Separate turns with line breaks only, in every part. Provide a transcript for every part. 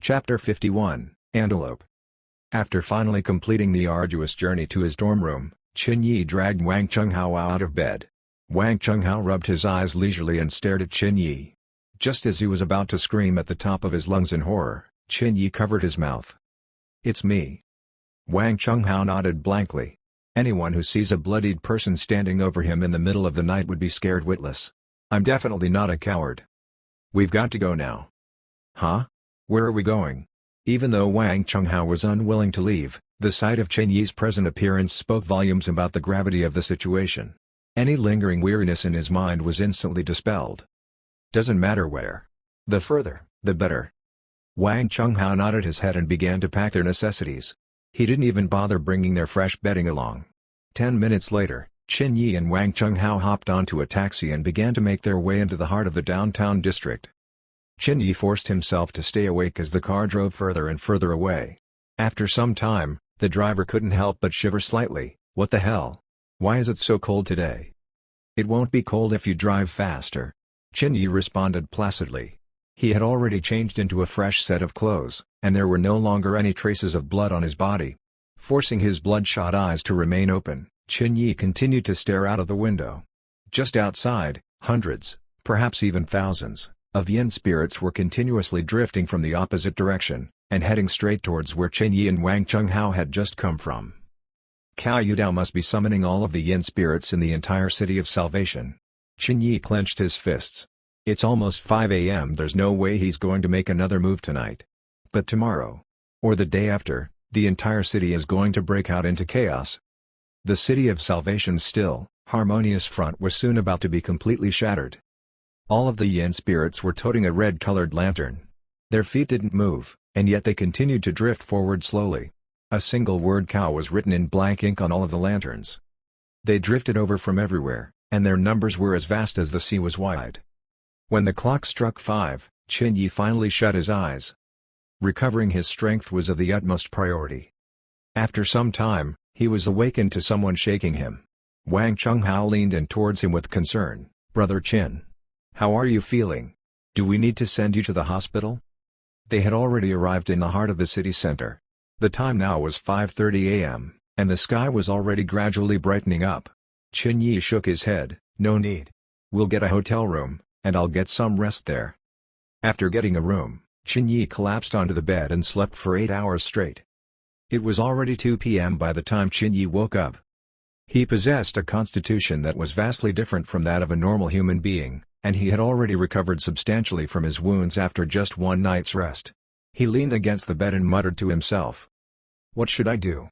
Chapter 51, Antelope. After finally completing the arduous journey to his dorm room, Qin Yi dragged Wang Chunghao out of bed. Wang Chunghao rubbed his eyes leisurely and stared at Qin Yi. Just as he was about to scream at the top of his lungs in horror, Qin Yi covered his mouth. "It's me." Wang Chunghao nodded blankly. Anyone who sees a bloodied person standing over him in the middle of the night would be scared witless. "I'm definitely not a coward. We've got to go now." "Huh? Where are we going?" Even though Wang Chunghao was unwilling to leave, the sight of Qin Yi's present appearance spoke volumes about the gravity of the situation. Any lingering weariness in his mind was instantly dispelled. "Doesn't matter where. The further, the better." Wang Chunghao nodded his head and began to pack their necessities. He didn't even bother bringing their fresh bedding along. 10 minutes later, Qin Yi and Wang Chunghao hopped onto a taxi and began to make their way into the heart of the downtown district. Qin Yi forced himself to stay awake as the car drove further and further away. After some time, the driver couldn't help but shiver slightly. "What the hell? Why is it so cold today?" "It won't be cold if you drive faster," Qin Yi responded placidly. He had already changed into a fresh set of clothes, and there were no longer any traces of blood on his body. Forcing his bloodshot eyes to remain open, Qin Yi continued to stare out of the window. Just outside, hundreds, perhaps even thousands, of yin spirits were continuously drifting from the opposite direction, and heading straight towards where Qin Yi and Wang Chunghao had just come from. Cao Yudao must be summoning all of the yin spirits in the entire city of Salvation. Qin Yi clenched his fists. It's almost 5 a.m. There's no way he's going to make another move tonight. But tomorrow, or the day after, the entire city is going to break out into chaos. The city of Salvation's still, harmonious front was soon about to be completely shattered. All of the yin spirits were toting a red-colored lantern. Their feet didn't move, and yet they continued to drift forward slowly. A single word "cow" was written in blank ink on all of the lanterns. They drifted over from everywhere, and their numbers were as vast as the sea was wide. When the clock struck 5, Qin Yi finally shut his eyes. Recovering his strength was of the utmost priority. After some time, he was awakened to someone shaking him. Wang Chunghao leaned in towards him with concern. "Brother Qin. How are you feeling? Do we need to send you to the hospital?" They had already arrived in the heart of the city center. The time now was 5:30 a.m., and the sky was already gradually brightening up. Qin Yi shook his head. "No need. We'll get a hotel room, and I'll get some rest there." After getting a room, Qin Yi collapsed onto the bed and slept for 8 hours straight. It was already 2 p.m. by the time Qin Yi woke up. He possessed a constitution that was vastly different from that of a normal human being, and he had already recovered substantially from his wounds after just one night's rest. He leaned against the bed and muttered to himself. "What should I do?"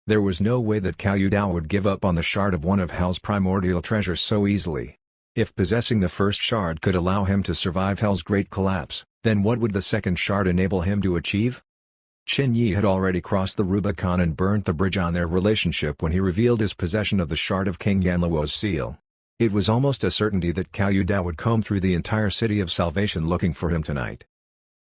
There was no way that Cao Yudao would give up on the shard of one of Hell's primordial treasures so easily. If possessing the first shard could allow him to survive Hell's great collapse, then what would the second shard enable him to achieve? Qin Yi had already crossed the Rubicon and burnt the bridge on their relationship when he revealed his possession of the shard of King Yanluo's seal. It was almost a certainty that Cao Yudao would comb through the entire city of Salvation looking for him tonight.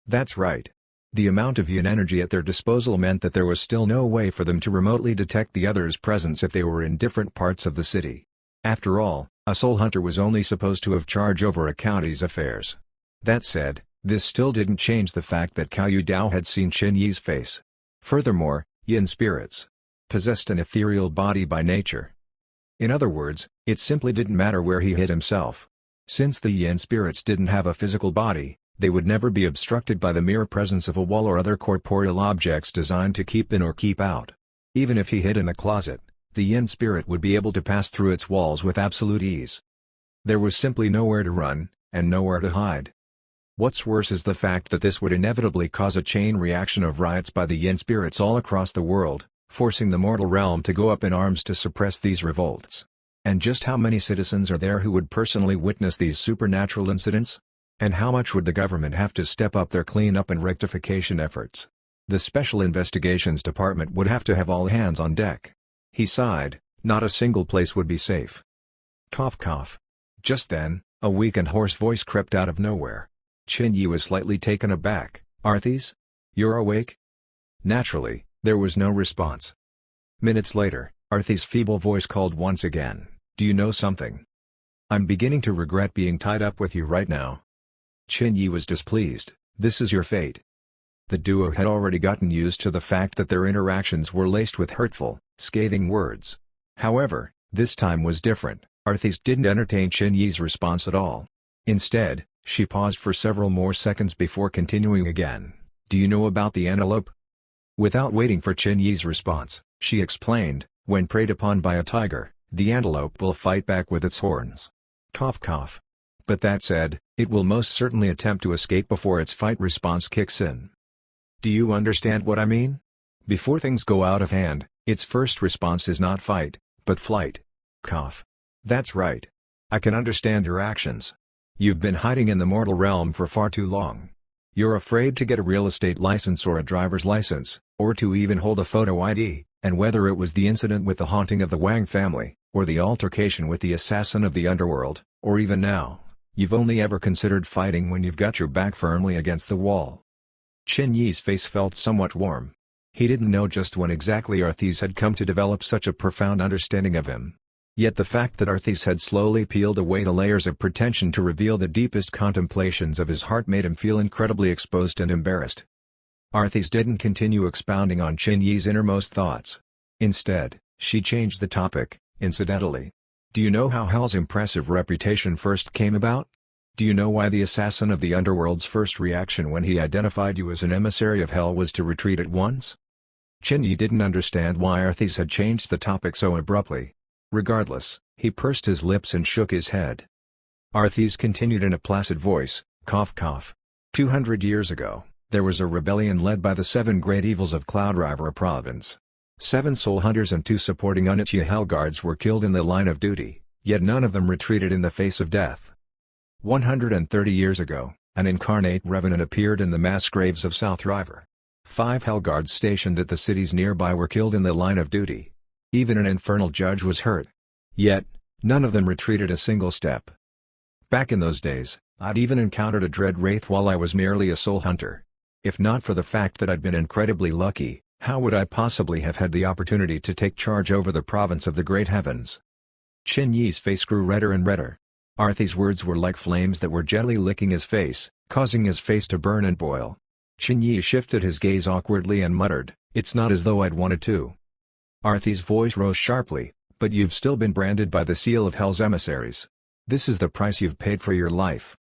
That's right. The amount of yin energy at their disposal meant that there was still no way for them to remotely detect the other's presence if they were in different parts of the city. After all, a soul hunter was only supposed to have charge over a county's affairs. That said, this still didn't change the fact that Cao Yudao had seen Qin Yi's face. Furthermore, yin spirits possessed an ethereal body by nature. In other words, it simply didn't matter where he hid himself. Since the yin spirits didn't have a physical body, they would never be obstructed by the mere presence of a wall or other corporeal objects designed to keep in or keep out. Even if he hid in a closet, the yin spirit would be able to pass through its walls with absolute ease. There was simply nowhere to run, and nowhere to hide. What's worse is the fact that this would inevitably cause a chain reaction of riots by the yin spirits all across the world, forcing the mortal realm to go up in arms to suppress these revolts. And just how many citizens are there who would personally witness these supernatural incidents? And how much would the government have to step up their cleanup and rectification efforts? The Special Investigations Department would have to have all hands on deck. He sighed. Not a single place would be safe. Cough cough. Just then, a weak and hoarse voice crept out of nowhere. Qin Yi was slightly taken aback. "Arthes? You're awake?" Naturally, there was no response. Minutes later, Arthes' feeble voice called once again. "Do you know something? I'm beginning to regret being tied up with you right now." Qin Yi was displeased. "This is your fate." The duo had already gotten used to the fact that their interactions were laced with hurtful, scathing words. However, this time was different. Arthis didn't entertain Qin Yi's response at all. Instead, she paused for several more seconds before continuing again. "Do you know about the antelope?" Without waiting for Qin Yi's response, she explained, "When preyed upon by a tiger, the antelope will fight back with its horns. Cough cough. But that said, it will most certainly attempt to escape before its fight response kicks in. Do you understand what I mean? Before things go out of hand, its first response is not fight, but flight. Cough. That's right. I can understand your actions. You've been hiding in the mortal realm for far too long. You're afraid to get a real estate license or a driver's license, or to even hold a photo ID, and whether it was the incident with the haunting of the Wang family, or the altercation with the assassin of the underworld, or even now, you've only ever considered fighting when you've got your back firmly against the wall." Qin Yi's face felt somewhat warm. He didn't know just when exactly Arthis had come to develop such a profound understanding of him. Yet the fact that Arthis had slowly peeled away the layers of pretension to reveal the deepest contemplations of his heart made him feel incredibly exposed and embarrassed. Arthis didn't continue expounding on Qin Yi's innermost thoughts. Instead, she changed the topic, incidentally. "Do you know how Hell's impressive reputation first came about? Do you know why the assassin of the underworld's first reaction when he identified you as an emissary of Hell was to retreat at once?" Qin Yi didn't understand why Arthis had changed the topic so abruptly. Regardless, he pursed his lips and shook his head. Arthis continued in a placid voice, "Cough cough. 200 years ago, there was a rebellion led by the 7 great evils of Cloudriver province. 7 soul hunters and 2 supporting Unitya Hell guards were killed in the line of duty, yet none of them retreated in the face of death. 130 years ago, an incarnate revenant appeared in the mass graves of South River. 5 Hellguards stationed at the cities nearby were killed in the line of duty. Even an infernal judge was hurt. Yet, none of them retreated a single step. Back in those days, I'd even encountered a dread wraith while I was merely a soul hunter. If not for the fact that I'd been incredibly lucky, how would I possibly have had the opportunity to take charge over the province of the great heavens?" Qin Yi's face grew redder and redder. Arthis' words were like flames that were gently licking his face, causing his face to burn and boil. Qin Yi shifted his gaze awkwardly and muttered, "It's not as though I'd wanted to." Arthis' voice rose sharply, "But you've still been branded by the seal of Hell's emissaries. This is the price you've paid for your life."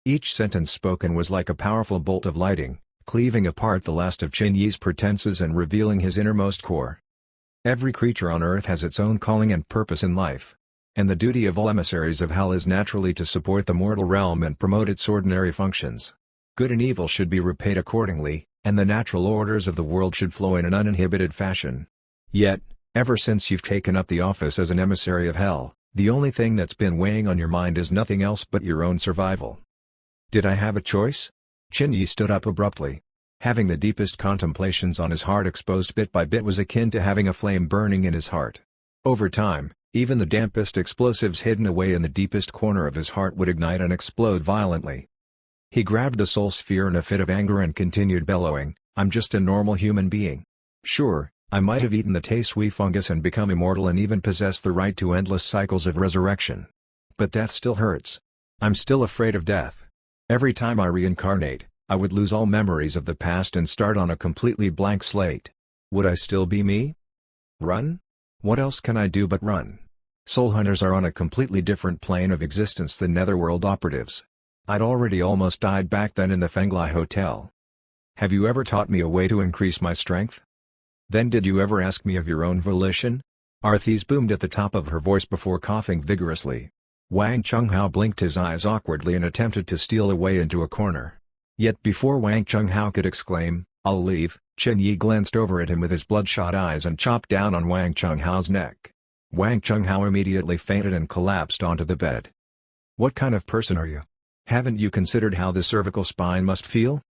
Each sentence spoken was like a powerful bolt of lightning, cleaving apart the last of Qin Yi's pretenses and revealing his innermost core. Every creature on Earth has its own calling and purpose in life. And the duty of all emissaries of Hell is naturally to support the mortal realm and promote its ordinary functions. Good and evil should be repaid accordingly, and the natural orders of the world should flow in an uninhibited fashion. Yet, ever since you've taken up the office as an emissary of Hell, the only thing that's been weighing on your mind is nothing else but your own survival. Did I have a choice? Qin Yi stood up abruptly. Having the deepest contemplations on his heart exposed bit by bit was akin to having a flame burning in his heart. Over time, even the dampest explosives hidden away in the deepest corner of his heart would ignite and explode violently. He grabbed the soul sphere in a fit of anger and continued bellowing, "I'm just a normal human being. Sure, I might have eaten the Te-Sui fungus and become immortal and even possess the right to endless cycles of resurrection. But death still hurts. I'm still afraid of death. Every time I reincarnate, I would lose all memories of the past and start on a completely blank slate. Would I still be me? Run? What else can I do but run? Soul hunters are on a completely different plane of existence than netherworld operatives. I'd already almost died back then in the Fenglai Hotel. Have you ever taught me a way to increase my strength? Then did you ever ask me of your own volition?" Arthis boomed at the top of her voice before coughing vigorously. Wang Chunghao blinked his eyes awkwardly and attempted to steal away into a corner. Yet before Wang Chunghao could exclaim, "I'll leave," Qin Yi glanced over at him with his bloodshot eyes and chopped down on Wang Chunghao's neck. Wang Chunghao immediately fainted and collapsed onto the bed. "What kind of person are you? Haven't you considered how the cervical spine must feel?"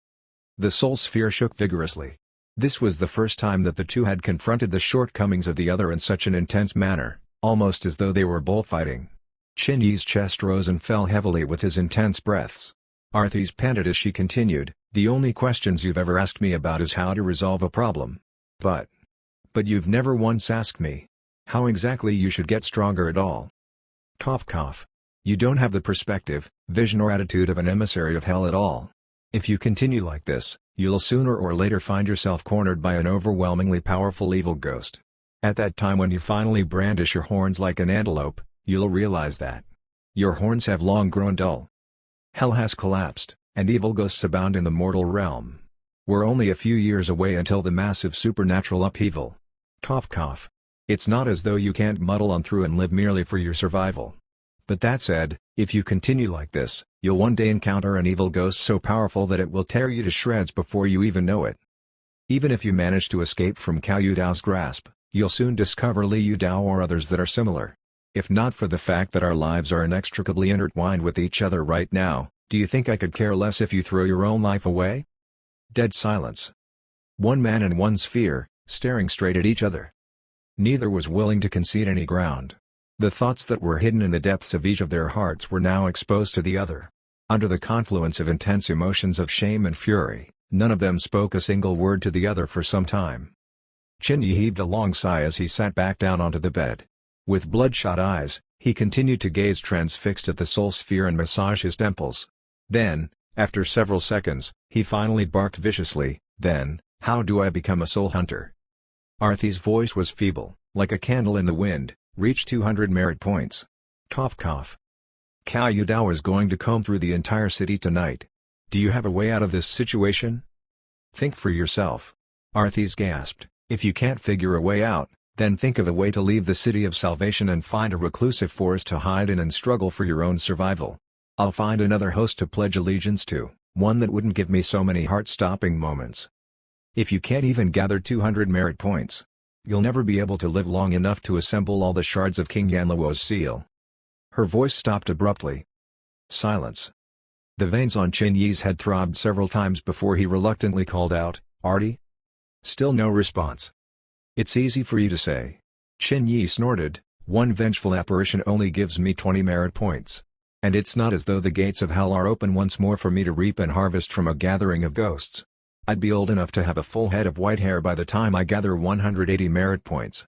The soul sphere shook vigorously. This was the first time that the two had confronted the shortcomings of the other in such an intense manner, almost as though they were bullfighting. Qin Yi's chest rose and fell heavily with his intense breaths. Arthis panted as she continued, "The only questions you've ever asked me about is how to resolve a problem. But you've never once asked me how exactly you should get stronger at all." Cough cough. "You don't have the perspective, vision or attitude of an emissary of Hell at all. If you continue like this, you'll sooner or later find yourself cornered by an overwhelmingly powerful evil ghost. At that time when you finally brandish your horns like an antelope, you'll realize that your horns have long grown dull. Hell has collapsed, and evil ghosts abound in the mortal realm. We're only a few years away until the massive supernatural upheaval. Cough cough. It's not as though you can't muddle on through and live merely for your survival. But that said, if you continue like this, you'll one day encounter an evil ghost so powerful that it will tear you to shreds before you even know it. Even if you manage to escape from Cao Yudao's grasp, you'll soon discover Li Yudao or others that are similar. If not for the fact that our lives are inextricably intertwined with each other right now, do you think I could care less if you throw your own life away? Dead silence. One man and one sphere, staring straight at each other. Neither was willing to concede any ground. The thoughts that were hidden in the depths of each of their hearts were now exposed to the other. Under the confluence of intense emotions of shame and fury, none of them spoke a single word to the other for some time. Qin Yi heaved a long sigh as he sat back down onto the bed. With bloodshot eyes, he continued to gaze transfixed at the soul sphere and massage his temples. Then, after several seconds, he finally barked viciously, "Then, how do I become a soul hunter?" Arthy's voice was feeble, like a candle in the wind. Reach 200 merit points. Cough cough. Cao Yudao is going to comb through the entire city tonight. Do you have a way out of this situation? Think for yourself. Arthy's gasped. If you can't figure a way out, then think of a way to leave the city of salvation and find a reclusive forest to hide in and struggle for your own survival. I'll find another host to pledge allegiance to, one that wouldn't give me so many heart-stopping moments. If you can't even gather 200 merit points, you'll never be able to live long enough to assemble all the shards of King Yanluo's seal. Her voice stopped abruptly. Silence. The veins on Qin Yi's head throbbed several times before he reluctantly called out, "Artie?" Still no response. "It's easy for you to say." Qin Yi snorted, "One vengeful apparition only gives me 20 merit points. And it's not as though the gates of hell are open once more for me to reap and harvest from a gathering of ghosts. I'd be old enough to have a full head of white hair by the time I gather 180 merit points.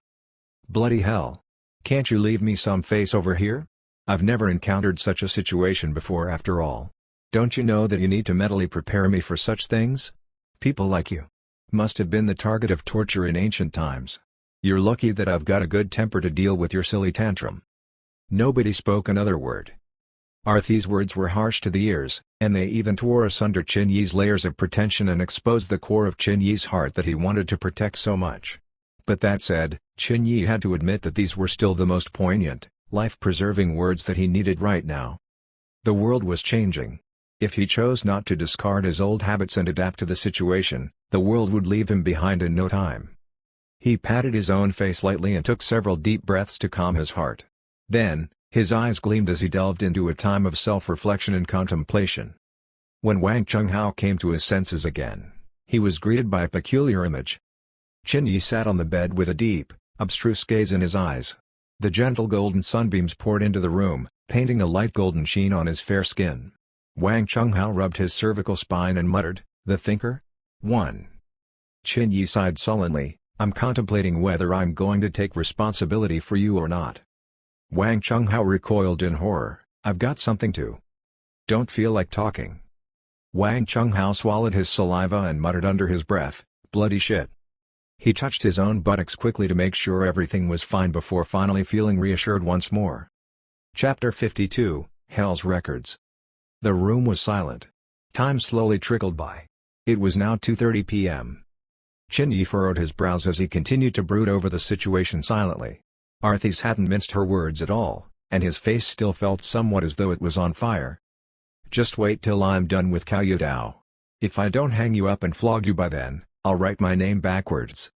Bloody hell. Can't you leave me some face over here? I've never encountered such a situation before after all. Don't you know that you need to mentally prepare me for such things? People like you must have been the target of torture in ancient times. You're lucky that I've got a good temper to deal with your silly tantrum." Nobody spoke another word. Arthy's words were harsh to the ears, and they even tore asunder Qin Yi's layers of pretension and exposed the core of Qin Yi's heart that he wanted to protect so much. But that said, Qin Yi had to admit that these were still the most poignant, life-preserving words that he needed right now. The world was changing. If he chose not to discard his old habits and adapt to the situation, the world would leave him behind in no time. He patted his own face lightly and took several deep breaths to calm his heart. Then, his eyes gleamed as he delved into a time of self-reflection and contemplation. When Wang Chunghao came to his senses again, he was greeted by a peculiar image. Qin Yi sat on the bed with a deep, abstruse gaze in his eyes. The gentle golden sunbeams poured into the room, painting a light golden sheen on his fair skin. Wang Chunghao rubbed his cervical spine and muttered, "The thinker? 1." Qin Yi sighed sullenly, "I'm contemplating whether I'm going to take responsibility for you or not." Wang Chunghao recoiled in horror, "I've got something to. Don't feel like talking." Wang Chunghao swallowed his saliva and muttered under his breath, "Bloody shit." He touched his own buttocks quickly to make sure everything was fine before finally feeling reassured once more. Chapter 52, Hell's Records. The room was silent. Time slowly trickled by. It was now 2:30 p.m. Qin Yi furrowed his brows as he continued to brood over the situation silently. Arthy's hadn't minced her words at all, and his face still felt somewhat as though it was on fire. "Just wait till I'm done with Cao Yudao. If I don't hang you up and flog you by then, I'll write my name backwards."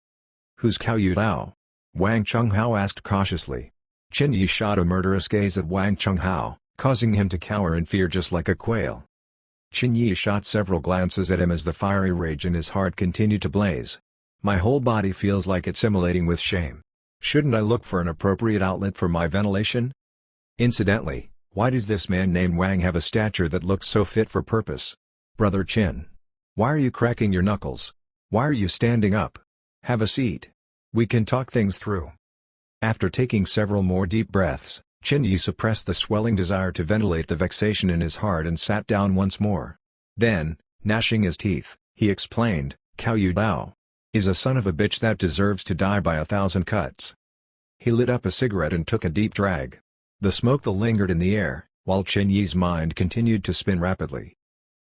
"Who's Cao Yudao?" Wang Chunghao asked cautiously. Qin Yi shot a murderous gaze at Wang Chunghao, causing him to cower in fear just like a quail. Qin Yi shot several glances at him as the fiery rage in his heart continued to blaze. "My whole body feels like it's simulating with shame. Shouldn't I look for an appropriate outlet for my ventilation? Incidentally, why does this man named Wang have a stature that looks so fit for purpose? Brother Qin. Why are you cracking your knuckles? Why are you standing up? Have a seat. We can talk things through." After taking several more deep breaths, Qin Yi suppressed the swelling desire to ventilate the vexation in his heart and sat down once more. Then, Gnashing his teeth, he explained, Cao Yudao is a son of a bitch that deserves to die by 1,000 cuts. He lit up a cigarette and took a deep drag. The smoke lingered in the air, while Qin Yi's mind continued to spin rapidly.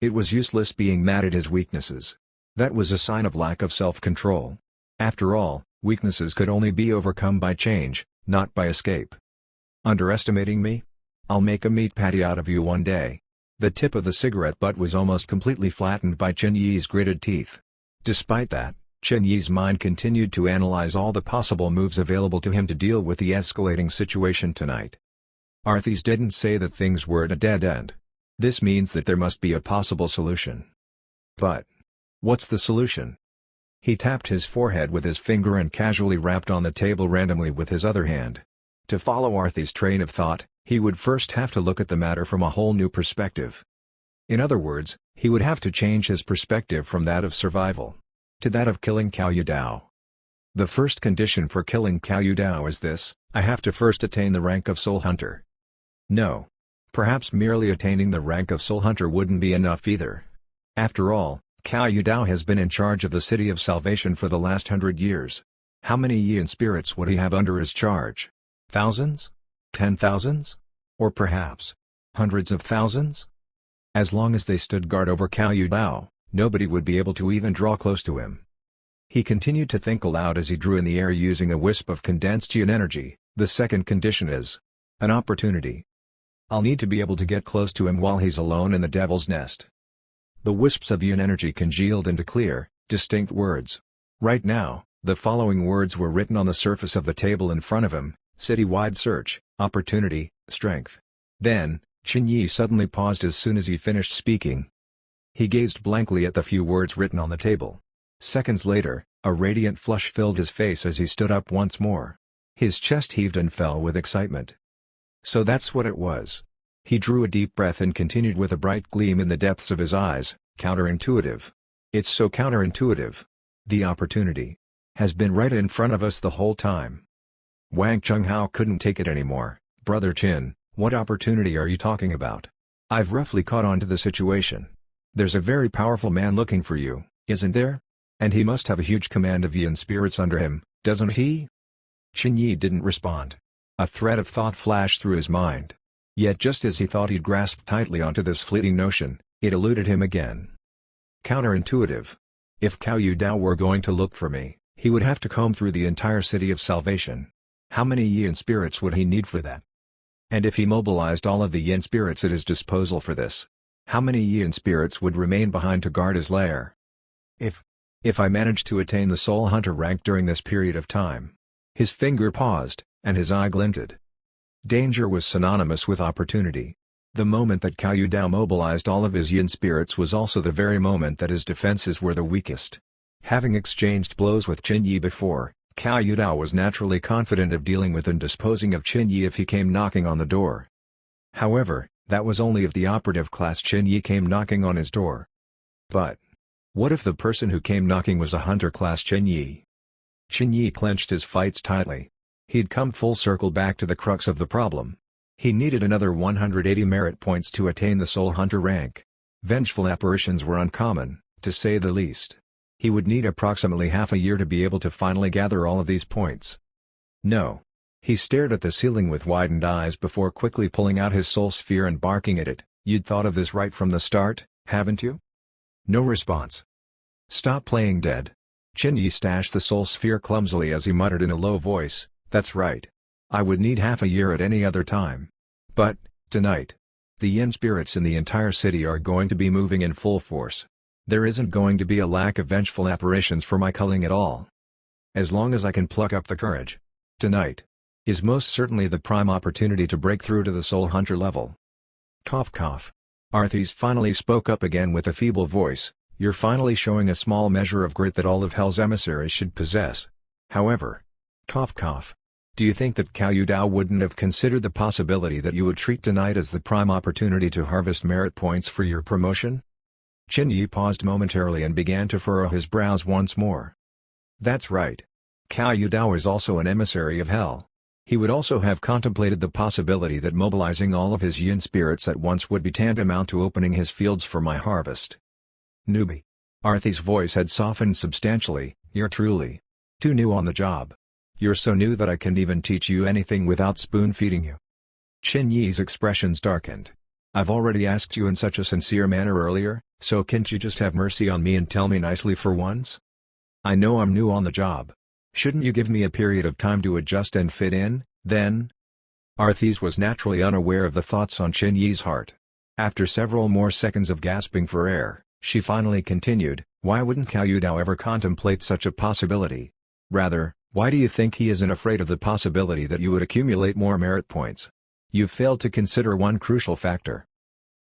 It was useless being mad at his weaknesses. That was a sign of lack of self-control. After all, weaknesses could only be overcome by change, not by escape. Underestimating me? I'll make a meat patty out of you one day. The tip of the cigarette butt was almost completely flattened by Qin Yi's gritted teeth. Despite that, Qin Yi's mind continued to analyze all the possible moves available to him to deal with the escalating situation tonight. Arthas didn't say that things were at a dead end. This means that there must be a possible solution. But what's the solution? He tapped his forehead with his finger and casually rapped on the table randomly with his other hand. To follow Arthas' train of thought, he would first have to look at the matter from a whole new perspective. In other words, he would have to change his perspective from that of survival to that of killing Cao Yudao. The first condition for killing Cao Yudao is this: I have to first attain the rank of Soul Hunter. No. Perhaps merely attaining the rank of Soul Hunter wouldn't be enough either. After all, Cao Yudao has been in charge of the City of Salvation for the last 100 years. How many Yin spirits would he have under his charge? Thousands? 10,000s? Or perhaps hundreds of thousands? As long as they stood guard over Cao Yudao, nobody would be able to even draw close to him. He continued to think aloud as he drew in the air using a wisp of condensed Yin energy. The second condition is an opportunity. I'll need to be able to get close to him while he's alone in the Devil's Nest. The wisps of Yin energy congealed into clear, distinct words. Right now, the following words were written on the surface of the table in front of him: city-wide search, opportunity, strength. Then, Qin Yi suddenly paused as soon as he finished speaking. He gazed blankly at the few words written on the table. Seconds later, a radiant flush filled his face as he stood up once more. His chest heaved and fell with excitement. So that's what it was. He drew a deep breath and continued with a bright gleam in the depths of his eyes. Counterintuitive. It's so counterintuitive. The opportunity has been right in front of us the whole time. Wang Chunghao couldn't take it anymore. Brother Qin, what opportunity are you talking about? I've roughly caught on to the situation. There's a very powerful man looking for you, isn't there? And he must have a huge command of Yin spirits under him, doesn't he? Qin Yi didn't respond. A thread of thought flashed through his mind. Yet just as he thought he'd grasped tightly onto this fleeting notion, it eluded him again. Counterintuitive. If Cao Yudao were going to look for me, he would have to comb through the entire City of Salvation. How many Yin spirits would he need for that? And if he mobilized all of the Yin spirits at his disposal for this, how many Yin spirits would remain behind to guard his lair? If I managed to attain the Soul Hunter rank during this period of time. His finger paused, and his eye glinted. Danger was synonymous with opportunity. The moment that Cao Yudao mobilized all of his Yin spirits was also the very moment that his defenses were the weakest. Having exchanged blows with Qin Yi before, Cao Yudao was naturally confident of dealing with and disposing of Qin Yi if he came knocking on the door. However, that was only if the operative class Qin Yi came knocking on his door. But what if the person who came knocking was a hunter class Qin Yi? Qin Yi clenched his fists tightly. He'd come full circle back to the crux of the problem. He needed another 180 merit points to attain the Soul Hunter rank. Vengeful apparitions were uncommon, to say the least. He would need approximately half a year to be able to finally gather all of these points. No. He stared at the ceiling with widened eyes before quickly pulling out his soul sphere and barking at it. You'd thought of this right from the start, haven't you? No response. Stop playing dead. Qin Yi stashed the soul sphere clumsily as he muttered in a low voice, that's right. I would need half a year at any other time. But, tonight, the Yin spirits in the entire city are going to be moving in full force. There isn't going to be a lack of vengeful apparitions for my culling at all. As long as I can pluck up the courage. Tonight is most certainly the prime opportunity to break through to the Soul Hunter level. Cough cough. Arthas finally spoke up again with a feeble voice, you're finally showing a small measure of grit that all of Hell's emissaries should possess. However, cough cough. Do you think that Cao Yudao wouldn't have considered the possibility that you would treat tonight as the prime opportunity to harvest merit points for your promotion? Qin Yi paused momentarily and began to furrow his brows once more. That's right. Cao Yudao is also an emissary of Hell. He would also have contemplated the possibility that mobilizing all of his Yin spirits at once would be tantamount to opening his fields for my harvest. Newbie. Arthy's voice had softened substantially. You're truly too new on the job. You're so new that I can't even teach you anything without spoon-feeding you. Qin Yi's expressions darkened. I've already asked you in such a sincere manner earlier, so can't you just have mercy on me and tell me nicely for once? I know I'm new on the job. Shouldn't you give me a period of time to adjust and fit in, then? Arthy was naturally unaware of the thoughts on Qin Yi's heart. After several more seconds of gasping for air, she finally continued, why wouldn't Cao Yudao ever contemplate such a possibility? Rather, why do you think he isn't afraid of the possibility that you would accumulate more merit points? You've failed to consider one crucial factor.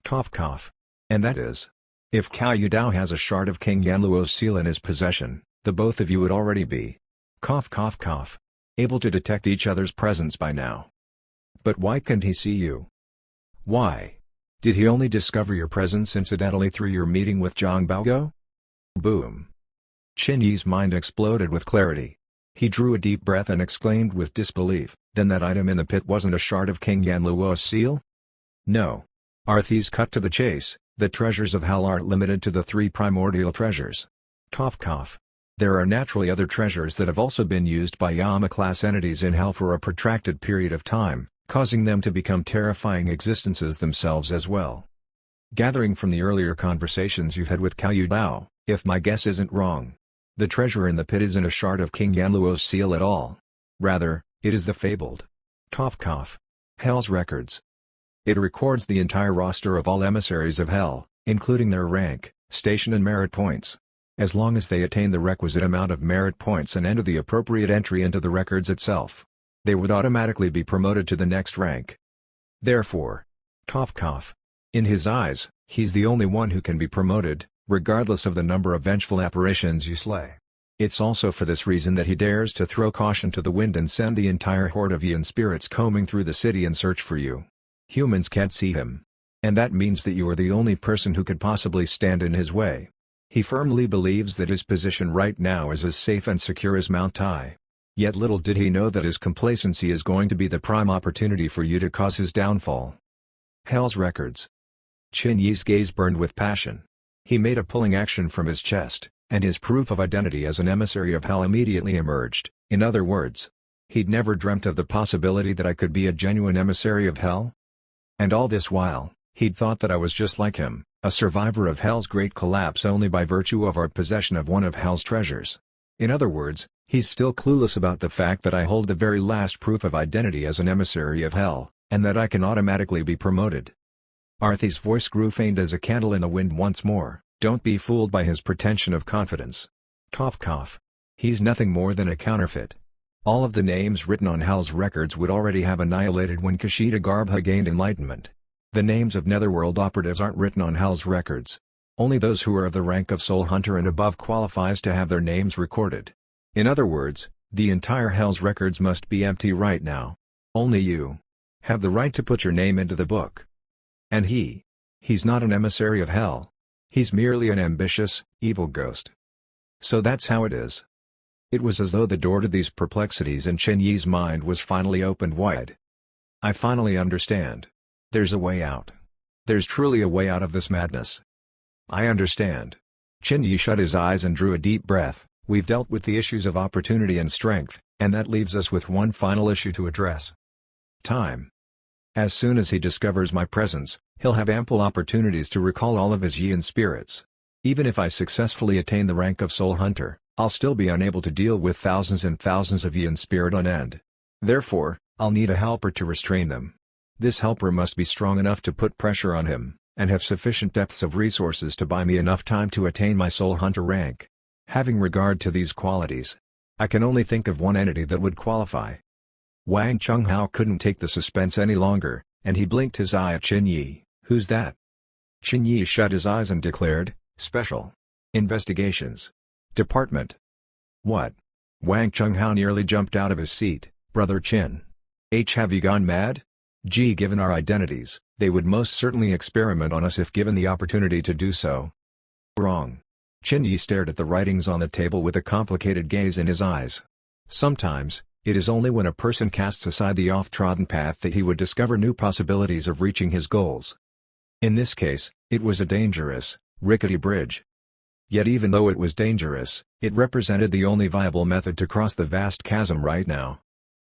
Cough cough. And that is, if Cao Yudao has a shard of King Yanluo's seal in his possession, the both of you would already be cough cough cough, able to detect each other's presence by now. But why can't he see you? Why? Did he only discover your presence incidentally through your meeting with Zhang Baogo? Boom. Qin Yi's mind exploded with clarity. He drew a deep breath and exclaimed with disbelief, then that item in the pit wasn't a shard of King Yanluo's seal? No. Arthy's cut to the chase, the treasures of hell aren't limited to the 3 primordial treasures. Cough cough. There are naturally other treasures that have also been used by Yama-class entities in hell for a protracted period of time, causing them to become terrifying existences themselves as well. Gathering from the earlier conversations you've had with Cao Yudao, if my guess isn't wrong, the treasure in the pit isn't a shard of King Yanluo's seal at all. Rather, it is the fabled cough cough Hell's records. It records the entire roster of all emissaries of Hell, including their rank, station and merit points. As long as they attain the requisite amount of merit points and enter the appropriate entry into the records itself, they would automatically be promoted to the next rank. Therefore, cough cough, in his eyes, he's the only one who can be promoted, regardless of the number of vengeful apparitions you slay. It's also for this reason that he dares to throw caution to the wind and send the entire horde of Yin spirits combing through the city in search for you. Humans can't see him. And that means that you are the only person who could possibly stand in his way. He firmly believes that his position right now is as safe and secure as Mount Tai. Yet little did he know that his complacency is going to be the prime opportunity for you to cause his downfall. Hell's records. Qin Yi's gaze burned with passion. He made a pulling action from his chest, and his proof of identity as an emissary of Hell immediately emerged. In other words, he'd never dreamt of the possibility that I could be a genuine emissary of Hell. And all this while, he'd thought that I was just like him, a survivor of Hell's great collapse only by virtue of our possession of one of Hell's treasures. In other words, he's still clueless about the fact that I hold the very last proof of identity as an emissary of Hell, and that I can automatically be promoted. Arthy's voice grew faint as a candle in the wind once more. Don't be fooled by his pretension of confidence. Cough cough. He's nothing more than a counterfeit. All of the names written on Hell's records would already have annihilated when Kashida Garbha gained enlightenment. The names of Netherworld operatives aren't written on Hell's records. Only those who are of the rank of Soul Hunter and above qualifies to have their names recorded. In other words, the entire Hell's records must be empty right now. Only you have the right to put your name into the book. And he's not an emissary of Hell. He's merely an ambitious, evil ghost. So that's how it is. It was as though the door to these perplexities in Qin Yi's mind was finally opened wide. I finally understand. There's a way out. There's truly a way out of this madness. I understand. Qin Yi shut his eyes and drew a deep breath. We've dealt with the issues of opportunity and strength, and that leaves us with one final issue to address. Time. As soon as he discovers my presence, he'll have ample opportunities to recall all of his Yin spirits. Even if I successfully attain the rank of Soul Hunter, I'll still be unable to deal with thousands and thousands of Yin spirit on end. Therefore, I'll need a helper to restrain them. This helper must be strong enough to put pressure on him, and have sufficient depths of resources to buy me enough time to attain my Soul Hunter rank. Having regard to these qualities, I can only think of one entity that would qualify. Wang Chunghao couldn't take the suspense any longer, and he blinked his eye at Qin Yi. Who's that? Qin Yi shut his eyes and declared, Special Investigations Department. What? Wang Chunghao nearly jumped out of his seat. Brother Qin. Have you gone mad? Gee, given our identities, they would most certainly experiment on us if given the opportunity to do so. Wrong. Qin Yi stared at the writings on the table with a complicated gaze in his eyes. Sometimes, it is only when a person casts aside the off-trodden path that he would discover new possibilities of reaching his goals. In this case, it was a dangerous, rickety bridge. Yet even though it was dangerous, it represented the only viable method to cross the vast chasm right now.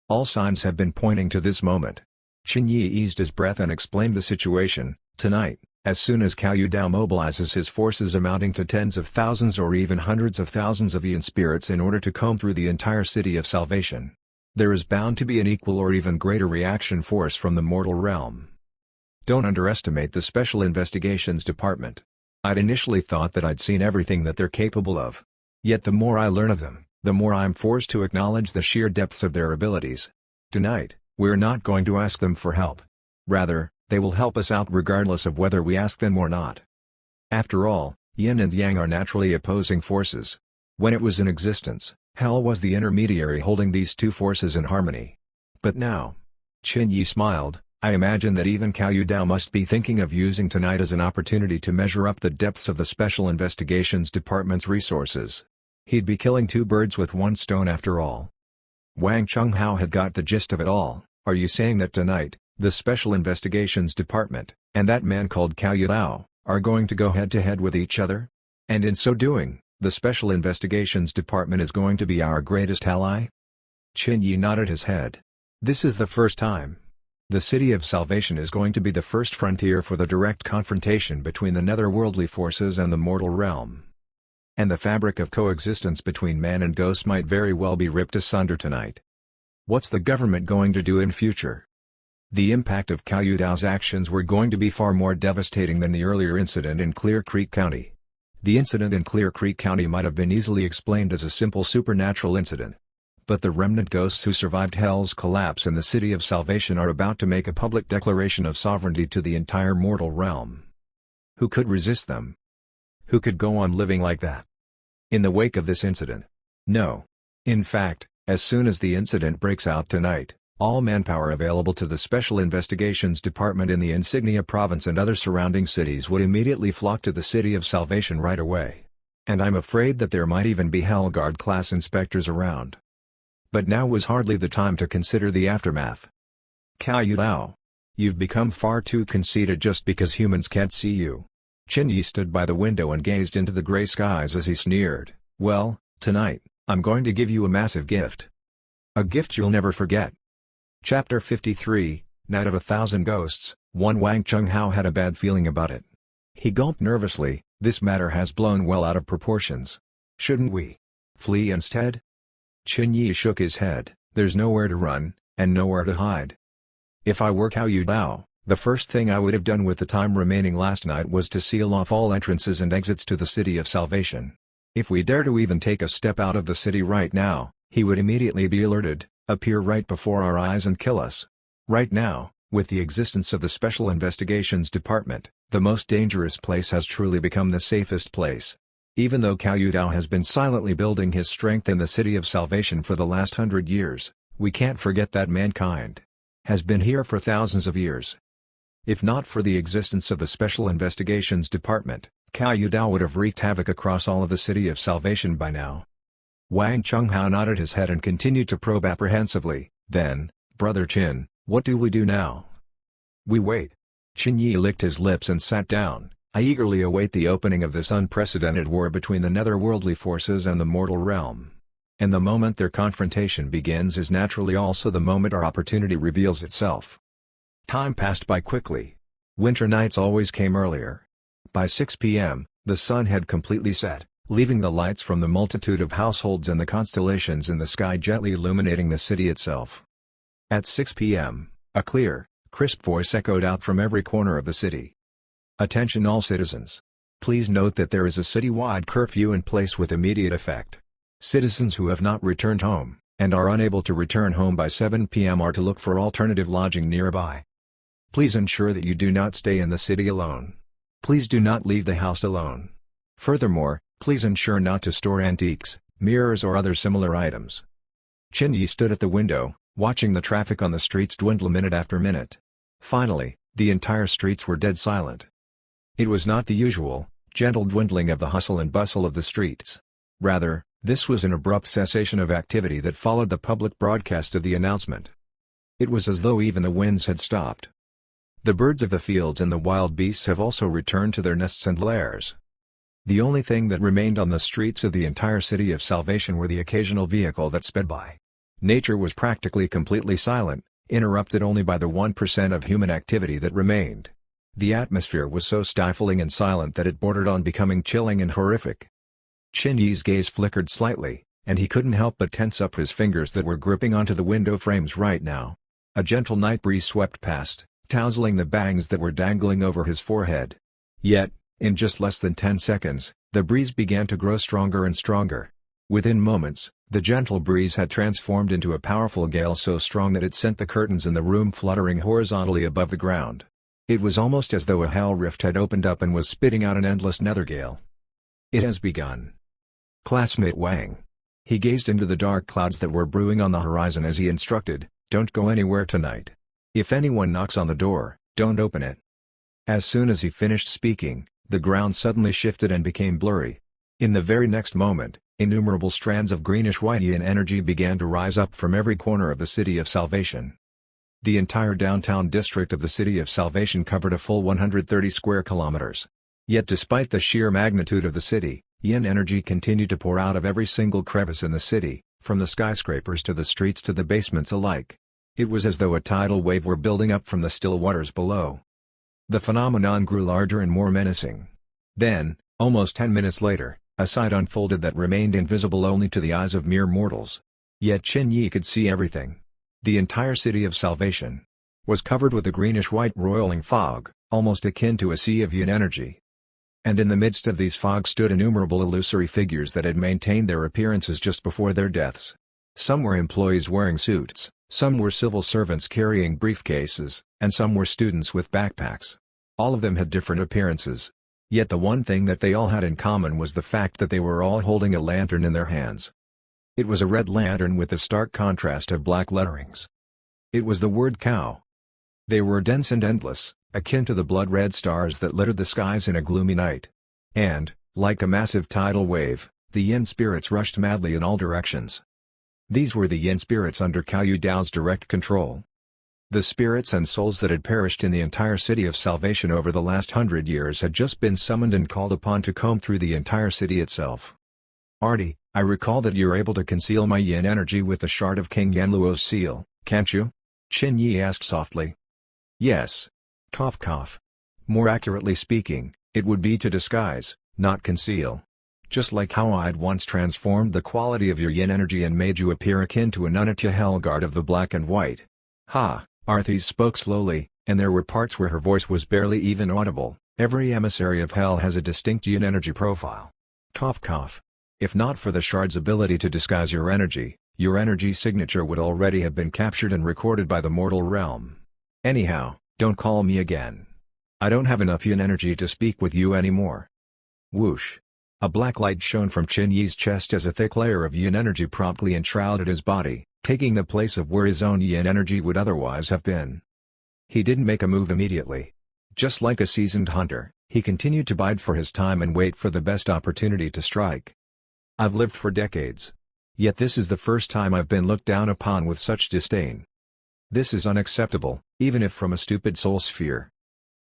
All signs have been pointing to this moment. Qin Yi eased his breath and explained the situation. Tonight, as soon as Cao Yudao mobilizes his forces amounting to tens of thousands or even hundreds of thousands of Yin spirits in order to comb through the entire City of Salvation, there is bound to be an equal or even greater reaction force from the mortal realm. Don't underestimate the Special Investigations Department. I'd initially thought that I'd seen everything that they're capable of. Yet the more I learn of them, the more I'm forced to acknowledge the sheer depths of their abilities. Tonight, we're not going to ask them for help. Rather, they will help us out regardless of whether we ask them or not. After all, Yin and Yang are naturally opposing forces. When it was in existence, Hell was the intermediary holding these two forces in harmony. But now, Qin Yi smiled, I imagine that even Cao Yudao must be thinking of using tonight as an opportunity to measure up the depths of the Special Investigations Department's resources. He'd be killing two birds with one stone after all. Wang Chunghao had got the gist of it all. Are you saying that tonight, the Special Investigations Department, and that man called Cao Yudao, are going to go head-to-head with each other? And in so doing, the Special Investigations Department is going to be our greatest ally? Qin Yi nodded his head. This is the first time. The City of Salvation is going to be the first frontier for the direct confrontation between the netherworldly forces and the mortal realm. And the fabric of coexistence between man and ghost might very well be ripped asunder tonight. What's the government going to do in future? The impact of Cao Yudao's actions were going to be far more devastating than the earlier incident in Clear Creek County. The incident in Clear Creek County might have been easily explained as a simple supernatural incident. But the remnant ghosts who survived Hell's collapse in the City of Salvation are about to make a public declaration of sovereignty to the entire mortal realm. Who could resist them? Who could go on living like that? In the wake of this incident? No. In fact, as soon as the incident breaks out tonight, all manpower available to the Special Investigations Department in the Insignia Province and other surrounding cities would immediately flock to the City of Salvation right away. And I'm afraid that there might even be Hellguard-class inspectors around. But now was hardly the time to consider the aftermath. Cao Yudao, you've become far too conceited just because humans can't see you. Qin Yi stood by the window and gazed into the gray skies as he sneered. Well, tonight, I'm going to give you a massive gift. A gift you'll never forget. Chapter 53, Night of 1,000 Ghosts. Wang Chunghao had a bad feeling about it. He gulped nervously, this matter has blown well out of proportions. Shouldn't we flee instead? Qin Yi shook his head, there's nowhere to run, and nowhere to hide. If I were Cao Yudao, the first thing I would have done with the time remaining last night was to seal off all entrances and exits to the City of Salvation. If we dare to even take a step out of the city right now, he would immediately be alerted, appear right before our eyes and kill us. Right now, with the existence of the Special Investigations Department, the most dangerous place has truly become the safest place. Even though Cao Yudao has been silently building his strength in the City of Salvation for the last 100 years, we can't forget that mankind has been here for thousands of years. If not for the existence of the Special Investigations Department, Cao Yudao would have wreaked havoc across all of the City of Salvation by now. Wang Chunghao nodded his head and continued to probe apprehensively, then, Brother Qin, what do we do now? We wait. Qin Yi licked his lips and sat down. I eagerly await the opening of this unprecedented war between the netherworldly forces and the mortal realm. And the moment their confrontation begins is naturally also the moment our opportunity reveals itself. Time passed by quickly. Winter nights always came earlier. By 6 p.m., the sun had completely set, leaving the lights from the multitude of households and the constellations in the sky gently illuminating the city itself. At 6 p.m., a clear, crisp voice echoed out from every corner of the city. Attention all citizens. Please note that there is a city-wide curfew in place with immediate effect. Citizens who have not returned home, and are unable to return home by 7 p.m. are to look for alternative lodging nearby. Please ensure that you do not stay in the city alone. Please do not leave the house alone. Furthermore, please ensure not to store antiques, mirrors or other similar items. Qin Yi stood at the window, watching the traffic on the streets dwindle minute after minute. Finally, the entire streets were dead silent. It was not the usual, gentle dwindling of the hustle and bustle of the streets. Rather, this was an abrupt cessation of activity that followed the public broadcast of the announcement. It was as though even the winds had stopped. The birds of the fields and the wild beasts have also returned to their nests and lairs. The only thing that remained on the streets of the entire city of Salvation were the occasional vehicle that sped by. Nature was practically completely silent, interrupted only by the 1% of human activity that remained. The atmosphere was so stifling and silent that it bordered on becoming chilling and horrific. Qin Yi's gaze flickered slightly, and he couldn't help but tense up his fingers that were gripping onto the window frames right now. A gentle night breeze swept past, tousling the bangs that were dangling over his forehead. Yet, in just less than 10 seconds, the breeze began to grow stronger and stronger. Within moments, the gentle breeze had transformed into a powerful gale so strong that it sent the curtains in the room fluttering horizontally above the ground. It was almost as though a hell rift had opened up and was spitting out an endless nether gale. It has begun. Classmate Wang. He gazed into the dark clouds that were brewing on the horizon as he instructed, "Don't go anywhere tonight. If anyone knocks on the door, don't open it." As soon as he finished speaking, the ground suddenly shifted and became blurry. In the very next moment, innumerable strands of greenish-white yin energy began to rise up from every corner of the City of Salvation. The entire downtown district of the City of Salvation covered a full 130 square kilometers. Yet despite the sheer magnitude of the city, yin energy continued to pour out of every single crevice in the city, from the skyscrapers to the streets to the basements alike. It was as though a tidal wave were building up from the still waters below. The phenomenon grew larger and more menacing. Then, almost 10 minutes later, a sight unfolded that remained invisible only to the eyes of mere mortals. Yet Qin Yi could see everything. The entire City of Salvation was covered with a greenish-white roiling fog, almost akin to a sea of yin energy. And in the midst of these fogs stood innumerable illusory figures that had maintained their appearances just before their deaths. Some were employees wearing suits, some were civil servants carrying briefcases, and some were students with backpacks. All of them had different appearances. Yet the one thing that they all had in common was the fact that they were all holding a lantern in their hands. It was a red lantern with a stark contrast of black letterings. It was the word cow. They were dense and endless, akin to the blood-red stars that littered the skies in a gloomy night. And, like a massive tidal wave, the yin spirits rushed madly in all directions. These were the yin spirits under Cao Yudao's direct control. The spirits and souls that had perished in the entire City of Salvation over the last 100 years had just been summoned and called upon to comb through the entire city itself. "Artie, I recall that you're able to conceal my yin energy with the shard of King Yanluo's seal, can't you?" Qin Yi asked softly. "Yes. Cough cough. More accurately speaking, it would be to disguise, not conceal. Just like how I'd once transformed the quality of your yin energy and made you appear akin to an Unitya Hellguard of the black and white." "Ha!" Arthie spoke slowly, and there were parts where her voice was barely even audible. "Every emissary of hell has a distinct yin energy profile. Cough cough. If not for the shard's ability to disguise your energy signature would already have been captured and recorded by the mortal realm. Anyhow, don't call me again. I don't have enough yin energy to speak with you anymore." Whoosh! A black light shone from Qin Yi's chest as a thick layer of yin energy promptly enshrouded his body, taking the place of where his own yin energy would otherwise have been. He didn't make a move immediately. Just like a seasoned hunter, he continued to bide for his time and wait for the best opportunity to strike. "I've lived for decades. Yet this is the first time I've been looked down upon with such disdain. This is unacceptable, even if from a stupid soul sphere."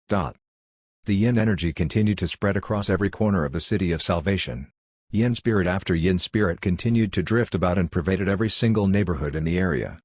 The yin energy continued to spread across every corner of the City of Salvation. Yin spirit after yin spirit continued to drift about and pervaded every single neighborhood in the area.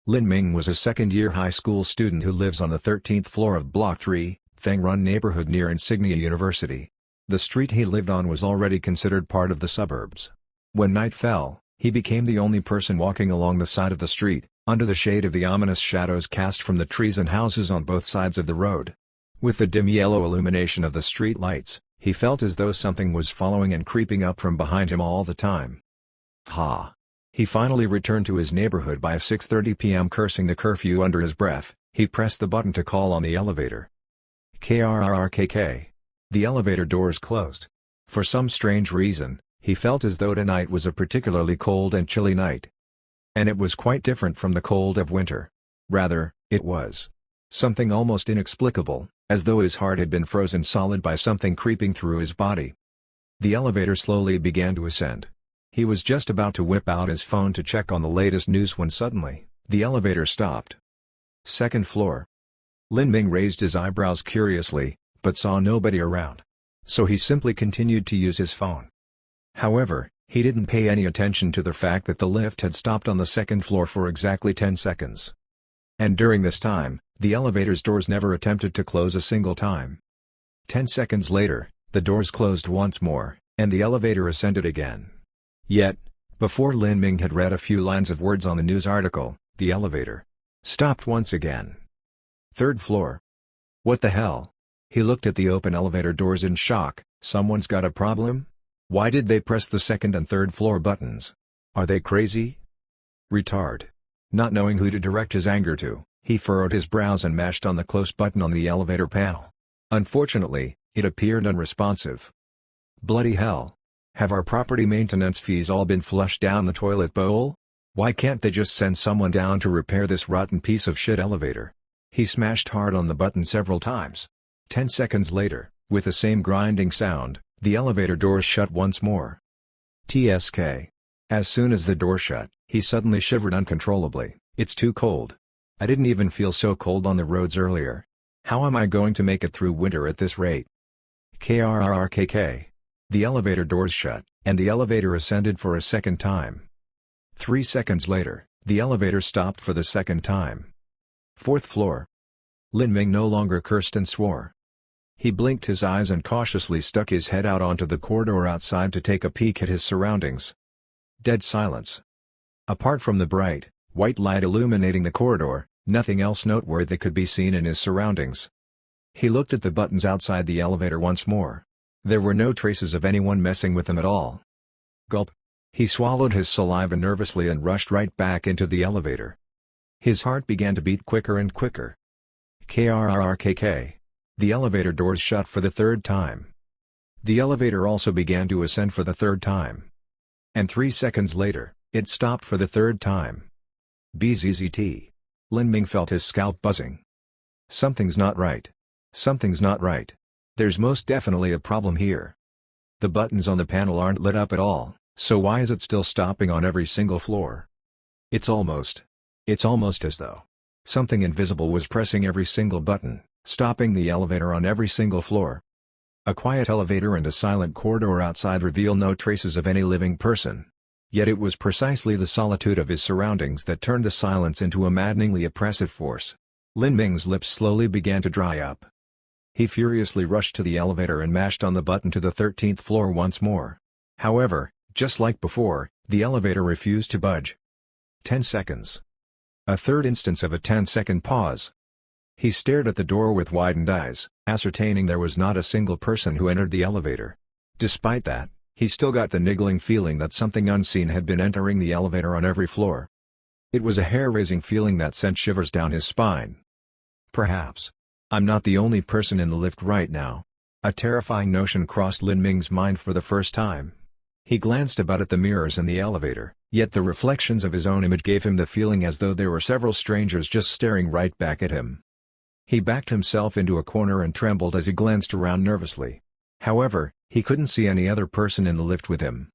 Lin Ming was a second-year high school student who lives on the 13th floor of Block 3, Feng Run neighborhood near Insignia University. The street he lived on was already considered part of the suburbs. When night fell, he became the only person walking along the side of the street, under the shade of the ominous shadows cast from the trees and houses on both sides of the road. With the dim yellow illumination of the street lights, he felt as though something was following and creeping up from behind him all the time. Ha! He finally returned to his neighborhood by 6:30 p.m. Cursing the curfew under his breath, he pressed the button to call on the elevator. KRRKK. The elevator doors closed. For some strange reason, he felt as though tonight was a particularly cold and chilly night. And it was quite different from the cold of winter. Rather, it was something almost inexplicable, as though his heart had been frozen solid by something creeping through his body. The elevator slowly began to ascend. He was just about to whip out his phone to check on the latest news when suddenly, the elevator stopped. Second floor. Lin Ming raised his eyebrows curiously, but saw nobody around. so he simply continued to use his phone. However, he didn't pay any attention to the fact that the lift had stopped on the second floor for exactly 10 seconds. And during this time, the elevator's doors never attempted to close a single time. 10 seconds later, the doors closed once more, and the elevator ascended again. Yet, before Lin Ming had read a few lines of words on the news article, the elevator stopped once again. Third floor. What the hell? He looked at the open elevator doors in shock. Someone's got a problem? Why did they press the second and third floor buttons? Are they crazy? Retard. Not knowing who to direct his anger to, he furrowed his brows and mashed on the close button on the elevator panel. Unfortunately, it appeared unresponsive. Bloody hell. Have our property maintenance fees all been flushed down the toilet bowl? Why can't they just send someone down to repair this rotten piece of shit elevator? He smashed hard on the button several times. 10 seconds later, with the same grinding sound, the elevator doors shut once more. TSK. As soon as the door shut, he suddenly shivered uncontrollably. It's too cold. I didn't even feel so cold on the roads earlier. How am I going to make it through winter at this rate? KRRKK. The elevator doors shut, and the elevator ascended for a second time. 3 seconds later, the elevator stopped for the second time. Fourth floor. Lin Ming no longer cursed and swore. He blinked his eyes and cautiously stuck his head out onto the corridor outside to take a peek at his surroundings. Dead silence. Apart from the bright, white light illuminating the corridor, nothing else noteworthy could be seen in his surroundings. He looked at the buttons outside the elevator once more. There were no traces of anyone messing with them at all. Gulp. He swallowed his saliva nervously and rushed right back into the elevator. His heart began to beat quicker and quicker. KRRKK. The elevator doors shut for the third time. The elevator also began to ascend for the third time. And 3 seconds later, it stopped for the third time. BZZT. Lin Ming felt his scalp buzzing. Something's not right. Something's not right. There's most definitely a problem here. The buttons on the panel aren't lit up at all, so why is it still stopping on every single floor? It's almost as though something invisible was pressing every single button, stopping the elevator on every single floor. A quiet elevator and a silent corridor outside reveal no traces of any living person. Yet it was precisely the solitude of his surroundings that turned the silence into a maddeningly oppressive force. Lin Ming's lips slowly began to dry up. He furiously rushed to the elevator and mashed on the button to the 13th floor once more. However, just like before, the elevator refused to budge. 10 seconds. A third instance of a 10-second pause. He stared at the door with widened eyes, ascertaining there was not a single person who entered the elevator. Despite that, he still got the niggling feeling that something unseen had been entering the elevator on every floor. It was a hair-raising feeling that sent shivers down his spine. Perhaps I'm not the only person in the lift right now. A terrifying notion crossed Lin Ming's mind for the first time. He glanced about at the mirrors in the elevator, yet the reflections of his own image gave him the feeling as though there were several strangers just staring right back at him. He backed himself into a corner and trembled as he glanced around nervously. However, he couldn't see any other person in the lift with him.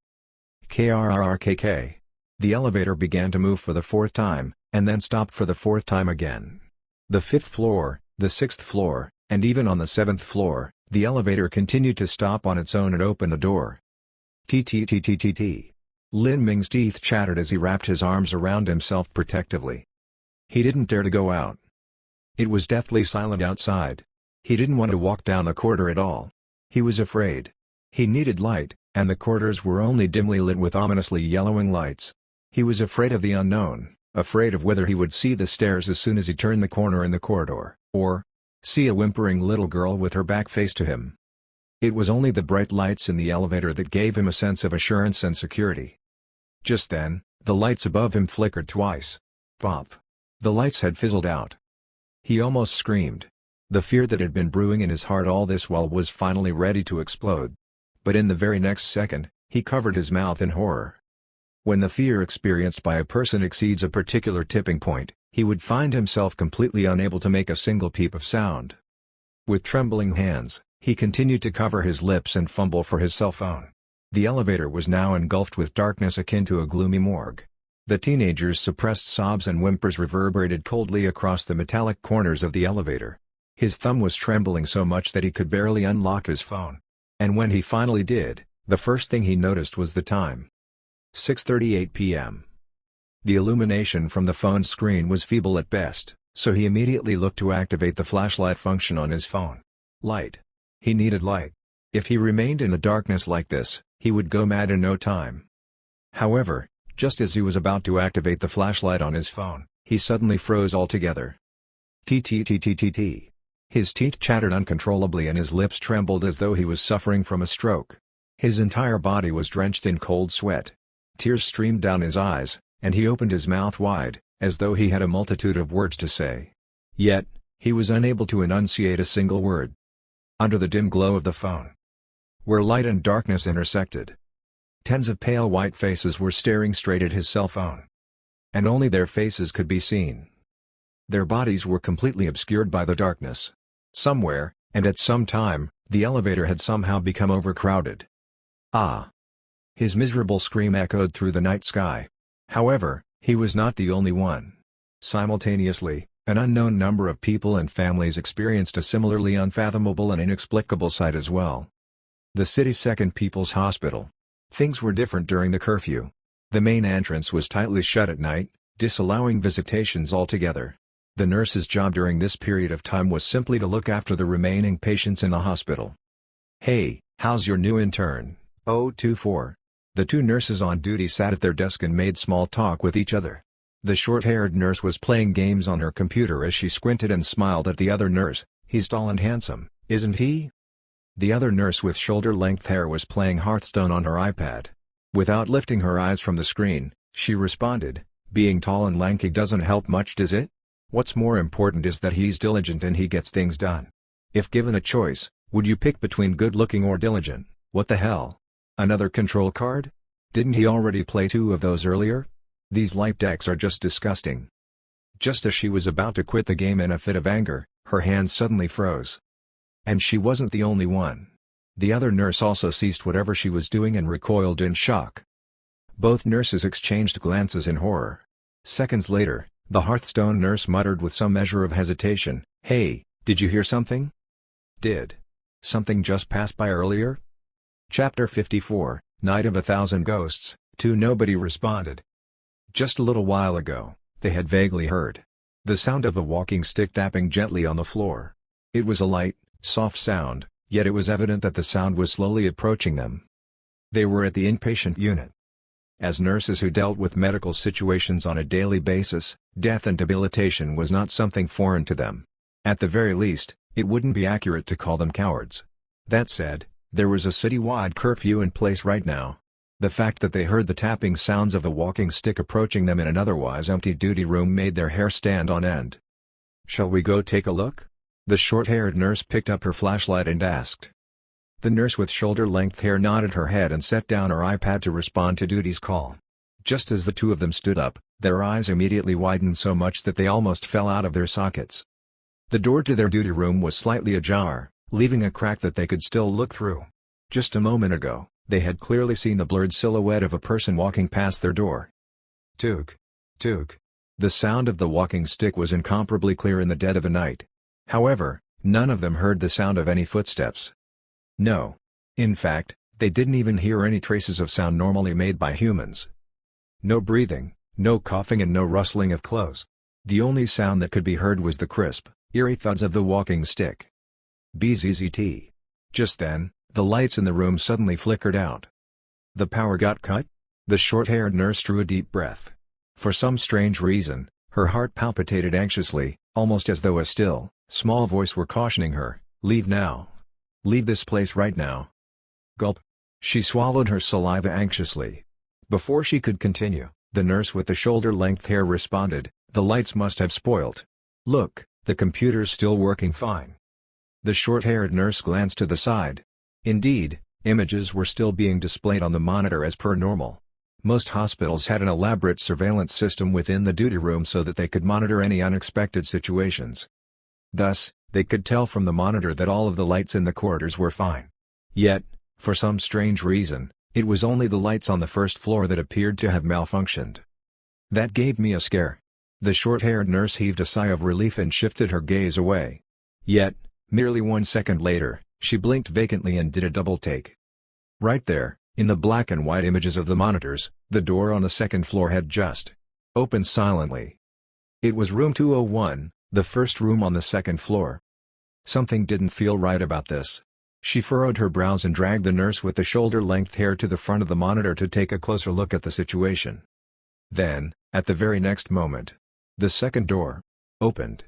KRRKK. The elevator began to move for the fourth time, and then stopped for the fourth time again. The fifth floor, the sixth floor, and even on the seventh floor, the elevator continued to stop on its own and open the door. TTTTTT. Lin Ming's teeth chattered as he wrapped his arms around himself protectively. He didn't dare to go out. It was deathly silent outside. He didn't want to walk down the corridor at all. He was afraid. He needed light, and the corridors were only dimly lit with ominously yellowing lights. He was afraid of the unknown, afraid of whether he would see the stairs as soon as he turned the corner in the corridor, or see a whimpering little girl with her back faced to him. It was only the bright lights in the elevator that gave him a sense of assurance and security. Just then, the lights above him flickered twice. Pop! The lights had fizzled out. He almost screamed. The fear that had been brewing in his heart all this while was finally ready to explode. But in the very next second, he covered his mouth in horror. When the fear experienced by a person exceeds a particular tipping point, he would find himself completely unable to make a single peep of sound. With trembling hands, he continued to cover his lips and fumble for his cell phone. The elevator was now engulfed with darkness akin to a gloomy morgue. The teenager's suppressed sobs and whimpers reverberated coldly across the metallic corners of the elevator. His thumb was trembling so much that he could barely unlock his phone. And when he finally did, the first thing he noticed was the time. 6:38 p.m. The illumination from the phone's screen was feeble at best, so he immediately looked to activate the flashlight function on his phone. Light. He needed light. If he remained in the darkness like this, he would go mad in no time. However, just as he was about to activate the flashlight on his phone, he suddenly froze altogether. T. His teeth chattered uncontrollably and his lips trembled as though he was suffering from a stroke. His entire body was drenched in cold sweat. Tears streamed down his eyes, and he opened his mouth wide, as though he had a multitude of words to say. Yet, he was unable to enunciate a single word. Under the dim glow of the phone, where light and darkness intersected, tens of pale white faces were staring straight at his cell phone. And only their faces could be seen. Their bodies were completely obscured by the darkness. Somewhere, and at some time, the elevator had somehow become overcrowded. Ah! His miserable scream echoed through the night sky. However, he was not the only one. Simultaneously, an unknown number of people and families experienced a similarly unfathomable and inexplicable sight as well. The city's second People's Hospital. Things were different during the curfew. The main entrance was tightly shut at night, disallowing visitations altogether. The nurse's job during this period of time was simply to look after the remaining patients in the hospital. "Hey, how's your new intern?" 024. The two nurses on duty sat at their desk and made small talk with each other. The short-haired nurse was playing games on her computer as she squinted and smiled at the other nurse. "He's tall and handsome, isn't he?" The other nurse with shoulder-length hair was playing Hearthstone on her iPad. Without lifting her eyes from the screen, she responded, "Being tall and lanky doesn't help much, does it? What's more important is that he's diligent and he gets things done. If given a choice, would you pick between good-looking or diligent?" "What the hell? Another control card? Didn't he already play 2 of those earlier? These light decks are just disgusting." Just as she was about to quit the game in a fit of anger, her hands suddenly froze. And she wasn't the only one. The other nurse also ceased whatever she was doing and recoiled in shock. Both nurses exchanged glances in horror. Seconds later, the Hearthstone nurse muttered with some measure of hesitation, "Hey, did you hear something? Did something just pass by earlier?" Chapter 54, Night of 1,000 Ghosts, 2. Nobody responded. Just a little while ago, they had vaguely heard the sound of a walking stick tapping gently on the floor. It was a light, soft sound, yet it was evident that the sound was slowly approaching them. They were at the inpatient unit. As nurses who dealt with medical situations on a daily basis, death and debilitation was not something foreign to them. At the very least, it wouldn't be accurate to call them cowards. That said, there was a city-wide curfew in place right now. The fact that they heard the tapping sounds of a walking stick approaching them in an otherwise empty duty room made their hair stand on end. "Shall we go take a look?" The short-haired nurse picked up her flashlight and asked. The nurse with shoulder-length hair nodded her head and set down her iPad to respond to duty's call. Just as the two of them stood up, their eyes immediately widened so much that they almost fell out of their sockets. The door to their duty room was slightly ajar, leaving a crack that they could still look through. Just a moment ago, they had clearly seen the blurred silhouette of a person walking past their door. Toog. Toog. The sound of the walking stick was incomparably clear in the dead of the night. However, none of them heard the sound of any footsteps. No. In fact, they didn't even hear any traces of sound normally made by humans. No breathing, no coughing and no rustling of clothes. The only sound that could be heard was the crisp, eerie thuds of the walking stick. Bzzzt. Just then, the lights in the room suddenly flickered out. The power got cut? The short-haired nurse drew a deep breath. For some strange reason, her heart palpitated anxiously, almost as though a still, small voice were cautioning her, "Leave now. Leave this place right now." Gulp. She swallowed her saliva anxiously. Before she could continue, the nurse with the shoulder-length hair responded, "The lights must have spoilt. Look, the computer's still working fine." The short-haired nurse glanced to the side. Indeed, images were still being displayed on the monitor as per normal. Most hospitals had an elaborate surveillance system within the duty room so that they could monitor any unexpected situations. Thus, they could tell from the monitor that all of the lights in the corridors were fine. Yet, for some strange reason, it was only the lights on the first floor that appeared to have malfunctioned. That gave me a scare. The short-haired nurse heaved a sigh of relief and shifted her gaze away. Yet, merely 1 second later, She blinked vacantly and did a double take. Right there, in the black and white images of the monitors, the door on the second floor had just opened silently. It was room 201, the first room on the second floor. Something didn't feel right about this. She furrowed her brows and dragged the nurse with the shoulder-length hair to the front of the monitor to take a closer look at the situation. Then, at the very next moment, the second door opened.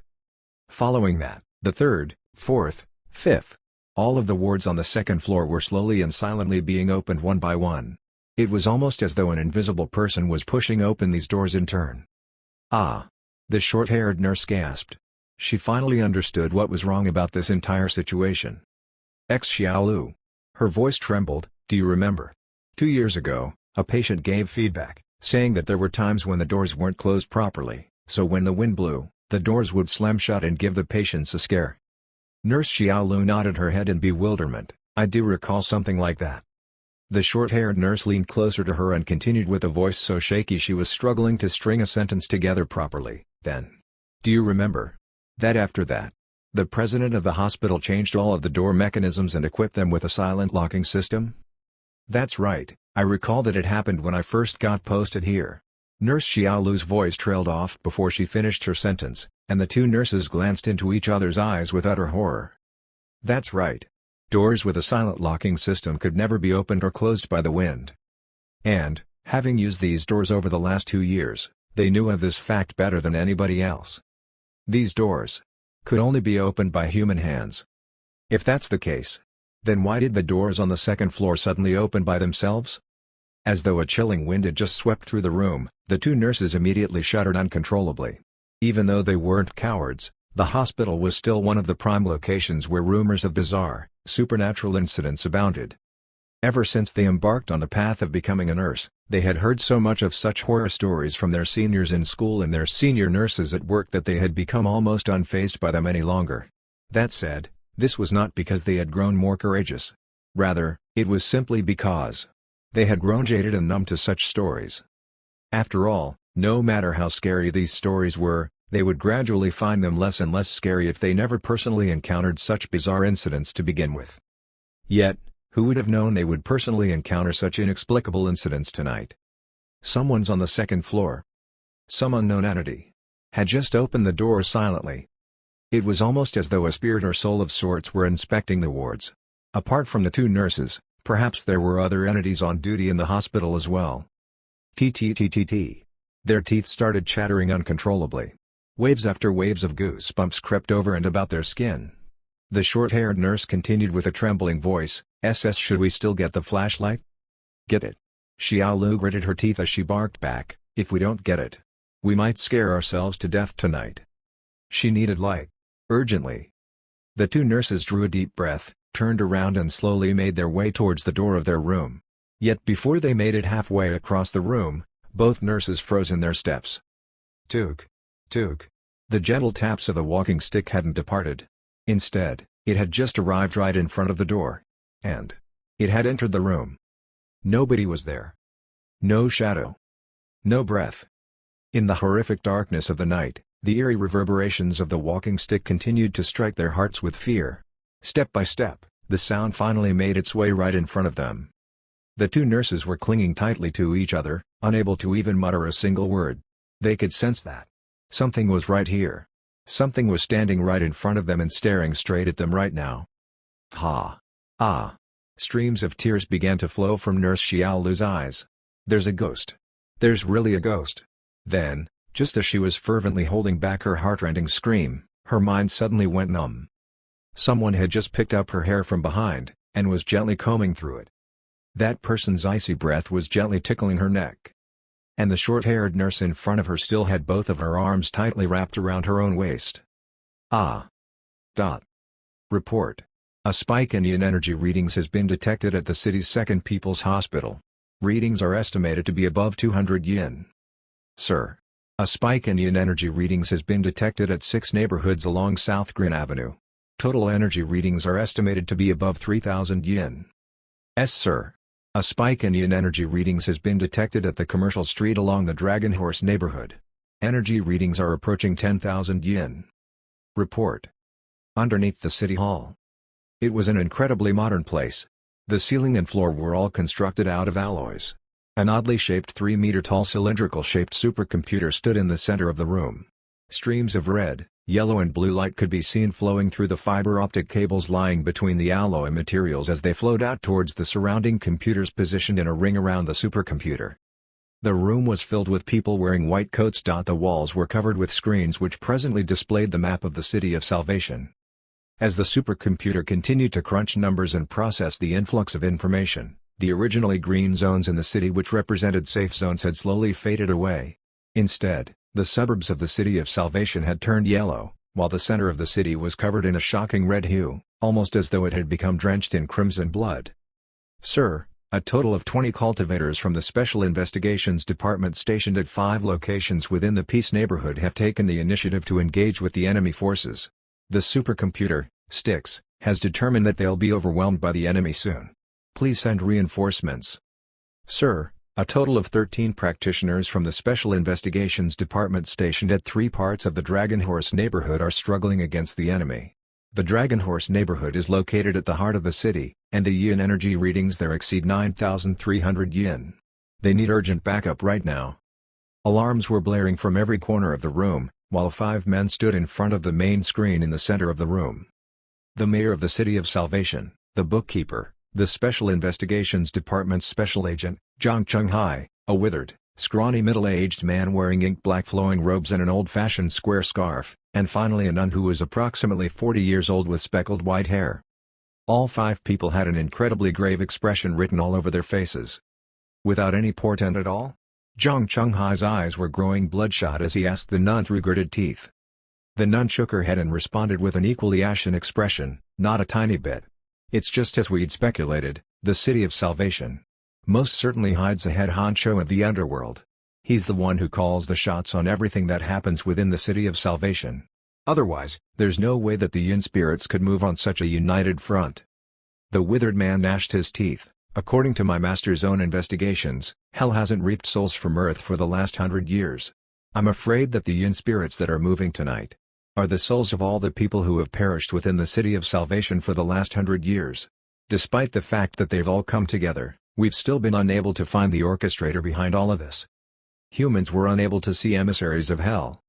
Following that, the third, fourth, fifth, all of the wards on the second floor were slowly and silently being opened one by one. It was almost as though an invisible person was pushing open these doors in turn. Ah! The short-haired nurse gasped. She finally understood what was wrong about this entire situation. Xiaolu. Her voice trembled. Do you remember? 2 years ago, a patient gave feedback, saying that there were times when the doors weren't closed properly, so when the wind blew, the doors would slam shut and give the patients a scare. Nurse Xiaolu nodded her head in bewilderment. I do recall something like that. The short-haired nurse leaned closer to her and continued with a voice so shaky she was struggling to string a sentence together properly. Then, do you remember that after that, the president of the hospital changed all of the door mechanisms and equipped them with a silent locking system? That's right, I recall that it happened when I first got posted here. Nurse Xiaolu's voice trailed off before she finished her sentence, and the two nurses glanced into each other's eyes with utter horror. That's right. Doors with a silent locking system could never be opened or closed by the wind. And, having used these doors over the last 2 years, they knew of this fact better than anybody else. These doors could only be opened by human hands. If that's the case, then why did the doors on the second floor suddenly open by themselves? As though a chilling wind had just swept through the room, the two nurses immediately shuddered uncontrollably. Even though they weren't cowards, the hospital was still one of the prime locations where rumors of bizarre, supernatural incidents abounded. Ever since they embarked on the path of becoming a nurse, they had heard so much of such horror stories from their seniors in school and their senior nurses at work that they had become almost unfazed by them any longer. That said, this was not because they had grown more courageous. Rather, it was simply because they had grown jaded and numb to such stories. After all, no matter how scary these stories were, they would gradually find them less and less scary if they never personally encountered such bizarre incidents to begin with. Yet, who would have known they would personally encounter such inexplicable incidents tonight? Someone's on the second floor. Some unknown entity had just opened the door silently. It was almost as though a spirit or soul of sorts were inspecting the wards. Apart from the two nurses, perhaps there were other entities on duty in the hospital as well. T. Their teeth started chattering uncontrollably. Waves after waves of goosebumps crept over and about their skin. The short-haired nurse continued with a trembling voice, should we still get the flashlight? Get it. Xiaolu gritted her teeth as she barked back, if we don't get it, we might scare ourselves to death tonight. She needed light. Urgently. The two nurses drew a deep breath, turned around and slowly made their way towards the door of their room. Yet before they made it halfway across the room, both nurses froze in their steps. Toog. Toog. The gentle taps of the walking stick hadn't departed. Instead, it had just arrived right in front of the door. And it had entered the room. Nobody was there. No shadow. No breath. In the horrific darkness of the night, the eerie reverberations of the walking stick continued to strike their hearts with fear. Step by step, the sound finally made its way right in front of them. The two nurses were clinging tightly to each other, unable to even mutter a single word. They could sense that something was right here. Something was standing right in front of them and staring straight at them right now. Ha! Ah! Streams of tears began to flow from Nurse Xiaolu's eyes. There's a ghost. There's really a ghost. Then, just as she was fervently holding back her heartrending scream, her mind suddenly went numb. Someone had just picked up her hair from behind, and was gently combing through it. That person's icy breath was gently tickling her neck. And the short-haired nurse in front of her still had both of her arms tightly wrapped around her own waist. Ah! Report. A spike in yin energy readings has been detected at the city's second People's Hospital. Readings are estimated to be above 200 yin. Sir. A spike in yin energy readings has been detected at 6 neighborhoods along South Green Avenue. Total energy readings are estimated to be above 3,000 yin. Sir. A spike in yin energy readings has been detected at the commercial street along the Dragon Horse neighborhood. Energy readings are approaching 10,000 yin. Report. Underneath the city hall. It was an incredibly modern place. The ceiling and floor were all constructed out of alloys. An oddly shaped 3-meter-tall cylindrical-shaped supercomputer stood in the center of the room. Streams of red, yellow and blue light could be seen flowing through the fiber optic cables lying between the alloy materials as they flowed out towards the surrounding computers positioned in a ring around the supercomputer. The room was filled with people wearing white coats. The walls were covered with screens which presently displayed the map of the City of Salvation. As the supercomputer continued to crunch numbers and process the influx of information, the originally green zones in the city which represented safe zones had slowly faded away. Instead, the suburbs of the City of Salvation had turned yellow, while the center of the city was covered in a shocking red hue, almost as though it had become drenched in crimson blood. "Sir, a total of 20 cultivators from the Special Investigations Department stationed at 5 locations within the Peace neighborhood have taken the initiative to engage with the enemy forces. The supercomputer, Styx, has determined that they'll be overwhelmed by the enemy soon. Please send reinforcements." "Sir, a total of 13 practitioners from the Special Investigations Department stationed at 3 parts of the Dragon Horse neighborhood are struggling against the enemy. The Dragon Horse neighborhood is located at the heart of the city, and the yin energy readings there exceed 9,300 yin. They need urgent backup right now." Alarms were blaring from every corner of the room, while 5 men stood in front of the main screen in the center of the room. The mayor of the City of Salvation, the bookkeeper, the Special Investigations Department's special agent, Zhang Chunghai, a withered, scrawny middle-aged man wearing ink-black flowing robes and an old-fashioned square scarf, and finally a nun who was approximately 40 years old with speckled white hair. All 5 people had an incredibly grave expression written all over their faces. Without any portent at all? Zhang Chunghai's eyes were growing bloodshot as he asked the nun through gritted teeth. The nun shook her head and responded with an equally ashen expression, "Not a tiny bit. It's just as we'd speculated, the City of Salvation most certainly hides a head honcho of the underworld. He's the one who calls the shots on everything that happens within the City of Salvation. Otherwise, there's no way that the yin spirits could move on such a united front." The withered man gnashed his teeth. "According to my master's own investigations, hell hasn't reaped souls from earth for the last 100 years. I'm afraid that the yin spirits that are moving tonight are the souls of all the people who have perished within the City of Salvation for the last 100 years. Despite the fact that they've all come together, we've still been unable to find the orchestrator behind all of this. Humans were unable to see emissaries of hell.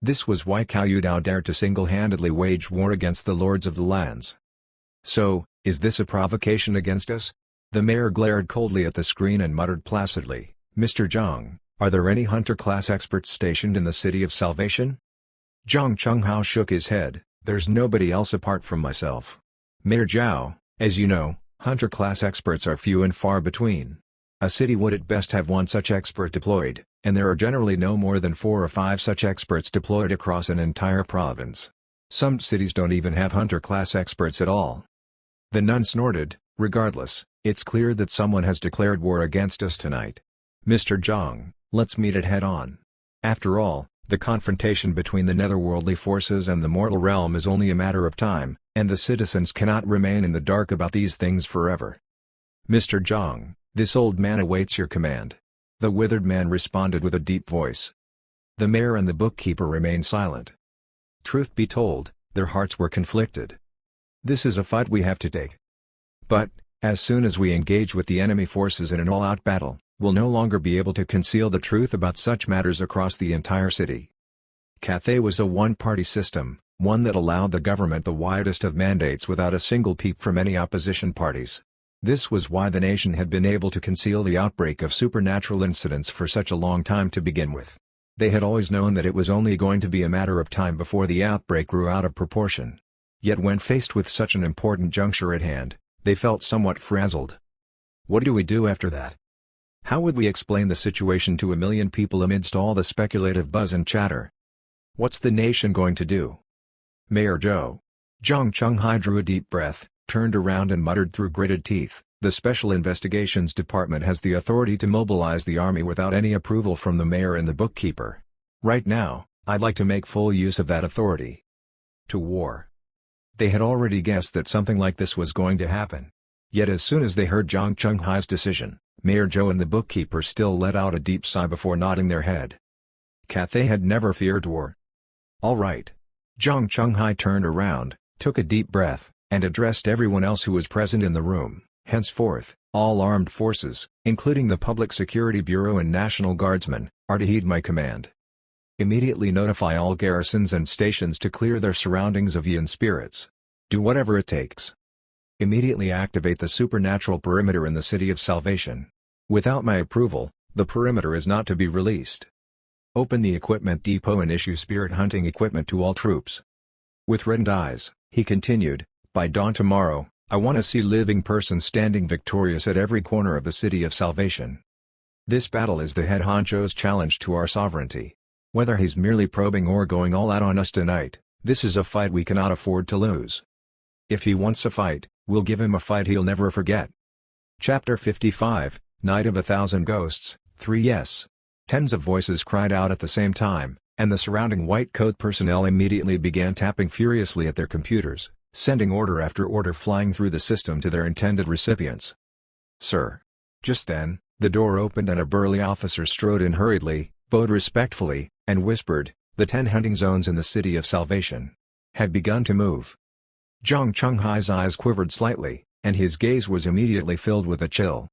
This was why Cao Yudao dared to single-handedly wage war against the Lords of the Lands. So, is this a provocation against us?" The mayor glared coldly at the screen and muttered placidly, "Mr. Zhang, are there any hunter-class experts stationed in the City of Salvation?" Zhang Chunghao shook his head, "There's nobody else apart from myself. Mayor Zhao, as you know, hunter-class experts are few and far between. A city would at best have 1 such expert deployed, and there are generally no more than 4 or 5 such experts deployed across an entire province. Some cities don't even have hunter-class experts at all." The nun snorted, "Regardless, it's clear that someone has declared war against us tonight. Mr. Zhang, let's meet it head-on. After all, the confrontation between the netherworldly forces and the mortal realm is only a matter of time, and the citizens cannot remain in the dark about these things forever. Mr. Zhang, this old man awaits your command." The withered man responded with a deep voice. The mayor and the bookkeeper remained silent. Truth be told, their hearts were conflicted. This is a fight we have to take. But, as soon as we engage with the enemy forces in an all-out battle, we'll no longer be able to conceal the truth about such matters across the entire city. Cathay was a one-party system, one that allowed the government the widest of mandates without a single peep from any opposition parties. This was why the nation had been able to conceal the outbreak of supernatural incidents for such a long time to begin with. They had always known that it was only going to be a matter of time before the outbreak grew out of proportion. Yet when faced with such an important juncture at hand, they felt somewhat frazzled. What do we do after that? How would we explain the situation to 1 million people amidst all the speculative buzz and chatter? What's the nation going to do? Mayor Zhou. Zhang Chunghai drew a deep breath, turned around and muttered through gritted teeth, "The Special Investigations Department has the authority to mobilize the army without any approval from the mayor and the bookkeeper. Right now, I'd like to make full use of that authority." To war. They had already guessed that something like this was going to happen. Yet as soon as they heard Zhang Chunghai's decision, Mayor Zhou and the bookkeeper still let out a deep sigh before nodding their head. Cathay had never feared war. "All right." Zhang Chunghai turned around, took a deep breath, and addressed everyone else who was present in the room. Henceforth, all armed forces, including the Public Security Bureau and National Guardsmen, are to heed my command. Immediately notify all garrisons and stations to clear their surroundings of Yin spirits. Do whatever it takes. Immediately activate the supernatural perimeter in the City of Salvation. Without my approval, the perimeter is not to be released. Open the equipment depot and issue spirit hunting equipment to all troops. With reddened eyes, he continued, by dawn tomorrow, I want to see living persons standing victorious at every corner of the City of Salvation. This battle is the head honcho's challenge to our sovereignty. Whether he's merely probing or going all out on us tonight, this is a fight we cannot afford to lose. If he wants a fight, we'll give him a fight he'll never forget. Chapter 55, Night of 1,000 Ghosts, 3 Yes. Tens of voices cried out at the same time, and the surrounding white coat personnel immediately began tapping furiously at their computers, sending order after order flying through the system to their intended recipients. Sir. Just then, the door opened and a burly officer strode in hurriedly, bowed respectfully, and whispered, the 10 hunting zones in the City of Salvation have begun to move. Zhang Chunghai's eyes quivered slightly, and his gaze was immediately filled with a chill.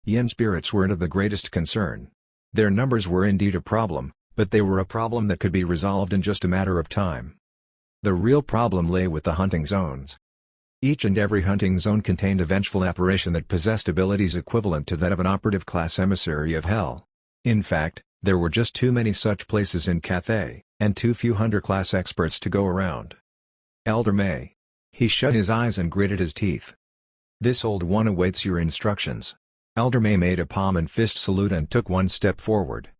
Yin spirits weren't of the greatest concern. Their numbers were indeed a problem, but they were a problem that could be resolved in just a matter of time. The real problem lay with the hunting zones. Each and every hunting zone contained a vengeful apparition that possessed abilities equivalent to that of an operative class emissary of hell. In fact, there were just too many such places in Cathay, and too few hunter-class experts to go around. Elder May. He shut his eyes and gritted his teeth. This old one awaits your instructions. Elder May made a palm and fist salute and took one step forward.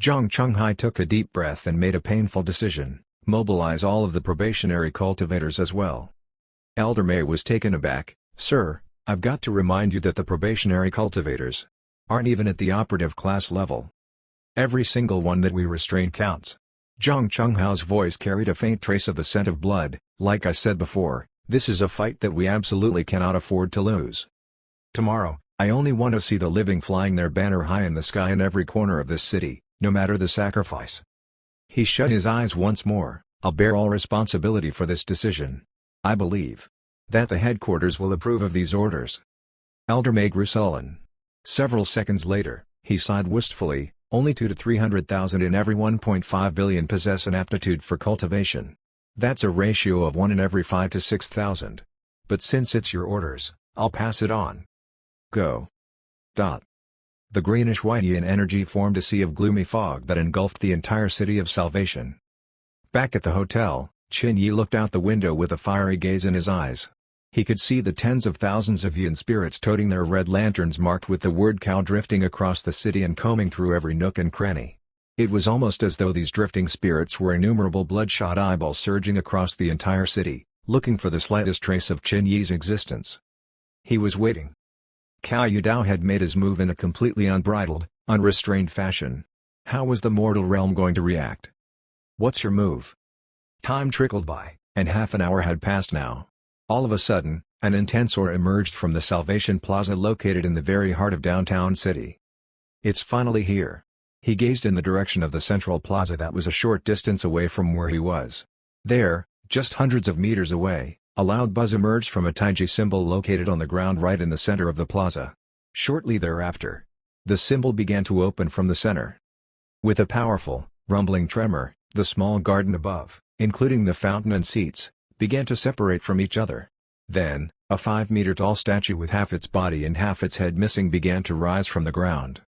Zhang Chunghai took a deep breath and made a painful decision, mobilize all of the probationary cultivators as well. Elder May was taken aback. Sir, I've got to remind you that the probationary cultivators aren't even at the operative class level. Every single one that we restrain counts. Zhang Chunghai's voice carried a faint trace of the scent of blood. Like I said before, this is a fight that we absolutely cannot afford to lose. Tomorrow, I only want to see the living flying their banner high in the sky in every corner of this city, no matter the sacrifice. He shut his eyes once more. I'll bear all responsibility for this decision. I believe that the headquarters will approve of these orders. Elder May grew sullen. Several seconds later, he sighed wistfully. Only 200 to 300,000 in every 1.5 billion possess an aptitude for cultivation. That's a ratio of 1 in every 5 to 6,000. But since it's your orders, I'll pass it on. Go. The greenish-white yin energy formed a sea of gloomy fog that engulfed the entire City of Salvation. Back at the hotel, Qin Yi looked out the window with a fiery gaze in his eyes. He could see the tens of thousands of yin spirits toting their red lanterns marked with the word cow drifting across the city and combing through every nook and cranny. It was almost as though these drifting spirits were innumerable bloodshot eyeballs surging across the entire city, looking for the slightest trace of Qin Yi's existence. He was waiting. Cao Yudao had made his move in a completely unbridled, unrestrained fashion. How was the mortal realm going to react? What's your move? Time trickled by, and half an hour had passed now. All of a sudden, an intense aura emerged from the Salvation Plaza located in the very heart of downtown city. It's finally here. He gazed in the direction of the central plaza that was a short distance away from where he was. There, just hundreds of meters away, a loud buzz emerged from a Taiji symbol located on the ground right in the center of the plaza. Shortly thereafter, the symbol began to open from the center. With a powerful, rumbling tremor, the small garden above, including the fountain and seats, began to separate from each other. Then, a 5-meter-tall statue with half its body and half its head missing began to rise from the ground.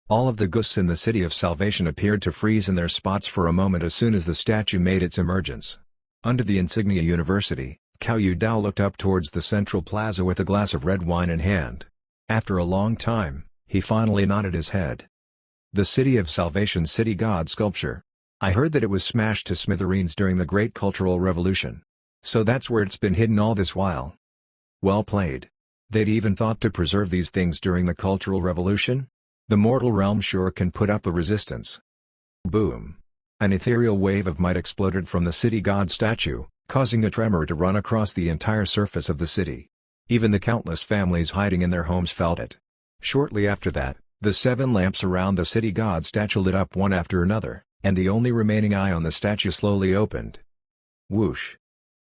All of the ghosts in the City of Salvation appeared to freeze in their spots for a moment as soon as the statue made its emergence. Under the insignia University, Cao Yudao looked up towards the central plaza with a glass of red wine in hand. After a long time, he finally nodded his head. The City of Salvation City God sculpture. I heard that it was smashed to smithereens during the Great Cultural Revolution. So that's where it's been hidden all this while. Well played. They'd even thought to preserve these things during the Cultural Revolution? The mortal realm sure can put up a resistance. Boom. An ethereal wave of might exploded from the city god statue, causing a tremor to run across the entire surface of the city. Even the countless families hiding in their homes felt it. Shortly after that, the 7 lamps around the city god statue lit up one after another, and the only remaining eye on the statue slowly opened. Whoosh.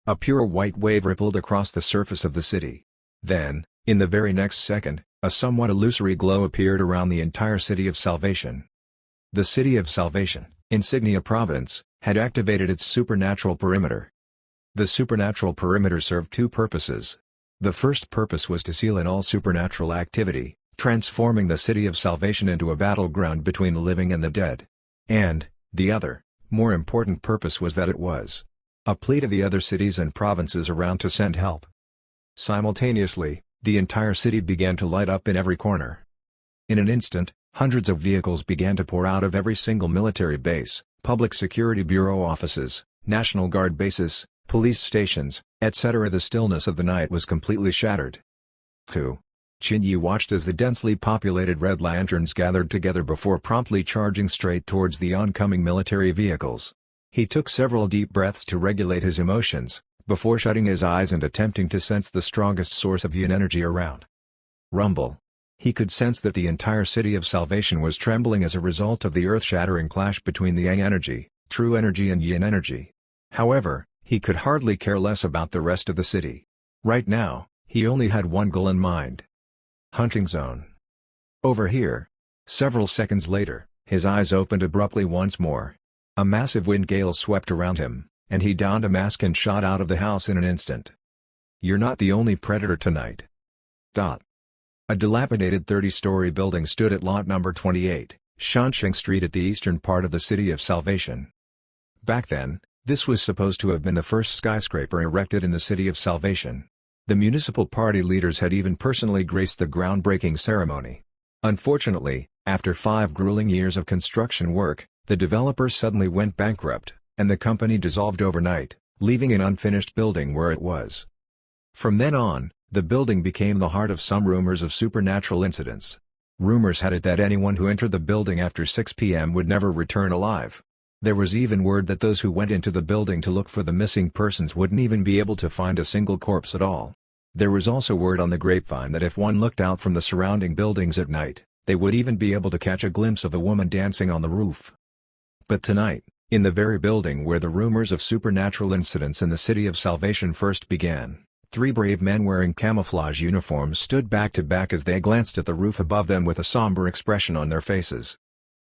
A pure white wave rippled across the surface of the city. Then, in the very next second, a somewhat illusory glow appeared around the entire City of Salvation. The City of Salvation, Insignia Province, had activated its supernatural perimeter. The supernatural perimeter served two purposes. The first purpose was to seal in all supernatural activity, transforming the City of Salvation into a battleground between the living and the dead. And, the other, more important purpose was that it was a plea to the other cities and provinces around to send help. Simultaneously, the entire city began to light up in every corner. In an instant, hundreds of vehicles began to pour out of every single military base, public security bureau offices, National Guard bases, police stations, etc. The stillness of the night was completely shattered. Qin watched as the densely populated Red Lanterns gathered together before promptly charging straight towards the oncoming military vehicles. He took several deep breaths to regulate his emotions, before shutting his eyes and attempting to sense the strongest source of yin energy around. Rumble. He could sense that the entire City of Salvation was trembling as a result of the earth-shattering clash between the Yang energy, true energy and yin energy. However, he could hardly care less about the rest of the city. Right now, he only had one goal in mind. Hunting zone. Over here. Several seconds later, his eyes opened abruptly once more. A massive wind gale swept around him, and he donned a mask and shot out of the house in an instant. You're not the only predator tonight. A dilapidated 30-story building stood at lot number 28, Shanxing Street at the eastern part of the City of Salvation. Back then, this was supposed to have been the first skyscraper erected in the City of Salvation. The municipal party leaders had even personally graced the groundbreaking ceremony. Unfortunately, after 5 grueling years of construction work, the developer suddenly went bankrupt, and the company dissolved overnight, leaving an unfinished building where it was. From then on, the building became the heart of some rumors of supernatural incidents. Rumors had it that anyone who entered the building after 6 p.m. would never return alive. There was even word that those who went into the building to look for the missing persons wouldn't even be able to find a single corpse at all. There was also word on the grapevine that if one looked out from the surrounding buildings at night, they would even be able to catch a glimpse of a woman dancing on the roof. But tonight, in the very building where the rumors of supernatural incidents in the City of Salvation first began, 3 brave men wearing camouflage uniforms stood back to back as they glanced at the roof above them with a somber expression on their faces.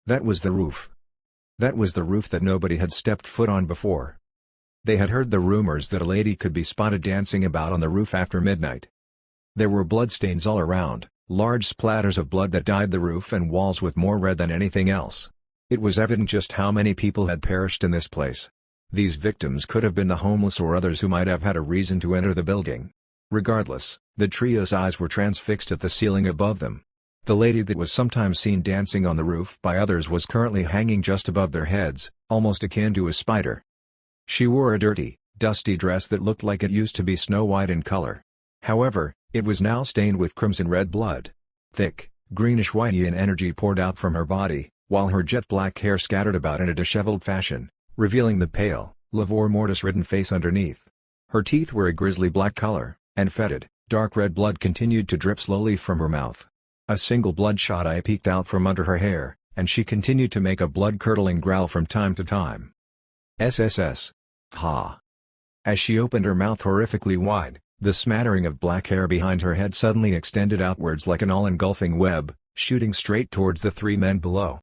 That was the roof. That was the roof that nobody had stepped foot on before. They had heard the rumors that a lady could be spotted dancing about on the roof after midnight. There were bloodstains all around, large splatters of blood that dyed the roof and walls with more red than anything else. It was evident just how many people had perished in this place. These victims could have been the homeless or others who might have had a reason to enter the building. Regardless, the trio's eyes were transfixed at the ceiling above them. The lady that was sometimes seen dancing on the roof by others was currently hanging just above their heads, almost akin to a spider. She wore a dirty, dusty dress that looked like it used to be snow-white in color. However, it was now stained with crimson-red blood. Thick, greenish-white yin energy poured out from her body, while her jet-black hair scattered about in a disheveled fashion, revealing the pale, livor mortis-ridden face underneath. Her teeth were a grisly black color, and fetid, dark red blood continued to drip slowly from her mouth. A single bloodshot eye peeked out from under her hair, and she continued to make a blood-curdling growl from time to time. SSS. Ha. As she opened her mouth horrifically wide, the smattering of black hair behind her head suddenly extended outwards like an all-engulfing web, shooting straight towards the 3 men below.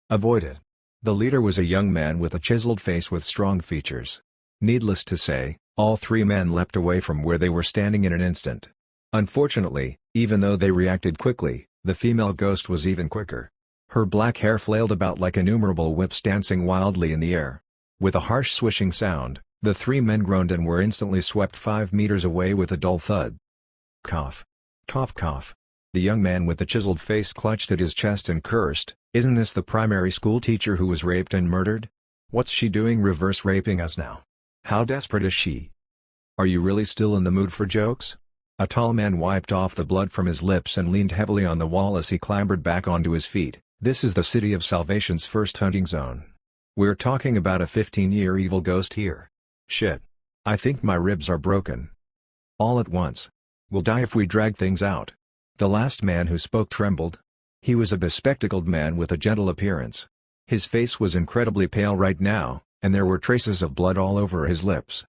Avoid it. The leader was a young man with a chiseled face with strong features. Needless to say, all 3 men leapt away from where they were standing in an instant. Unfortunately, even though they reacted quickly, the female ghost was even quicker. Her black hair flailed about like innumerable whips dancing wildly in the air. With a harsh swishing sound, the 3 men groaned and were instantly swept 5 meters away with a dull thud. Cough. Cough cough. The young man with the chiseled face clutched at his chest and cursed, "Isn't this the primary school teacher who was raped and murdered? What's she doing reverse raping us now? How desperate is she? Are you really still in the mood for jokes?" A tall man wiped off the blood from his lips and leaned heavily on the wall as he clambered back onto his feet. "This is the City of Salvation's first hunting zone. We're talking about a 15-year evil ghost here. Shit. I think my ribs are broken. All at once. We'll die if we drag things out." The last man who spoke trembled. He was a bespectacled man with a gentle appearance. His face was incredibly pale right now, and there were traces of blood all over his lips.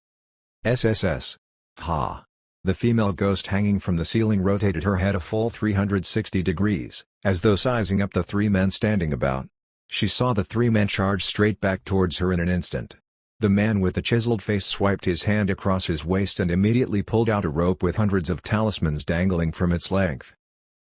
SSS. Ha. The female ghost hanging from the ceiling rotated her head a full 360 degrees, as though sizing up the three men standing about. She saw the three men charge straight back towards her in an instant. The man with the chiseled face swiped his hand across his waist and immediately pulled out a rope with hundreds of talismans dangling from its length.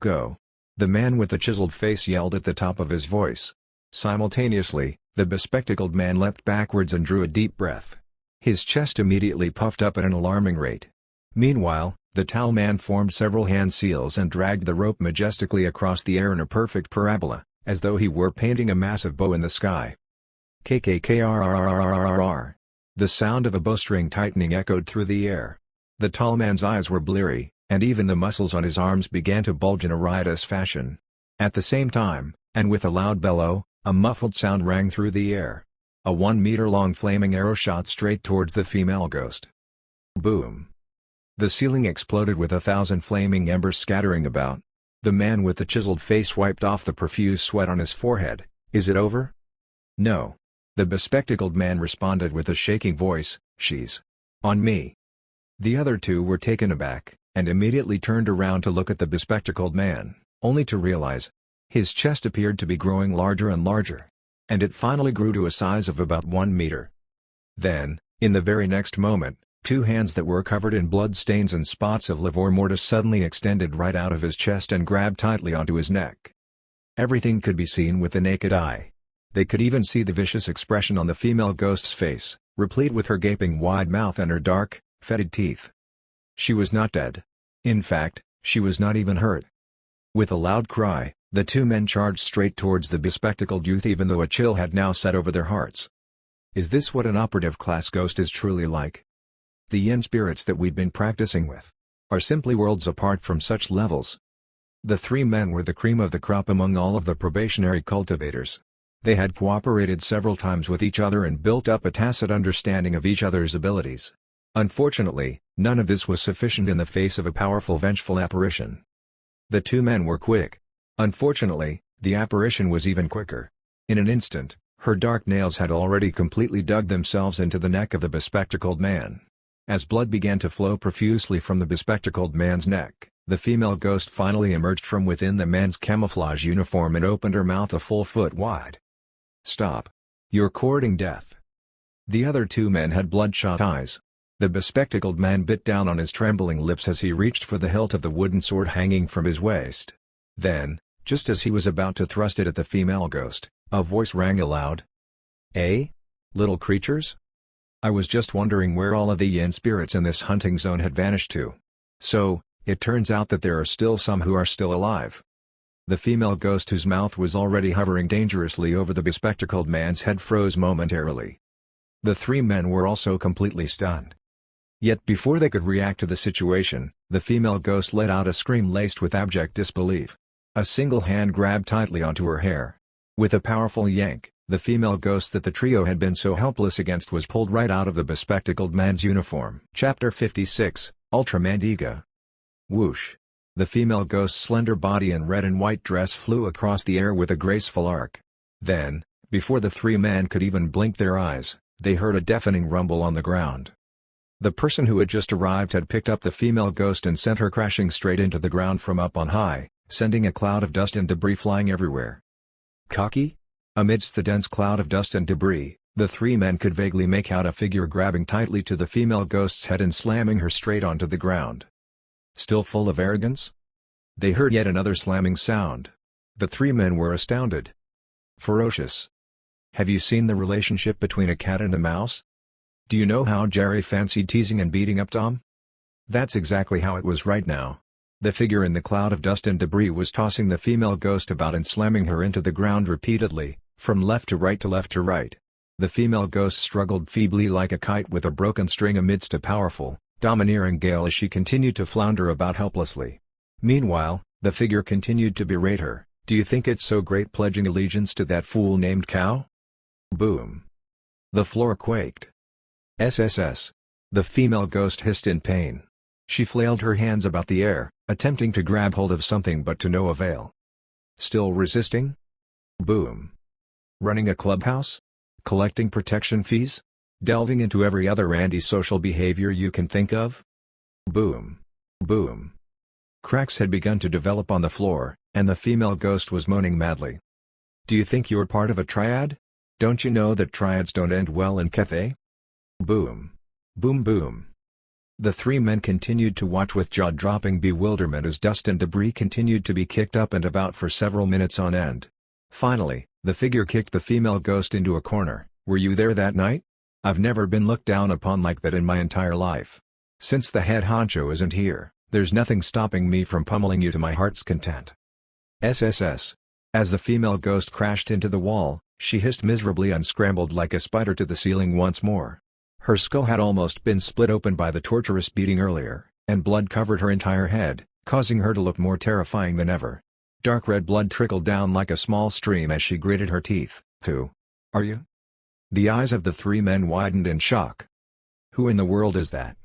"Go!" the man with the chiseled face yelled at the top of his voice. Simultaneously, the bespectacled man leapt backwards and drew a deep breath. His chest immediately puffed up at an alarming rate. Meanwhile, the towel man formed several hand seals and dragged the rope majestically across the air in a perfect parabola, as though he were painting a massive bow in the sky. KKKRRRRRR. The sound of a bowstring tightening echoed through the air. The tall man's eyes were bleary, and even the muscles on his arms began to bulge in a riotous fashion. At the same time, and with a loud bellow, a muffled sound rang through the air. A 1-meter-long flaming arrow shot straight towards the female ghost. Boom! The ceiling exploded with 1,000 flaming embers scattering about. The man with the chiseled face wiped off the profuse sweat on his forehead. "Is it over?" "No." The bespectacled man responded with a shaking voice, "She's on me." The other two were taken aback, and immediately turned around to look at the bespectacled man, only to realize his chest appeared to be growing larger and larger. And it finally grew to a size of about 1 meter. Then, in the very next moment, two hands that were covered in blood stains and spots of livor mortis suddenly extended right out of his chest and grabbed tightly onto his neck. Everything could be seen with the naked eye. They could even see the vicious expression on the female ghost's face, replete with her gaping wide mouth and her dark, fetid teeth. She was not dead. In fact, she was not even hurt. With a loud cry, the two men charged straight towards the bespectacled youth even though a chill had now set over their hearts. Is this what an operative class ghost is truly like? The yin spirits that we'd been practicing with are simply worlds apart from such levels. The three men were the cream of the crop among all of the probationary cultivators. They had cooperated several times with each other and built up a tacit understanding of each other's abilities. Unfortunately, none of this was sufficient in the face of a powerful vengeful apparition. The two men were quick. Unfortunately, the apparition was even quicker. In an instant, her dark nails had already completely dug themselves into the neck of the bespectacled man. As blood began to flow profusely from the bespectacled man's neck, the female ghost finally emerged from within the man's camouflage uniform and opened her mouth a full foot wide. "Stop. You're courting death." The other two men had bloodshot eyes. The bespectacled man bit down on his trembling lips as he reached for the hilt of the wooden sword hanging from his waist. Then, just as he was about to thrust it at the female ghost, a voice rang aloud. "Eh? Little creatures? I was just wondering where all of the yin spirits in this hunting zone had vanished to. So, it turns out that there are still some who are still alive." The female ghost whose mouth was already hovering dangerously over the bespectacled man's head froze momentarily. The three men were also completely stunned. Yet before they could react to the situation, the female ghost let out a scream laced with abject disbelief. A single hand grabbed tightly onto her hair. With a powerful yank, the female ghost that the trio had been so helpless against was pulled right out of the bespectacled man's uniform. Chapter 56, Ultramandiga. Whoosh! The female ghost's slender body and red and white dress flew across the air with a graceful arc. Then, before the three men could even blink their eyes, they heard a deafening rumble on the ground. The person who had just arrived had picked up the female ghost and sent her crashing straight into the ground from up on high, sending a cloud of dust and debris flying everywhere. Cocky? Amidst the dense cloud of dust and debris, the three men could vaguely make out a figure grabbing tightly to the female ghost's head and slamming her straight onto the ground. Still full of arrogance? They heard yet another slamming sound. The three men were astounded. Ferocious. Have you seen the relationship between a cat and a mouse? Do you know how Jerry fancied teasing and beating up Tom? That's exactly how it was right now. The figure in the cloud of dust and debris was tossing the female ghost about and slamming her into the ground repeatedly, from left to right to left to right. The female ghost struggled feebly like a kite with a broken string amidst a powerful, domineering gale as she continued to flounder about helplessly. Meanwhile, the figure continued to berate her. "Do you think it's so great pledging allegiance to that fool named Cow?" Boom! The floor quaked. SSS. The female ghost hissed in pain. She flailed her hands about the air, attempting to grab hold of something but to no avail. Still resisting? Boom! Running a clubhouse? Collecting protection fees? delving into every other antisocial behavior you can think of. Boom. Boom. Cracks had begun to develop on the floor, and the female ghost was moaning madly. Do you think you're part of a triad? Don't you know that triads don't end well in Cathay? Boom. Boom boom. The three men continued to watch with jaw-dropping bewilderment as dust and debris continued to be kicked up and about for several minutes on end. Finally, the figure kicked the female ghost into a corner. Were you there that night? I've never been looked down upon like that in my entire life. Since the head honcho isn't here, there's nothing stopping me from pummeling you to my heart's content. SSS. As the female ghost crashed into the wall, she hissed miserably and scrambled like a spider to the ceiling once more. Her skull had almost been split open by the torturous beating earlier, and blood covered her entire head, causing her to look more terrifying than ever. Dark red blood trickled down like a small stream as she gritted her teeth. Who are you? The eyes of the three men widened in shock. Who in the world is that?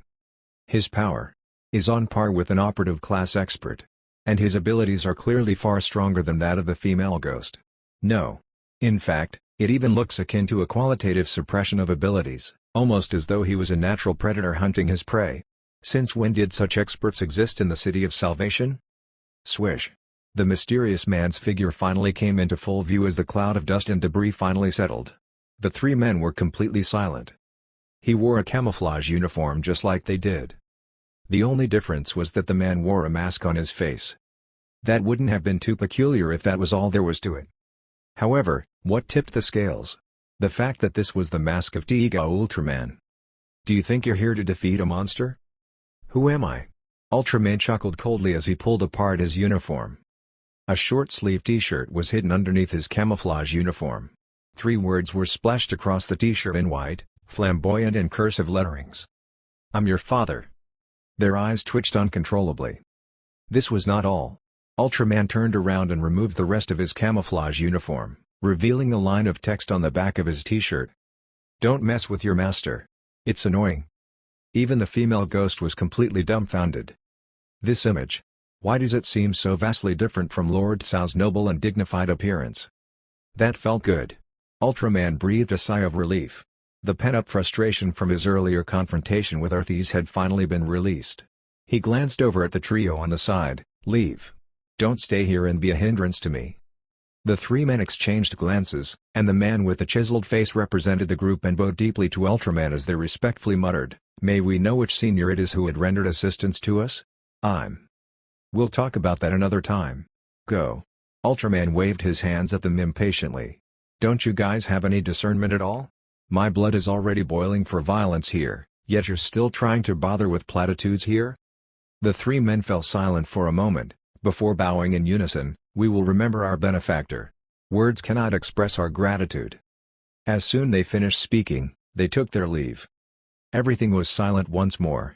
His power is on par with an operative class expert. And his abilities are clearly far stronger than that of the female ghost. No. In fact, it even looks akin to a qualitative suppression of abilities, almost as though he was a natural predator hunting his prey. Since when did such experts exist in the City of Salvation? Swish. The mysterious man's figure finally came into full view as the cloud of dust and debris finally settled. The three men were completely silent. He wore a camouflage uniform just like they did. The only difference was that the man wore a mask on his face. That wouldn't have been too peculiar if that was all there was to it. However, what tipped the scales? The fact that this was the mask of Tiga Ultraman. Do you think you're here to defeat a monster? Who am I? Ultraman chuckled coldly as he pulled apart his uniform. A short-sleeved t-shirt was hidden underneath his camouflage uniform. 3 words were splashed across the t-shirt in white, flamboyant and cursive letterings. I'm your father. Their eyes twitched uncontrollably. This was not all. Ultraman turned around and removed the rest of his camouflage uniform, revealing a line of text on the back of his t-shirt. Don't mess with your master. It's annoying. Even the female ghost was completely dumbfounded. This image. Why does it seem so vastly different from Lord Tsao's noble and dignified appearance? That felt good. Ultraman breathed a sigh of relief. The pent-up frustration from his earlier confrontation with Arthes had finally been released. He glanced over at the trio on the side. Leave. Don't stay here and be a hindrance to me. The 3 men exchanged glances, and the man with the chiseled face represented the group and bowed deeply to Ultraman as they respectfully muttered, May we know which senior it is who had rendered assistance to us? We'll talk about that another time. Go. Ultraman waved his hands at them impatiently. Don't you guys have any discernment at all? My blood is already boiling for violence here, yet you're still trying to bother with platitudes here? The 3 men fell silent for a moment, before bowing in unison. We will remember our benefactor. Words cannot express our gratitude. As soon they finished speaking, they took their leave. Everything was silent once more.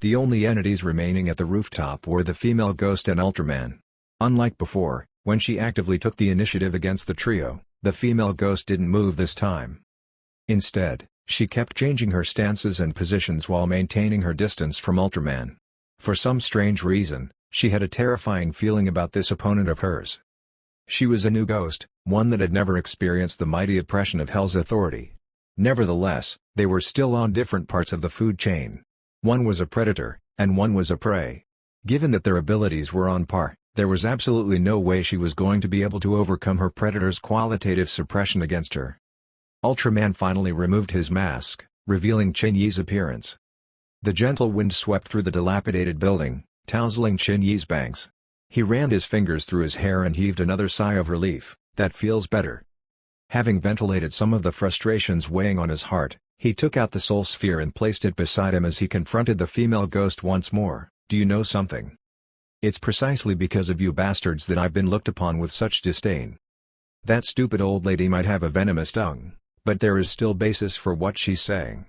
The only entities remaining at the rooftop were the female ghost and Ultraman. Unlike before, when she actively took the initiative against the trio, the female ghost didn't move this time. Instead, she kept changing her stances and positions while maintaining her distance from Ultraman. For some strange reason, she had a terrifying feeling about this opponent of hers. She was a new ghost, one that had never experienced the mighty oppression of Hell's authority. Nevertheless, they were still on different parts of the food chain. One was a predator, and one was a prey. Given that their abilities were on par, there was absolutely no way she was going to be able to overcome her predator's qualitative suppression against her. Ultraman finally removed his mask, revealing Chen Yi's appearance. The gentle wind swept through the dilapidated building, tousling Chen Yi's bangs. He ran his fingers through his hair and heaved another sigh of relief. That feels better. Having ventilated some of the frustrations weighing on his heart, he took out the soul sphere and placed it beside him as he confronted the female ghost once more. Do you know something? It's precisely because of you bastards that I've been looked upon with such disdain. That stupid old lady might have a venomous tongue, but there is still basis for what she's saying.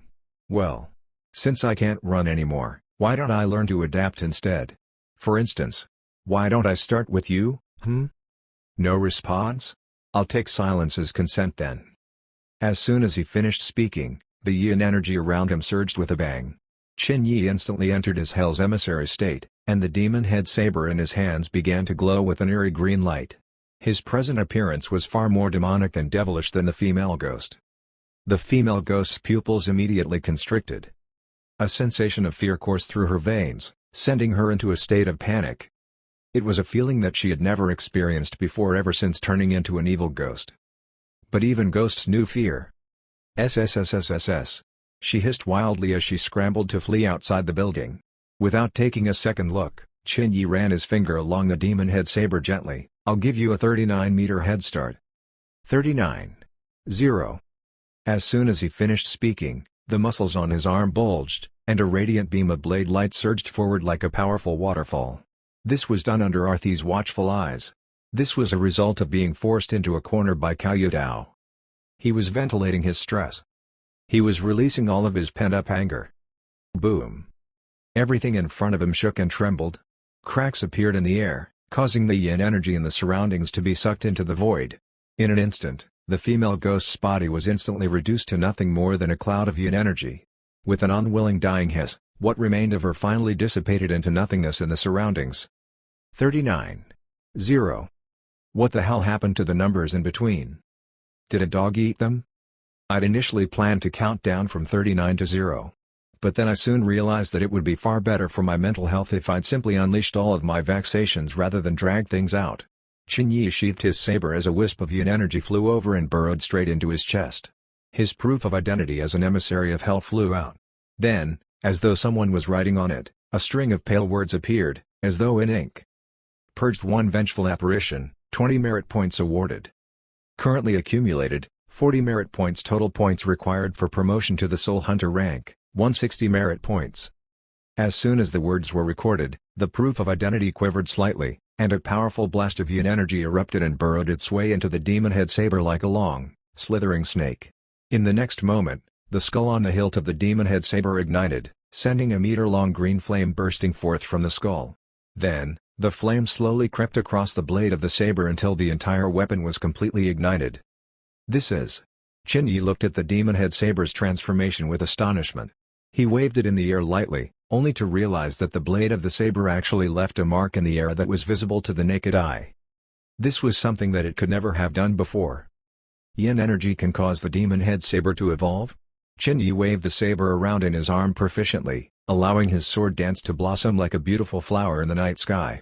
Well, since I can't run anymore, why don't I learn to adapt instead? For instance, why don't I start with you, No response? I'll take silence as consent then. As soon as he finished speaking, the yin energy around him surged with a bang. Chen Yi instantly entered his Hell's emissary state, and the demon head saber in his hands began to glow with an eerie green light. His present appearance was far more demonic and devilish than the female ghost. The female ghost's pupils immediately constricted. A sensation of fear coursed through her veins, sending her into a state of panic. It was a feeling that she had never experienced before ever since turning into an evil ghost. But even ghosts knew fear. SSSSSS. She hissed wildly as she scrambled to flee outside the building. Without taking a second look, Qin Yi ran his finger along the demon head saber gently. "I'll give you a 39-meter head start." 39. 0. As soon as he finished speaking, the muscles on his arm bulged, and a radiant beam of blade light surged forward like a powerful waterfall. This was done under Arthy's watchful eyes. This was a result of being forced into a corner by Cao Yudao. He was ventilating his stress. He was releasing all of his pent-up anger. Boom. Everything in front of him shook and trembled. Cracks appeared in the air, causing the yin energy in the surroundings to be sucked into the void. In an instant, the female ghost's body was instantly reduced to nothing more than a cloud of yin energy. With an unwilling dying hiss, what remained of her finally dissipated into nothingness in the surroundings. 39. 0. What the hell happened to the numbers in between? Did a dog eat them? I'd initially planned to count down from 39 to 0. But then I soon realized that it would be far better for my mental health if I'd simply unleashed all of my vexations rather than drag things out. Qin Yi sheathed his saber as a wisp of yin energy flew over and burrowed straight into his chest. His proof of identity as an emissary of hell flew out. Then, as though someone was writing on it, a string of pale words appeared, as though in ink. Purged 1 vengeful apparition, 20 merit points awarded. Currently accumulated, 40 merit points. Total points required for promotion to the Soul Hunter rank, 160 merit points. As soon as the words were recorded, the proof of identity quivered slightly, and a powerful blast of yin energy erupted and burrowed its way into the demon head saber like a long, slithering snake. In the next moment, the skull on the hilt of the demon head saber ignited, sending a meter-long green flame bursting forth from the skull. Then, the flame slowly crept across the blade of the saber until the entire weapon was completely ignited. This is... Qin Yi looked at the demon head saber's transformation with astonishment. He waved it in the air lightly, only to realize that the blade of the saber actually left a mark in the air that was visible to the naked eye. This was something that it could never have done before. Yin energy can cause the demon head saber to evolve? Qin Yi waved the saber around in his arm proficiently, allowing his sword dance to blossom like a beautiful flower in the night sky.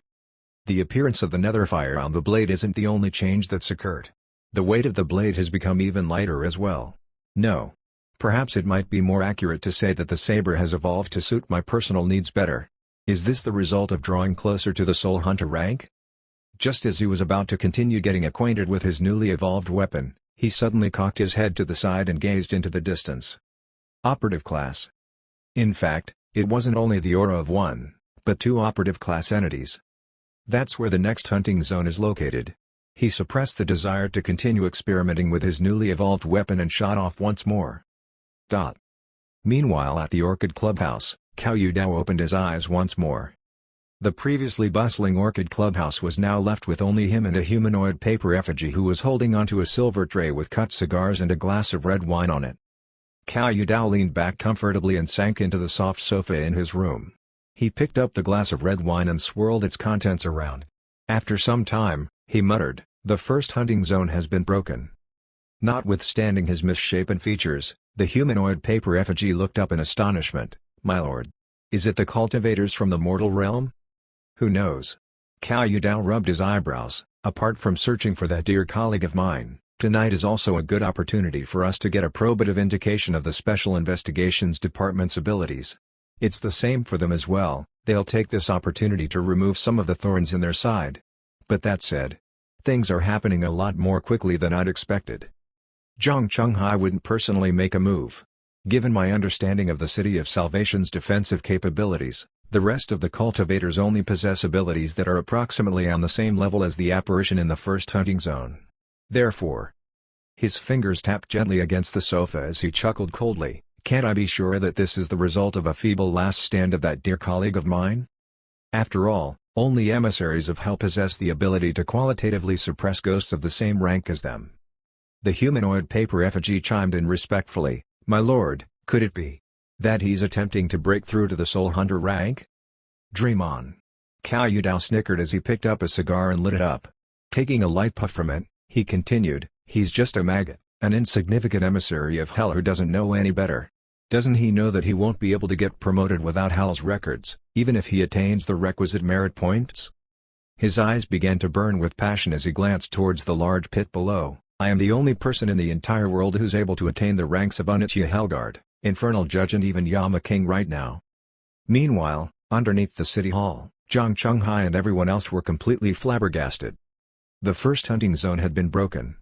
The appearance of the nether fire on the blade isn't the only change that's occurred. The weight of the blade has become even lighter as well. No. Perhaps it might be more accurate to say that the saber has evolved to suit my personal needs better. Is this the result of drawing closer to the Soul Hunter rank? Just as he was about to continue getting acquainted with his newly evolved weapon, he suddenly cocked his head to the side and gazed into the distance. Operative class. In fact, it wasn't only the aura of one, but two operative class entities. That's where the next hunting zone is located. He suppressed the desire to continue experimenting with his newly evolved weapon and shot off once more. Meanwhile at the Orchid Clubhouse, Cao Yudao opened his eyes once more. The previously bustling Orchid Clubhouse was now left with only him and a humanoid paper effigy who was holding onto a silver tray with cut cigars and a glass of red wine on it. Cao Yudao leaned back comfortably and sank into the soft sofa in his room. He picked up the glass of red wine and swirled its contents around. After some time, he muttered, "The first hunting zone has been broken." Notwithstanding his misshapen features, the humanoid paper effigy looked up in astonishment. "My lord. Is it the cultivators from the mortal realm?" "Who knows?" Cao Yudao rubbed his eyebrows. "Apart from searching for that dear colleague of mine, tonight is also a good opportunity for us to get a probative indication of the Special Investigations Department's abilities. It's the same for them as well, they'll take this opportunity to remove some of the thorns in their side. But that said, things are happening a lot more quickly than I'd expected. Zhang Chunghai wouldn't personally make a move. Given my understanding of the City of Salvation's defensive capabilities, the rest of the cultivators only possess abilities that are approximately on the same level as the apparition in the first hunting zone. Therefore..." His fingers tapped gently against the sofa as he chuckled coldly. "Can't I be sure that this is the result of a feeble last stand of that dear colleague of mine? After all, only emissaries of hell possess the ability to qualitatively suppress ghosts of the same rank as them." The humanoid paper effigy chimed in respectfully, "My lord, could it be that he's attempting to break through to the Soul Hunter rank?" "Dream on." Cao Yudao snickered as he picked up a cigar and lit it up. Taking a light puff from it, he continued, "He's just a maggot. An insignificant emissary of Hell who doesn't know any better. Doesn't he know that he won't be able to get promoted without Hell's records, even if he attains the requisite merit points? His eyes began to burn with passion as he glanced towards the large pit below. I am the only person in the entire world who's able to attain the ranks of Uniccia Hellguard, Infernal Judge and even Yama King right now. Meanwhile, underneath the city hall, Zhang Chunghai and everyone else were completely flabbergasted. The first hunting zone had been broken.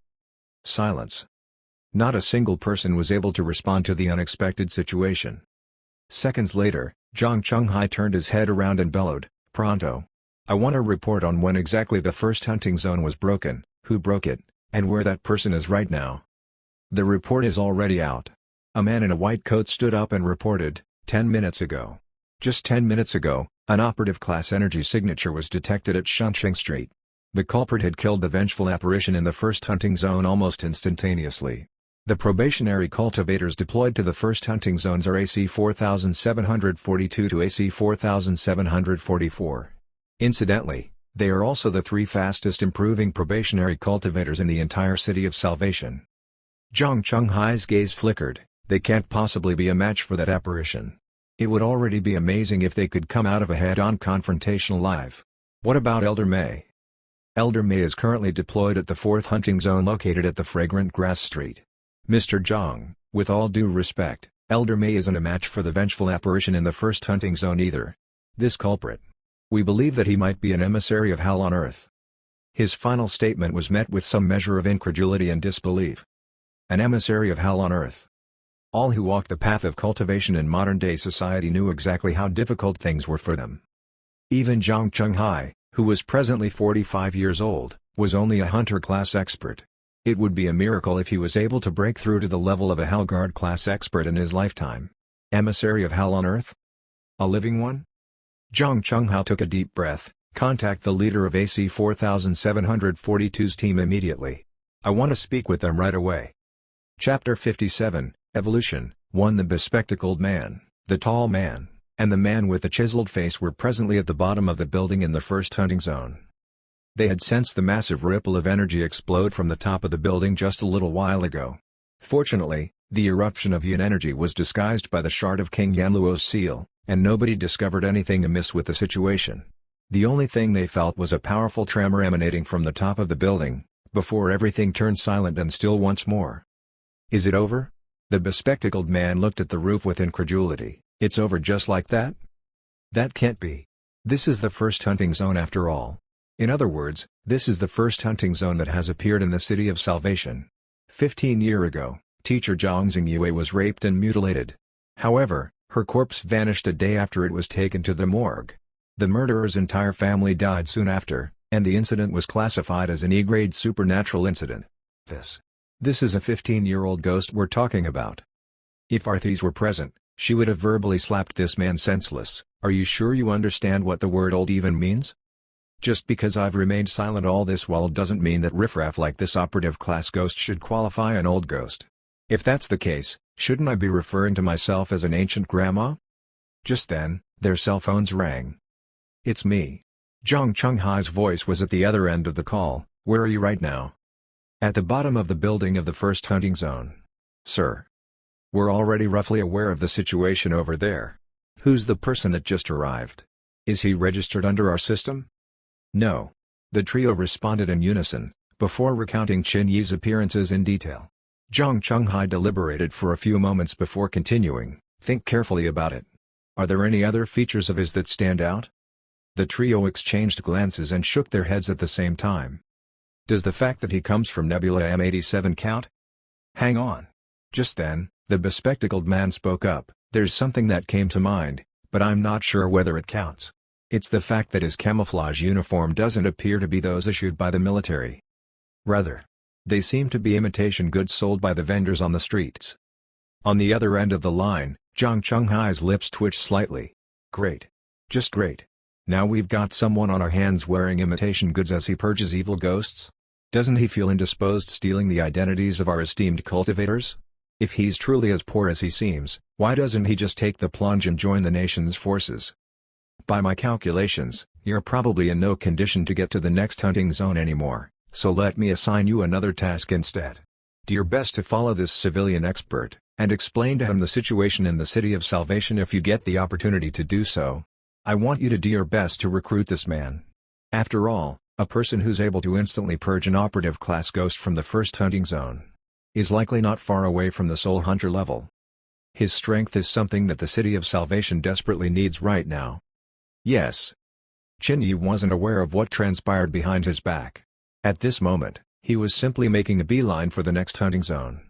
Silence. Not a single person was able to respond to the unexpected situation. Seconds later, Zhang Chunghai turned his head around and bellowed, "Pronto! I want a report on when exactly the first hunting zone was broken, who broke it, and where that person is right now." The report is already out. A man in a white coat stood up and reported, 10 minutes ago. Just 10 minutes ago, an operative class energy signature was detected at Shunqing Street. The culprit had killed the vengeful apparition in the first hunting zone almost instantaneously. The probationary cultivators deployed to the first hunting zones are AC 4742 to AC 4744. Incidentally, they are also the 3 fastest improving probationary cultivators in the entire City of Salvation. Zhang Chunghai's gaze flickered. They can't possibly be a match for that apparition. It would already be amazing if they could come out of a head-on confrontation alive. What about Elder May? Elder May is currently deployed at the 4th hunting zone located at the Fragrant Grass Street. Mr. Zhang, with all due respect, Elder May isn't a match for the vengeful apparition in the first hunting zone either. This culprit. We believe that he might be an emissary of Hell on Earth. His final statement was met with some measure of incredulity and disbelief. An emissary of Hell on Earth. All who walked the path of cultivation in modern-day society knew exactly how difficult things were for them. Even Zhang Chunghai, who was presently 45 years old, was only a hunter-class expert. It would be a miracle if he was able to break through to the level of a Hellguard class expert in his lifetime. Emissary of Hell on Earth? A living one? Zhang Chunghai took a deep breath. Contact the leader of AC 4742's team immediately. I want to speak with them right away. Chapter 57, Evolution. 1. The bespectacled man, the tall man, and the man with the chiseled face were presently at the bottom of the building in the first hunting zone. They had sensed the massive ripple of energy explode from the top of the building just a little while ago. Fortunately, the eruption of yin energy was disguised by the shard of King Yanluo's seal, and nobody discovered anything amiss with the situation. The only thing they felt was a powerful tremor emanating from the top of the building, before everything turned silent and still once more. Is it over? The bespectacled man looked at the roof with incredulity. It's over just like that? That can't be. This is the first hunting zone after all. In other words, this is the first hunting zone that has appeared in the City of Salvation. 15 years ago, teacher Zhang Xingyue was raped and mutilated. However, her corpse vanished a day after it was taken to the morgue. The murderer's entire family died soon after, and the incident was classified as an E-grade supernatural incident. This is a 15-year-old ghost we're talking about. If Arthis were present, she would have verbally slapped this man senseless. Are you sure you understand what the word old even means? Just because I've remained silent all this while doesn't mean that riffraff like this operative class ghost should qualify an old ghost. If that's the case, shouldn't I be referring to myself as an ancient grandma? Just then, their cell phones rang. It's me. Zhang Chunghai's voice was at the other end of the call. Where are you right now? At the bottom of the building of the first hunting zone. Sir. We're already roughly aware of the situation over there. Who's the person that just arrived? Is he registered under our system? No. The trio responded in unison, before recounting Qin Yi's appearances in detail. Zhang Chunghai deliberated for a few moments before continuing. Think carefully about it. Are there any other features of his that stand out? The trio exchanged glances and shook their heads at the same time. Does the fact that he comes from Nebula M87 count? Hang on. Just then, the bespectacled man spoke up. There's something that came to mind, but I'm not sure whether it counts. It's the fact that his camouflage uniform doesn't appear to be those issued by the military. Rather, they seem to be imitation goods sold by the vendors on the streets. On the other end of the line, Zhang Chunghai's lips twitched slightly. Great. Just great. Now we've got someone on our hands wearing imitation goods as he purges evil ghosts? Doesn't he feel indisposed stealing the identities of our esteemed cultivators? If he's truly as poor as he seems, why doesn't he just take the plunge and join the nation's forces? By my calculations, you're probably in no condition to get to the next hunting zone anymore, so let me assign you another task instead. Do your best to follow this civilian expert, and explain to him the situation in the City of Salvation if you get the opportunity to do so. I want you to do your best to recruit this man. After all, a person who's able to instantly purge an operative class ghost from the first hunting zone is likely not far away from the soul hunter level. His strength is something that the City of Salvation desperately needs right now. Yes. Qin wasn't aware of what transpired behind his back. At this moment, he was simply making a beeline for the next hunting zone.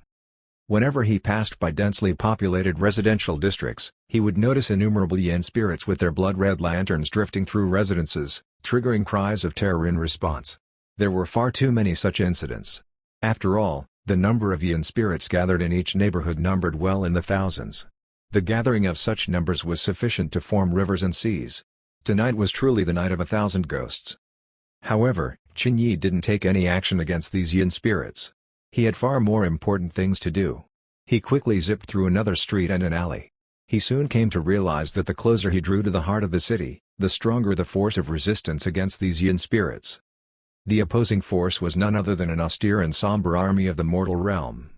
Whenever he passed by densely populated residential districts, he would notice innumerable yin spirits with their blood-red lanterns drifting through residences, triggering cries of terror in response. There were far too many such incidents. After all, the number of yin spirits gathered in each neighborhood numbered well in the thousands. The gathering of such numbers was sufficient to form rivers and seas. Tonight was truly the night of 1,000 ghosts. However, Qin didn't take any action against these yin spirits. He had far more important things to do. He quickly zipped through another street and an alley. He soon came to realize that the closer he drew to the heart of the city, the stronger the force of resistance against these yin spirits. The opposing force was none other than an austere and somber army of the mortal realm.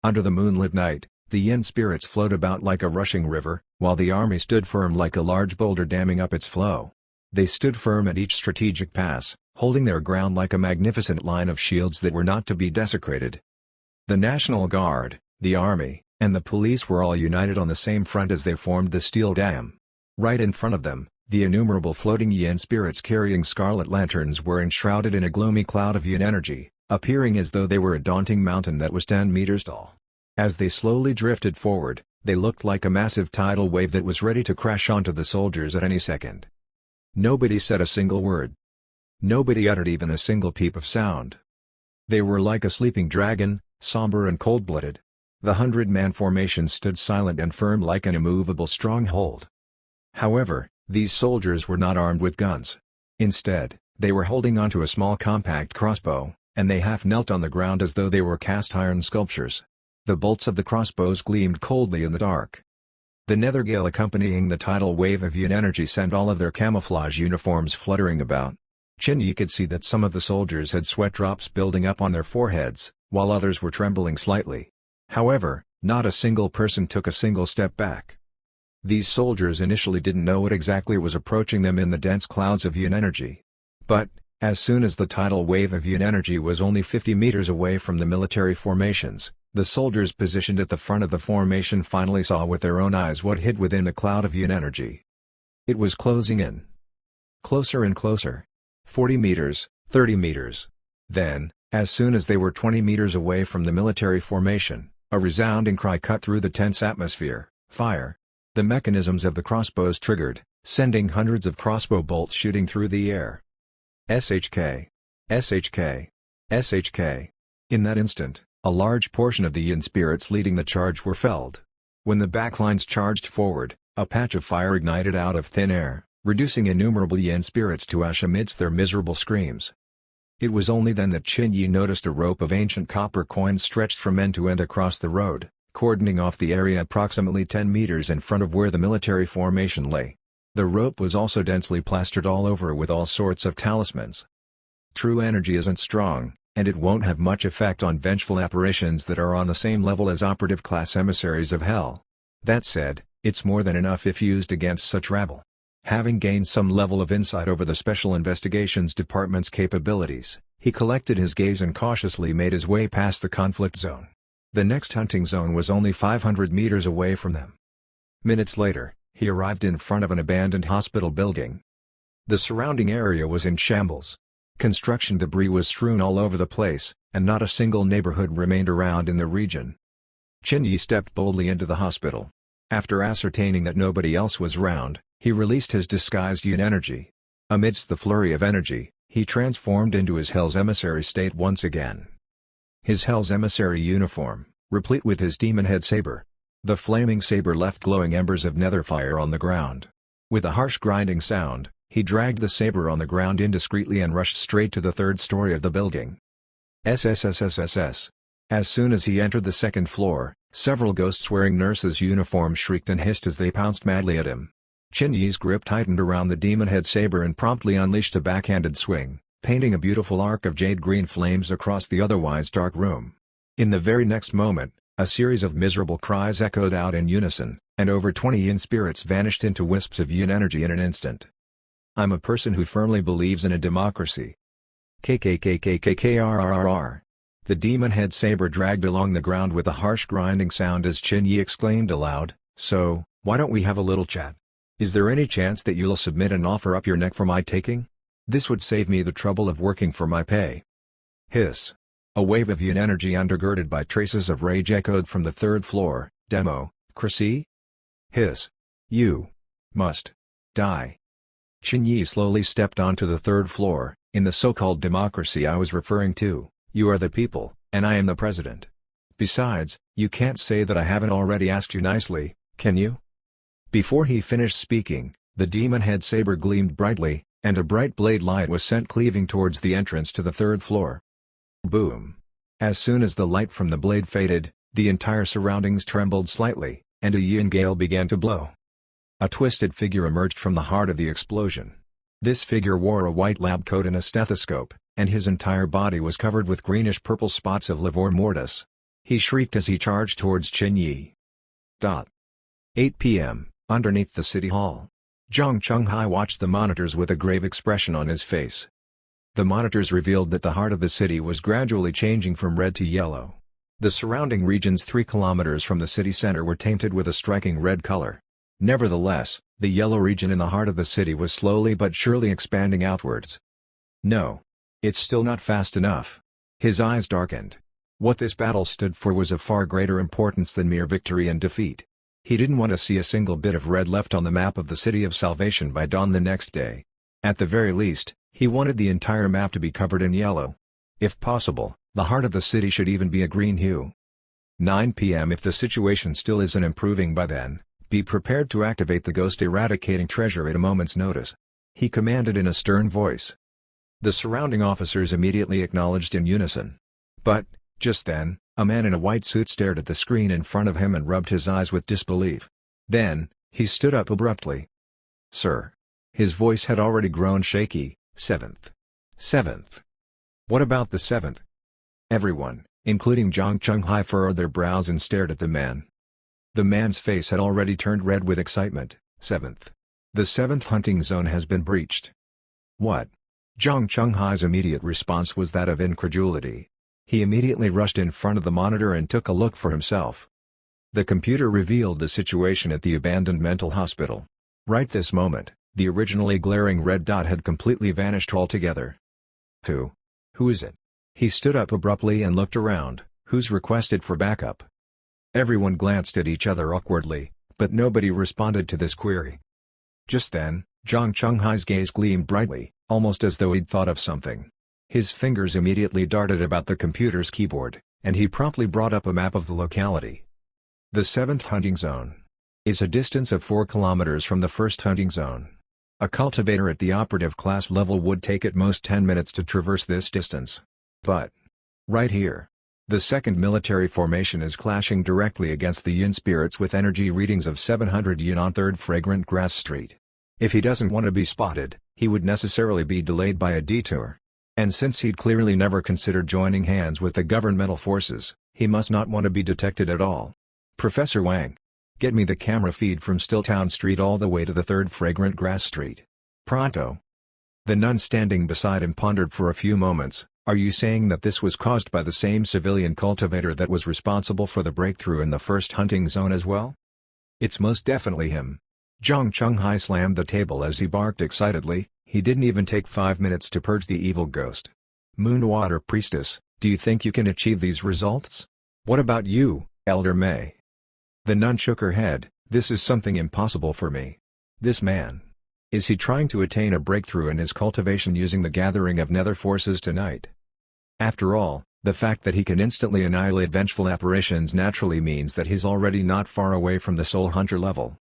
Under the moonlit night, the yin spirits flowed about like a rushing river, while the army stood firm like a large boulder damming up its flow. They stood firm at each strategic pass, holding their ground like a magnificent line of shields that were not to be desecrated. The National Guard, the Army, and the police were all united on the same front as they formed the steel dam. Right in front of them, the innumerable floating yin spirits carrying scarlet lanterns were enshrouded in a gloomy cloud of yin energy, appearing as though they were a daunting mountain that was 10 meters tall. As they slowly drifted forward, they looked like a massive tidal wave that was ready to crash onto the soldiers at any second. Nobody said a single word. Nobody uttered even a single peep of sound. They were like a sleeping dragon, somber and cold-blooded. The 100-man formation stood silent and firm like an immovable stronghold. However, these soldiers were not armed with guns. Instead, they were holding onto a small compact crossbow, and they half knelt on the ground as though they were cast-iron sculptures. The bolts of the crossbows gleamed coldly in the dark. The nethergale accompanying the tidal wave of yin energy sent all of their camouflage uniforms fluttering about. Qin could see that some of the soldiers had sweat drops building up on their foreheads, while others were trembling slightly. However, not a single person took a single step back. These soldiers initially didn't know what exactly was approaching them in the dense clouds of yin energy. But, as soon as the tidal wave of yin energy was only 50 meters away from the military formations, the soldiers positioned at the front of the formation finally saw with their own eyes what hid within the cloud of yin energy. It was closing in. Closer and closer. 40 meters, 30 meters. Then, as soon as they were 20 meters away from the military formation, a resounding cry cut through the tense atmosphere: fire! The mechanisms of the crossbows triggered, sending hundreds of crossbow bolts shooting through the air. SHK! SHK! SHK! In that instant, a large portion of the yin spirits leading the charge were felled. When the backlines charged forward, a patch of fire ignited out of thin air, reducing innumerable yin spirits to ash amidst their miserable screams. It was only then that Qin noticed a rope of ancient copper coins stretched from end to end across the road, cordoning off the area approximately 10 meters in front of where the military formation lay. The rope was also densely plastered all over with all sorts of talismans. True energy isn't strong, and it won't have much effect on vengeful apparitions that are on the same level as operative class emissaries of hell. That said, it's more than enough if used against such rabble. Having gained some level of insight over the Special Investigations Department's capabilities, he collected his gaze and cautiously made his way past the conflict zone. The next hunting zone was only 500 meters away from them. Minutes later, he arrived in front of an abandoned hospital building. The surrounding area was in shambles. Construction debris was strewn all over the place, and not a single neighborhood remained around in the region. Qin stepped boldly into the hospital. After ascertaining that nobody else was around, he released his disguised yin energy. Amidst the flurry of energy, he transformed into his Hell's Emissary state once again. His Hell's Emissary uniform, replete with his demon head saber. The flaming saber left glowing embers of nether fire on the ground. With a harsh grinding sound, he dragged the saber on the ground indiscreetly and rushed straight to the third story of the building. SSSSSS. As soon as he entered the second floor, several ghosts wearing nurses' uniforms shrieked and hissed as they pounced madly at him. Qin grip tightened around the demon head saber and promptly unleashed a backhanded swing, painting a beautiful arc of jade-green flames across the otherwise dark room. In the very next moment, a series of miserable cries echoed out in unison, and over 20 yin spirits vanished into wisps of yin energy in an instant. I'm a person who firmly believes in a democracy. KKKKKKRRR. The demon head saber dragged along the ground with a harsh grinding sound as Qin Yi exclaimed aloud, "So, why don't we have a little chat? Is there any chance that you'll submit and offer up your neck for my taking? This would save me the trouble of working for my pay." Hiss. A wave of yin energy undergirded by traces of rage echoed from the third floor. Democracy? Hiss. You must die. Qin Yi slowly stepped onto the third floor. In the so-called democracy I was referring to, you are the people, and I am the president. Besides, you can't say that I haven't already asked you nicely, can you? Before he finished speaking, the demon head saber gleamed brightly, and a bright blade light was sent cleaving towards the entrance to the third floor. Boom! As soon as the light from the blade faded, the entire surroundings trembled slightly, and a yin gale began to blow. A twisted figure emerged from the heart of the explosion. This figure wore a white lab coat and a stethoscope, and his entire body was covered with greenish-purple spots of livor mortis. He shrieked as he charged towards Qin Yi. 8 p.m., underneath the city hall. Zhang Chunghai watched the monitors with a grave expression on his face. The monitors revealed that the heart of the city was gradually changing from red to yellow. The surrounding regions 3 kilometers from the city center were tainted with a striking red color. Nevertheless, the yellow region in the heart of the city was slowly but surely expanding outwards. No. It's still not fast enough. His eyes darkened. What this battle stood for was of far greater importance than mere victory and defeat. He didn't want to see a single bit of red left on the map of the City of Salvation by dawn the next day. At the very least, he wanted the entire map to be covered in yellow. If possible, the heart of the city should even be a green hue. 9 p.m. If the situation still isn't improving by then, be prepared to activate the ghost eradicating treasure at a moment's notice. He commanded in a stern voice. The surrounding officers immediately acknowledged in unison. But, just then, a man in a white suit stared at the screen in front of him and rubbed his eyes with disbelief. Then, he stood up abruptly. "Sir." His voice had already grown shaky. "Seventh. Seventh. What about the seventh?" Everyone, including Zhang Chunghai, furrowed their brows and stared at the man. The man's face had already turned red with excitement. "Seventh. The 7th hunting zone has been breached." "What?" Zhang Chunghai's immediate response was that of incredulity. He immediately rushed in front of the monitor and took a look for himself. The computer revealed the situation at the abandoned mental hospital. Right this moment, the originally glaring red dot had completely vanished altogether. Who is it?" He stood up abruptly and looked around. "Who's requested for backup?" Everyone glanced at each other awkwardly, but nobody responded to this query. Just then, Zhang Chunghai's gaze gleamed brightly, almost as though he'd thought of something. His fingers immediately darted about the computer's keyboard, and he promptly brought up a map of the locality. The 7th hunting zone is a distance of 4 kilometers from the 1st hunting zone. A cultivator at the operative class level would take at most 10 minutes to traverse this distance. But right here, the 2nd military formation is clashing directly against the yin spirits with energy readings of 700 yin on 3rd Fragrant Grass Street. If he doesn't want to be spotted, he would necessarily be delayed by a detour. And since he'd clearly never considered joining hands with the governmental forces, he must not want to be detected at all. "Professor Wang. Get me the camera feed from Stilltown Street all the way to the 3rd Fragrant Grass Street. Pronto." The nun standing beside him pondered for a few moments. "Are you saying that this was caused by the same civilian cultivator that was responsible for the breakthrough in the 1st hunting zone as well?" "It's most definitely him." Zhang Chunghai slammed the table as he barked excitedly. He didn't even take 5 minutes to purge the evil ghost. "Moonwater Priestess, do you think you can achieve these results? What about you, Elder May?" The nun shook her head. "This is something impossible for me. This man. Is he trying to attain a breakthrough in his cultivation using the gathering of nether forces tonight? After all, the fact that he can instantly annihilate vengeful apparitions naturally means that he's already not far away from the soul hunter level."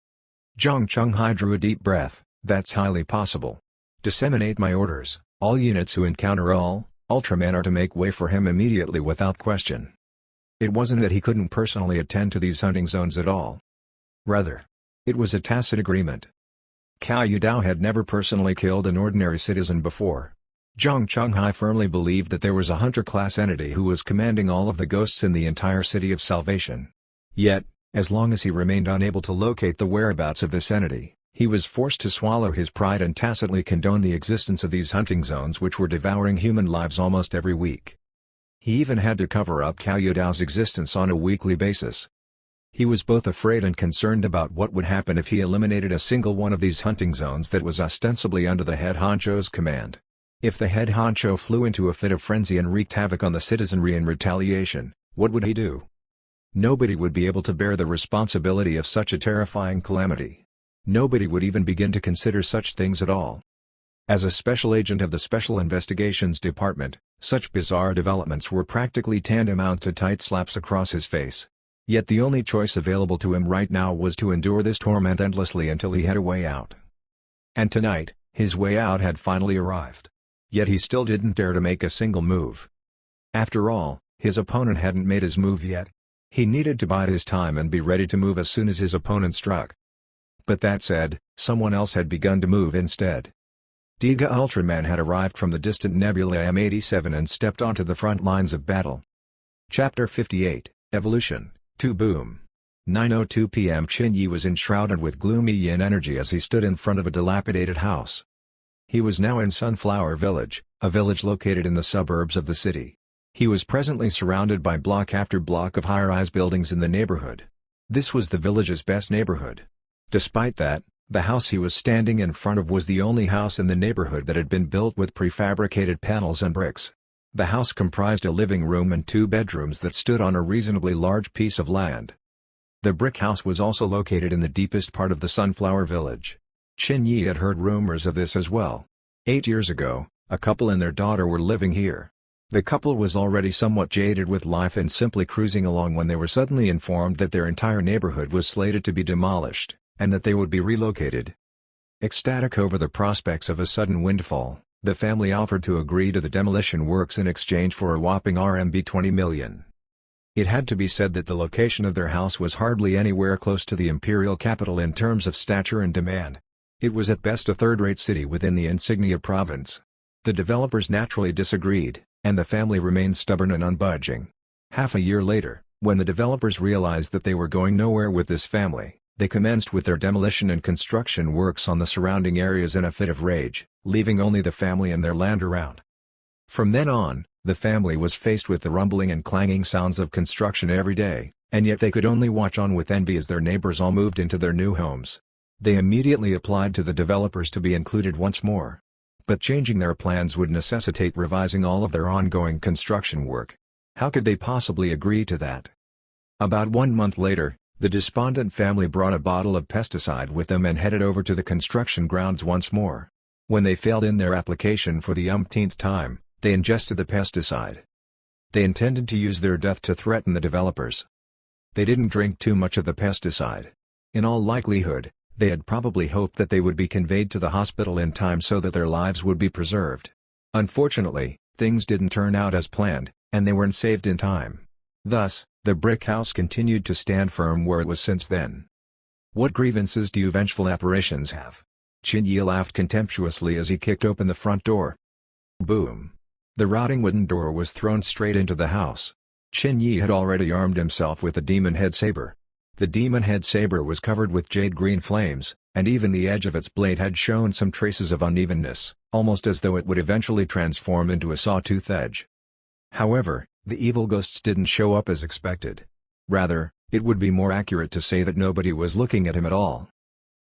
Zhang Chunghai drew a deep breath. "That's highly possible. Disseminate my orders. All units who encounter Ultraman are to make way for him immediately without question." It wasn't that he couldn't personally attend to these hunting zones at all. Rather, it was a tacit agreement. Cao Yudao had never personally killed an ordinary citizen before. Zhang Chunghai firmly believed that there was a hunter-class entity who was commanding all of the ghosts in the entire City of Salvation. Yet, as long as he remained unable to locate the whereabouts of this entity, he was forced to swallow his pride and tacitly condone the existence of these hunting zones which were devouring human lives almost every week. He even had to cover up Cao Yudao's existence on a weekly basis. He was both afraid and concerned about what would happen if he eliminated a single one of these hunting zones that was ostensibly under the head honcho's command. If the head honcho flew into a fit of frenzy and wreaked havoc on the citizenry in retaliation, what would he do? Nobody would be able to bear the responsibility of such a terrifying calamity. Nobody would even begin to consider such things at all. As a special agent of the Special Investigations Department, such bizarre developments were practically tantamount to tight slaps across his face. Yet the only choice available to him right now was to endure this torment endlessly until he had a way out. And tonight, his way out had finally arrived. Yet he still didn't dare to make a single move. After all, his opponent hadn't made his move yet. He needed to bide his time and be ready to move as soon as his opponent struck. But that said, someone else had begun to move instead. Diga Ultraman had arrived from the distant nebula M87 and stepped onto the front lines of battle. Chapter 58, Evolution, 2 Boom. 9:02 p.m. Qin Yi was enshrouded with gloomy yin energy as he stood in front of a dilapidated house. He was now in Sunflower Village, a village located in the suburbs of the city. He was presently surrounded by block after block of high-rise buildings in the neighborhood. This was the village's best neighborhood. Despite that, the house he was standing in front of was the only house in the neighborhood that had been built with prefabricated panels and bricks. The house comprised a living room and 2 bedrooms that stood on a reasonably large piece of land. The brick house was also located in the deepest part of the Sunflower Village. Qin Yi had heard rumors of this as well. 8 years ago, a couple and their daughter were living here. The couple was already somewhat jaded with life and simply cruising along when they were suddenly informed that their entire neighborhood was slated to be demolished, and that they would be relocated. Ecstatic over the prospects of a sudden windfall, the family offered to agree to the demolition works in exchange for a whopping RMB 20 million. It had to be said that the location of their house was hardly anywhere close to the imperial capital in terms of stature and demand. It was at best a third-rate city within the Insignia province. The developers naturally disagreed, and the family remained stubborn and unbudging. Half a year later, when the developers realized that they were going nowhere with this family, they commenced with their demolition and construction works on the surrounding areas in a fit of rage, leaving only the family and their land around. From then on, the family was faced with the rumbling and clanging sounds of construction every day, and yet they could only watch on with envy as their neighbors all moved into their new homes. They immediately applied to the developers to be included once more. But changing their plans would necessitate revising all of their ongoing construction work. How could they possibly agree to that? About 1 month later, the despondent family brought a bottle of pesticide with them and headed over to the construction grounds once more. When they failed in their application for the umpteenth time, they ingested the pesticide. They intended to use their death to threaten the developers. They didn't drink too much of the pesticide. In all likelihood, they had probably hoped that they would be conveyed to the hospital in time so that their lives would be preserved. Unfortunately, things didn't turn out as planned, and they weren't saved in time. Thus, the brick house continued to stand firm where it was since then. What grievances do you vengeful apparitions have? Qin Yi laughed contemptuously as he kicked open the front door. Boom! The rotting wooden door was thrown straight into the house. Qin Yi had already armed himself with a demon head saber. The demon head saber was covered with jade-green flames, and even the edge of its blade had shown some traces of unevenness, almost as though it would eventually transform into a sawtooth edge. However, the evil ghosts didn't show up as expected. Rather, it would be more accurate to say that nobody was looking at him at all.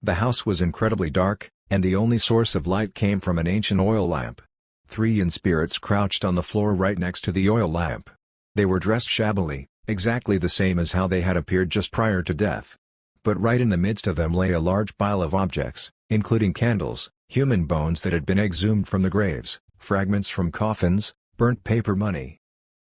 The house was incredibly dark, and the only source of light came from an ancient oil lamp. 3 yin spirits crouched on the floor right next to the oil lamp. They were dressed shabbily, exactly the same as how they had appeared just prior to death. But right in the midst of them lay a large pile of objects, including candles, human bones that had been exhumed from the graves, fragments from coffins, burnt paper money.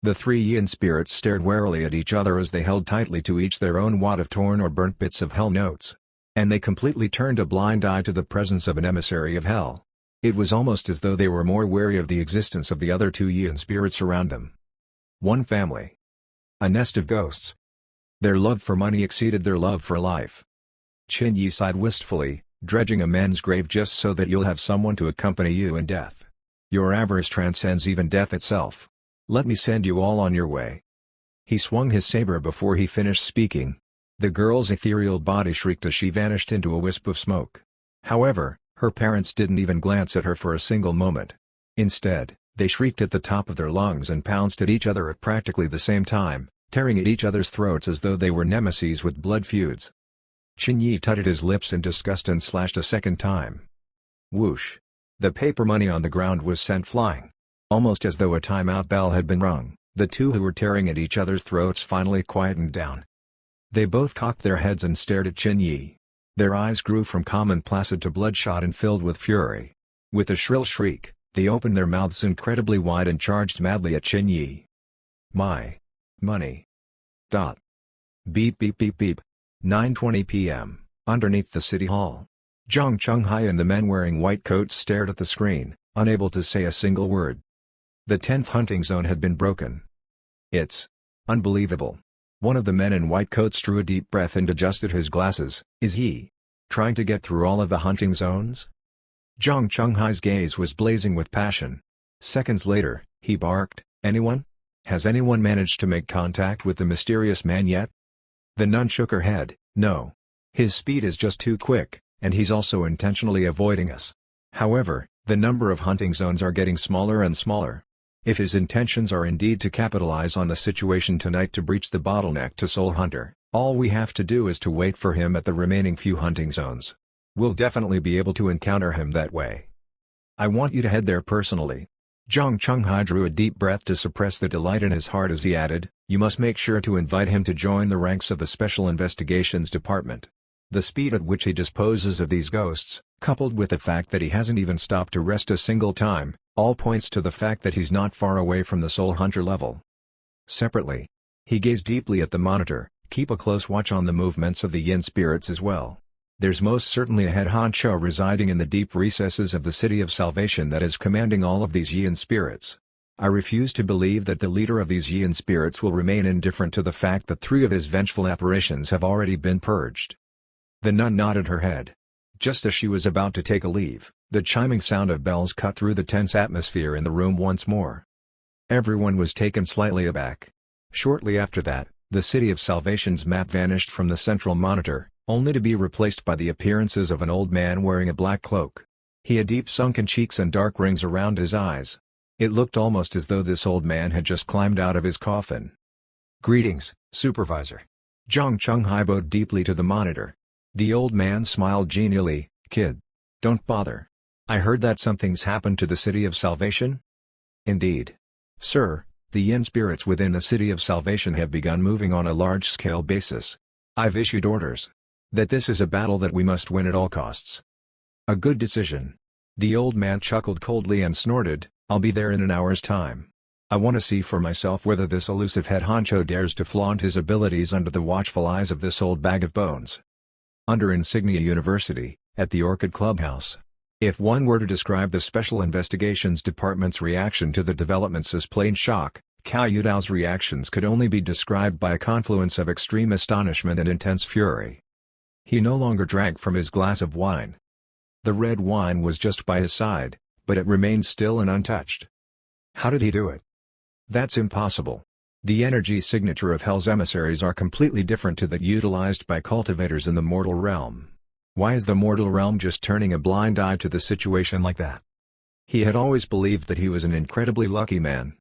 The 3 yin spirits stared warily at each other as they held tightly to each their own wad of torn or burnt bits of hell notes. And they completely turned a blind eye to the presence of an emissary of hell. It was almost as though they were more wary of the existence of the other 2 yin spirits around them. One family. A nest of ghosts. Their love for money exceeded their love for life. Qin Yi sighed wistfully, dredging a man's grave just so that you'll have someone to accompany you in death. Your avarice transcends even death itself. Let me send you all on your way." He swung his saber before he finished speaking. The girl's ethereal body shrieked as she vanished into a wisp of smoke. However, her parents didn't even glance at her for a single moment. Instead, they shrieked at the top of their lungs and pounced at each other at practically the same time, tearing at each other's throats as though they were nemesis with blood feuds. Qin tutted his lips in disgust and slashed a second time. Whoosh! The paper money on the ground was sent flying. Almost as though a timeout bell had been rung, the two who were tearing at each other's throats finally quietened down. They both cocked their heads and stared at Qin. Their eyes grew from calm and placid to bloodshot and filled with fury. With a shrill shriek, they opened their mouths incredibly wide and charged madly at Qin. My money. Beep beep beep beep. 9:20 p.m., underneath the city hall. Zhang Chunghai and the men wearing white coats stared at the screen, unable to say a single word. The 10th hunting zone had been broken. It's unbelievable. One of the men in white coats drew a deep breath and adjusted his glasses. Is he trying to get through all of the hunting zones? Zhang Chunghai's gaze was blazing with passion. Seconds later, he barked, "Anyone? Has anyone managed to make contact with the mysterious man yet?" The nun shook her head. "No. His speed is just too quick, and he's also intentionally avoiding us. However, the number of hunting zones are getting smaller and smaller. If his intentions are indeed to capitalize on the situation tonight to breach the bottleneck to Soul Hunter, all we have to do is to wait for him at the remaining few hunting zones. We'll definitely be able to encounter him that way. I want you to head there personally." Zhang Chunghai drew a deep breath to suppress the delight in his heart as he added, "You must make sure to invite him to join the ranks of the Special Investigations Department. The speed at which he disposes of these ghosts, coupled with the fact that he hasn't even stopped to rest a single time, all points to the fact that he's not far away from the Soul Hunter level." Separately, he gazed deeply at the monitor. "Keep a close watch on the movements of the yin spirits as well. There's most certainly a head honcho residing in the deep recesses of the City of Salvation that is commanding all of these yin spirits. I refuse to believe that the leader of these yin spirits will remain indifferent to the fact that 3 of his vengeful apparitions have already been purged." The nun nodded her head. Just as she was about to take a leave, the chiming sound of bells cut through the tense atmosphere in the room once more. Everyone was taken slightly aback. Shortly after that, the City of Salvation's map vanished from the central monitor, only to be replaced by the appearances of an old man wearing a black cloak. He had deep sunken cheeks and dark rings around his eyes. It looked almost as though this old man had just climbed out of his coffin. "Greetings, Supervisor." Zhang Chunghai bowed deeply to the monitor. The old man smiled genially. "Kid. Don't bother. I heard that something's happened to the City of Salvation?" "Indeed. Sir, the yin spirits within the City of Salvation have begun moving on a large-scale basis. I've issued orders that this is a battle that we must win at all costs." "A good decision." The old man chuckled coldly and snorted, "I'll be there in an hour's time. I want to see for myself whether this elusive head honcho dares to flaunt his abilities under the watchful eyes of this old bag of bones." Under Insignia University, at the Orchid Clubhouse. If one were to describe the Special Investigations Department's reaction to the developments as plain shock, Cao Yudao's reactions could only be described by a confluence of extreme astonishment and intense fury. He no longer drank from his glass of wine. The red wine was just by his side, but it remained still and untouched. How did he do it? That's impossible. The energy signature of Hell's emissaries are completely different to that utilized by cultivators in the mortal realm. Why is the mortal realm just turning a blind eye to the situation like that? He had always believed that he was an incredibly lucky man.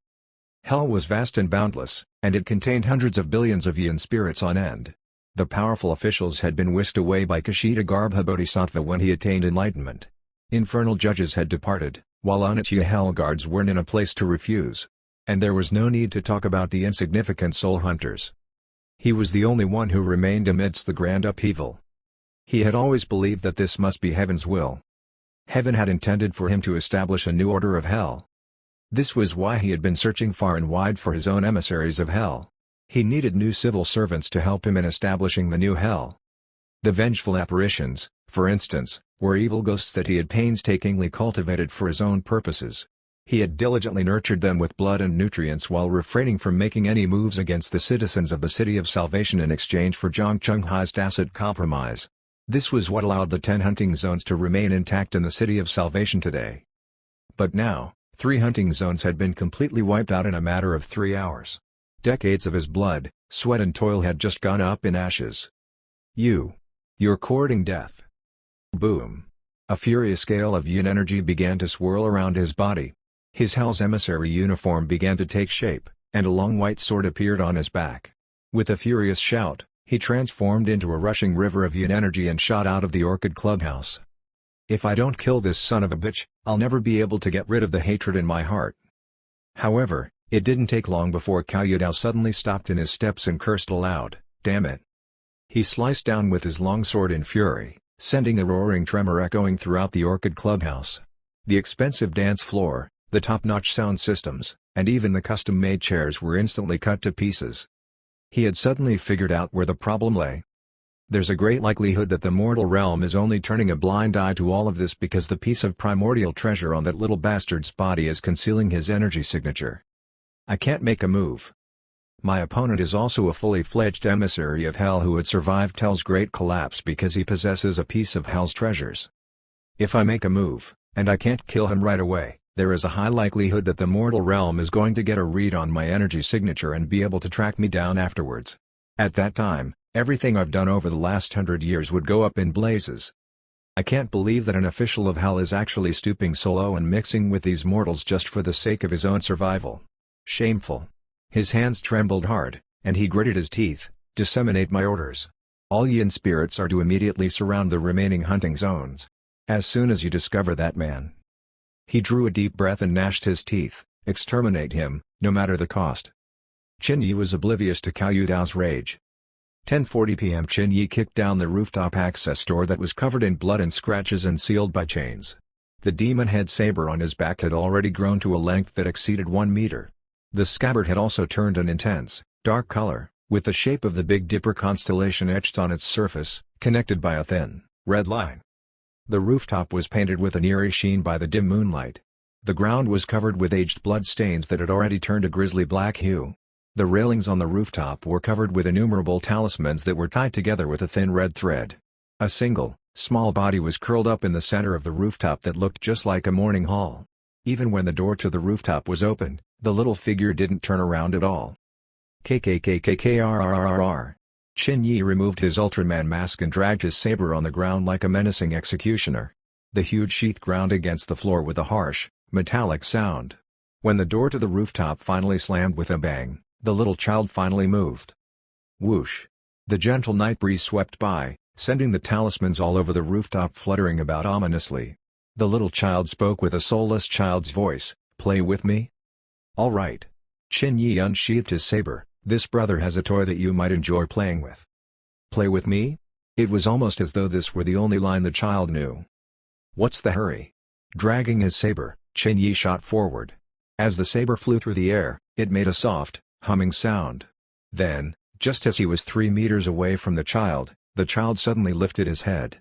Hell was vast and boundless, and it contained hundreds of billions of yin spirits on end. The powerful officials had been whisked away by Kashida Garbha Bodhisattva when he attained enlightenment. Infernal judges had departed, while Anitya Hell guards weren't in a place to refuse. And there was no need to talk about the insignificant soul hunters. He was the only one who remained amidst the grand upheaval. He had always believed that this must be heaven's will. Heaven had intended for him to establish a new order of hell. This was why he had been searching far and wide for his own emissaries of hell. He needed new civil servants to help him in establishing the new hell. The vengeful apparitions, for instance, were evil ghosts that he had painstakingly cultivated for his own purposes. He had diligently nurtured them with blood and nutrients while refraining from making any moves against the citizens of the City of Salvation in exchange for Zhang Chunghai's tacit compromise. This was what allowed the 10 hunting zones to remain intact in the City of Salvation today. But now, 3 hunting zones had been completely wiped out in a matter of 3 hours. Decades of his blood, sweat and toil had just gone up in ashes. You're courting death. Boom. A furious gale of yin energy began to swirl around his body. His Hell's Emissary uniform began to take shape, and a long white sword appeared on his back. With a furious shout, he transformed into a rushing river of yin energy and shot out of the Orchid Clubhouse. If I don't kill this son of a bitch, I'll never be able to get rid of the hatred in my heart. However, it didn't take long before Cao Yudao suddenly stopped in his steps and cursed aloud, "Damn it!" He sliced down with his long sword in fury, sending a roaring tremor echoing throughout the Orchid Clubhouse. The expensive dance floor, the top-notch sound systems, and even the custom-made chairs were instantly cut to pieces. He had suddenly figured out where the problem lay. There's a great likelihood that the mortal realm is only turning a blind eye to all of this because the piece of primordial treasure on that little bastard's body is concealing his energy signature. I can't make a move. My opponent is also a fully fledged emissary of Hell who had survived Hell's great collapse because he possesses a piece of Hell's treasures. If I make a move, and I can't kill him right away, there is a high likelihood that the mortal realm is going to get a read on my energy signature and be able to track me down afterwards. At that time, everything I've done over the last 100 years would go up in blazes. I can't believe that an official of Hell is actually stooping so low and mixing with these mortals just for the sake of his own survival. Shameful. His hands trembled hard, and he gritted his teeth. Disseminate my orders. All yin spirits are to immediately surround the remaining hunting zones. As soon as you discover that man. He drew a deep breath and gnashed his teeth. Exterminate him, no matter the cost. Qin Yi was oblivious to Cao Yudao's rage. 10:40 p.m. Qin Yi kicked down the rooftop access door that was covered in blood and scratches and sealed by chains. The demon head saber on his back had already grown to a length that exceeded 1 meter. The scabbard had also turned an intense, dark color, with the shape of the Big Dipper constellation etched on its surface, connected by a thin, red line. The rooftop was painted with an eerie sheen by the dim moonlight. The ground was covered with aged blood stains that had already turned a grisly black hue. The railings on the rooftop were covered with innumerable talismans that were tied together with a thin red thread. A single, small body was curled up in the center of the rooftop that looked just like a morning hall. Even when the door to the rooftop was opened, the little figure didn't turn around at all. KKKKKRRRR. Qin Yi removed his Ultraman mask and dragged his saber on the ground like a menacing executioner. The huge sheath ground against the floor with a harsh, metallic sound. When the door to the rooftop finally slammed with a bang, the little child finally moved. Whoosh! The gentle night breeze swept by, sending the talismans all over the rooftop fluttering about ominously. The little child spoke with a soulless child's voice, "Play with me?" "All right." Qin Yi unsheathed his saber. "This brother has a toy that you might enjoy playing with." "Play with me?" It was almost as though this were the only line the child knew. "What's the hurry?" Dragging his saber, Qin Yi shot forward. As the saber flew through the air, it made a soft, humming sound. Then, just as he was 3 meters away from the child suddenly lifted his head.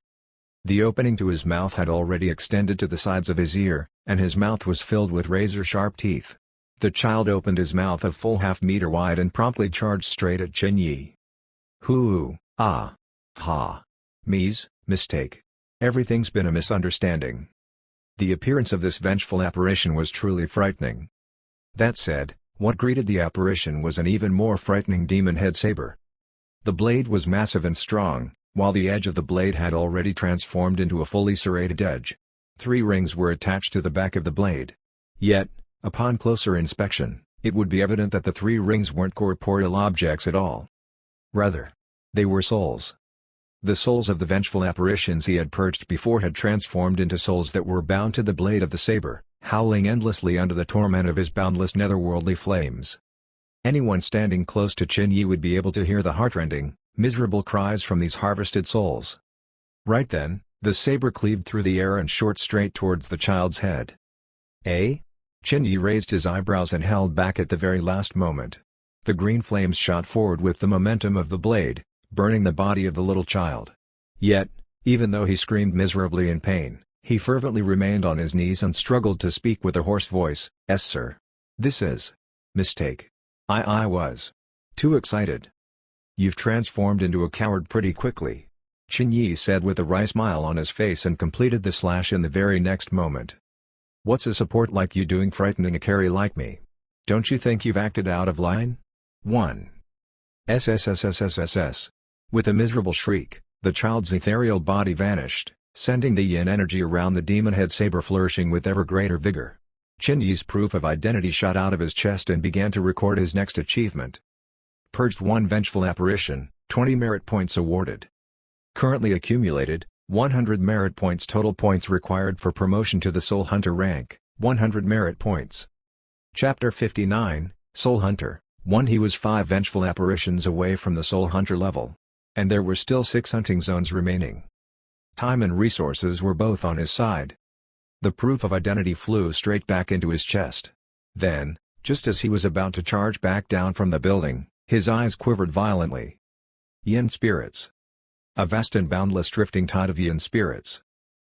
The opening to his mouth had already extended to the sides of his ear, and his mouth was filled with razor-sharp teeth. The child opened his mouth a full half-meter wide and promptly charged straight at Qin Yi. "Hoo, ah, ha. Mistake. Everything's been a misunderstanding." The appearance of this vengeful apparition was truly frightening. That said, what greeted the apparition was an even more frightening demon head saber. The blade was massive and strong, while the edge of the blade had already transformed into a fully serrated edge. 3 rings were attached to the back of the blade. Yet, upon closer inspection, it would be evident that the 3 rings weren't corporeal objects at all. Rather, they were souls. The souls of the vengeful apparitions he had purged before had transformed into souls that were bound to the blade of the saber, howling endlessly under the torment of his boundless netherworldly flames. Anyone standing close to Qin Yi would be able to hear the heartrending, miserable cries from these harvested souls. Right then, the saber cleaved through the air and shot straight towards the child's head. "Eh?" Qin Yi raised his eyebrows and held back at the very last moment. The green flames shot forward with the momentum of the blade, burning the body of the little child. Yet, even though he screamed miserably in pain, he fervently remained on his knees and struggled to speak with a hoarse voice. "Yes, sir. This is mistake. I was too excited." "You've transformed into a coward pretty quickly," Qin Yi said with a wry smile on his face and completed the slash in the very next moment. What's a support like you doing frightening a carry like me? Don't you think you've acted out of line? 1. SSSSSSS. With a miserable shriek, the child's ethereal body vanished, sending the yin energy around the demon head saber flourishing with ever greater vigor. Qin Yi's proof of identity shot out of his chest and began to record his next achievement. Purged 1 vengeful apparition, 20 merit points awarded. Currently accumulated, 100 merit points. Total points required for promotion to the Soul Hunter rank, 100 merit points. Chapter 59, Soul Hunter 1. He was 5 vengeful apparitions away from the Soul Hunter level. And there were still 6 hunting zones remaining. Time and resources were both on his side. The proof of identity flew straight back into his chest. Then, just as he was about to charge back down from the building, his eyes quivered violently. Yin spirits. A vast and boundless drifting tide of yin spirits.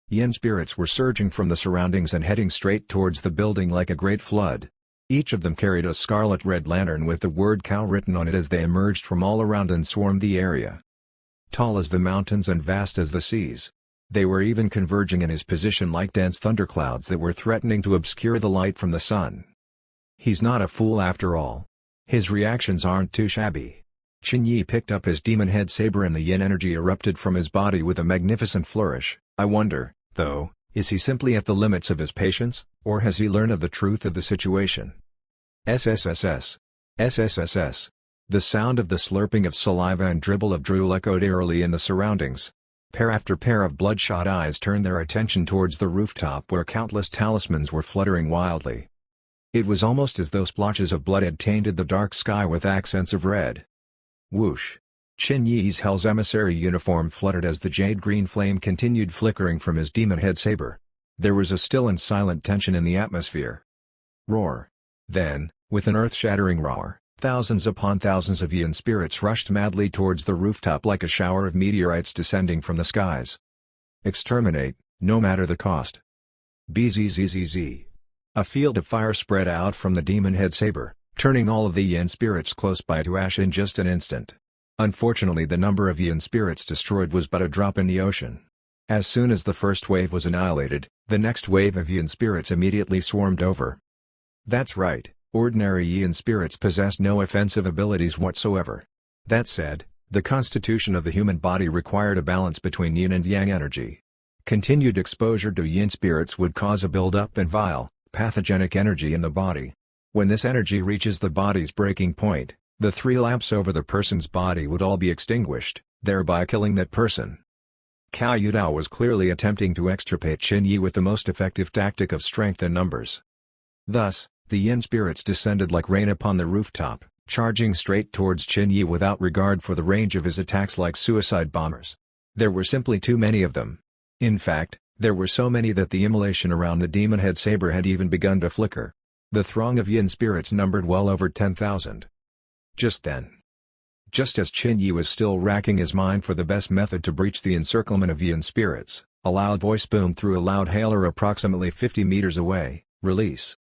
Yin spirits were surging from the surroundings and heading straight towards the building like a great flood. Each of them carried a scarlet-red lantern with the word cow written on it as they emerged from all around and swarmed the area. Tall as the mountains and vast as the seas. They were even converging in his position like dense thunderclouds that were threatening to obscure the light from the sun. He's not a fool after all. His reactions aren't too shabby. Qin Yi picked up his demon head saber and the yin energy erupted from his body with a magnificent flourish. I wonder, though, is he simply at the limits of his patience, or has he learned of the truth of the situation? SSSS. SSSS. The sound of the slurping of saliva and dribble of drool echoed eerily in the surroundings. Pair after pair of bloodshot eyes turned their attention towards the rooftop where countless talismans were fluttering wildly. It was almost as though splotches of blood had tainted the dark sky with accents of red. Whoosh! Qin Yi's Hell's Emissary uniform fluttered as the jade-green flame continued flickering from his demon head saber. There was a still and silent tension in the atmosphere. Roar! Then, with an earth-shattering roar, thousands upon thousands of yin spirits rushed madly towards the rooftop like a shower of meteorites descending from the skies. Exterminate, no matter the cost. Bzzzzz. A field of fire spread out from the demon head saber, turning all of the yin spirits close by to ash in just an instant. Unfortunately, the number of yin spirits destroyed was but a drop in the ocean. As soon as the first wave was annihilated, the next wave of yin spirits immediately swarmed over. That's right, ordinary yin spirits possessed no offensive abilities whatsoever. That said, the constitution of the human body required a balance between yin and yang energy. Continued exposure to yin spirits would cause a build-up and vile, pathogenic energy in the body. When this energy reaches the body's breaking point, the 3 lamps over the person's body would all be extinguished, thereby killing that person. Cao Yudao was clearly attempting to extirpate Qin Yi with the most effective tactic of strength and numbers. Thus, the yin spirits descended like rain upon the rooftop, charging straight towards Qin Yi without regard for the range of his attacks like suicide bombers. There were simply too many of them. In fact, there were so many that the immolation around the demon head saber had even begun to flicker. The throng of yin spirits numbered well over 10,000. Just then, just as Qin Yi was still racking his mind for the best method to breach the encirclement of yin spirits, a loud voice boomed through a loud hailer approximately 50 meters away, "Release."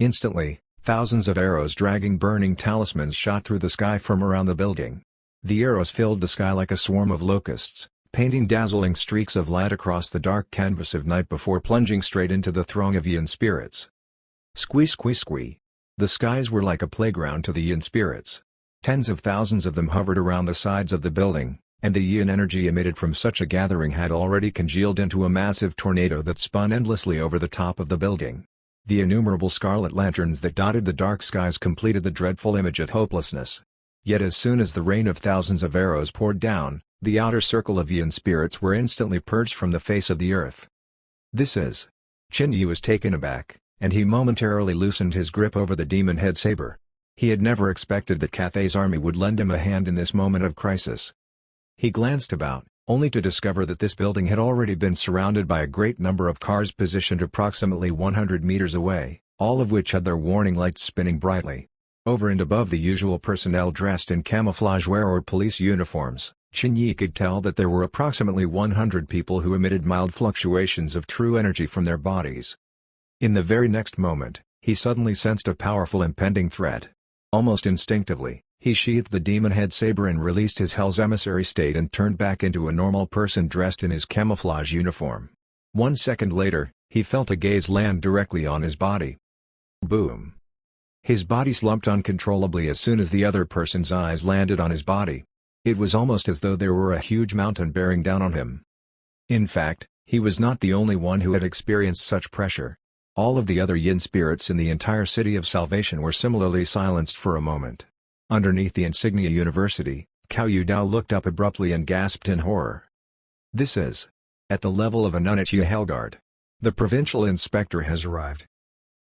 Instantly, thousands of arrows dragging burning talismans shot through the sky from around the building. The arrows filled the sky like a swarm of locusts, painting dazzling streaks of light across the dark canvas of night before plunging straight into the throng of yin spirits. Squee squee squee. The skies were like a playground to the yin spirits. Tens of thousands of them hovered around the sides of the building, and the yin energy emitted from such a gathering had already congealed into a massive tornado that spun endlessly over the top of the building. The innumerable scarlet lanterns that dotted the dark skies completed the dreadful image of hopelessness. Yet as soon as the rain of thousands of arrows poured down, the outer circle of yin spirits were instantly purged from the face of the earth. This is... Qin Yi was taken aback, and he momentarily loosened his grip over the demon head saber. He had never expected that Cathay's army would lend him a hand in this moment of crisis. He glanced about, only to discover that this building had already been surrounded by a great number of cars positioned approximately 100 meters away, all of which had their warning lights spinning brightly. Over and above the usual personnel dressed in camouflage wear or police uniforms, Qin Yi could tell that there were approximately 100 people who emitted mild fluctuations of true energy from their bodies. In the very next moment, he suddenly sensed a powerful impending threat. Almost instinctively, he sheathed the demon head saber and released his Hell's Emissary state and turned back into a normal person dressed in his camouflage uniform. 1 second later, He felt a gaze land directly on his body. Boom. His body slumped uncontrollably as soon as the other person's eyes landed on his body. It was almost as though there were a huge mountain bearing down on him. In fact, he was not the only one who had experienced such pressure. All of the other yin spirits in the entire City of Salvation were similarly silenced for a moment. Underneath the Insignia University, Cao Yudao looked up abruptly and gasped in horror. This is at the level of a Nunitya Hellguard. The provincial inspector has arrived.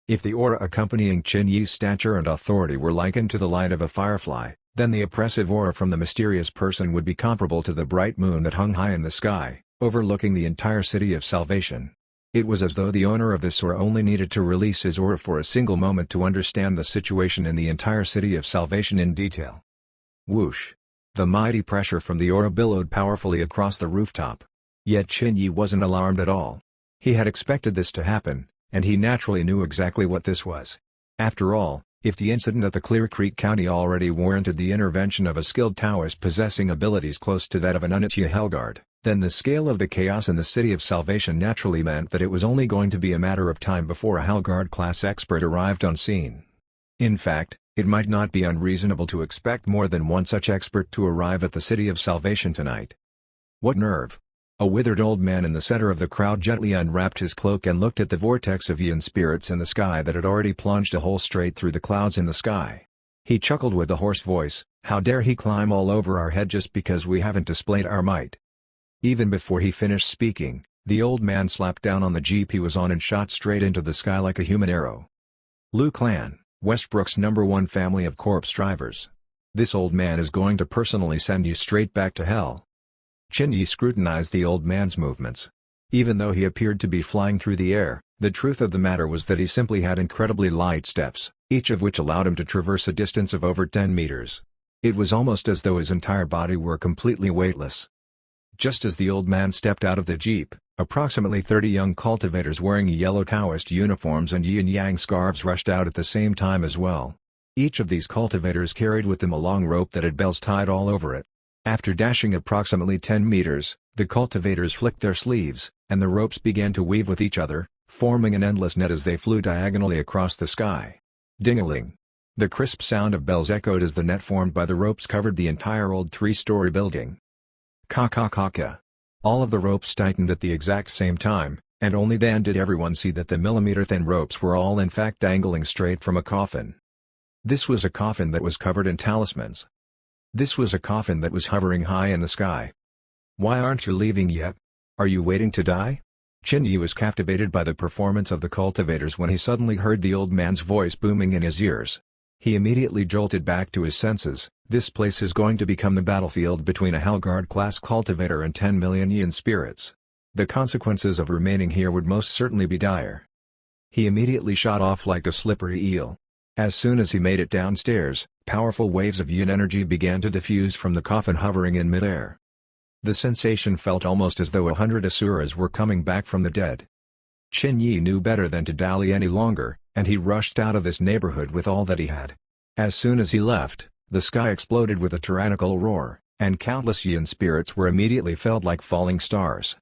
If the aura accompanying Qin Yi's stature and authority were likened to the light of a firefly, then the oppressive aura from the mysterious person would be comparable to the bright moon that hung high in the sky, overlooking the entire City of Salvation. It was as though the owner of this aura only needed to release his aura for a single moment to understand the situation in the entire City of Salvation in detail. Whoosh! The mighty pressure from the aura billowed powerfully across the rooftop. Yet Qin Yi wasn't alarmed at all. He had expected this to happen, and he naturally knew exactly what this was. After all, if the incident at the Clear Creek County already warranted the intervention of a skilled Taoist possessing abilities close to that of an Nunitya Hellguard, then the scale of the chaos in the City of Salvation naturally meant that it was only going to be a matter of time before a Hellguard-class expert arrived on scene. In fact, it might not be unreasonable to expect more than one such expert to arrive at the City of Salvation tonight. What nerve! A withered old man in the center of the crowd gently unwrapped his cloak and looked at the vortex of yin spirits in the sky that had already plunged a hole straight through the clouds in the sky. He chuckled with a hoarse voice, "How dare he climb all over our head just because we haven't displayed our might?" Even before he finished speaking, the old man slapped down on the jeep he was on and shot straight into the sky like a human arrow. Liu Clan, Westbrook's #1 family of corpse drivers. This old man is going to personally send you straight back to hell. Qin Yi scrutinized the old man's movements. Even though he appeared to be flying through the air, the truth of the matter was that he simply had incredibly light steps, each of which allowed him to traverse a distance of over 10 meters. It was almost as though his entire body were completely weightless. Just as the old man stepped out of the jeep, approximately 30 young cultivators wearing yellow Taoist uniforms and yin-yang scarves rushed out at the same time as well. Each of these cultivators carried with them a long rope that had bells tied all over it. After dashing approximately 10 meters, the cultivators flicked their sleeves, and the ropes began to weave with each other, forming an endless net as they flew diagonally across the sky. Ding-a-ling! The crisp sound of bells echoed as the net formed by the ropes covered the entire old 3-story building. Ka-ka-ka-ka! All of the ropes tightened at the exact same time, and only then did everyone see that the millimeter-thin ropes were all in fact dangling straight from a coffin. This was a coffin that was covered in talismans. This was a coffin that was hovering high in the sky. "Why aren't you leaving yet? Are you waiting to die?" Qin Yi was captivated by the performance of the cultivators when he suddenly heard the old man's voice booming in his ears. He immediately jolted back to his senses. This place is going to become the battlefield between a Hellguard-class cultivator and 10 million yin spirits. The consequences of remaining here would most certainly be dire. He immediately shot off like a slippery eel. As soon as he made it downstairs, powerful waves of yin energy began to diffuse from the coffin hovering in midair. The sensation felt almost as though 100 asuras were coming back from the dead. Qin Yi knew better than to dally any longer, and he rushed out of this neighborhood with all that he had. As soon as he left, the sky exploded with a tyrannical roar, and countless yin spirits were immediately felled like falling stars.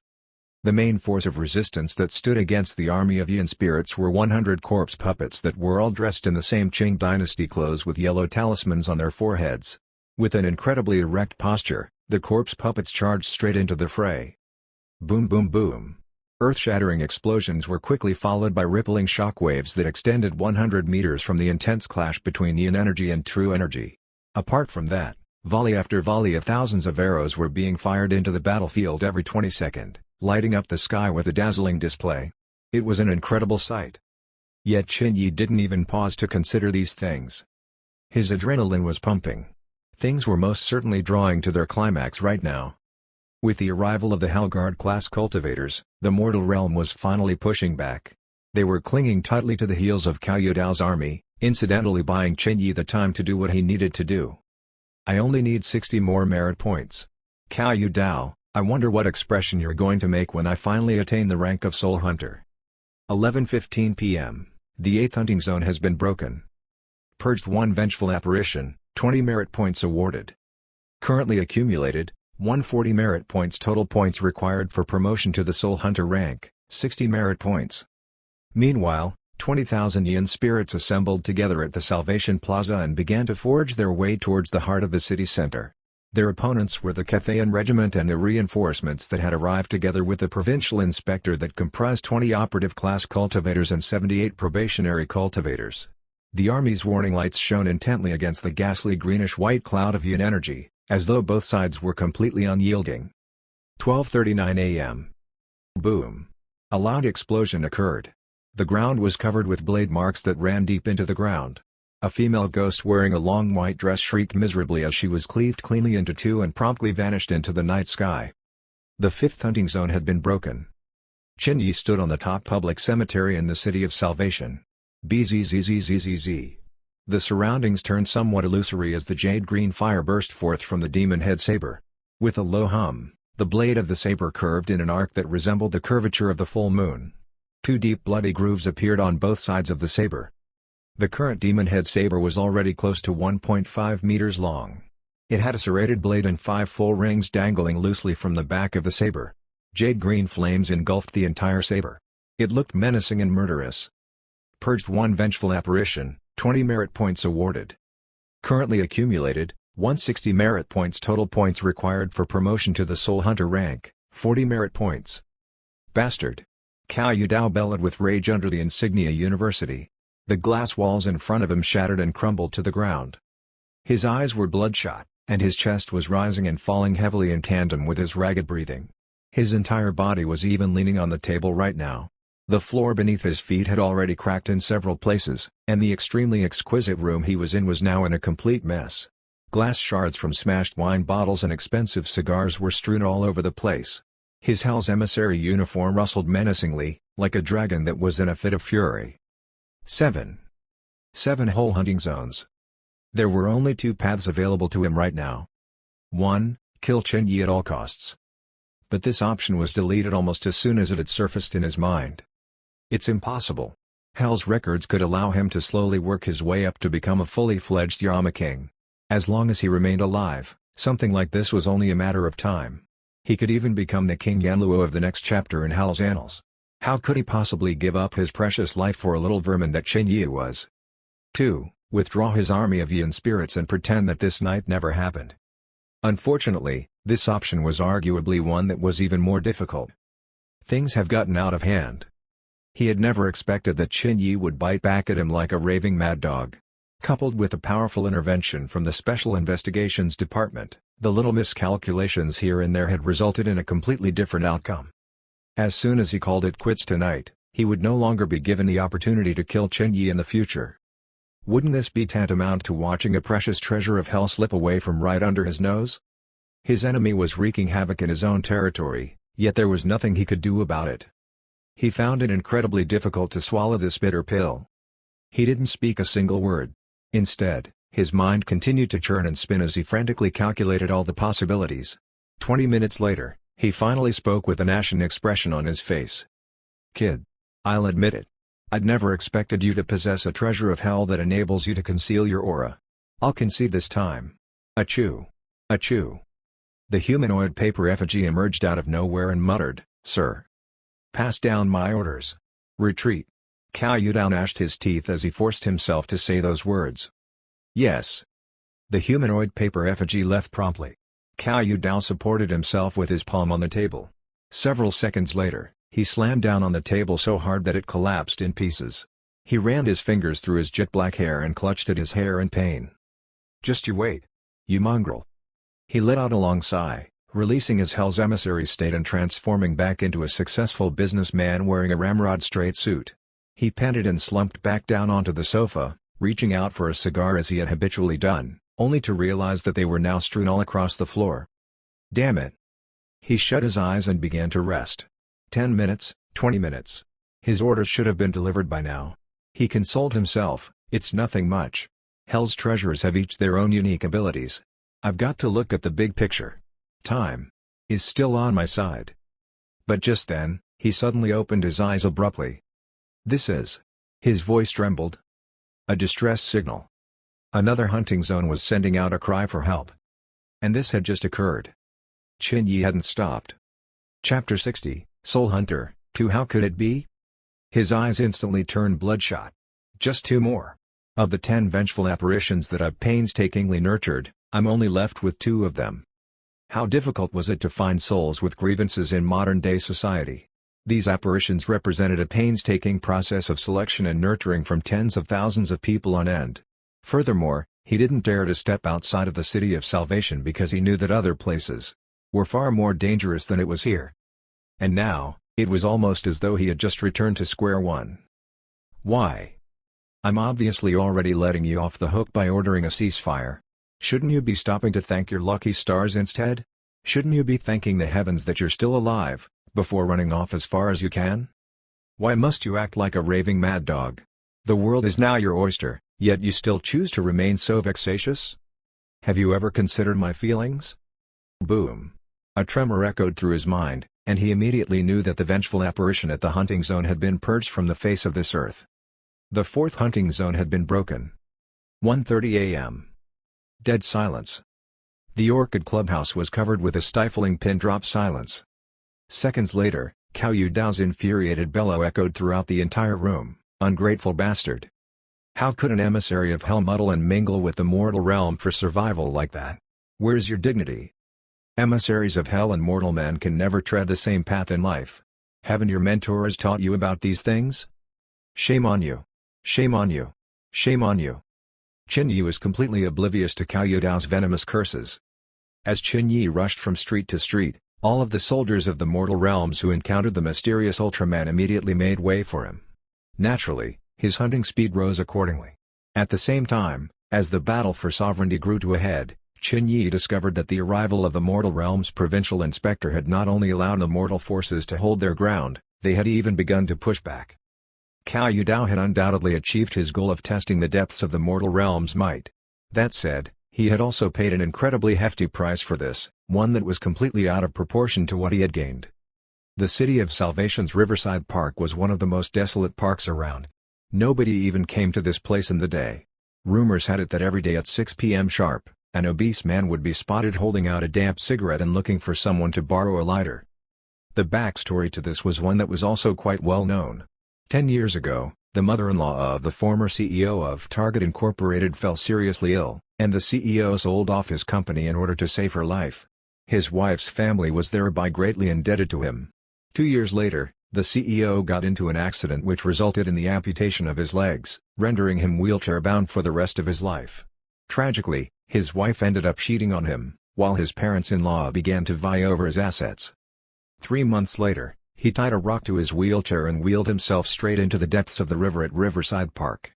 The main force of resistance that stood against the army of yin spirits were 100 corpse puppets that were all dressed in the same Qing dynasty clothes with yellow talismans on their foreheads. With an incredibly erect posture, the corpse puppets charged straight into the fray. Boom boom boom. Earth-shattering explosions were quickly followed by rippling shockwaves that extended 100 meters from the intense clash between yin energy and true energy. Apart from that, volley after volley of thousands of arrows were being fired into the battlefield every 20-second. Lighting up the sky with a dazzling display. It was an incredible sight. Yet Qin Yi didn't even pause to consider these things. His adrenaline was pumping. Things were most certainly drawing to their climax right now. With the arrival of the Hellguard-class cultivators, the mortal realm was finally pushing back. They were clinging tightly to the heels of Cao Yudao's army, incidentally buying Qin Yi the time to do what he needed to do. "I only need 60 more merit points. Cao Yudao, I wonder what expression you're going to make when I finally attain the rank of Soul Hunter." 11:15 p.m. The 8th hunting zone has been broken. Purged 1 vengeful apparition, 20 merit points awarded. Currently accumulated, 140 merit points. Total points required for promotion to the Soul Hunter rank, 60 merit points. Meanwhile, 20,000 yin spirits assembled together at the Salvation Plaza and began to forge their way towards the heart of the city center. Their opponents were the Cathayan regiment and the reinforcements that had arrived together with the provincial inspector that comprised 20 operative class cultivators and 78 probationary cultivators. The army's warning lights shone intently against the ghastly greenish-white cloud of yin energy, as though both sides were completely unyielding. 12:39 a.m. Boom! A loud explosion occurred. The ground was covered with blade marks that ran deep into the ground. A female ghost wearing a long white dress shrieked miserably as she was cleaved cleanly into two and promptly vanished into the night sky. The fifth hunting zone had been broken. Qin Yi stood on the top public cemetery in the City of Salvation. Bzzzzzzz. The surroundings turned somewhat illusory as the jade-green fire burst forth from the demon head saber. With a low hum, the blade of the saber curved in an arc that resembled the curvature of the full moon. Two deep bloody grooves appeared on both sides of the saber. The current demon head saber was already close to 1.5 meters long. It had a serrated blade and 5 full rings dangling loosely from the back of the saber. Jade-green flames engulfed the entire saber. It looked menacing and murderous. Purged 1 vengeful apparition, 20 merit points awarded. Currently accumulated, 160 merit points. Total points required for promotion to the Soul Hunter rank, 40 merit points. Bastard! Cao Yudao bellowed with rage under the Insignia University. The glass walls in front of him shattered and crumbled to the ground. His eyes were bloodshot, and his chest was rising and falling heavily in tandem with his ragged breathing. His entire body was even leaning on the table right now. The floor beneath his feet had already cracked in several places, and the extremely exquisite room he was in was now in a complete mess. Glass shards from smashed wine bottles and expensive cigars were strewn all over the place. His Hell's Emissary uniform rustled menacingly, like a dragon that was in a fit of fury. 7 whole hunting zones. There were only 2 paths available to him right now. 1. Kill Qin Yi at all costs. But this option was deleted almost as soon as it had surfaced in his mind. It's impossible. Hell's records could allow him to slowly work his way up to become a fully fledged Yama King. As long as he remained alive, something like this was only a matter of time. He could even become the King Yanluo of the next chapter in Hell's annals. How could he possibly give up his precious life for a little vermin that Qin Yi was? 2. Withdraw his army of yin spirits and pretend that this night never happened. Unfortunately, this option was arguably one that was even more difficult. Things have gotten out of hand. He had never expected that Qin Yi would bite back at him like a raving mad dog. Coupled with a powerful intervention from the Special Investigations Department, the little miscalculations here and there had resulted in a completely different outcome. As soon as he called it quits tonight, he would no longer be given the opportunity to kill Qin Yi in the future. Wouldn't this be tantamount to watching a precious treasure of hell slip away from right under his nose? His enemy was wreaking havoc in his own territory, yet there was nothing he could do about it. He found it incredibly difficult to swallow this bitter pill. He didn't speak a single word. Instead, his mind continued to churn and spin as he frantically calculated all the possibilities. 20 minutes later, he finally spoke with an ashen expression on his face. "Kid. I'll admit it. I'd never expected you to possess a treasure of hell that enables you to conceal your aura. I'll concede this time. Achoo. Achoo." The humanoid paper effigy emerged out of nowhere and muttered, "Sir. Pass down my orders. Retreat." Cao Yudao gnashed his teeth as he forced himself to say those words. "Yes." The humanoid paper effigy left promptly. Cao Yudao supported himself with his palm on the table. Several seconds later, he slammed down on the table so hard that it collapsed in pieces. He ran his fingers through his jet-black hair and clutched at his hair in pain. "Just you wait. You mongrel." He let out a long sigh, releasing his Hell's Emissary state and transforming back into a successful businessman wearing a ramrod straight suit. He panted and slumped back down onto the sofa, reaching out for a cigar as he had habitually done, only to realize that they were now strewn all across the floor. Damn it! He shut his eyes and began to rest. 10 minutes, 20 minutes. His orders should have been delivered by now. He consoled himself, it's nothing much. Hell's treasures have each their own unique abilities. I've got to look at the big picture. Time is still on my side. But just then, he suddenly opened his eyes abruptly. "This is..." His voice trembled. A distress signal. Another hunting zone was sending out a cry for help. And this had just occurred. Qin Yi hadn't stopped. Chapter 60, Soul Hunter 2. How could it be? His eyes instantly turned bloodshot. Just 2 more. Of the 10 vengeful apparitions that I've painstakingly nurtured, I'm only left with 2 of them. How difficult was it to find souls with grievances in modern-day society? These apparitions represented a painstaking process of selection and nurturing from tens of thousands of people on end. Furthermore, he didn't dare to step outside of the city of salvation because he knew that other places were far more dangerous than it was here. And now, it was almost as though he had just returned to square one. Why? I'm obviously already letting you off the hook by ordering a ceasefire. Shouldn't you be stopping to thank your lucky stars instead? Shouldn't you be thanking the heavens that you're still alive, before running off as far as you can? Why must you act like a raving mad dog? The world is now your oyster, yet you still choose to remain so vexatious? Have you ever considered my feelings? Boom. A tremor echoed through his mind, and he immediately knew that the vengeful apparition at the hunting zone had been purged from the face of this earth. The 4th hunting zone had been broken. 1:30 a.m. Dead silence. The Orchid Clubhouse was covered with a stifling pin-drop silence. Seconds later, Cao Yudao's infuriated bellow echoed throughout the entire room, "Ungrateful bastard! How could an emissary of hell muddle and mingle with the mortal realm for survival like that? Where's your dignity? Emissaries of hell and mortal men can never tread the same path in life. Haven't your mentors taught you about these things? Shame on you! Shame on you! Shame on you!" Qin Yi was completely oblivious to Cao Yudao's venomous curses. As Qin Yi rushed from street to street, all of the soldiers of the mortal realms who encountered the mysterious Ultraman immediately made way for him. Naturally, his hunting speed rose accordingly. At the same time, as the battle for sovereignty grew to a head, Qin Yi discovered that the arrival of the mortal realm's provincial inspector had not only allowed the mortal forces to hold their ground, they had even begun to push back. Cao Yudao had undoubtedly achieved his goal of testing the depths of the mortal realm's might. That said, he had also paid an incredibly hefty price for this, one that was completely out of proportion to what he had gained. The City of Salvation's Riverside Park was one of the most desolate parks around. Nobody even came to this place in the day. Rumors had it that every day at 6 p.m. sharp, an obese man would be spotted holding out a damp cigarette and looking for someone to borrow a lighter. The backstory to this was one that was also quite well known. 10 years ago, the mother-in-law of the former CEO of Target Incorporated fell seriously ill, and the CEO sold off his company in order to save her life. His wife's family was thereby greatly indebted to him. 2 years later, the CEO got into an accident which resulted in the amputation of his legs, rendering him wheelchair-bound for the rest of his life. Tragically, his wife ended up cheating on him, while his parents-in-law began to vie over his assets. 3 months later, he tied a rock to his wheelchair and wheeled himself straight into the depths of the river at Riverside Park.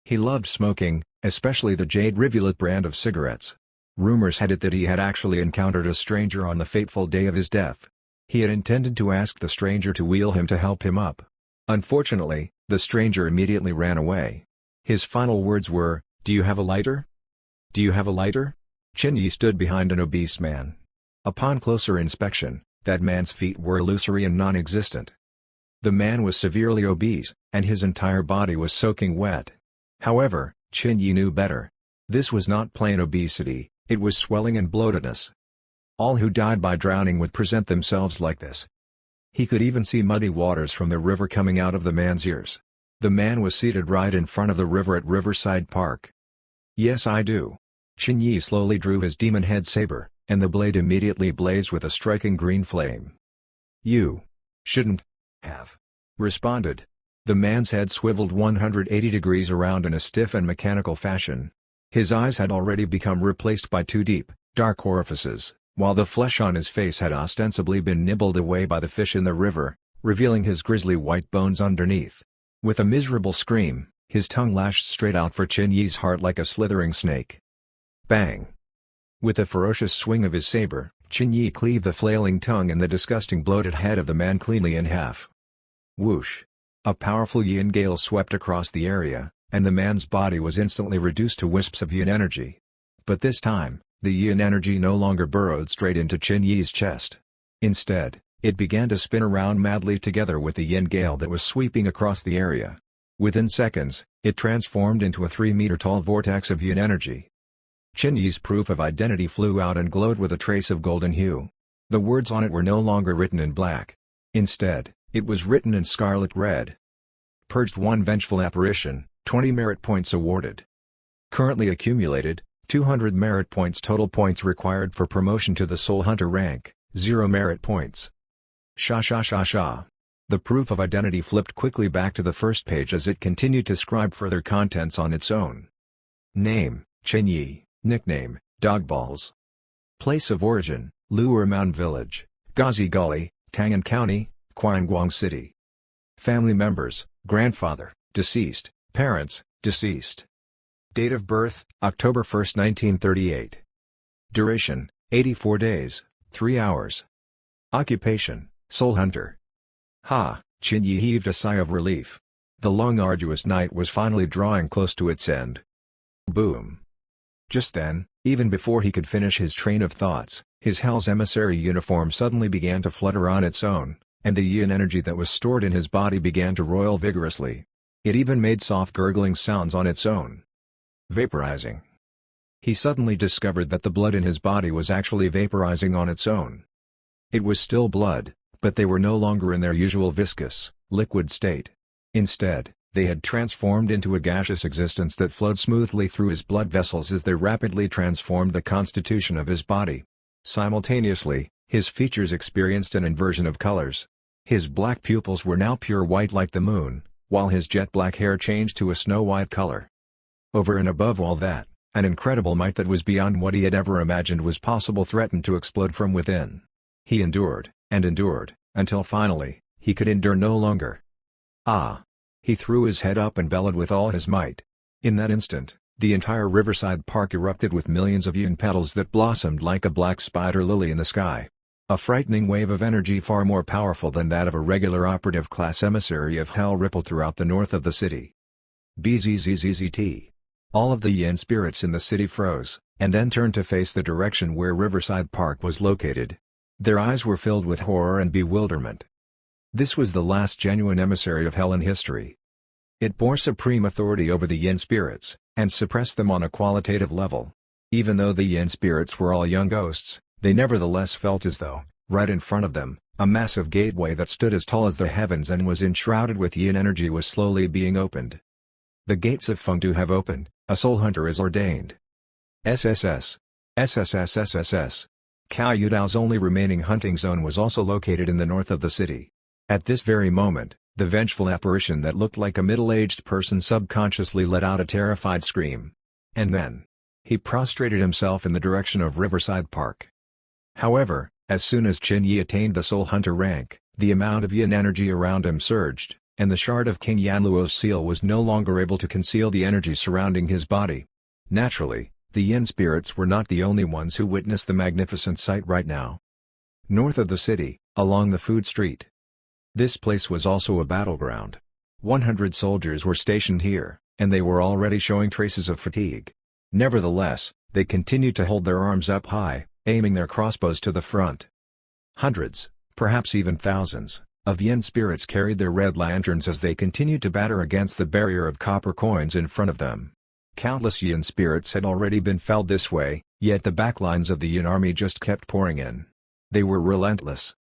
He loved smoking, especially the Jade Rivulet brand of cigarettes. Rumors had it that he had actually encountered a stranger on the fateful day of his death. He had intended to ask the stranger to wheel him to help him up. Unfortunately, the stranger immediately ran away. His final words were, "Do you have a lighter? Do you have a lighter?" Qin Yi stood behind an obese man. Upon closer inspection, that man's feet were illusory and non-existent. The man was severely obese, and his entire body was soaking wet. However, Qin Yi knew better. This was not plain obesity, it was swelling and bloatedness. All who died by drowning would present themselves like this. He could even see muddy waters from the river coming out of the man's ears. The man was seated right in front of the river at Riverside Park. "Yes, I do." Qin Yi slowly drew his demon head saber, and the blade immediately blazed with a striking green flame. "You shouldn't have responded." The man's head swiveled 180 degrees around in a stiff and mechanical fashion. His eyes had already become replaced by 2 deep, dark orifices, while the flesh on his face had ostensibly been nibbled away by the fish in the river, revealing his grisly white bones underneath. With a miserable scream, his tongue lashed straight out for Qin Yi's heart like a slithering snake. Bang! With a ferocious swing of his saber, Qin Yi cleaved the flailing tongue and the disgusting bloated head of the man cleanly in half. Whoosh! A powerful yin gale swept across the area, and the man's body was instantly reduced to wisps of yin energy. But this time, the yin energy no longer burrowed straight into Qin Yi's chest. Instead, it began to spin around madly together with the yin gale that was sweeping across the area. Within seconds, it transformed into a 3-meter-tall vortex of yin energy. Qin Yi's proof of identity flew out and glowed with a trace of golden hue. The words on it were no longer written in black. Instead, it was written in scarlet red. Purged 1 vengeful apparition, 20 merit points awarded. Currently accumulated, 200 merit points. Total points required for promotion to the Soul Hunter rank, 0 merit points. Sha. The proof of identity flipped quickly back to the first page as it continued to scribe further contents on its own. Name, Chen Yi. Nickname, Dogballs. Place of origin, Lu'er Mound Village, Gazi Gully, Tang'an County, Guangguang City. Family members, grandfather, deceased, parents, deceased. Date of birth, October 1, 1938. Duration, 84 days, 3 hours. Occupation, Soul Hunter. Chen Yi heaved a sigh of relief. The long arduous night was finally drawing close to its end. Boom. Just then, even before he could finish his train of thoughts, his Hell's Emissary uniform suddenly began to flutter on its own, and the yin energy that was stored in his body began to roil vigorously. It even made soft gurgling sounds on its own. Vaporizing. He suddenly discovered that the blood in his body was actually vaporizing on its own. It was still blood, but they were no longer in their usual viscous, liquid state. Instead, they had transformed into a gaseous existence that flowed smoothly through his blood vessels as they rapidly transformed the constitution of his body. Simultaneously, his features experienced an inversion of colors. His black pupils were now pure white like the moon, while his jet black hair changed to a snow-white color. Over and above all that, an incredible might that was beyond what he had ever imagined was possible threatened to explode from within. He endured, and endured, until finally, he could endure no longer. He threw his head up and bellowed with all his might. In that instant, the entire Riverside Park erupted with millions of yin petals that blossomed like a black spider lily in the sky. A frightening wave of energy far more powerful than that of a regular operative class emissary of hell rippled throughout the north of the city. Bzzzt. All of the yin spirits in the city froze, and then turned to face the direction where Riverside Park was located. Their eyes were filled with horror and bewilderment. This was the last genuine emissary of hell in history. It bore supreme authority over the yin spirits, and suppressed them on a qualitative level. Even though the yin spirits were all young ghosts, they nevertheless felt as though, right in front of them, a massive gateway that stood as tall as the heavens and was enshrouded with yin energy was slowly being opened. The gates of Fengdu have opened, a soul hunter is ordained. SSS. SSSSSS. Cao Yudao's only remaining hunting zone was also located in the north of the city. At this very moment, the vengeful apparition that looked like a middle-aged person subconsciously let out a terrified scream. And then, he prostrated himself in the direction of Riverside Park. However, as soon as Chen Yi attained the Soul Hunter rank, the amount of yin energy around him surged, and the shard of King Yanluo's seal was no longer able to conceal the energy surrounding his body. Naturally, the yin spirits were not the only ones who witnessed the magnificent sight right now. North of the city, along the food street. This place was also a battleground. 100 soldiers were stationed here, and they were already showing traces of fatigue. Nevertheless, they continued to hold their arms up high, aiming their crossbows to the front. Hundreds, perhaps even thousands, of yin spirits carried their red lanterns as they continued to batter against the barrier of copper coins in front of them. Countless yin spirits had already been felled this way, yet the backlines of the yin army just kept pouring in. They were relentless.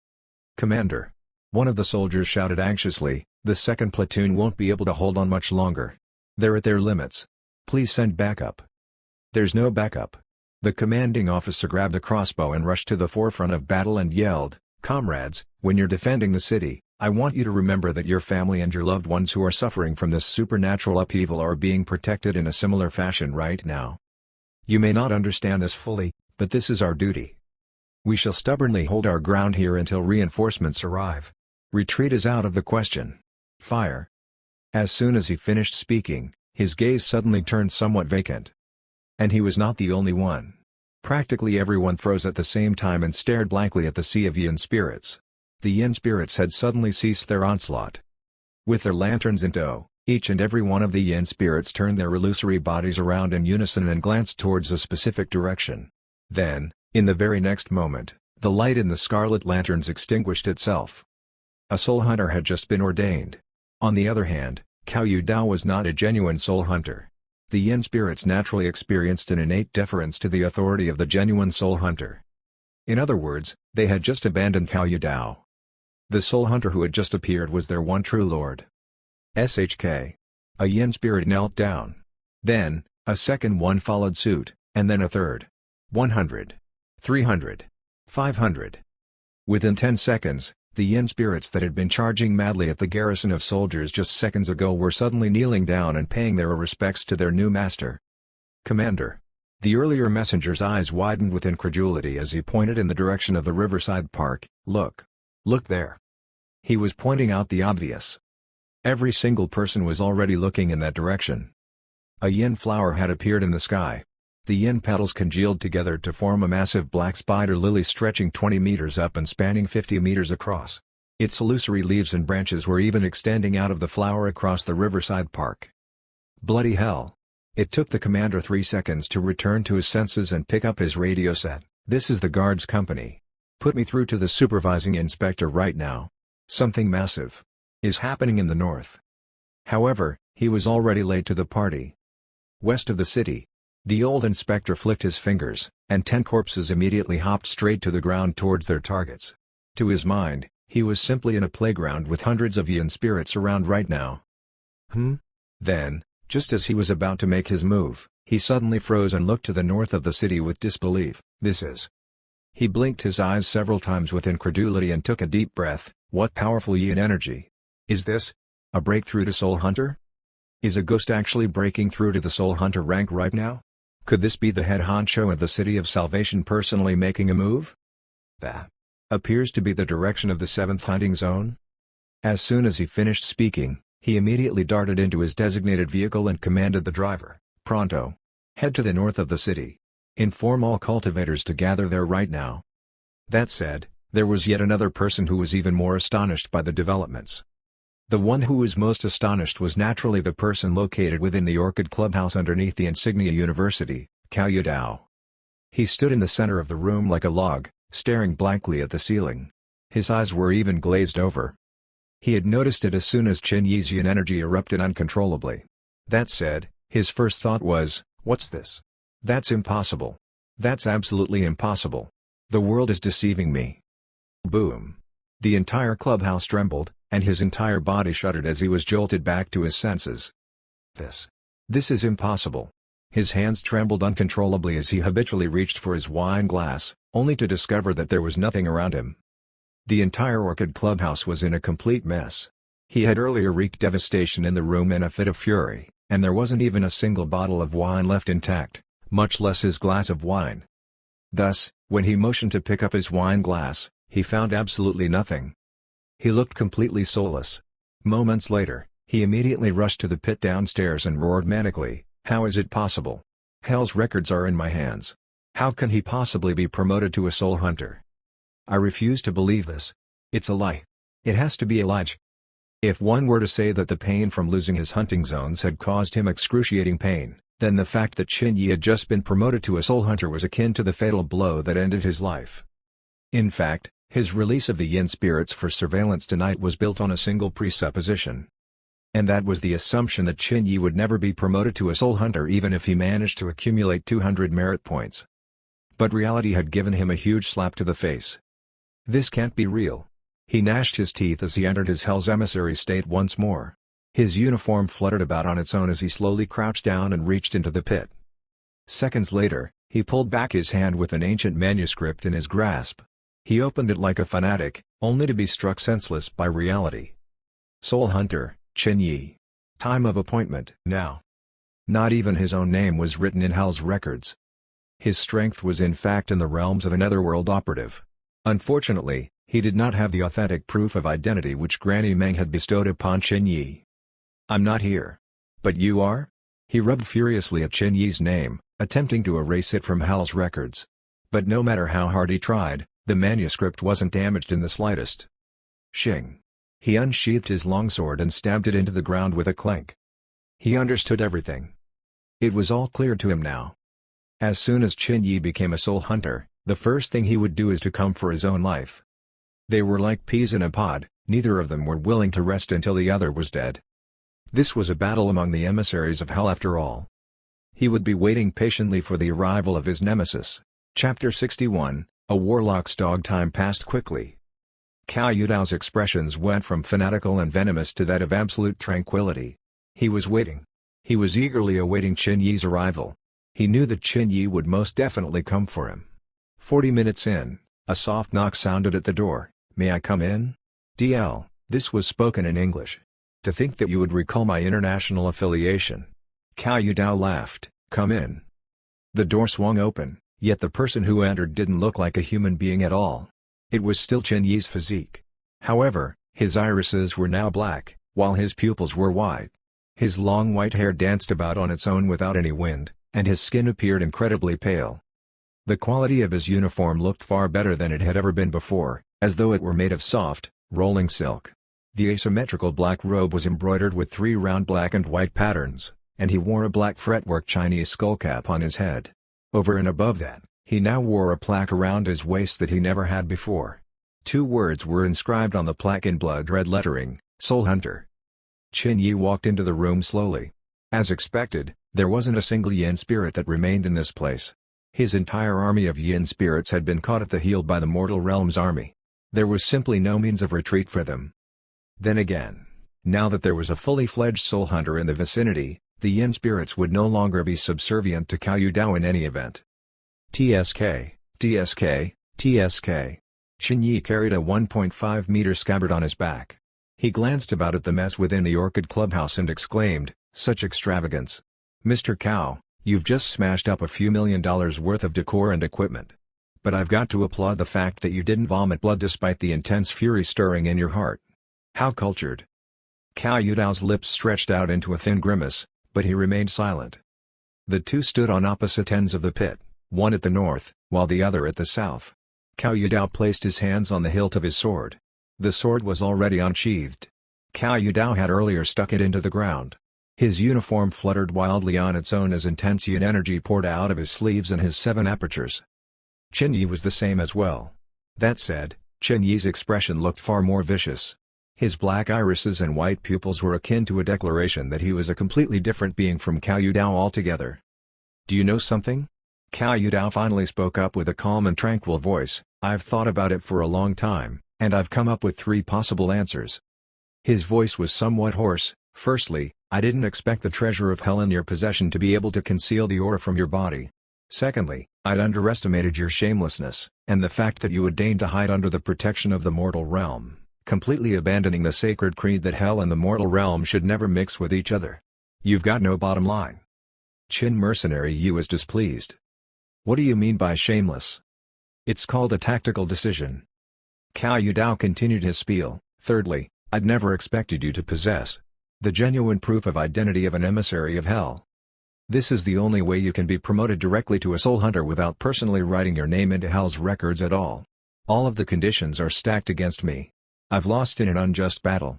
"Commander!" One of the soldiers shouted anxiously, "The second platoon won't be able to hold on much longer. They're at their limits. Please send backup." "There's no backup." The commanding officer grabbed a crossbow and rushed to the forefront of battle and yelled, "Comrades, when you're defending the city, I want you to remember that your family and your loved ones who are suffering from this supernatural upheaval are being protected in a similar fashion right now. You may not understand this fully, but this is our duty. We shall stubbornly hold our ground here until reinforcements arrive. Retreat is out of the question. Fire." As soon as he finished speaking, his gaze suddenly turned somewhat vacant. And he was not the only one. Practically everyone froze at the same time and stared blankly at the sea of yin spirits. The yin spirits had suddenly ceased their onslaught. With their lanterns in tow, each and every one of the yin spirits turned their illusory bodies around in unison and glanced towards a specific direction. Then, in the very next moment, the light in the scarlet lanterns extinguished itself. A soul hunter had just been ordained. On the other hand, Cao Yudao was not a genuine soul hunter. The yin spirits naturally experienced an innate deference to the authority of the genuine soul hunter. In other words, they had just abandoned Cao Yudao. The soul hunter who had just appeared was their one true lord. SHK. A yin spirit knelt down. Then, a second one followed suit, and then a third. 100. 300. 500. Within 10 seconds, the yin spirits that had been charging madly at the garrison of soldiers just seconds ago were suddenly kneeling down and paying their respects to their new master. Commander. The earlier messenger's eyes widened with incredulity as he pointed in the direction of the riverside park. Look. Look there. He was pointing out the obvious. Every single person was already looking in that direction. A yin flower had appeared in the sky. The yin petals congealed together to form a massive black spider lily stretching 20 meters up and spanning 50 meters across. Its illusory leaves and branches were even extending out of the flower across the riverside park. Bloody hell. It took the commander 3 seconds to return to his senses and pick up his radio set. This is the guards company. Put me through to the supervising inspector right now. Something massive is happening in the north. However, he was already late to the party. West of the city. The old inspector flicked his fingers, and 10 corpses immediately hopped straight to the ground towards their targets. To his mind, he was simply in a playground with hundreds of yin spirits around right now. Then, just as he was about to make his move, he suddenly froze and looked to the north of the city with disbelief. This is... He blinked his eyes several times with incredulity and took a deep breath. What powerful yin energy! Is this a breakthrough to Soul Hunter? Is a ghost actually breaking through to the Soul Hunter rank right now? Could this be the head honcho of the City of Salvation personally making a move? That appears to be the direction of the 7th hunting zone. As soon as he finished speaking, he immediately darted into his designated vehicle and commanded the driver, "Pronto. Head to the north of the city. Inform all cultivators to gather there right now." That said, there was yet another person who was even more astonished by the developments. The one who was most astonished was naturally the person located within the Orchid Clubhouse underneath the Insignia University, Cao Yudao. He stood in the center of the room like a log, staring blankly at the ceiling. His eyes were even glazed over. He had noticed it as soon as Qin Yi's yin energy erupted uncontrollably. That said, his first thought was, what's this? That's impossible. That's absolutely impossible. The world is deceiving me. Boom. The entire clubhouse trembled, and his entire body shuddered as he was jolted back to his senses. This is impossible. His hands trembled uncontrollably as he habitually reached for his wine glass, only to discover that there was nothing around him. The entire Orchid Clubhouse was in a complete mess. He had earlier wreaked devastation in the room in a fit of fury, and there wasn't even a single bottle of wine left intact, much less his glass of wine. Thus, when he motioned to pick up his wine glass, he found absolutely nothing. He looked completely soulless. Moments later, he immediately rushed to the pit downstairs and roared manically, "How is it possible? Hell's records are in my hands. How can he possibly be promoted to a soul hunter? I refuse to believe this. It's a lie. It has to be a lie." If one were to say that the pain from losing his hunting zones had caused him excruciating pain, then the fact that Qin Yi had just been promoted to a soul hunter was akin to the fatal blow that ended his life. In fact, his release of the yin spirits for surveillance tonight was built on a single presupposition. And that was the assumption that Qin Yi would never be promoted to a soul hunter even if he managed to accumulate 200 merit points. But reality had given him a huge slap to the face. This can't be real. He gnashed his teeth as he entered his Hell's Emissary state once more. His uniform fluttered about on its own as he slowly crouched down and reached into the pit. Seconds later, he pulled back his hand with an ancient manuscript in his grasp. He opened it like a fanatic, only to be struck senseless by reality. Soul Hunter, Qin Yi. Time of appointment now. Not even his own name was written in Hell's records. His strength was in fact in the realms of an otherworld operative. Unfortunately, he did not have the authentic proof of identity which Granny Meng had bestowed upon Qin Yi. "I'm not here. But you are?" He rubbed furiously at Qin Yi's name, attempting to erase it from Hell's records. But no matter how hard he tried, the manuscript wasn't damaged in the slightest. Shing. He unsheathed his longsword and stabbed it into the ground with a clank. He understood everything. It was all clear to him now. As soon as Qin Yi became a soul hunter, the first thing he would do is to come for his own life. They were like peas in a pod, neither of them were willing to rest until the other was dead. This was a battle among the emissaries of Hell after all. He would be waiting patiently for the arrival of his nemesis. Chapter 61, A Warlock's Dog. Time passed quickly. Cao Yudao's expressions went from fanatical and venomous to that of absolute tranquility. He was waiting. He was eagerly awaiting Qin Yi's arrival. He knew that Qin Yi would most definitely come for him. 40 minutes in, a soft knock sounded at the door. "May I come in?" DL, this was spoken in English. "To think that you would recall my international affiliation." Cao Yudao laughed. "Come in." The door swung open, yet the person who entered didn't look like a human being at all. It was still Qin Yi's physique. However, his irises were now black, while his pupils were white. His long white hair danced about on its own without any wind, and his skin appeared incredibly pale. The quality of his uniform looked far better than it had ever been before, as though it were made of soft, rolling silk. The asymmetrical black robe was embroidered with 3 round black and white patterns, and he wore a black fretwork Chinese skullcap on his head. Over and above that, he now wore a plaque around his waist that he never had before. 2 words were inscribed on the plaque in blood-red lettering, "Soul Hunter." Qin Yi walked into the room slowly. As expected, there wasn't a single yin spirit that remained in this place. His entire army of yin spirits had been caught at the heel by the mortal realm's army. There was simply no means of retreat for them. Then again, now that there was a fully fledged soul hunter in the vicinity, the yin spirits would no longer be subservient to Cao Yudao in any event. TSK, TSK, TSK. Qin Yi carried a 1.5-meter scabbard on his back. He glanced about at the mess within the Orchid Clubhouse and exclaimed, "Such extravagance! Mr. Cao, you've just smashed up a few $1 million worth of decor and equipment. But I've got to applaud the fact that you didn't vomit blood despite the intense fury stirring in your heart. How cultured!" Cao Yudao's lips stretched out into a thin grimace, but he remained silent. The two stood on opposite ends of the pit, one at the north, while the other at the south. Cao Yudao placed his hands on the hilt of his sword. The sword was already unsheathed. Cao Yudao had earlier stuck it into the ground. His uniform fluttered wildly on its own as intense yin energy poured out of his sleeves and his 7 apertures. Qin Yi was the same as well. That said, Qin Yi's expression looked far more vicious. His black irises and white pupils were akin to a declaration that he was a completely different being from Cao Yudao altogether. "Do you know something?" Cao Yudao finally spoke up with a calm and tranquil voice. "I've thought about it for a long time, and I've come up with 3 possible answers." His voice was somewhat hoarse. "Firstly, I didn't expect the treasure of hell in your possession to be able to conceal the aura from your body. Secondly, I'd underestimated your shamelessness, and the fact that you would deign to hide under the protection of the mortal realm, completely abandoning the sacred creed that hell and the mortal realm should never mix with each other. You've got no bottom line." Qin Mercenary Yi was displeased. "What do you mean by shameless?" "It's called a tactical decision." Cao Yudao continued his spiel. "Thirdly, I'd never expected you to possess the genuine proof of identity of an emissary of hell. This is the only way you can be promoted directly to a soul hunter without personally writing your name into hell's records at all. All of the conditions are stacked against me. I've lost in an unjust battle."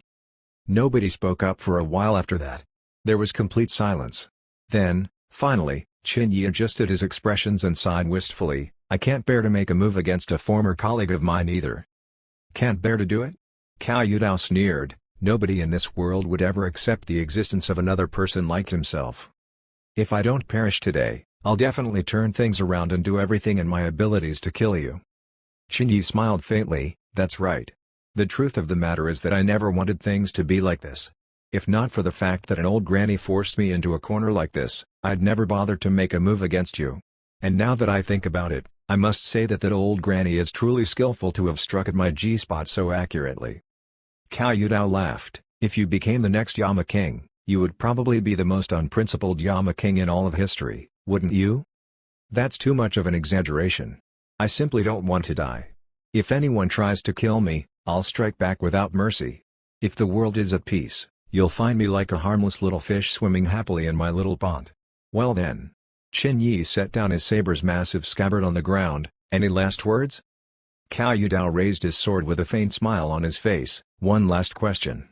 Nobody spoke up for a while after that. There was complete silence. Then, finally, Qin Yi adjusted his expressions and sighed wistfully. "I can't bear to make a move against a former colleague of mine either." "Can't bear to do it?" Cao Yudao sneered. "Nobody in this world would ever accept the existence of another person like himself. If I don't perish today, I'll definitely turn things around and do everything in my abilities to kill you." Qin Yi smiled faintly. "That's right. The truth of the matter is that I never wanted things to be like this. If not for the fact that an old granny forced me into a corner like this, I'd never bothered to make a move against you. And now that I think about it, I must say that old granny is truly skillful to have struck at my G-spot so accurately." Cao Yudao laughed. "If you became the next Yama King, you would probably be the most unprincipled Yama King in all of history, wouldn't you?" "That's too much of an exaggeration. I simply don't want to die. If anyone tries to kill me, I'll strike back without mercy. If the world is at peace, you'll find me like a harmless little fish swimming happily in my little pond. Well then." Qin Yi set down his saber's massive scabbard on the ground. "Any last words?" Cao Yudao raised his sword with a faint smile on his face. "One last question.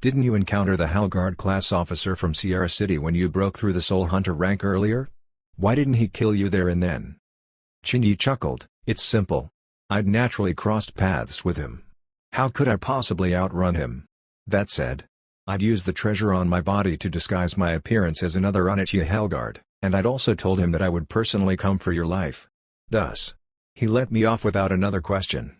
Didn't you encounter the Hellguard class officer from Sierra City when you broke through the Soul Hunter rank earlier? Why didn't he kill you there and then?" Qin Yi chuckled. "It's simple. I'd naturally crossed paths with him. How could I possibly outrun him? That said, I'd use the treasure on my body to disguise my appearance as another Onichi Hellguard, and I'd also told him that I would personally come for your life. Thus, he let me off without another question."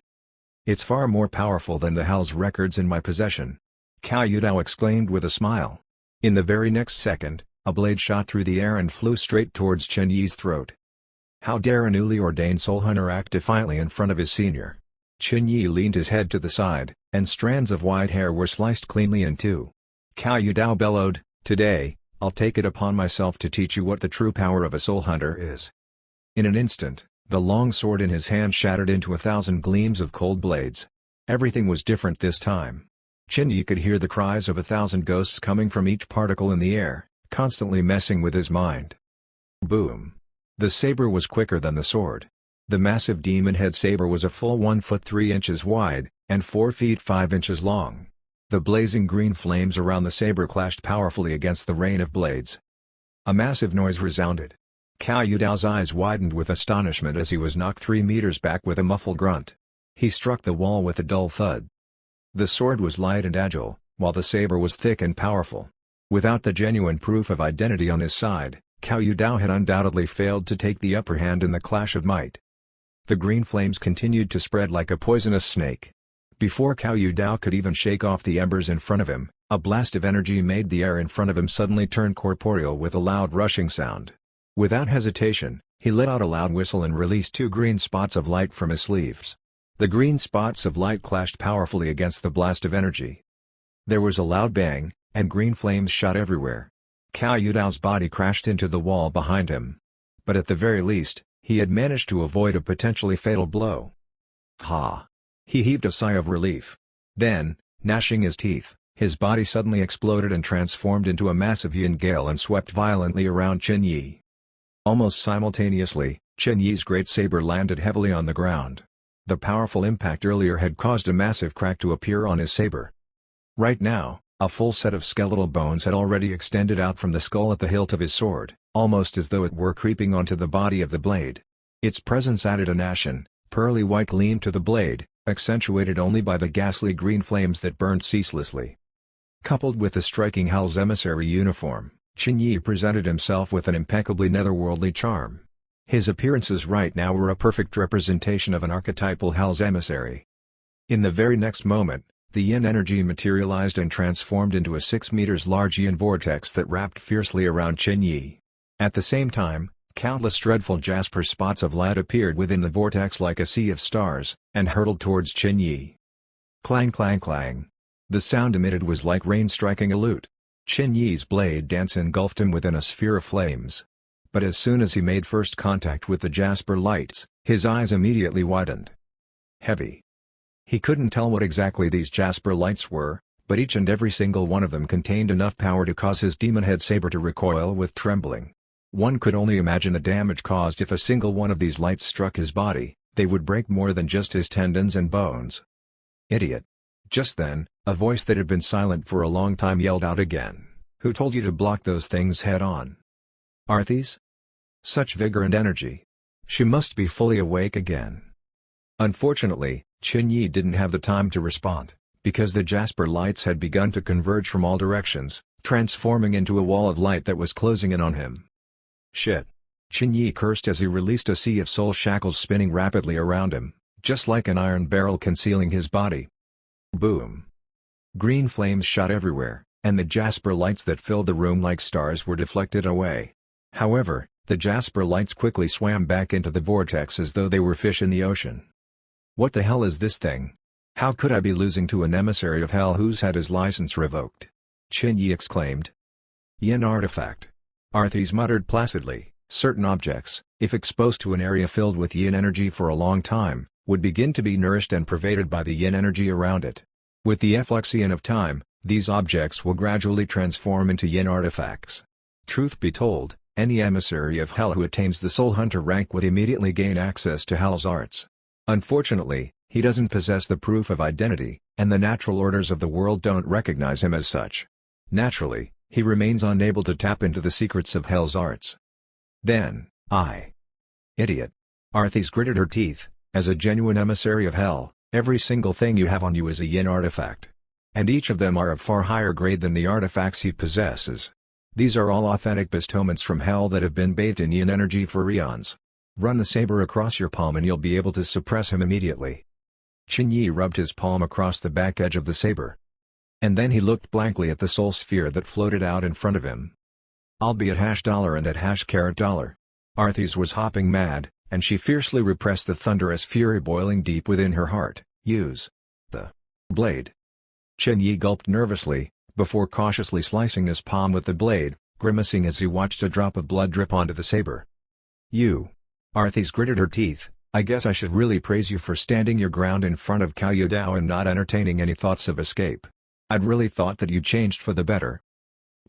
It's far more powerful than the Hell's records in my possession. Cao Yudao exclaimed with a smile. In the very next second, a blade shot through the air and flew straight towards Chen Yi's throat. How dare a newly ordained soul hunter act defiantly in front of his senior? Chen Yi leaned his head to the side, and strands of white hair were sliced cleanly in two. Cao Yudao bellowed, "Today, I'll take it upon myself to teach you what the true power of a soul hunter is." In an instant, the long sword in his hand shattered into 1,000 gleams of cold blades. Everything was different this time. Chen Yi could hear the cries of 1,000 ghosts coming from each particle in the air, constantly messing with his mind. Boom! The saber was quicker than the sword. The massive demon head saber was a full 1 foot 3 inches wide, and 4 feet 5 inches long. The blazing green flames around the saber clashed powerfully against the rain of blades. A massive noise resounded. Cao Yudao's eyes widened with astonishment as he was knocked 3 meters back with a muffled grunt. He struck the wall with a dull thud. The sword was light and agile, while the saber was thick and powerful. Without the genuine proof of identity on his side, Cao Yudao had undoubtedly failed to take the upper hand in the clash of might. The green flames continued to spread like a poisonous snake. Before Cao Yudao could even shake off the embers in front of him, a blast of energy made the air in front of him suddenly turn corporeal with a loud rushing sound. Without hesitation, he let out a loud whistle and released 2 green spots of light from his sleeves. The green spots of light clashed powerfully against the blast of energy. There was a loud bang, and green flames shot everywhere. Cao Yudao's body crashed into the wall behind him. But at the very least, he had managed to avoid a potentially fatal blow. Ha! He heaved a sigh of relief. Then, gnashing his teeth, his body suddenly exploded and transformed into a massive yin gale and swept violently around Chen Yi. Almost simultaneously, Chen Yi's great saber landed heavily on the ground. The powerful impact earlier had caused a massive crack to appear on his saber. Right now, a full set of skeletal bones had already extended out from the skull at the hilt of his sword, almost as though it were creeping onto the body of the blade. Its presence added an ashen, pearly white gleam to the blade, accentuated only by the ghastly green flames that burned ceaselessly. Coupled with the striking Hell's emissary uniform, Chen Yi presented himself with an impeccably netherworldly charm. His appearances right now were a perfect representation of an archetypal Hell's emissary. In the very next moment, the yin energy materialized and transformed into a 6 meters large yin vortex that wrapped fiercely around Chen Yi. At the same time, countless dreadful jasper spots of light appeared within the vortex like a sea of stars, and hurtled towards Chen Yi. Clang clang clang. The sound emitted was like rain striking a lute. Chen Yi's blade dance engulfed him within a sphere of flames. But as soon as he made first contact with the jasper lights, his eyes immediately widened. Heavy. He couldn't tell what exactly these jasper lights were, but each and every single one of them contained enough power to cause his demon head saber to recoil with trembling. One could only imagine the damage caused if a single one of these lights struck his body. They would break more than just his tendons and bones. Idiot. Just then, a voice that had been silent for a long time yelled out again, "Who told you to block those things head on? Arthes? Such vigor and energy. She must be fully awake again." Unfortunately, Chen Yi didn't have the time to respond, because the jasper lights had begun to converge from all directions, transforming into a wall of light that was closing in on him. Shit! Chen Yi cursed as he released a sea of soul shackles spinning rapidly around him, just like an iron barrel concealing his body. Boom! Green flames shot everywhere, and the jasper lights that filled the room like stars were deflected away. However, the jasper lights quickly swam back into the vortex as though they were fish in the ocean. What the hell is this thing? How could I be losing to an emissary of hell who's had his license revoked? Chen Yi exclaimed. Yin artifact. Arthes muttered placidly. Certain objects, if exposed to an area filled with yin energy for a long time, would begin to be nourished and pervaded by the yin energy around it. With the effluxion of time, these objects will gradually transform into yin artifacts. Truth be told, any emissary of hell who attains the soul hunter rank would immediately gain access to hell's arts. Unfortunately, he doesn't possess the proof of identity, and the natural orders of the world don't recognize him as such. Naturally, he remains unable to tap into the secrets of hell's arts. Then, Idiot. Arthes gritted her teeth. As a genuine emissary of hell, every single thing you have on you is a yin artifact. And each of them are of far higher grade than the artifacts he possesses. These are all authentic bestowments from hell that have been bathed in yin energy for eons. Run the saber across your palm and you'll be able to suppress him immediately. Qin Yi rubbed his palm across the back edge of the saber. And then he looked blankly at the soul sphere that floated out in front of him. I'll be at $$ and at $. Arthes was hopping mad, and she fiercely repressed the thunderous fury boiling deep within her heart. Use the blade. Qin Yi gulped nervously, before cautiously slicing his palm with the blade, grimacing as he watched a drop of blood drip onto the saber. You. Arthes gritted her teeth. I guess I should really praise you for standing your ground in front of Cao Yudao and not entertaining any thoughts of escape. I'd really thought that you changed for the better.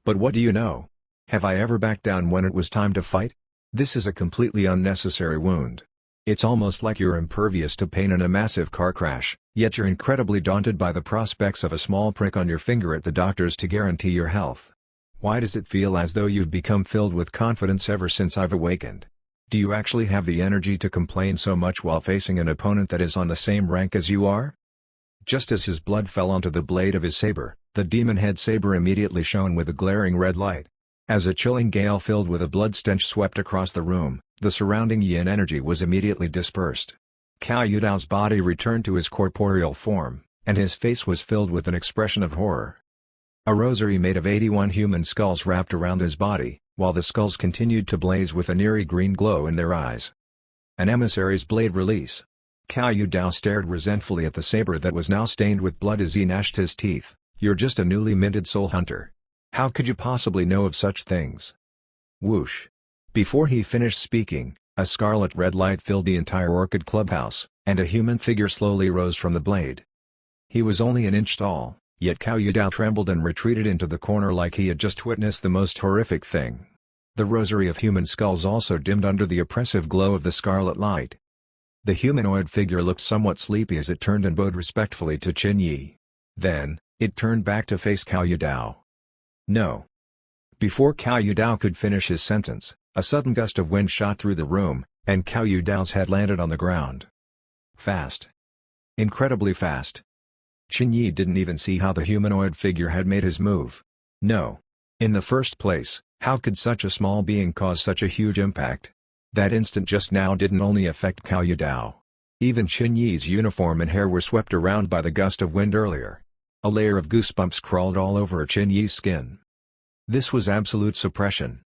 But what do you know? Have I ever backed down when it was time to fight? This is a completely unnecessary wound. It's almost like you're impervious to pain in a massive car crash, yet you're incredibly daunted by the prospects of a small prick on your finger at the doctors to guarantee your health. Why does it feel as though you've become filled with confidence ever since I've awakened? Do you actually have the energy to complain so much while facing an opponent that is on the same rank as you are? Just as his blood fell onto the blade of his saber, the demon head saber immediately shone with a glaring red light. As a chilling gale filled with a blood stench swept across the room, the surrounding yin energy was immediately dispersed. Cao Yudao's body returned to his corporeal form, and his face was filled with an expression of horror. A rosary made of 81 human skulls wrapped around his body, while the skulls continued to blaze with an eerie green glow in their eyes. An emissary's blade release. Cao Yudao stared resentfully at the saber that was now stained with blood as he gnashed his teeth. You're just a newly minted soul hunter. How could you possibly know of such things? Whoosh. Before he finished speaking, a scarlet red light filled the entire orchid clubhouse, and a human figure slowly rose from the blade. He was only an inch tall, yet Cao Yudao trembled and retreated into the corner like he had just witnessed the most horrific thing. The rosary of human skulls also dimmed under the oppressive glow of the scarlet light. The humanoid figure looked somewhat sleepy as it turned and bowed respectfully to Qin Yi. Then, it turned back to face Cao Yudao. No. Before Cao Yudao could finish his sentence, a sudden gust of wind shot through the room, and Cao Yudao's head landed on the ground. Fast. Incredibly fast. Qin Yi didn't even see how the humanoid figure had made his move. No. In the first place, how could such a small being cause such a huge impact? That instant just now didn't only affect Cao Yudao. Even Qin Yi's uniform and hair were swept around by the gust of wind earlier. A layer of goosebumps crawled all over Qin Yi's skin. This was absolute suppression.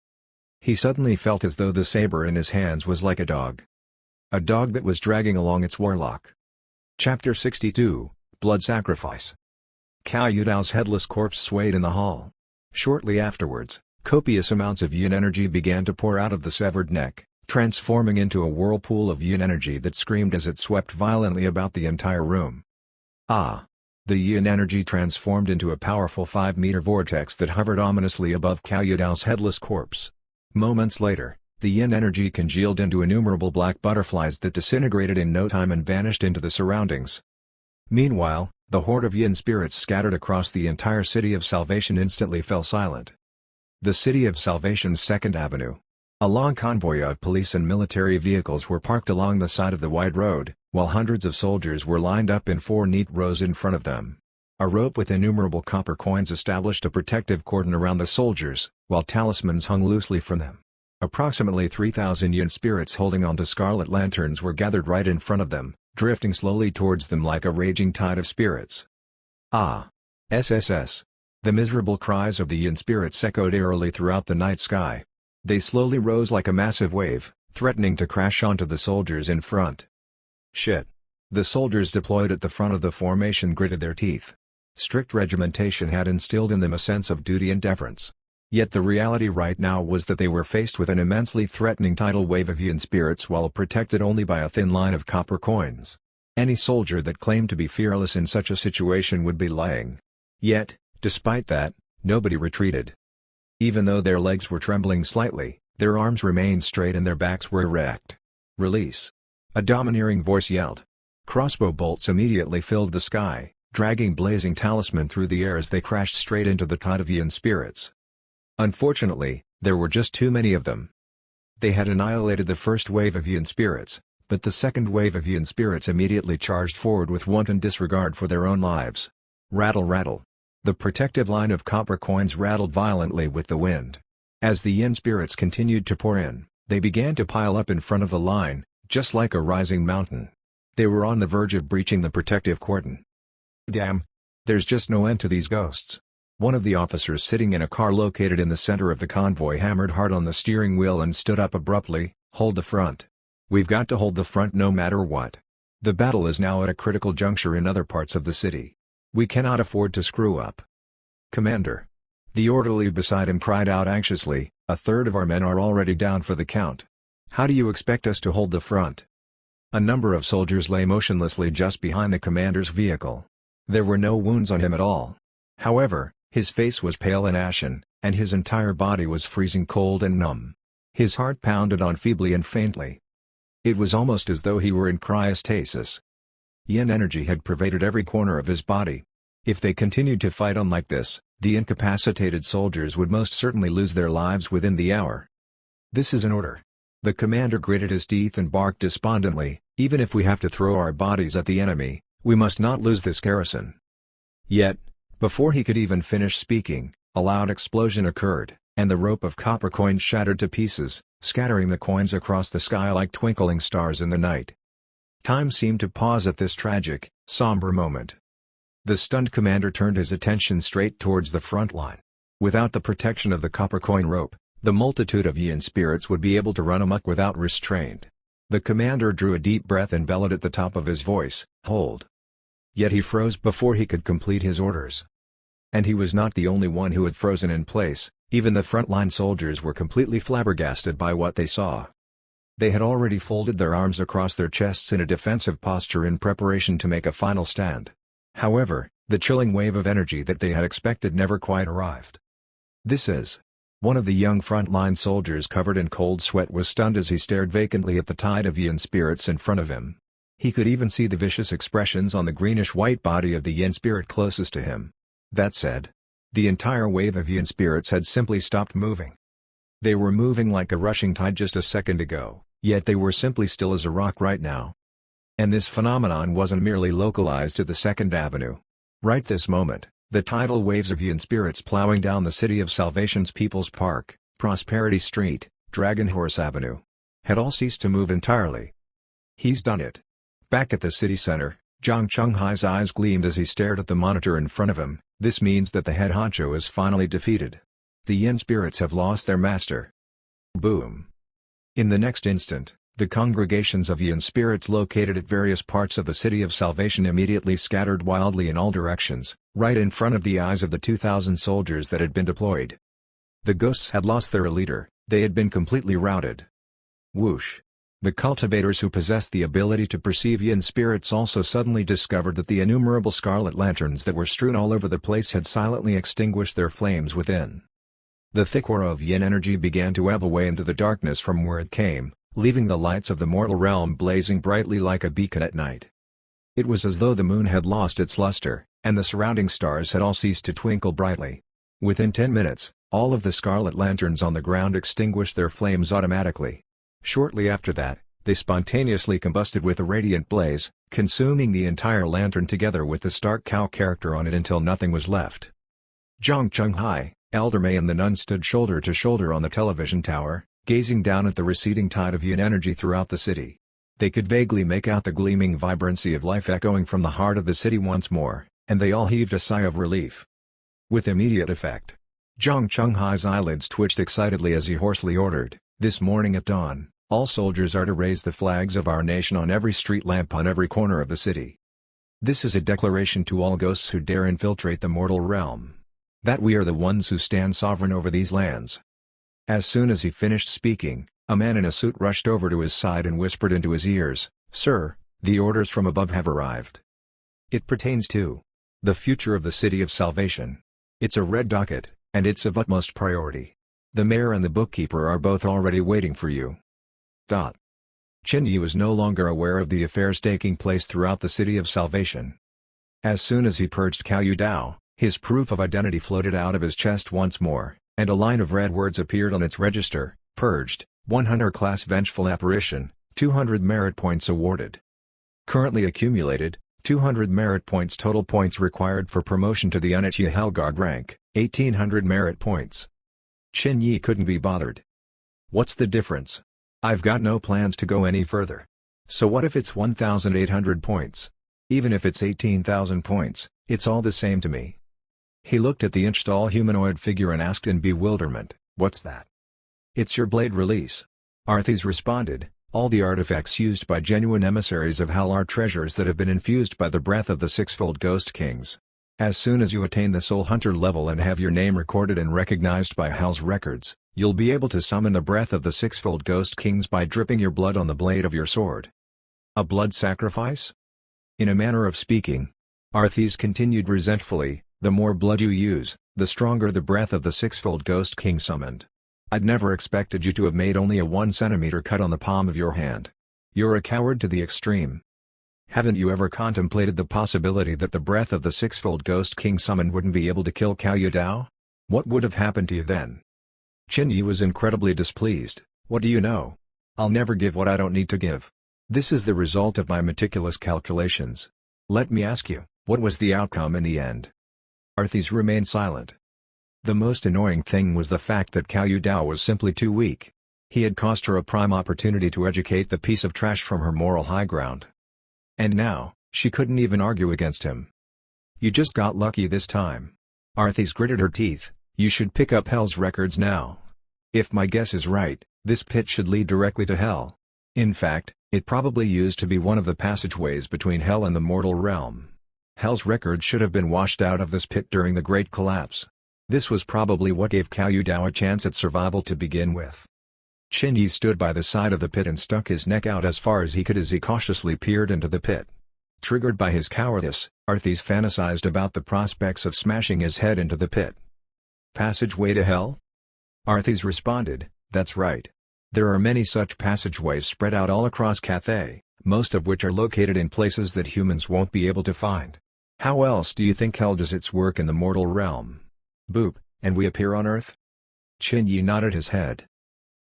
He suddenly felt as though the saber in his hands was like a dog. A dog that was dragging along its warlock. Chapter 62, Blood Sacrifice. Cao Yudao's headless corpse swayed in the hall. Shortly afterwards, copious amounts of yin energy began to pour out of the severed neck, transforming into a whirlpool of yin energy that screamed as it swept violently about the entire room. Ah! The yin energy transformed into a powerful 5-meter vortex that hovered ominously above Cao Yudao's headless corpse. Moments later, the yin energy congealed into innumerable black butterflies that disintegrated in no time and vanished into the surroundings. Meanwhile, the horde of yin spirits scattered across the entire City of Salvation instantly fell silent. The City of Salvation's 2nd Avenue. A long convoy of police and military vehicles were parked along the side of the wide road, while hundreds of soldiers were lined up in 4 neat rows in front of them. A rope with innumerable copper coins established a protective cordon around the soldiers, while talismans hung loosely from them. Approximately 3,000 yin spirits holding onto scarlet lanterns were gathered right in front of them, drifting slowly towards them like a raging tide of spirits. Ah! SSS! The miserable cries of the yin spirits echoed eerily throughout the night sky. They slowly rose like a massive wave, threatening to crash onto the soldiers in front. Shit! The soldiers deployed at the front of the formation gritted their teeth. Strict regimentation had instilled in them a sense of duty and deference. Yet the reality right now was that they were faced with an immensely threatening tidal wave of yin spirits while protected only by a thin line of copper coins. Any soldier that claimed to be fearless in such a situation would be lying. Yet, despite that, nobody retreated. Even though their legs were trembling slightly, their arms remained straight and their backs were erect. Release! A domineering voice yelled. Crossbow bolts immediately filled the sky, dragging blazing talisman through the air as they crashed straight into the tide of yin spirits. Unfortunately, there were just too many of them. They had annihilated the first wave of yin spirits, but the second wave of yin spirits immediately charged forward with wanton disregard for their own lives. Rattle rattle. The protective line of copper coins rattled violently with the wind. As the yin spirits continued to pour in, they began to pile up in front of the line, just like a rising mountain. They were on the verge of breaching the protective cordon. Damn! There's just no end to these ghosts. One of the officers sitting in a car located in the center of the convoy hammered hard on the steering wheel and stood up abruptly. Hold the front. We've got to hold the front no matter what. The battle is now at a critical juncture in other parts of the city. We cannot afford to screw up. Commander. The orderly beside him cried out anxiously, a third of our men are already down for the count. How do you expect us to hold the front? A number of soldiers lay motionlessly just behind the commander's vehicle. There were no wounds on him at all. However, his face was pale and ashen, and his entire body was freezing cold and numb. His heart pounded on feebly and faintly. It was almost as though he were in cryostasis. Yin energy had pervaded every corner of his body. If they continued to fight on like this, the incapacitated soldiers would most certainly lose their lives within the hour. This is an order. The commander gritted his teeth and barked despondently, even if we have to throw our bodies at the enemy, we must not lose this garrison. Yet, before he could even finish speaking, a loud explosion occurred, and the rope of copper coins shattered to pieces, scattering the coins across the sky like twinkling stars in the night. Time seemed to pause at this tragic, somber moment. The stunned commander turned his attention straight towards the front line. Without the protection of the copper coin rope, the multitude of Yin spirits would be able to run amok without restraint. The commander drew a deep breath and bellowed at the top of his voice, "Hold!" Yet he froze before he could complete his orders. And he was not the only one who had frozen in place. Even the frontline soldiers were completely flabbergasted by what they saw. They had already folded their arms across their chests in a defensive posture in preparation to make a final stand. However, the chilling wave of energy that they had expected never quite arrived. This is. One of the young frontline soldiers covered in cold sweat was stunned as he stared vacantly at the tide of Yin spirits in front of him. He could even see the vicious expressions on the greenish-white body of the Yin spirit closest to him. That said, the entire wave of Yin spirits had simply stopped moving. They were moving like a rushing tide just a second ago, yet they were simply still as a rock right now. And this phenomenon wasn't merely localized to the 2nd Avenue. Right this moment, the tidal waves of Yin spirits plowing down the City of Salvation's People's Park, Prosperity Street, Dragon Horse Avenue, had all ceased to move entirely. He's done it. Back at the city center, Zhang Chunghai's eyes gleamed as he stared at the monitor in front of him. This means that the head honcho is finally defeated. The Yin spirits have lost their master. Boom. In the next instant, the congregations of Yin spirits located at various parts of the City of Salvation immediately scattered wildly in all directions, right in front of the eyes of the 2,000 soldiers that had been deployed. The ghosts had lost their leader, they had been completely routed. Whoosh. The cultivators who possessed the ability to perceive Yin spirits also suddenly discovered that the innumerable scarlet lanterns that were strewn all over the place had silently extinguished their flames within. The thick aura of Yin energy began to ebb away into the darkness from where it came, leaving the lights of the mortal realm blazing brightly like a beacon at night. It was as though the moon had lost its luster, and the surrounding stars had all ceased to twinkle brightly. Within 10 minutes, all of the scarlet lanterns on the ground extinguished their flames automatically. Shortly after that, they spontaneously combusted with a radiant blaze, consuming the entire lantern together with the stark cow character on it until nothing was left. Zhang Chunghai, Elder May and the nun stood shoulder to shoulder on the television tower, gazing down at the receding tide of Yin energy throughout the city. They could vaguely make out the gleaming vibrancy of life echoing from the heart of the city once more, and they all heaved a sigh of relief. With immediate effect, Zhang Chunghai's eyelids twitched excitedly as he hoarsely ordered, "This morning at dawn, all soldiers are to raise the flags of our nation on every street lamp on every corner of the city. This is a declaration to all ghosts who dare infiltrate the mortal realm. That we are the ones who stand sovereign over these lands." As soon as he finished speaking, a man in a suit rushed over to his side and whispered into his ears, "Sir, the orders from above have arrived. It pertains to the future of the City of Salvation. It's a red docket, and it's of utmost priority. The mayor and the bookkeeper are both already waiting for you." Qin Yi was no longer aware of the affairs taking place throughout the City of Salvation. As soon as he purged Cao Yu Dao, his proof of identity floated out of his chest once more, and a line of red words appeared on its register: "Purged, 100 class Vengeful Apparition, 200 merit points awarded. Currently accumulated, 200 merit points. Total points required for promotion to the Unitya Helguard rank, 1800 merit points." Qin Yi couldn't be bothered. "What's the difference? I've got no plans to go any further. So what if it's 1,800 points? Even if it's 18,000 points, it's all the same to me. He looked at the inch-tall humanoid figure and asked in bewilderment, "What's that?" "It's your blade release." Arthas responded, "All the artifacts used by genuine emissaries of Hell are treasures that have been infused by the breath of the sixfold Ghost Kings. As soon as you attain the Soul Hunter level and have your name recorded and recognized by Hell's records, you'll be able to summon the breath of the sixfold Ghost Kings by dripping your blood on the blade of your sword." "A blood sacrifice?" "In a manner of speaking." Arthas continued resentfully, "The more blood you use, the stronger the breath of the sixfold Ghost King summoned. I'd never expected you to have made only a 1 centimeter cut on the palm of your hand. You're a coward to the extreme. Haven't you ever contemplated the possibility that the breath of the sixfold Ghost King summoned wouldn't be able to kill Cao Dao? What would have happened to you then?" Qin Yi was incredibly displeased. "What do you know? I'll never give what I don't need to give. This is the result of my meticulous calculations. Let me ask you, what was the outcome in the end?" Arthas remained silent. The most annoying thing was the fact that Cao Dao was simply too weak. He had cost her a prime opportunity to educate the piece of trash from her moral high ground. And now, she couldn't even argue against him. "You just got lucky this time." Arthas gritted her teeth. "You should pick up Hell's records now. If my guess is right, this pit should lead directly to Hell. In fact, it probably used to be one of the passageways between Hell and the mortal realm. Hell's records should have been washed out of this pit during the Great Collapse. This was probably what gave Cao Dao a chance at survival to begin with." Qin Yi stood by the side of the pit and stuck his neck out as far as he could as he cautiously peered into the pit. Triggered by his cowardice, Arthas fantasized about the prospects of smashing his head into the pit. "Passageway to Hell?" Arthas responded, "That's right. There are many such passageways spread out all across Cathay, most of which are located in places that humans won't be able to find. How else do you think Hell does its work in the mortal realm? Boop, and we appear on Earth?" Qin Yi nodded his head.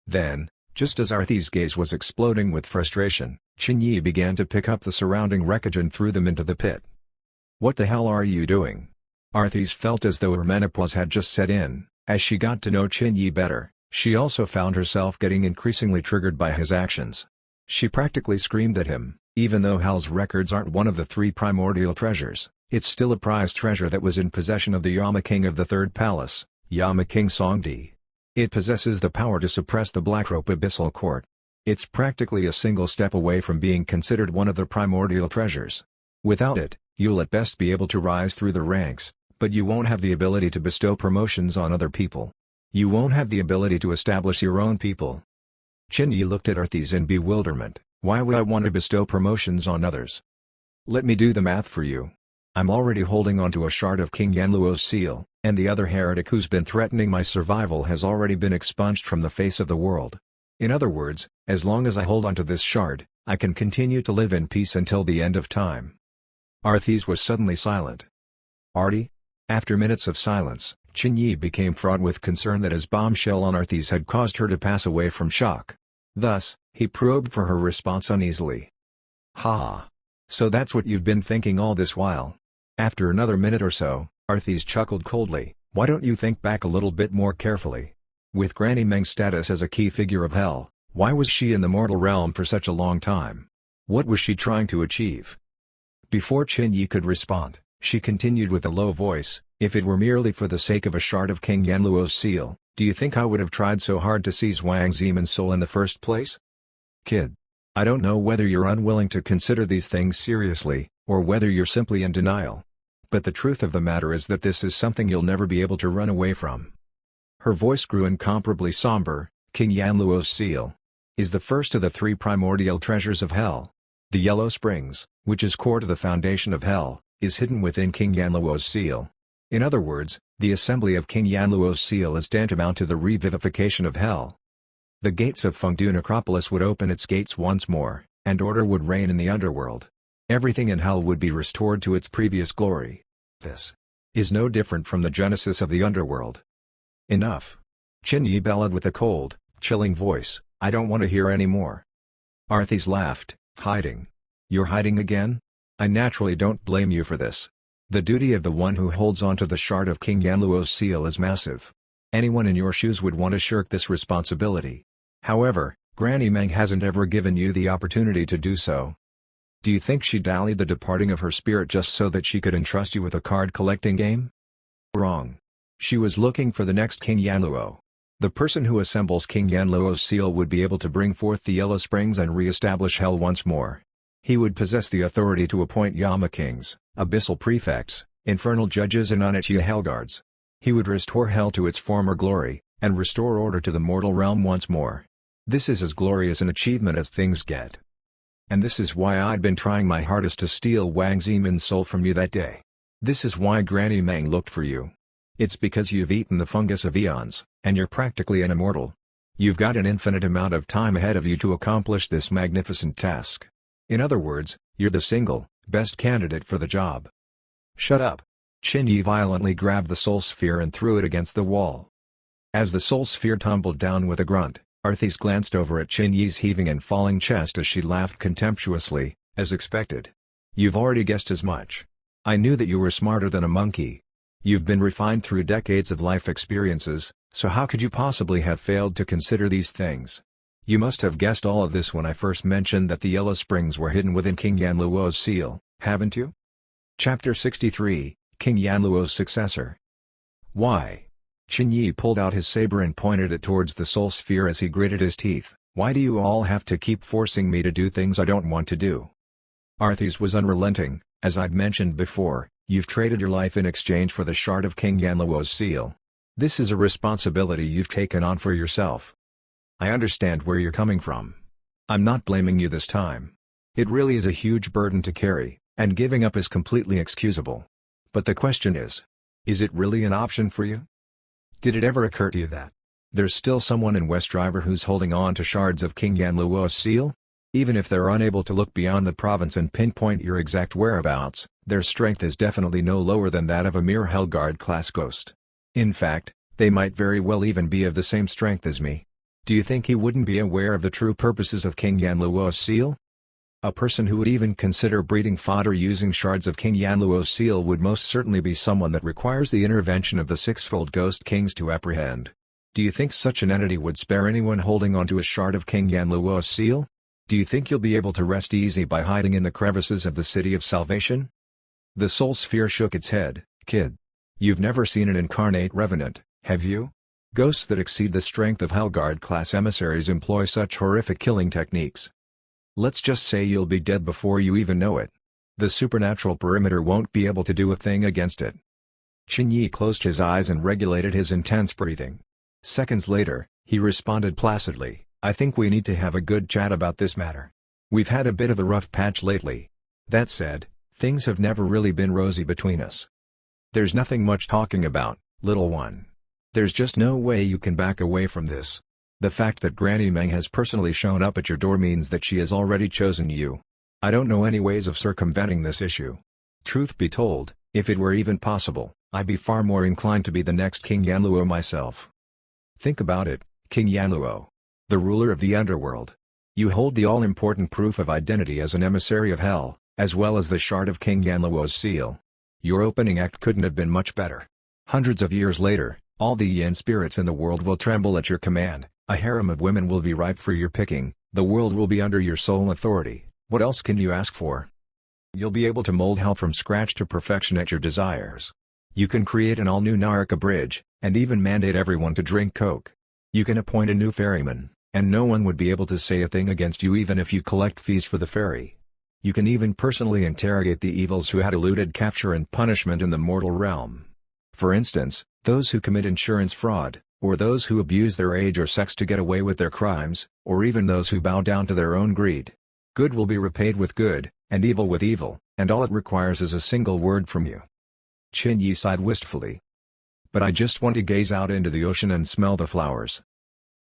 Then, just as Arthas' gaze was exploding with frustration, Qin Yi began to pick up the surrounding wreckage and threw them into the pit. "What the hell are you doing?" Arthas felt as though her menopause had just set in. As she got to know Qin Yi better, she also found herself getting increasingly triggered by his actions. She practically screamed at him, "Even though Hell's records aren't one of the 3 primordial treasures, it's still a prized treasure that was in possession of the Yama King of the Third Palace, Yama King Songdi. It possesses the power to suppress the Blackrope Abyssal Court. It's practically a single step away from being considered one of the primordial treasures. Without it, you'll at best be able to rise through the ranks, but you won't have the ability to bestow promotions on other people. You won't have the ability to establish your own people." Qin Yi looked at Arthas in bewilderment. "Why would I want to bestow promotions on others? Let me do the math for you. I'm already holding onto a shard of King Yanluo's seal, and the other heretic who's been threatening my survival has already been expunged from the face of the world. In other words, as long as I hold onto this shard, I can continue to live in peace until the end of time." Arthas was suddenly silent. "Artie?" After minutes of silence, Qin Yi became fraught with concern that his bombshell on Arthas had caused her to pass away from shock. Thus, he probed for her response uneasily. "Ha! So that's what you've been thinking all this while?" After another minute or so, Arthas chuckled coldly. "Why don't you think back a little bit more carefully? With Granny Meng's status as a key figure of Hell, why was she in the mortal realm for such a long time? What was she trying to achieve?" Before Qin Yi could respond, she continued with a low voice, "If it were merely for the sake of a shard of King Yanluo's seal, do you think I would have tried so hard to seize Wang Zimin's soul in the first place? Kid. I don't know whether you're unwilling to consider these things seriously, or whether you're simply in denial. But the truth of the matter is that this is something you'll never be able to run away from." Her voice grew incomparably somber. "King Yanluo's seal is the first of the 3 primordial treasures of Hell. The Yellow Springs, which is core to the foundation of Hell, is hidden within King Yanluo's seal. In other words, the assembly of King Yanluo's seal is tantamount to the revivification of Hell. The gates of Fengdu Necropolis would open its gates once more, and order would reign in the underworld. Everything in Hell would be restored to its previous glory. This is no different from the genesis of the underworld." "Enough!" Qin Yi bellowed with a cold, chilling voice. "I don't want to hear any more." Arthas laughed. "Hiding? You're hiding again? I naturally don't blame you for this. The duty of the one who holds onto the shard of King Yanluo's seal is massive. Anyone in your shoes would want to shirk this responsibility. However, Granny Meng hasn't ever given you the opportunity to do so. Do you think she dallied the departing of her spirit just so that she could entrust you with a card-collecting game? Wrong. She was looking for the next King Yanluo. The person who assembles King Yanluo's seal would be able to bring forth the Yellow Springs and re-establish Hell once more. He would possess the authority to appoint Yama Kings, Abyssal Prefects, Infernal Judges and Onichiya Hellguards. He would restore Hell to its former glory, and restore order to the mortal realm once more. This is as glorious an achievement as things get. And this is why I'd been trying my hardest to steal Wang Zimin's soul from you that day. This is why Granny Meng looked for you. It's because you've eaten the fungus of eons, and you're practically an immortal. You've got an infinite amount of time ahead of you to accomplish this magnificent task. In other words, you're the single, best candidate for the job. Shut up. Qin Yi violently grabbed the soul sphere and threw it against the wall. As the soul sphere tumbled down with a grunt, Arthas glanced over at Qin Yi's heaving and falling chest as she laughed contemptuously, as expected. You've already guessed as much. I knew that you were smarter than a monkey. You've been refined through decades of life experiences, so how could you possibly have failed to consider these things? You must have guessed all of this when I first mentioned that the Yellow Springs were hidden within King Yanluo's seal, haven't you? Chapter 63, King Yanluo's Successor. Why? Qin Yi pulled out his saber and pointed it towards the soul sphere as he gritted his teeth. Why do you all have to keep forcing me to do things I don't want to do? Arthas was unrelenting. As I've mentioned before, you've traded your life in exchange for the shard of King Yanluo's seal. This is a responsibility you've taken on for yourself. I understand where you're coming from. I'm not blaming you this time. It really is a huge burden to carry, and giving up is completely excusable. But the question is it really an option for you? Did it ever occur to you that there's still someone in West Driver who's holding on to shards of King Yanluo's seal? Even if they're unable to look beyond the province and pinpoint your exact whereabouts, their strength is definitely no lower than that of a mere Hellguard-class ghost. In fact, they might very well even be of the same strength as me. Do you think he wouldn't be aware of the true purposes of King Yanluo's seal? A person who would even consider breeding fodder using shards of King Yanluo's seal would most certainly be someone that requires the intervention of the sixfold Ghost Kings to apprehend. Do you think such an entity would spare anyone holding onto a shard of King Yanluo's seal? Do you think you'll be able to rest easy by hiding in the crevices of the City of Salvation? The Soul Sphere shook its head. Kid. You've never seen an incarnate revenant, have you? Ghosts that exceed the strength of Hellguard-class emissaries employ such horrific killing techniques. Let's just say you'll be dead before you even know it. The supernatural perimeter won't be able to do a thing against it. Qin Yi closed his eyes and regulated his intense breathing. Seconds later, he responded placidly, I think we need to have a good chat about this matter. We've had a bit of a rough patch lately. That said, things have never really been rosy between us. There's nothing much talking about, little one. There's just no way you can back away from this. The fact that Granny Meng has personally shown up at your door means that she has already chosen you. I don't know any ways of circumventing this issue. Truth be told, if it were even possible, I'd be far more inclined to be the next King Yanluo myself. Think about it, King Yanluo. The ruler of the underworld. You hold the all-important proof of identity as an emissary of Hell, as well as the shard of King Yanluo's seal. Your opening act couldn't have been much better. Hundreds of years later, all the yin spirits in the world will tremble at your command. A harem of women will be ripe for your picking, the world will be under your sole authority. What else can you ask for? You'll be able to mold Hell from scratch to perfection at your desires. You can create an all-new Naraka bridge, and even mandate everyone to drink Coke. You can appoint a new ferryman, and no one would be able to say a thing against you even if you collect fees for the ferry. You can even personally interrogate the evils who had eluded capture and punishment in the mortal realm. For instance, those who commit insurance fraud, or those who abuse their age or sex to get away with their crimes, or even those who bow down to their own greed. Good will be repaid with good, and evil with evil, and all it requires is a single word from you. Qin Yi sighed wistfully. But I just want to gaze out into the ocean and smell the flowers.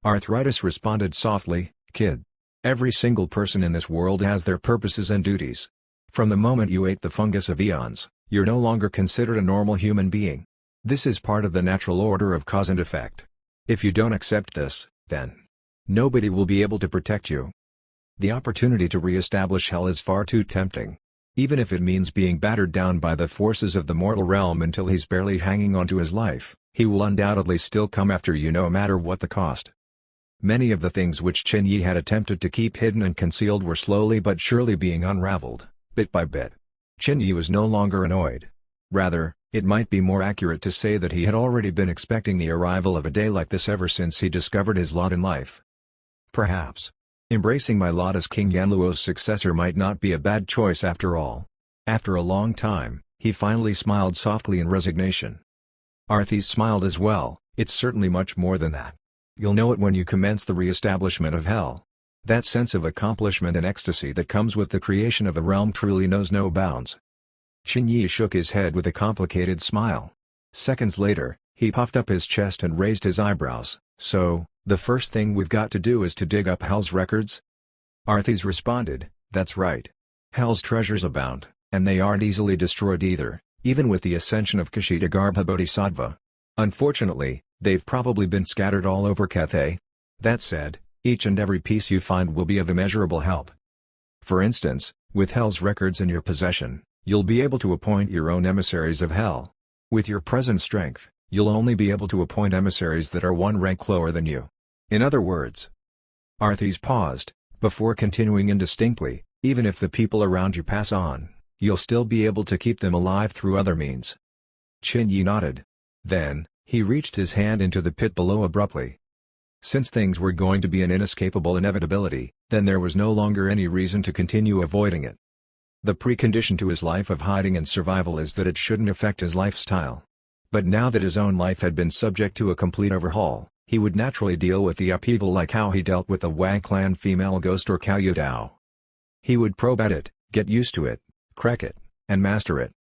Arthritis responded softly, Kid. Every single person in this world has their purposes and duties. From the moment you ate the fungus of eons, you're no longer considered a normal human being. This is part of the natural order of cause and effect. If you don't accept this, then nobody will be able to protect you. The opportunity to re-establish Hell is far too tempting. Even if it means being battered down by the forces of the mortal realm until he's barely hanging on to his life, he will undoubtedly still come after you no matter what the cost. Many of the things which Qin Yi had attempted to keep hidden and concealed were slowly but surely being unraveled, bit by bit. Qin Yi was no longer annoyed. Rather, it might be more accurate to say that he had already been expecting the arrival of a day like this ever since he discovered his lot in life. Perhaps embracing my lot as King Yanluo's successor might not be a bad choice after all. After a long time, he finally smiled softly in resignation. Arthas smiled as well. It's certainly much more than that. You'll know it when you commence the re-establishment of Hell. That sense of accomplishment and ecstasy that comes with the creation of a realm truly knows no bounds. Qin Yi shook his head with a complicated smile. Seconds later, he puffed up his chest and raised his eyebrows. So, the first thing we've got to do is to dig up Hell's records? Arthas responded, that's right. Hell's treasures abound, and they aren't easily destroyed either, even with the ascension of Kshitigarbha Bodhisattva. Unfortunately, they've probably been scattered all over Cathay. That said, each and every piece you find will be of immeasurable help. For instance, with Hell's records in your possession, you'll be able to appoint your own emissaries of Hell. With your present strength, you'll only be able to appoint emissaries that are one rank lower than you. In other words, Arthas paused, before continuing indistinctly, even if the people around you pass on, you'll still be able to keep them alive through other means. Qin Yi nodded. Then, he reached his hand into the pit below abruptly. Since things were going to be an inescapable inevitability, then there was no longer any reason to continue avoiding it. The precondition to his life of hiding and survival is that it shouldn't affect his lifestyle. But now that his own life had been subject to a complete overhaul, he would naturally deal with the upheaval like how he dealt with the Wang clan female ghost or Cao Yudao. He would probe at it, get used to it, crack it, and master it.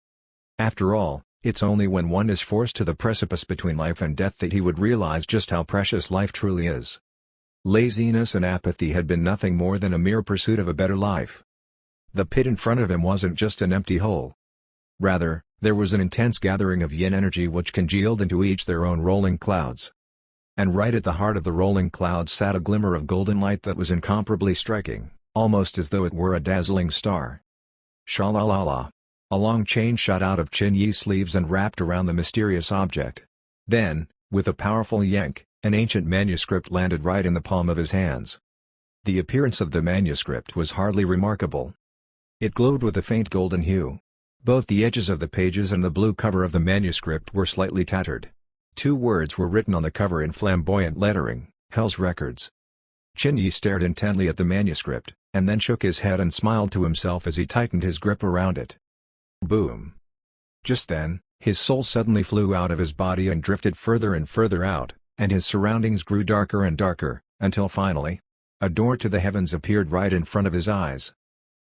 After all, it's only when one is forced to the precipice between life and death that he would realize just how precious life truly is. Laziness and apathy had been nothing more than a mere pursuit of a better life. The pit in front of him wasn't just an empty hole. Rather, there was an intense gathering of yin energy which congealed into each their own rolling clouds. And right at the heart of the rolling clouds sat a glimmer of golden light that was incomparably striking, almost as though it were a dazzling star. Sha-la-la-la. A long chain shot out of Qin Yi's sleeves and wrapped around the mysterious object. Then, with a powerful yank, an ancient manuscript landed right in the palm of his hands. The appearance of the manuscript was hardly remarkable. It glowed with a faint golden hue. Both the edges of the pages and the blue cover of the manuscript were slightly tattered. 2 words were written on the cover in flamboyant lettering, Hell's Records. Qin Yi stared intently at the manuscript, and then shook his head and smiled to himself as he tightened his grip around it. Boom! Just then, his soul suddenly flew out of his body and drifted further and further out, and his surroundings grew darker and darker, until finally, a door to the heavens appeared right in front of his eyes.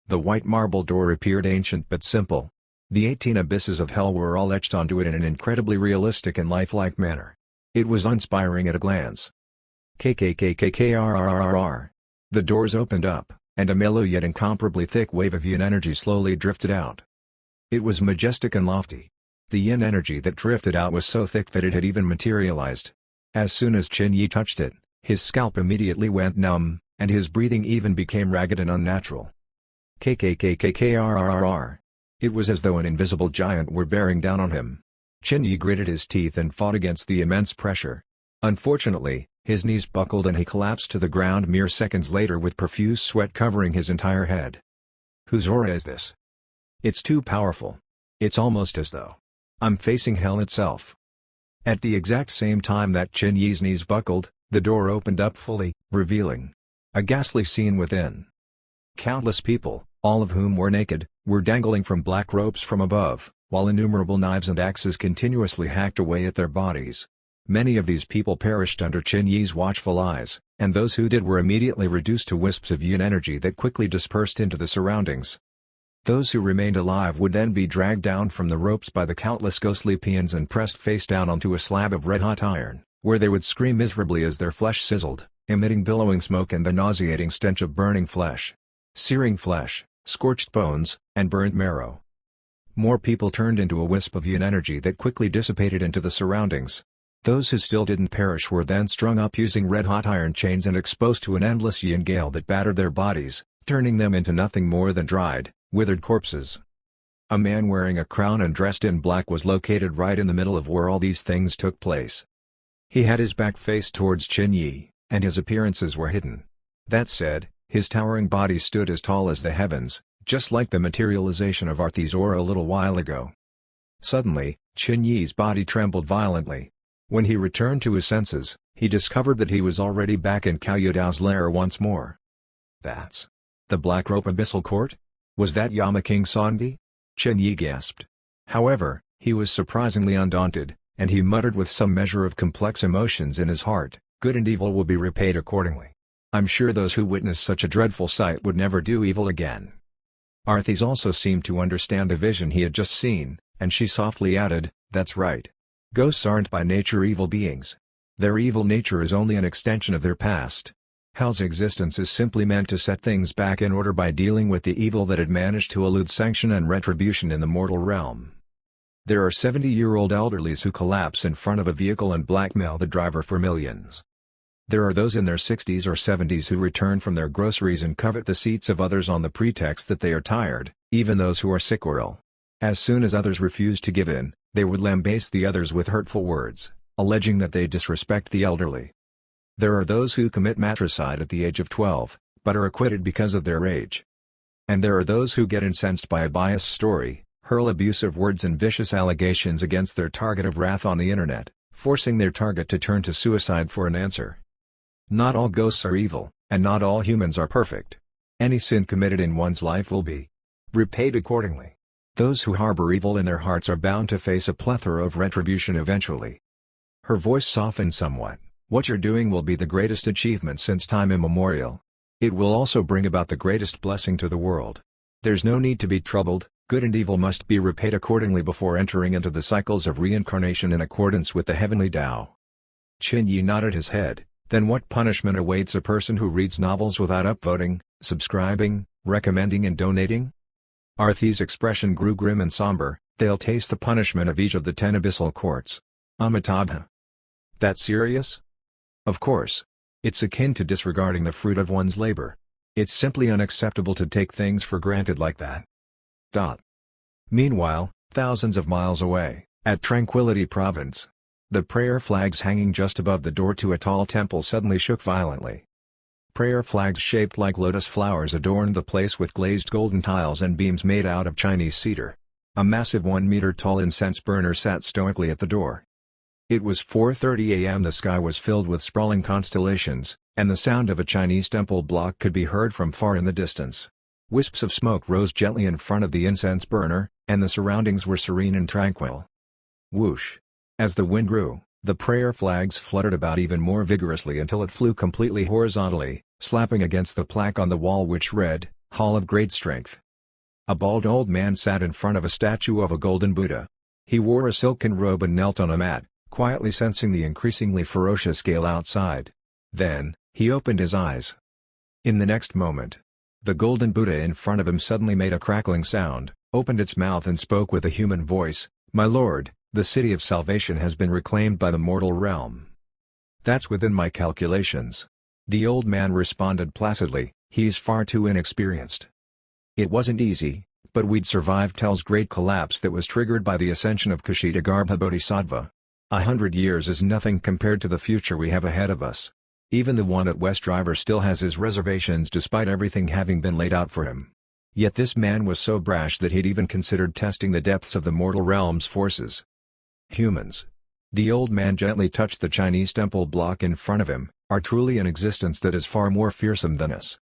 The white marble door appeared ancient but simple. The 18 abysses of hell were all etched onto it in an incredibly realistic and lifelike manner. It was inspiring at a glance. KKKKKRRRR. The doors opened up, and a mellow yet incomparably thick wave of yin energy slowly drifted out. It was majestic and lofty. The yin energy that drifted out was so thick that it had even materialized. As soon as Qin Yi touched it, his scalp immediately went numb, and his breathing even became ragged and unnatural. KKKKKRRRR. It was as though an invisible giant were bearing down on him. Qin Yi gritted his teeth and fought against the immense pressure. Unfortunately, his knees buckled and he collapsed to the ground mere seconds later with profuse sweat covering his entire head. Whose aura is this? It's too powerful. It's almost as though I'm facing hell itself. At the exact same time that Qin Yi's knees buckled, the door opened up fully, revealing a ghastly scene within. Countless people, all of whom were naked, were dangling from black ropes from above, while innumerable knives and axes continuously hacked away at their bodies. Many of these people perished under Qin Yi's watchful eyes, and those who did were immediately reduced to wisps of yin energy that quickly dispersed into the surroundings. Those who remained alive would then be dragged down from the ropes by the countless ghostly peons and pressed face down onto a slab of red-hot iron, where they would scream miserably as their flesh sizzled, emitting billowing smoke and the nauseating stench of burning flesh. Searing flesh, scorched bones, and burnt marrow. More people turned into a wisp of yin energy that quickly dissipated into the surroundings. Those who still didn't perish were then strung up using red-hot iron chains and exposed to an endless yin gale that battered their bodies, turning them into nothing more than dried, withered corpses. A man wearing a crown and dressed in black was located right in the middle of where all these things took place. He had his back faced towards Qin Yi, and his appearances were hidden. That said, his towering body stood as tall as the heavens, just like the materialization of Arthi's aura a little while ago. Suddenly, Qin Yi's body trembled violently. When he returned to his senses, he discovered that he was already back in Cao Yudao's lair once more. That's the Black Rope Abyssal Court? Was that Yama King Sandi? Qin Yi gasped. However, he was surprisingly undaunted, and he muttered with some measure of complex emotions in his heart, "Good and evil will be repaid accordingly. I'm sure those who witness such a dreadful sight would never do evil again." Arthis also seemed to understand the vision he had just seen, and she softly added, "That's right. Ghosts aren't by nature evil beings. Their evil nature is only an extension of their past. Hell's existence is simply meant to set things back in order by dealing with the evil that had managed to elude sanction and retribution in the mortal realm. There are 70-year-old elderlies who collapse in front of a vehicle and blackmail the driver for millions. There are those in their 60s or 70s who return from their groceries and covet the seats of others on the pretext that they are tired, even those who are sick or ill. As soon as others refuse to give in, they would lambaste the others with hurtful words, alleging that they disrespect the elderly. There are those who commit matricide at the age of 12, but are acquitted because of their age. And there are those who get incensed by a biased story, hurl abusive words and vicious allegations against their target of wrath on the internet, forcing their target to turn to suicide for an answer. Not all ghosts are evil, and not all humans are perfect. Any sin committed in one's life will be repaid accordingly. Those who harbor evil in their hearts are bound to face a plethora of retribution eventually. Her voice softened somewhat. What you're doing will be the greatest achievement since time immemorial. It will also bring about the greatest blessing to the world. There's no need to be troubled, good and evil must be repaid accordingly before entering into the cycles of reincarnation in accordance with the heavenly Tao. Qin Yi nodded his head. Then what punishment awaits a person who reads novels without upvoting, subscribing, recommending and donating? Arthi's expression grew grim and somber. They'll taste the punishment of each of the 10 abyssal courts. Amitabha. That serious? Of course. It's akin to disregarding the fruit of one's labor. It's simply unacceptable to take things for granted like that. Meanwhile, thousands of miles away, at Tranquility Province, the prayer flags hanging just above the door to a tall temple suddenly shook violently. Prayer flags shaped like lotus flowers adorned the place with glazed golden tiles and beams made out of Chinese cedar. A massive 1-meter-tall incense burner sat stoically at the door. It was 4:30 a.m. The sky was filled with sprawling constellations, and the sound of a Chinese temple block could be heard from far in the distance. Wisps of smoke rose gently in front of the incense burner, and the surroundings were serene and tranquil. Whoosh! As the wind grew, the prayer flags fluttered about even more vigorously until it flew completely horizontally, slapping against the plaque on the wall which read, "Hall of Great Strength." A bald old man sat in front of a statue of a golden Buddha. He wore a silken robe and knelt on a mat, quietly sensing the increasingly ferocious gale outside. Then, he opened his eyes. In the next moment, the golden Buddha in front of him suddenly made a crackling sound, opened its mouth and spoke with a human voice, "My lord, the city of salvation has been reclaimed by the mortal realm." "That's within my calculations." The old man responded placidly, "He's far too inexperienced." It wasn't easy, but we'd survived Tel's great collapse that was triggered by the ascension of Kshitigarbha Bodhisattva. 100 years is nothing compared to the future we have ahead of us. Even the one at West Driver still has his reservations despite everything having been laid out for him. Yet this man was so brash that he'd even considered testing the depths of the mortal realm's forces. Humans. The old man gently touched the Chinese temple block in front of him, are truly an existence that is far more fearsome than us.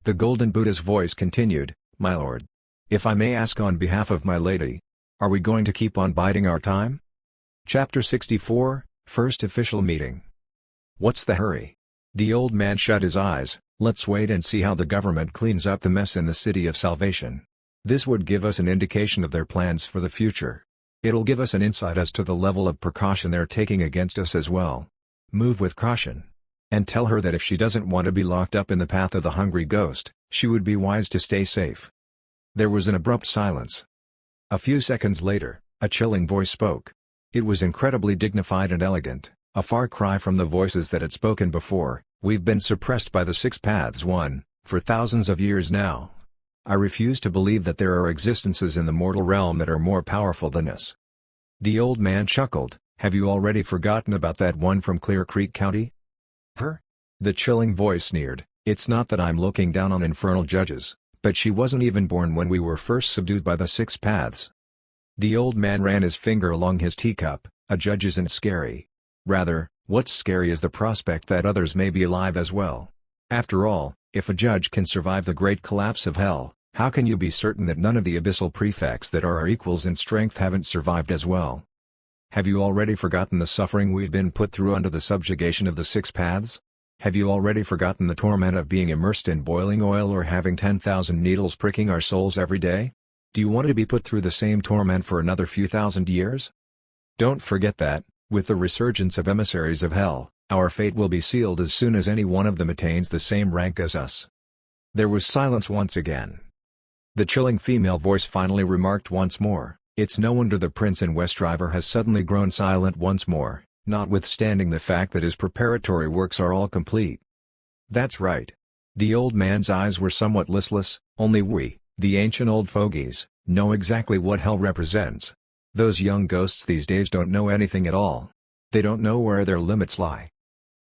The golden Buddha's voice continued, "My lord. If I may ask on behalf of my lady, are we going to keep on biding our time?" Chapter 64, First Official Meeting. What's the hurry? The old man shut his eyes. Let's wait and see how the government cleans up the mess in the city of salvation. This would give us an indication of their plans for the future. It'll give us an insight as to the level of precaution they're taking against us as well. Move with caution. And tell her that if she doesn't want to be locked up in the path of the hungry ghost, she would be wise to stay safe. There was an abrupt silence. A few seconds later, a chilling voice spoke. It was incredibly dignified and elegant, a far cry from the voices that had spoken before. "We've been suppressed by the Six Paths One, for thousands of years now. I refuse to believe that there are existences in the mortal realm that are more powerful than us." The old man chuckled. "Have you already forgotten about that one from Clear Creek County? Her? The chilling voice sneered, "It's not that I'm looking down on infernal judges, but she wasn't even born when we were first subdued by the Six Paths." The old man ran his finger along his teacup. "A judge isn't scary. Rather, what's scary is the prospect that others may be alive as well. After all, if a judge can survive the great collapse of hell, how can you be certain that none of the abyssal prefects that are our equals in strength haven't survived as well? Have you already forgotten the suffering we've been put through under the subjugation of the Six Paths? Have you already forgotten the torment of being immersed in boiling oil or having 10,000 needles pricking our souls every day? Do you want to be put through the same torment for another few thousand years? Don't forget that, with the resurgence of emissaries of hell, our fate will be sealed as soon as any one of them attains the same rank as us." There was silence once again. The chilling female voice finally remarked once more, "It's no wonder the prince in Westriver has suddenly grown silent once more, notwithstanding the fact that his preparatory works are all complete." "That's right." The old man's eyes were somewhat listless. "Only we, the ancient old fogies, know exactly what hell represents. Those young ghosts these days don't know anything at all. They don't know where their limits lie."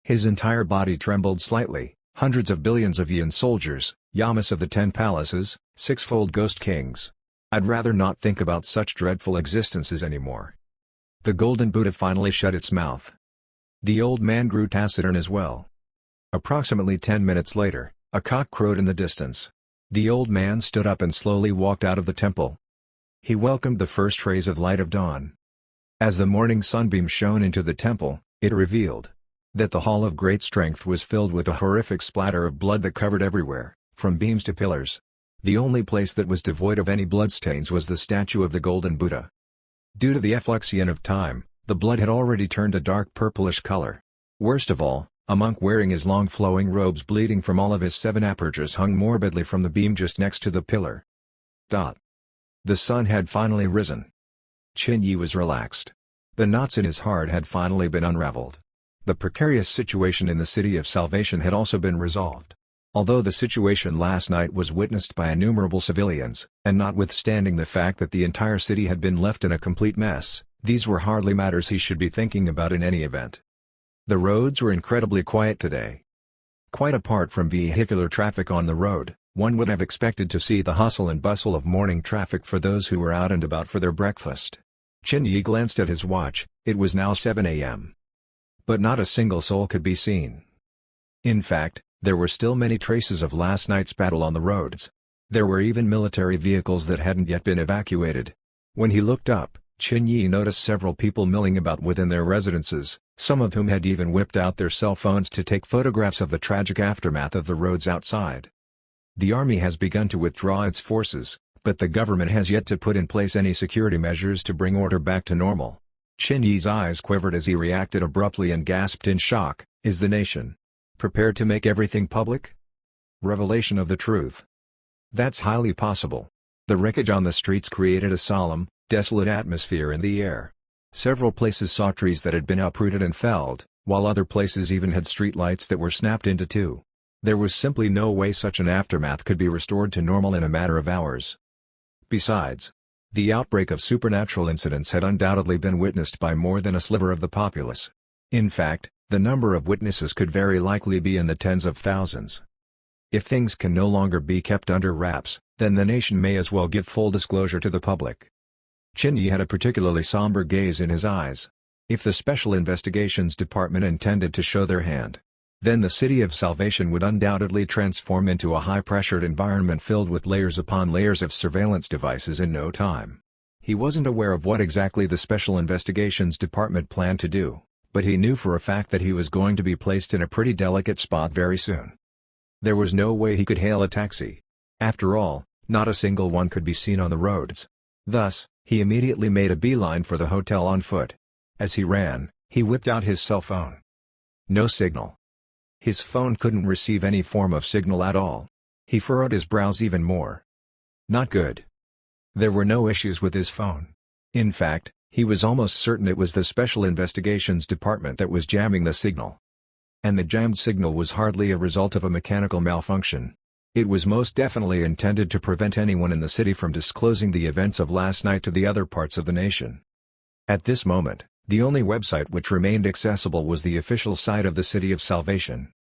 His entire body trembled slightly. "Hundreds of billions of Yin soldiers, Yamas of the 10 palaces, sixfold ghost kings. I'd rather not think about such dreadful existences anymore." The golden Buddha finally shut its mouth. The old man grew taciturn as well. Approximately 10 minutes later, a cock crowed in the distance. The old man stood up and slowly walked out of the temple. He welcomed the first rays of light of dawn. As the morning sunbeam shone into the temple, it revealed that the hall of great strength was filled with a horrific splatter of blood that covered everywhere, from beams to pillars. The only place that was devoid of any bloodstains was the statue of the golden Buddha. Due to the effluxion of time, the blood had already turned a dark purplish color. Worst of all, a monk wearing his long flowing robes bleeding from all of his 7 apertures hung morbidly from the beam just next to the pillar. The sun had finally risen. Qin Yi was relaxed. The knots in his heart had finally been unraveled. The precarious situation in the City of Salvation had also been resolved. Although the situation last night was witnessed by innumerable civilians, and notwithstanding the fact that the entire city had been left in a complete mess, these were hardly matters he should be thinking about in any event. The roads were incredibly quiet today. Quite apart from vehicular traffic on the road, one would have expected to see the hustle and bustle of morning traffic for those who were out and about for their breakfast. Qin Yi glanced at his watch. It was now 7 a.m. But not a single soul could be seen. In fact, there were still many traces of last night's battle on the roads. There were even military vehicles that hadn't yet been evacuated. When he looked up, Qin Yi noticed several people milling about within their residences, some of whom had even whipped out their cell phones to take photographs of the tragic aftermath of the roads outside. The army has begun to withdraw its forces, but the government has yet to put in place any security measures to bring order back to normal. Qin Yi's eyes quivered as he reacted abruptly and gasped in shock, "Is the nation prepared to make everything public? Revelation of the truth?" That's highly possible. The wreckage on the streets created a solemn, desolate atmosphere in the air. Several places saw trees that had been uprooted and felled, while other places even had streetlights that were snapped into two. There was simply no way such an aftermath could be restored to normal in a matter of hours. Besides, the outbreak of supernatural incidents had undoubtedly been witnessed by more than a sliver of the populace. In fact, the number of witnesses could very likely be in the tens of thousands. If things can no longer be kept under wraps, then the nation may as well give full disclosure to the public. Qin Yi had a particularly somber gaze in his eyes. If the Special Investigations Department intended to show their hand, then the City of Salvation would undoubtedly transform into a high-pressured environment filled with layers upon layers of surveillance devices in no time. He wasn't aware of what exactly the Special Investigations Department planned to do, but he knew for a fact that he was going to be placed in a pretty delicate spot very soon. There was no way he could hail a taxi. After all, not a single one could be seen on the roads. Thus, he immediately made a beeline for the hotel on foot. As he ran, he whipped out his cell phone. No signal. His phone couldn't receive any form of signal at all. He furrowed his brows even more. Not good. There were no issues with his phone. In fact, he was almost certain it was the Special Investigations Department that was jamming the signal. And the jammed signal was hardly a result of a mechanical malfunction. It was most definitely intended to prevent anyone in the city from disclosing the events of last night to the other parts of the nation. At this moment, the only website which remained accessible was the official site of the City of Salvation.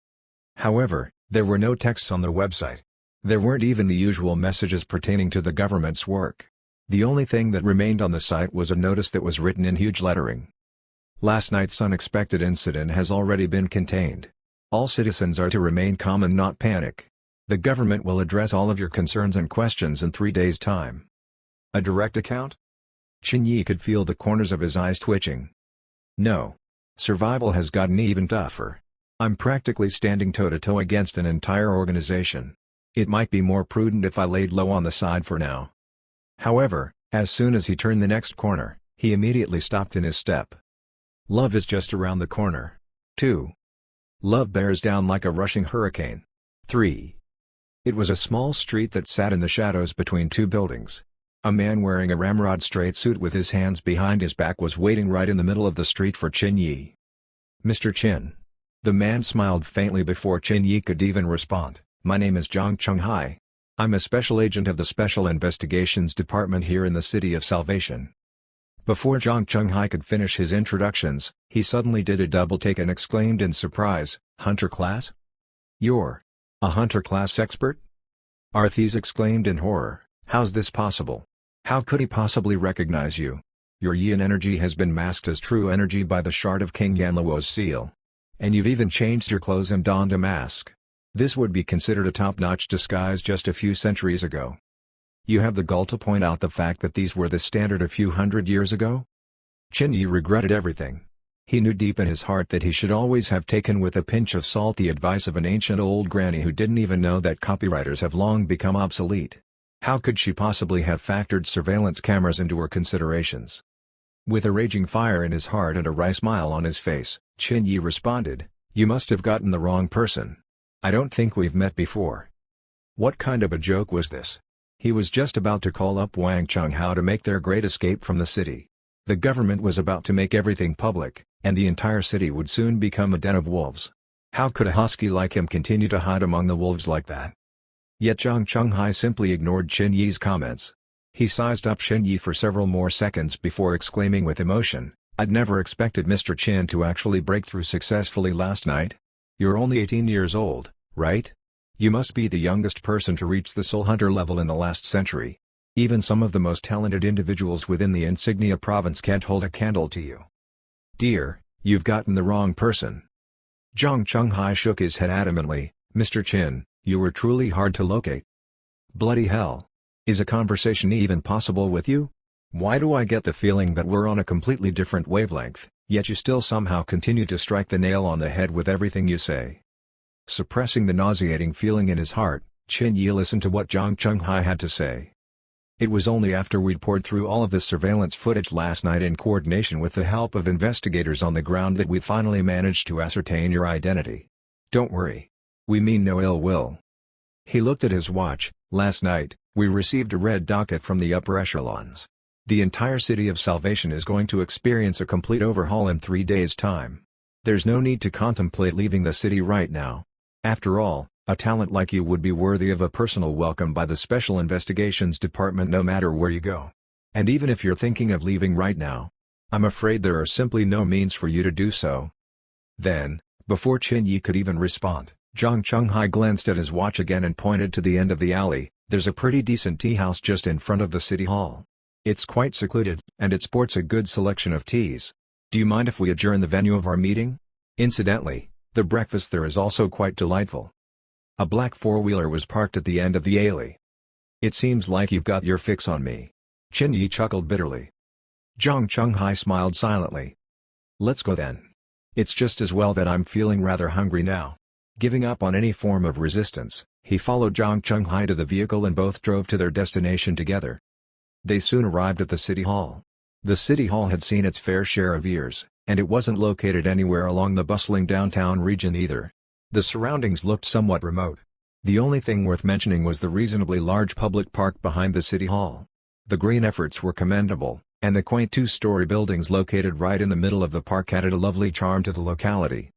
However, there were no texts on the website. There weren't even the usual messages pertaining to the government's work. The only thing that remained on the site was a notice that was written in huge lettering. Last night's unexpected incident has already been contained. All citizens are to remain calm and not panic. The government will address all of your concerns and questions in 3 days' time. A direct account? Chen Yi could feel the corners of his eyes twitching. No. Survival has gotten even tougher. I'm practically standing toe-to-toe against an entire organization. It might be more prudent if I laid low on the side for now. However, as soon as he turned the next corner, he immediately stopped in his step. Love is just around the corner. 2. Love bears down like a rushing hurricane. 3. It was a small street that sat in the shadows between two buildings. A man wearing a ramrod straight suit with his hands behind his back was waiting right in the middle of the street for Chen Yi. Mr. Chen. The man smiled faintly before Chen Yi could even respond. My name is Zhang Chunghai. I'm a special agent of the Special Investigations Department here in the City of Salvation. Before Zhang Chunghai could finish his introductions, he suddenly did a double take and exclaimed in surprise, Hunter class? You're a Hunter class expert? Arthes exclaimed in horror, how's this possible? How could he possibly recognize you? Your yin energy has been masked as true energy by the shard of King Yanluo's seal. And you've even changed your clothes and donned a mask. This would be considered a top-notch disguise just a few centuries ago. You have the gall to point out the fact that these were the standard a few hundred years ago? Chen Yi regretted everything. He knew deep in his heart that he should always have taken with a pinch of salt the advice of an ancient old granny who didn't even know that copywriters have long become obsolete. How could she possibly have factored surveillance cameras into her considerations? With a raging fire in his heart and a wry smile on his face, Chen Yi responded, You must have gotten the wrong person. I don't think we've met before. What kind of a joke was this? He was just about to call up Wang Chunghao to make their great escape from the city. The government was about to make everything public, and the entire city would soon become a den of wolves. How could a husky like him continue to hide among the wolves like that? Yet Zhang Chunghai simply ignored Chen Yi's comments. He sized up Chen Yi for several more seconds before exclaiming with emotion, I'd never expected Mr. Chen to actually break through successfully last night. You're only 18 years old, right? You must be the youngest person to reach the Soul Hunter level in the last century. Even some of the most talented individuals within the Insignia province can't hold a candle to you. Dear, you've gotten the wrong person. Zhang Chunghai shook his head adamantly, Mr. Chen, you were truly hard to locate. Bloody hell. Is a conversation even possible with you? Why do I get the feeling that we're on a completely different wavelength, yet you still somehow continue to strike the nail on the head with everything you say? Suppressing the nauseating feeling in his heart, Chen Yi listened to what Zhang Chunghai had to say. It was only after we'd poured through all of this surveillance footage last night in coordination with the help of investigators on the ground that we finally managed to ascertain your identity. Don't worry. We mean no ill will. He looked at his watch. Last night, we received a red docket from the upper echelons. The entire City of Salvation is going to experience a complete overhaul in 3 days' time. There's no need to contemplate leaving the city right now. After all, a talent like you would be worthy of a personal welcome by the Special Investigations Department no matter where you go. And even if you're thinking of leaving right now, I'm afraid there are simply no means for you to do so. Then, before Chen Yi could even respond, Zhang Chunghai glanced at his watch again and pointed to the end of the alley. There's a pretty decent tea house just in front of the city hall. It's quite secluded, and it sports a good selection of teas. Do you mind if we adjourn the venue of our meeting? Incidentally, the breakfast there is also quite delightful. A black four-wheeler was parked at the end of the alley. It seems like you've got your fix on me. Chen Yi chuckled bitterly. Zhang Chunghai smiled silently. Let's go then. It's just as well that I'm feeling rather hungry now. Giving up on any form of resistance, he followed Zhang Chunghai to the vehicle and both drove to their destination together. They soon arrived at the city hall. The city hall had seen its fair share of years, and it wasn't located anywhere along the bustling downtown region either. The surroundings looked somewhat remote. The only thing worth mentioning was the reasonably large public park behind the city hall. The green efforts were commendable, and the quaint two-story buildings located right in the middle of the park added a lovely charm to the locality.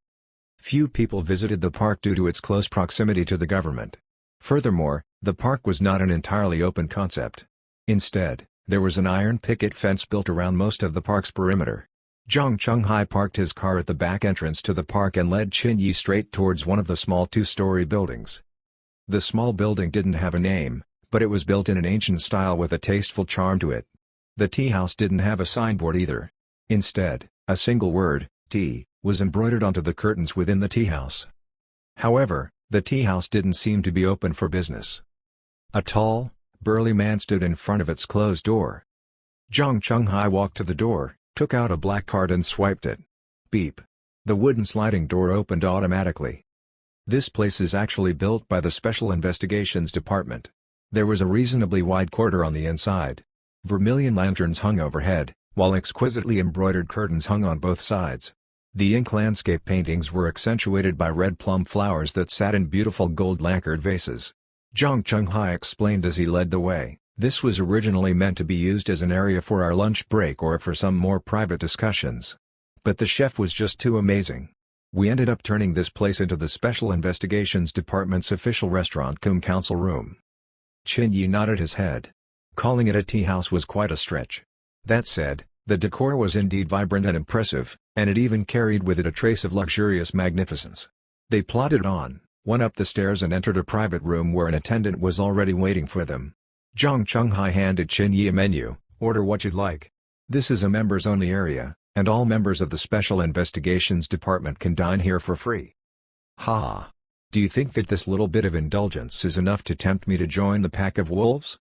Few people visited the park due to its close proximity to the government. Furthermore, the park was not an entirely open concept. Instead, there was an iron picket fence built around most of the park's perimeter. Zhang Chunghai parked his car at the back entrance to the park and led Qin Yi straight towards one of the small two-story buildings. The small building didn't have a name, but it was built in an ancient style with a tasteful charm to it. The tea house didn't have a signboard either. Instead, a single word, tea, was embroidered onto the curtains within the tea house. However, the tea house didn't seem to be open for business. A tall, burly man stood in front of its closed door. Zhang Chunghai walked to the door, took out a black card and swiped it. Beep. The wooden sliding door opened automatically. This place is actually built by the Special Investigations Department. There was a reasonably wide corridor on the inside. Vermilion lanterns hung overhead, while exquisitely embroidered curtains hung on both sides. The ink landscape paintings were accentuated by red plum flowers that sat in beautiful gold lacquered vases. Zhang Chunghai explained as he led the way, "This was originally meant to be used as an area for our lunch break or for some more private discussions. But the chef was just too amazing. We ended up turning this place into the Special Investigations Department's official restaurant cum council room." Qin Yi nodded his head. Calling it a tea house was quite a stretch. That said, the decor was indeed vibrant and impressive, and it even carried with it a trace of luxurious magnificence. They plodded on, went up the stairs and entered a private room where an attendant was already waiting for them. Zhang Chunghai handed Qin Yi a menu. "Order what you'd like. This is a members-only area, and all members of the Special Investigations Department can dine here for free." "Ha! Do you think that this little bit of indulgence is enough to tempt me to join the pack of wolves?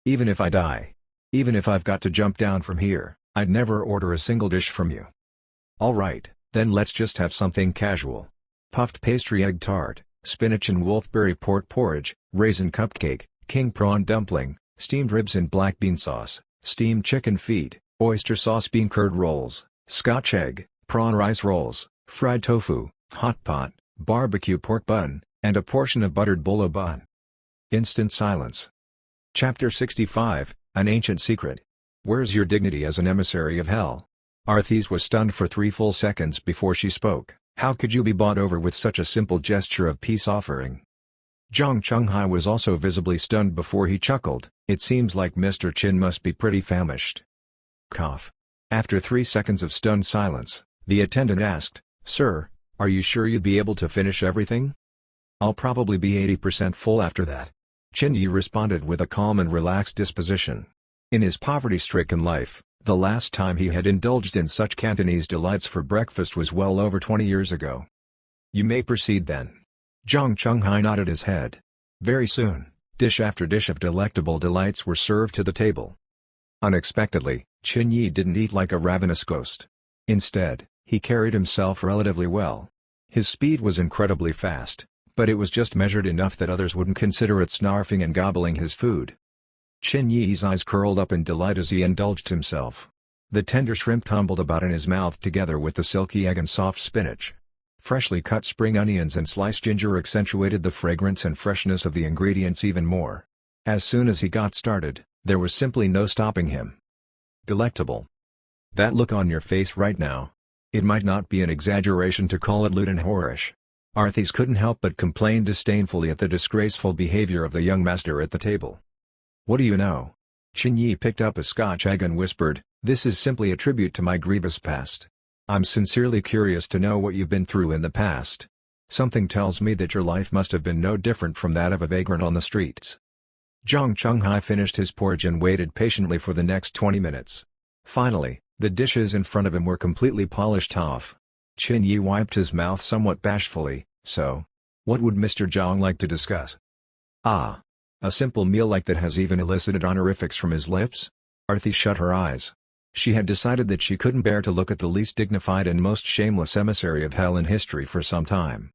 Even if I die, even if I've got to jump down from here, I'd never order a single dish from you." "All right, then let's just have something casual. Puffed pastry egg tart, spinach and wolfberry pork porridge, raisin cupcake, king prawn dumpling, steamed ribs in black bean sauce, steamed chicken feet, oyster sauce bean curd rolls, Scotch egg, prawn rice rolls, fried tofu, hot pot, barbecue pork bun, and a portion of buttered bolo bun." Instant silence. Chapter 65, An Ancient Secret. "Where's your dignity as an emissary of hell?" Arthis was stunned for 3 full seconds before she spoke. "How could you be bought over with such a simple gesture of peace offering?" Zhang Chunghai was also visibly stunned before he chuckled. "It seems like Mr. Qin must be pretty famished." Cough. After 3 seconds of stunned silence, the attendant asked, "Sir, are you sure you'd be able to finish everything?" "I'll probably be 80% full after that." Qin Yi responded with a calm and relaxed disposition. In his poverty-stricken life, the last time he had indulged in such Cantonese delights for breakfast was well over 20 years ago. "You may proceed then." Zhang Chunghai nodded his head. Very soon, dish after dish of delectable delights were served to the table. Unexpectedly, Qin Yi didn't eat like a ravenous ghost. Instead, he carried himself relatively well. His speed was incredibly fast, but it was just measured enough that others wouldn't consider it snarfing and gobbling his food. Qin Yi's eyes curled up in delight as he indulged himself. The tender shrimp tumbled about in his mouth together with the silky egg and soft spinach. Freshly cut spring onions and sliced ginger accentuated the fragrance and freshness of the ingredients even more. As soon as he got started, there was simply no stopping him. Delectable. That look on your face right now. It might not be an exaggeration to call it lewd and whorish. Arthis couldn't help but complain disdainfully at the disgraceful behavior of the young master at the table. "What do you know?" Qin Yi picked up a Scotch egg and whispered, "This is simply a tribute to my grievous past. I'm sincerely curious to know what you've been through in the past. Something tells me that your life must have been no different from that of a vagrant on the streets." Zhang Chunghai finished his porridge and waited patiently for the next 20 minutes. Finally, the dishes in front of him were completely polished off. Qin Yi wiped his mouth somewhat bashfully. "So, what would Mr. Zhang like to discuss?" "Ah. A simple meal like that has even elicited honorifics from his lips?" Arthis shut her eyes. She had decided that she couldn't bear to look at the least dignified and most shameless emissary of hell in history for some time.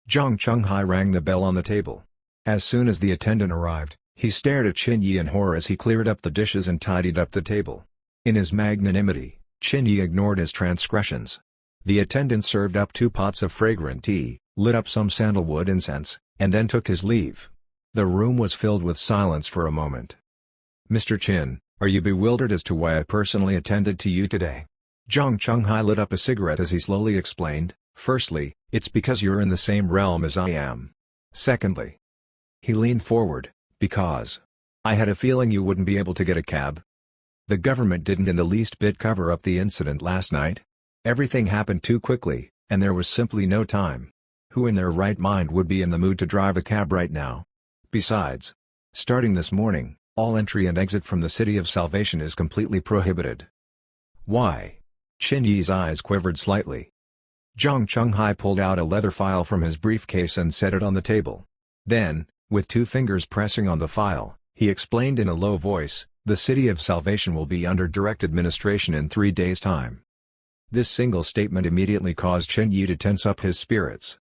Zhang Chunghai rang the bell on the table. As soon as the attendant arrived, he stared at Qin Yi in horror as he cleared up the dishes and tidied up the table. In his magnanimity, Qin Yi ignored his transgressions. The attendant served up 2 pots of fragrant tea, lit up some sandalwood incense, and then took his leave. The room was filled with silence for a moment. "Mr. Qin, are you bewildered as to why I personally attended to you today?" Zhang Chunghai lit up a cigarette as he slowly explained, "Firstly, it's because you're in the same realm as I am. Secondly," he leaned forward, "because I had a feeling you wouldn't be able to get a cab. The government didn't in the least bit cover up the incident last night, Everything happened too quickly, and there was simply no time. Who in their right mind would be in the mood to drive a cab right now? Besides, starting this morning, all entry and exit from the City of Salvation is completely prohibited. Why? Qin Yi's eyes quivered slightly. Zhang Chunghai pulled out a leather file from his briefcase and set it on the table. Then, with 2 fingers pressing on the file, he explained in a low voice, "The City of Salvation will be under direct administration in 3 days' time." This single statement immediately caused Qin Yi to tense up his spirits.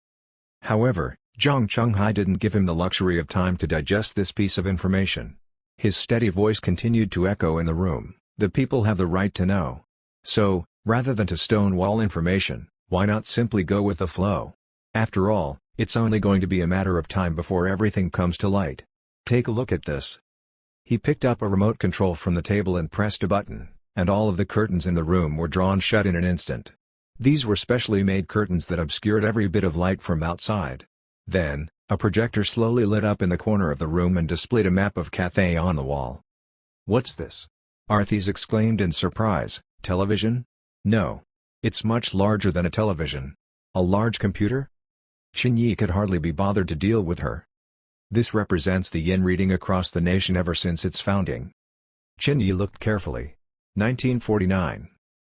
However, Zhang Chunghai didn't give him the luxury of time to digest this piece of information. His steady voice continued to echo in the room, "The people have the right to know. So, rather than to stonewall information, why not simply go with the flow? After all, it's only going to be a matter of time before everything comes to light. Take a look at this." He picked up a remote control from the table and pressed a button, and all of the curtains in the room were drawn shut in an instant. These were specially made curtains that obscured every bit of light from outside. Then, a projector slowly lit up in the corner of the room and displayed a map of Cathay on the wall. "What's this?" Arthis exclaimed in surprise. "Television? No. It's much larger than a television. A large computer?" Qin Yi could hardly be bothered to deal with her. "This represents the yen reading across the nation ever since its founding." Qin Yi looked carefully. 1949.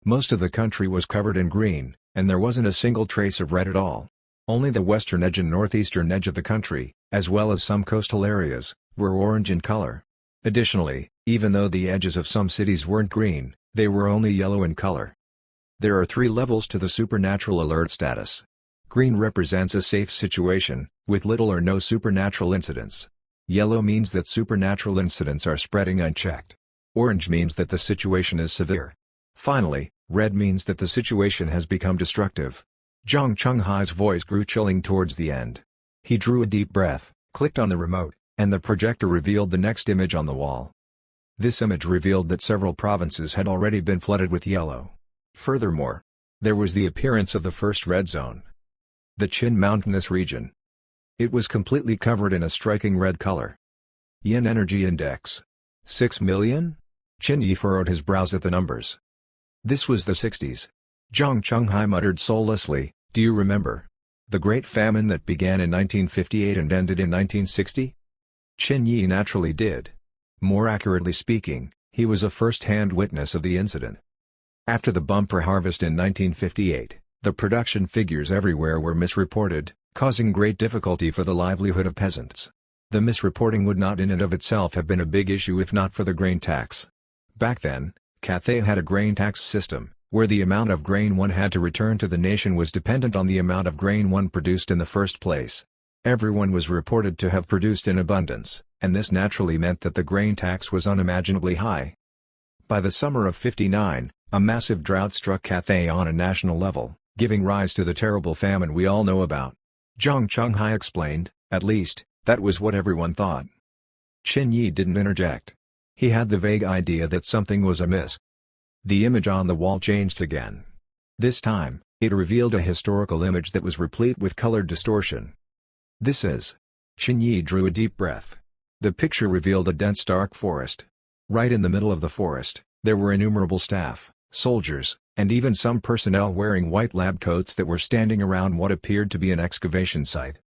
Most of the country was covered in green, and there wasn't a single trace of red at all. Only the western edge and northeastern edge of the country, as well as some coastal areas, were orange in color. Additionally, even though the edges of some cities weren't green, they were only yellow in color. There are 3 levels to the supernatural alert status. Green represents a safe situation, with little or no supernatural incidents. Yellow means that supernatural incidents are spreading unchecked. Orange means that the situation is severe. Finally, red means that the situation has become destructive. Zhang Chunghai's voice grew chilling towards the end. He drew a deep breath, clicked on the remote, and the projector revealed the next image on the wall. This image revealed that several provinces had already been flooded with yellow. Furthermore, there was the appearance of the first red zone. The Qin mountainous region. It was completely covered in a striking red color. Yen Energy Index. 6 million? Qin Yi furrowed his brows at the numbers. This was the 60s. Zhang Chunghai muttered soullessly, "Do you remember the Great Famine that began in 1958 and ended in 1960? Qin Yi naturally did. More accurately speaking, he was a first-hand witness of the incident. After the bumper harvest in 1958, the production figures everywhere were misreported, causing great difficulty for the livelihood of peasants. The misreporting would not in and of itself have been a big issue if not for the grain tax. Back then, Cathay had a grain tax system, where the amount of grain one had to return to the nation was dependent on the amount of grain one produced in the first place. Everyone was reported to have produced in abundance, and this naturally meant that the grain tax was unimaginably high. By the summer of '59, a massive drought struck Cathay on a national level, giving rise to the terrible famine we all know about. Zhang Chunghai explained, "At least, that was what everyone thought." Qin Yi didn't interject. He had the vague idea that something was amiss. The image on the wall changed again. This time, it revealed a historical image that was replete with colored distortion. "This is..." Qin Yi drew a deep breath. The picture revealed a dense dark forest. Right in the middle of the forest, there were innumerable staff, soldiers, and even some personnel wearing white lab coats that were standing around what appeared to be an excavation site.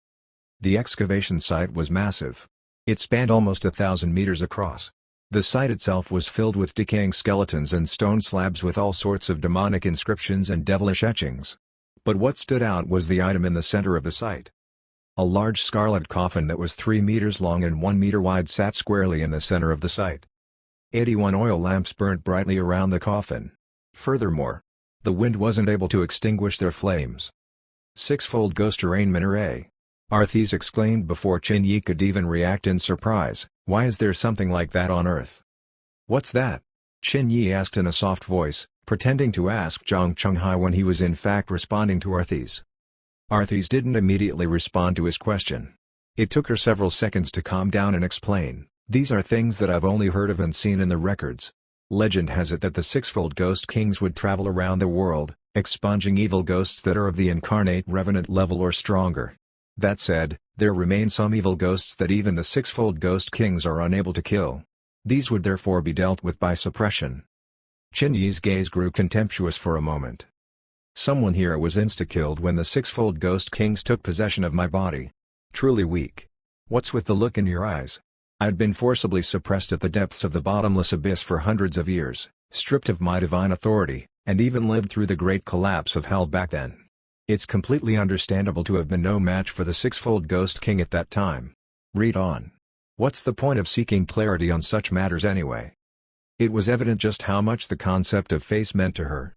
The excavation site was massive. It spanned almost 1,000 meters across. The site itself was filled with decaying skeletons and stone slabs with all sorts of demonic inscriptions and devilish etchings. But what stood out was the item in the center of the site. A large scarlet coffin that was 3 meters long and 1 meter wide sat squarely in the center of the site. 81 oil lamps burnt brightly around the coffin. Furthermore, the wind wasn't able to extinguish their flames. "Sixfold ghost arraignment array!" Arthis exclaimed before Qin Yi could even react in surprise. "Why is there something like that on Earth?" "What's that?" Qin Yi asked in a soft voice, pretending to ask Zhang Chunghai when he was in fact responding to Arthis. Arthis didn't immediately respond to his question. It took her several seconds to calm down and explain, "These are things that I've only heard of and seen in the records. Legend has it that the sixfold ghost kings would travel around the world, expunging evil ghosts that are of the incarnate revenant level or stronger. That said, there remain some evil ghosts that even the sixfold ghost kings are unable to kill. These would therefore be dealt with by suppression." Qin Yi's gaze grew contemptuous for a moment. Someone here was insta-killed when the sixfold Ghost Kings took possession of my body. Truly weak. What's with the look in your eyes? I'd been forcibly suppressed at the depths of the bottomless abyss for hundreds of years, stripped of my divine authority, and even lived through the great collapse of hell back then. It's completely understandable to have been no match for the sixfold Ghost King at that time. Read on. What's the point of seeking clarity on such matters anyway? It was evident just how much the concept of face meant to her.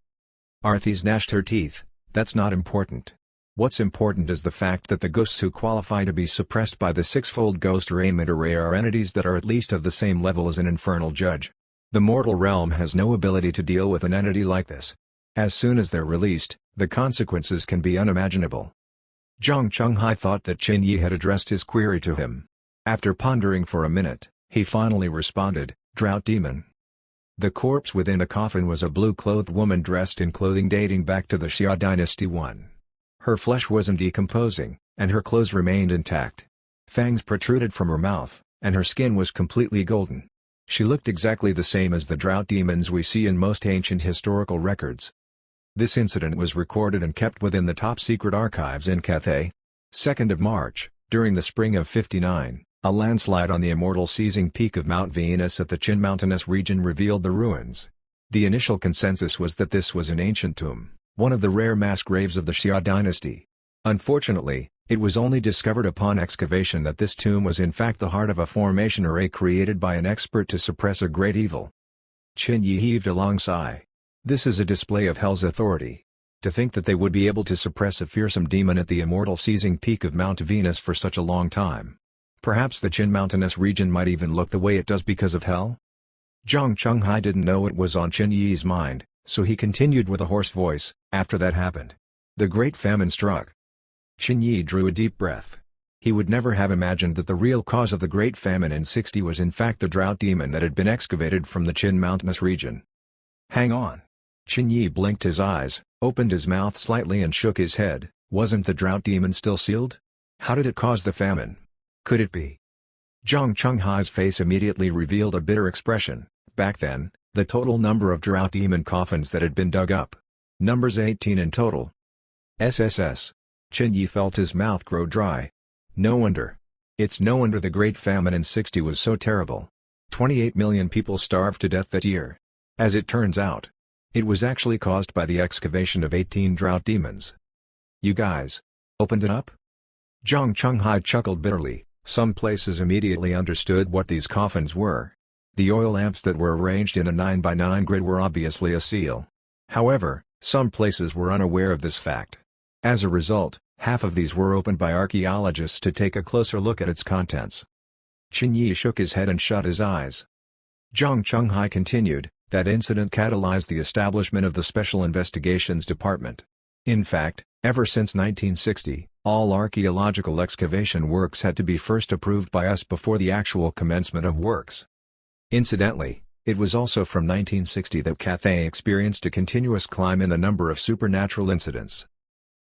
Arthis gnashed her teeth. That's not important. What's important is the fact that the ghosts who qualify to be suppressed by the sixfold ghost arraignment array are entities that are at least of the same level as an infernal judge. The mortal realm has no ability to deal with an entity like this. As soon as they're released, the consequences can be unimaginable. Zhang Chunghai thought that Qin Yi had addressed his query to him. After pondering for a minute, he finally responded, "Drought demon." The corpse within the coffin was a blue-clothed woman dressed in clothing dating back to the Xia Dynasty 1. Her flesh wasn't decomposing, and her clothes remained intact. Fangs protruded from her mouth, and her skin was completely golden. She looked exactly the same as the drought demons we see in most ancient historical records. This incident was recorded and kept within the top-secret archives in Cathay. 2nd of March, during the spring of 59, a landslide on the immortal seizing peak of Mount Venus at the Qin mountainous region revealed the ruins. The initial consensus was that this was an ancient tomb, one of the rare mass graves of the Xia dynasty. Unfortunately, it was only discovered upon excavation that this tomb was in fact the heart of a formation array created by an expert to suppress a great evil. Qin Yi heaved a long sigh. This is a display of hell's authority. To think that they would be able to suppress a fearsome demon at the immortal seizing peak of Mount Venus for such a long time. Perhaps the Qin mountainous region might even look the way it does because of hell? Zhang Chunghai didn't know what was on Qin Yi's mind, so he continued with a hoarse voice, "After that happened, the Great Famine struck." Qin Yi drew a deep breath. He would never have imagined that the real cause of the Great Famine in 60 was in fact the drought demon that had been excavated from the Qin mountainous region. Hang on. Qin Yi blinked his eyes, opened his mouth slightly and shook his head. Wasn't the drought demon still sealed? How did it cause the famine? Could it be? Zhang Chunghai's face immediately revealed a bitter expression. Back then, the total number of drought demon coffins that had been dug up. Numbers 18 in total. SSS. Qin Yi felt his mouth grow dry. No wonder. It's no wonder the Great Famine in 60 was so terrible. 28 million people starved to death that year. As it turns out, it was actually caused by the excavation of 18 drought demons. You guys opened it up? Zhang Chunghai chuckled bitterly. Some places immediately understood what these coffins were. The oil lamps that were arranged in a 9x9 grid were obviously a seal. However, some places were unaware of this fact. As a result, half of these were opened by archaeologists to take a closer look at its contents. Qin Yi shook his head and shut his eyes. Zhang Chunghai continued, that incident catalyzed the establishment of the Special Investigations Department. In fact, ever since 1960, all archaeological excavation works had to be first approved by us before the actual commencement of works. Incidentally, it was also from 1960 that Cathay experienced a continuous climb in the number of supernatural incidents.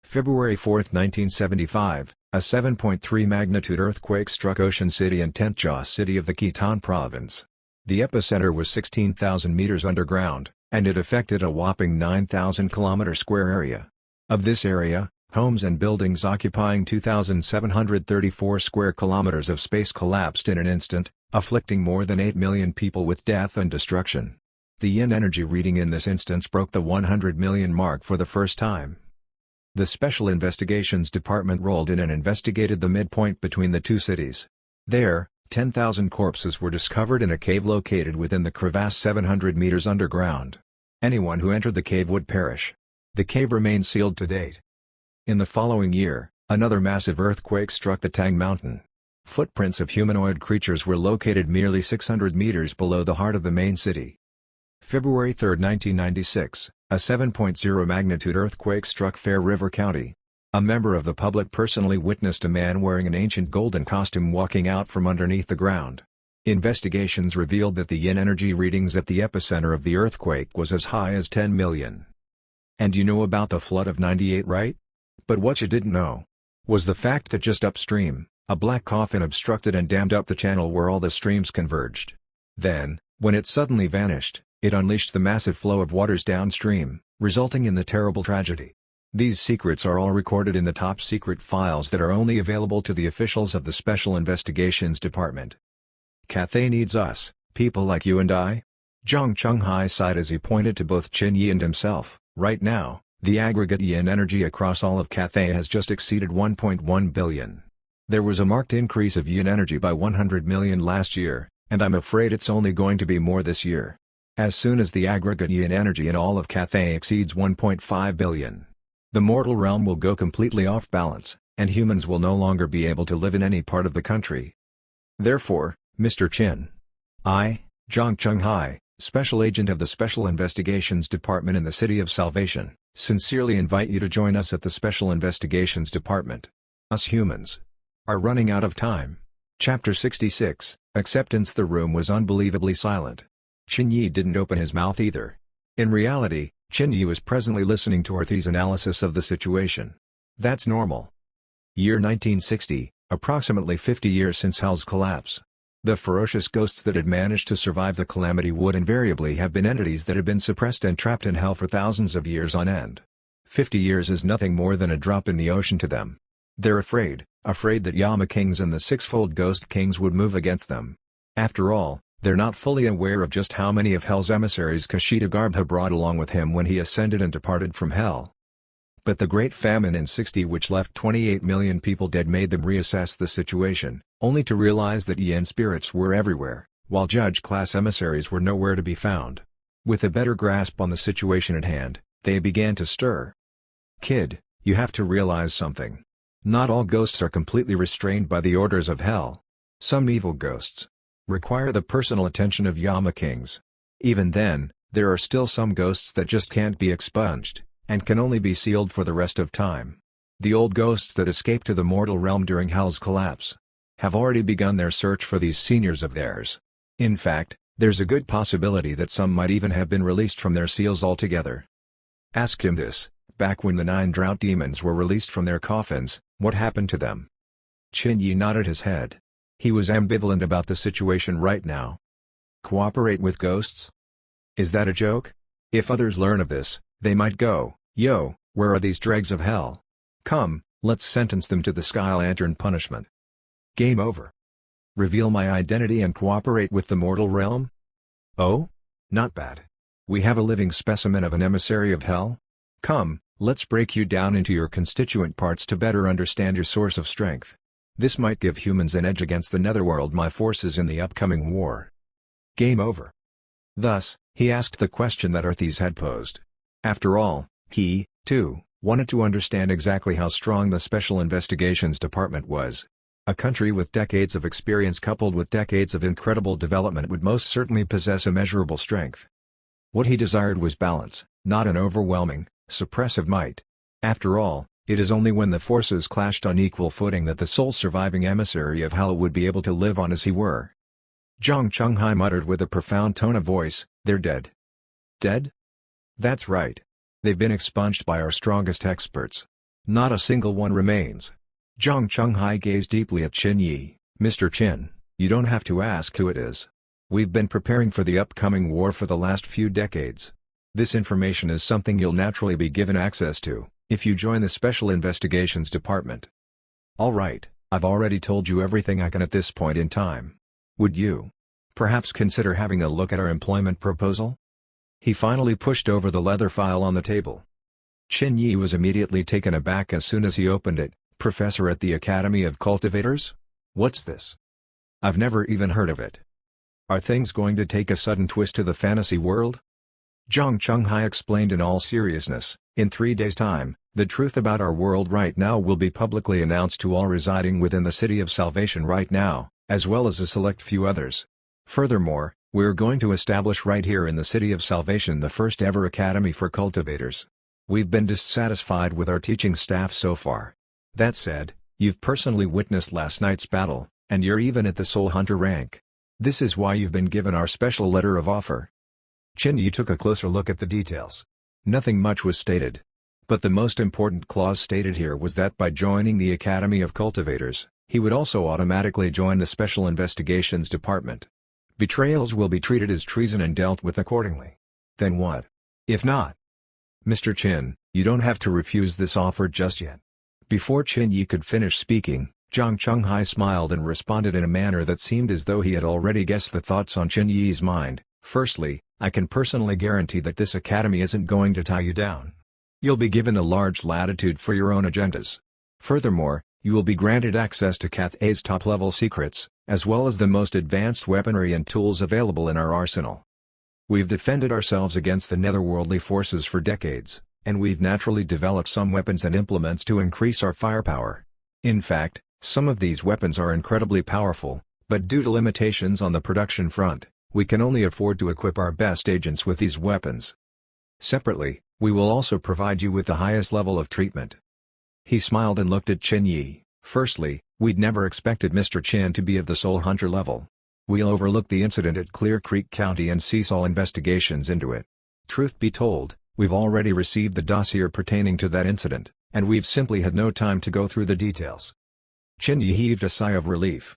February 4, 1975, a 7.3 magnitude earthquake struck Ocean City and Tentjaw City of the Khitan province. The epicenter was 16,000 meters underground, and it affected a whopping 9,000 km square area. Of this area, homes and buildings occupying 2,734 square kilometers of space collapsed in an instant, afflicting more than 8 million people with death and destruction. The yin energy reading in this instance broke the 100 million mark for the first time. The Special Investigations Department rolled in and investigated the midpoint between the two cities. There, 10,000 corpses were discovered in a cave located within the crevasse 700 meters underground. Anyone who entered the cave would perish. The cave remains sealed to date. In the following year, another massive earthquake struck the Tang Mountain. Footprints of humanoid creatures were located merely 600 meters below the heart of the main city. February 3, 1996, a 7.0 magnitude earthquake struck Fair River County. A member of the public personally witnessed a man wearing an ancient golden costume walking out from underneath the ground. Investigations revealed that the yin energy readings at the epicenter of the earthquake was as high as 10 million. And you know about the flood of 98, right? But what you didn't know was the fact that just upstream, a black coffin obstructed and dammed up the channel where all the streams converged. Then, when it suddenly vanished, it unleashed the massive flow of waters downstream, resulting in the terrible tragedy. These secrets are all recorded in the top-secret files that are only available to the officials of the Special Investigations Department. Cathay needs us, people like you and I? Zhang Chunghai sighed as he pointed to both Qin Yi and himself. Right now, the aggregate yin energy across all of Cathay has just exceeded 1.1 billion. There was a marked increase of yin energy by 100 million last year, and I'm afraid it's only going to be more this year. As soon as the aggregate yin energy in all of Cathay exceeds 1.5 billion, the mortal realm will go completely off balance, and humans will no longer be able to live in any part of the country. Therefore, Mr. Qin, I, Zhang Chunghai, Special Agent of the Special Investigations Department in the City of Salvation, sincerely invite you to join us at the Special Investigations Department. Us humans are running out of time. Chapter 66, Acceptance. The room was unbelievably silent. Qin Yi didn't open his mouth either. In reality, Qin Yi was presently listening to Arthi's analysis of the situation. That's normal. Year 1960, approximately 50 years since Hell's collapse. The ferocious ghosts that had managed to survive the calamity would invariably have been entities that had been suppressed and trapped in hell for thousands of years on end. 50 years is nothing more than a drop in the ocean to them. They're afraid that Yama Kings and the sixfold Ghost Kings would move against them. After all, they're not fully aware of just how many of Hell's emissaries Kashitagarbha brought along with him when he ascended and departed from Hell. But the Great Famine in 60, which left 28 million people dead, made them reassess the situation, only to realize that yin spirits were everywhere, while judge-class emissaries were nowhere to be found. With a better grasp on the situation at hand, they began to stir. Kid, you have to realize something. Not all ghosts are completely restrained by the orders of Hell. Some evil ghosts require the personal attention of Yama Kings. Even then, there are still some ghosts that just can't be expunged, and can only be sealed for the rest of time. The old ghosts that escaped to the mortal realm during Hell's collapse have already begun their search for these seniors of theirs. In fact, there's a good possibility that some might even have been released from their seals altogether. Ask him this: back when the 9 drought demons were released from their coffins, what happened to them? Qin Yi nodded his head. He was ambivalent about the situation right now. Cooperate with ghosts? Is that a joke? If others learn of this, they might go, "Yo, where are these dregs of Hell? Come, let's sentence them to the sky lantern punishment." Game over. Reveal my identity and cooperate with the mortal realm? Oh? Not bad. We have a living specimen of an emissary of Hell? Come, let's break you down into your constituent parts to better understand your source of strength. This might give humans an edge against the netherworld, my forces in the upcoming war. Game over. Thus, he asked the question that Arthis had posed. After all, he, too, wanted to understand exactly how strong the Special Investigations Department was. A country with decades of experience coupled with decades of incredible development would most certainly possess immeasurable strength. What he desired was balance, not an overwhelming, suppressive might. After all, it is only when the forces clashed on equal footing that the sole surviving emissary of Hell would be able to live on as he were. Zhang Chunghai muttered with a profound tone of voice, "They're dead." Dead? That's right. They've been expunged by our strongest experts. Not a single one remains. Zhang Chunghai gazed deeply at Qin Yi. "Mr. Qin, you don't have to ask who it is. We've been preparing for the upcoming war for the last few decades. This information is something you'll naturally be given access to if you join the Special Investigations Department." "All right, I've already told you everything I can at this point in time. Would you perhaps consider having a look at our employment proposal?" He finally pushed over the leather file on the table. Qin Yi was immediately taken aback as soon as he opened it. "Professor at the Academy of Cultivators? What's this? I've never even heard of it. Are things going to take a sudden twist to the fantasy world?" Zhang Chunghai explained in all seriousness, "In 3 days' time, the truth about our world right now will be publicly announced to all residing within the City of Salvation right now, as well as a select few others. Furthermore, we're going to establish right here in the City of Salvation the first ever Academy for Cultivators. We've been dissatisfied with our teaching staff so far. That said, you've personally witnessed last night's battle, and you're even at the Soul Hunter rank. This is why you've been given our special letter of offer." Qin Yi took a closer look at the details. Nothing much was stated. But the most important clause stated here was that by joining the Academy of Cultivators, he would also automatically join the Special Investigations Department. Betrayals will be treated as treason and dealt with accordingly. Then what? If not? Mr. Qin, you don't have to refuse this offer just yet. Before Qin Yi could finish speaking, Zhang Chunghai smiled and responded in a manner that seemed as though he had already guessed the thoughts on Qin Yi's mind. Firstly, I can personally guarantee that this academy isn't going to tie you down. You'll be given a large latitude for your own agendas. Furthermore, you will be granted access to Cathay's top-level secrets, as well as the most advanced weaponry and tools available in our arsenal. We've defended ourselves against the netherworldly forces for decades, and we've naturally developed some weapons and implements to increase our firepower. In fact, some of these weapons are incredibly powerful, but due to limitations on the production front, we can only afford to equip our best agents with these weapons. Separately, we will also provide you with the highest level of treatment. He smiled and looked at Qin Yi. Firstly, we'd never expected Mr. Qin to be of the Soul Hunter level. We'll overlook the incident at Clear Creek County and cease all investigations into it. Truth be told, we've already received the dossier pertaining to that incident, and we've simply had no time to go through the details. Qin Yi heaved a sigh of relief.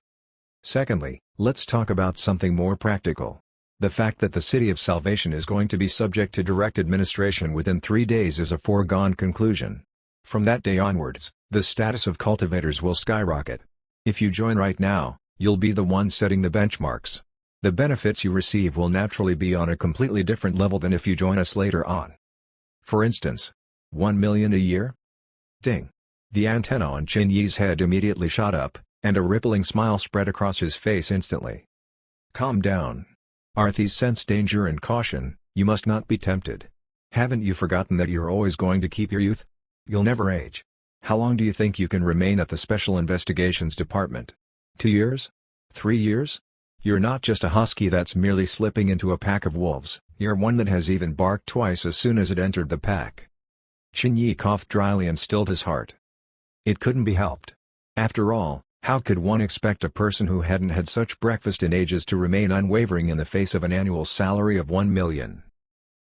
Secondly, let's talk about something more practical. The fact that the City of Salvation is going to be subject to direct administration within 3 days is a foregone conclusion. From that day onwards, the status of cultivators will skyrocket. If you join right now, you'll be the one setting the benchmarks. The benefits you receive will naturally be on a completely different level than if you join us later on. For instance, 1 million a year? Ding. The antenna on Qin Yi's head immediately shot up, and a rippling smile spread across his face instantly. Calm down. Arthis sensed danger and caution. You must not be tempted. Haven't you forgotten that you're always going to keep your youth? You'll never age. How long do you think you can remain at the Special Investigations Department? 2 years? 3 years? You're not just a husky that's merely slipping into a pack of wolves, you're one that has even barked twice as soon as it entered the pack. Qin Yi coughed dryly and stilled his heart. It couldn't be helped. After all, how could one expect a person who hadn't had such breakfast in ages to remain unwavering in the face of an annual salary of 1 million?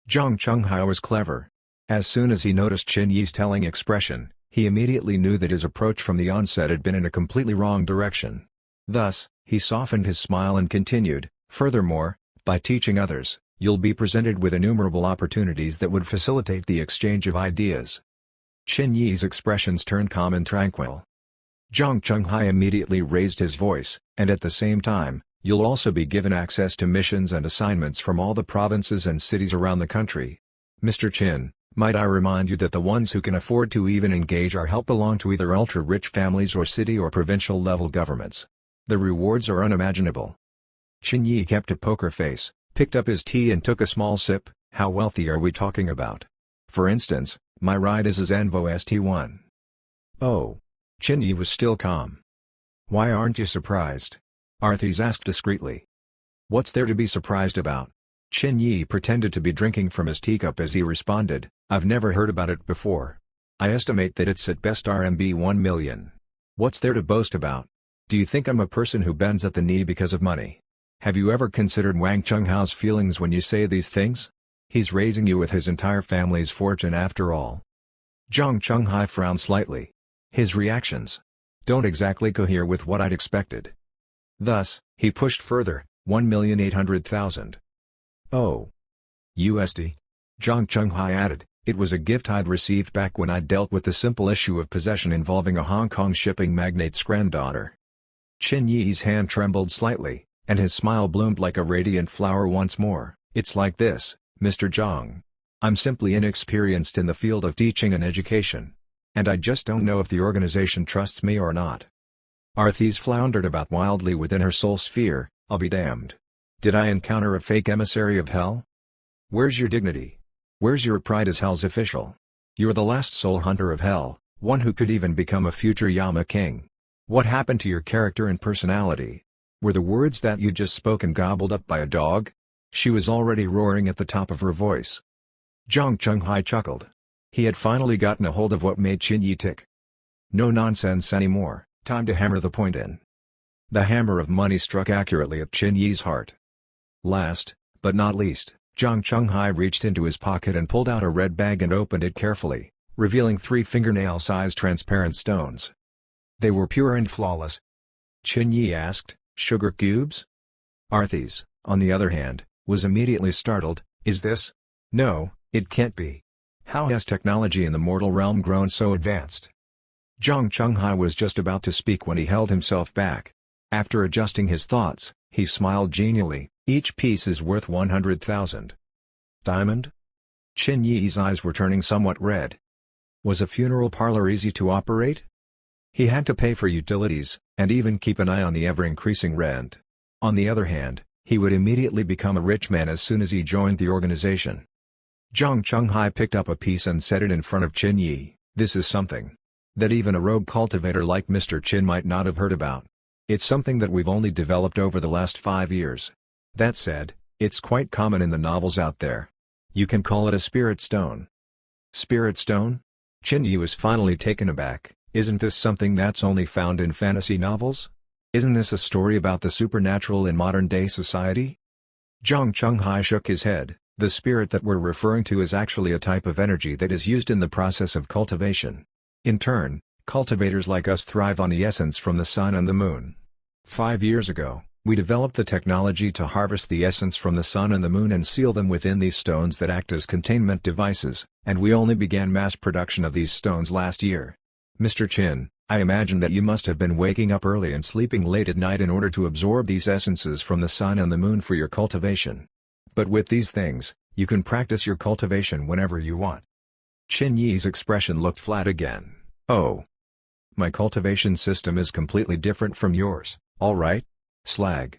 Zhang Chunghai was clever. As soon as he noticed Qin Yi's telling expression, he immediately knew that his approach from the onset had been in a completely wrong direction. Thus, he softened his smile and continued, furthermore, by teaching others, you'll be presented with innumerable opportunities that would facilitate the exchange of ideas. Qin Yi's expressions turned calm and tranquil. Zhang Chunghai immediately raised his voice, and at the same time, you'll also be given access to missions and assignments from all the provinces and cities around the country. Mr. Qin, might I remind you that the ones who can afford to even engage our help belong to either ultra-rich families or city or provincial level governments. The rewards are unimaginable. Qin Yi kept a poker face, picked up his tea and took a small sip. How wealthy are we talking about? For instance, my ride is a Zenvo ST1. Oh. Qin Yi was still calm. Why aren't you surprised? Arthis asked discreetly. What's there to be surprised about? Qin Yi pretended to be drinking from his teacup as he responded, I've never heard about it before. I estimate that it's at best RMB 1 million. What's there to boast about? Do you think I'm a person who bends at the knee because of money? Have you ever considered Wang Chunghao's feelings when you say these things? He's raising you with his entire family's fortune after all. Zhang Chunghai frowned slightly. His reactions don't exactly cohere with what I'd expected. Thus, he pushed further, 1,800,000. Oh. USD. Zhang Chunghai added, it was a gift I'd received back when I dealt with the simple issue of possession involving a Hong Kong shipping magnate's granddaughter. Qin Yi's hand trembled slightly, and his smile bloomed like a radiant flower once more. It's like this, Mr. Zhang. I'm simply inexperienced in the field of teaching and education. And I just don't know if the organization trusts me or not. Arthis floundered about wildly within her soul sphere. I'll be damned. Did I encounter a fake emissary of hell? Where's your dignity? Where's your pride as hell's official? You're the last soul hunter of hell, one who could even become a future Yama king. What happened to your character and personality? Were the words that you just spoken gobbled up by a dog? She was already roaring at the top of her voice. Zhang Chunghai chuckled. He had finally gotten a hold of what made Qin Yi tick. No nonsense anymore, time to hammer the point in. The hammer of money struck accurately at Qin Yi's heart. Last, but not least, Zhang Chunghai reached into his pocket and pulled out a red bag and opened it carefully, revealing 3 fingernail-sized transparent stones. They were pure and flawless. Qin Yi asked, sugar cubes? Arthis, on the other hand, was immediately startled. Is this? No, it can't be. How has technology in the mortal realm grown so advanced? Zhang Chunghai was just about to speak when he held himself back. After adjusting his thoughts, he smiled genially. Each piece is worth 100,000. Diamond? Qin Yi's eyes were turning somewhat red. Was a funeral parlor easy to operate? He had to pay for utilities, and even keep an eye on the ever-increasing rent. On the other hand, he would immediately become a rich man as soon as he joined the organization. Zhang Chunghai picked up a piece and set it in front of Qin Yi. This is something that even a rogue cultivator like Mr. Qin might not have heard about. It's something that we've only developed over the last 5 years. That said, it's quite common in the novels out there. You can call it a spirit stone. Spirit stone? Qin Yi was finally taken aback. Isn't this something that's only found in fantasy novels? Isn't this a story about the supernatural in modern-day society? Zhang Chunghai shook his head. The spirit that we're referring to is actually a type of energy that is used in the process of cultivation. In turn, cultivators like us thrive on the essence from the sun and the moon. 5 years ago, we developed the technology to harvest the essence from the sun and the moon and seal them within these stones that act as containment devices, and we only began mass production of these stones last year. Mr. Qin, I imagine that you must have been waking up early and sleeping late at night in order to absorb these essences from the sun and the moon for your cultivation. But with these things, you can practice your cultivation whenever you want. Qin Yi's expression looked flat again. Oh. My cultivation system is completely different from yours, alright? Slag.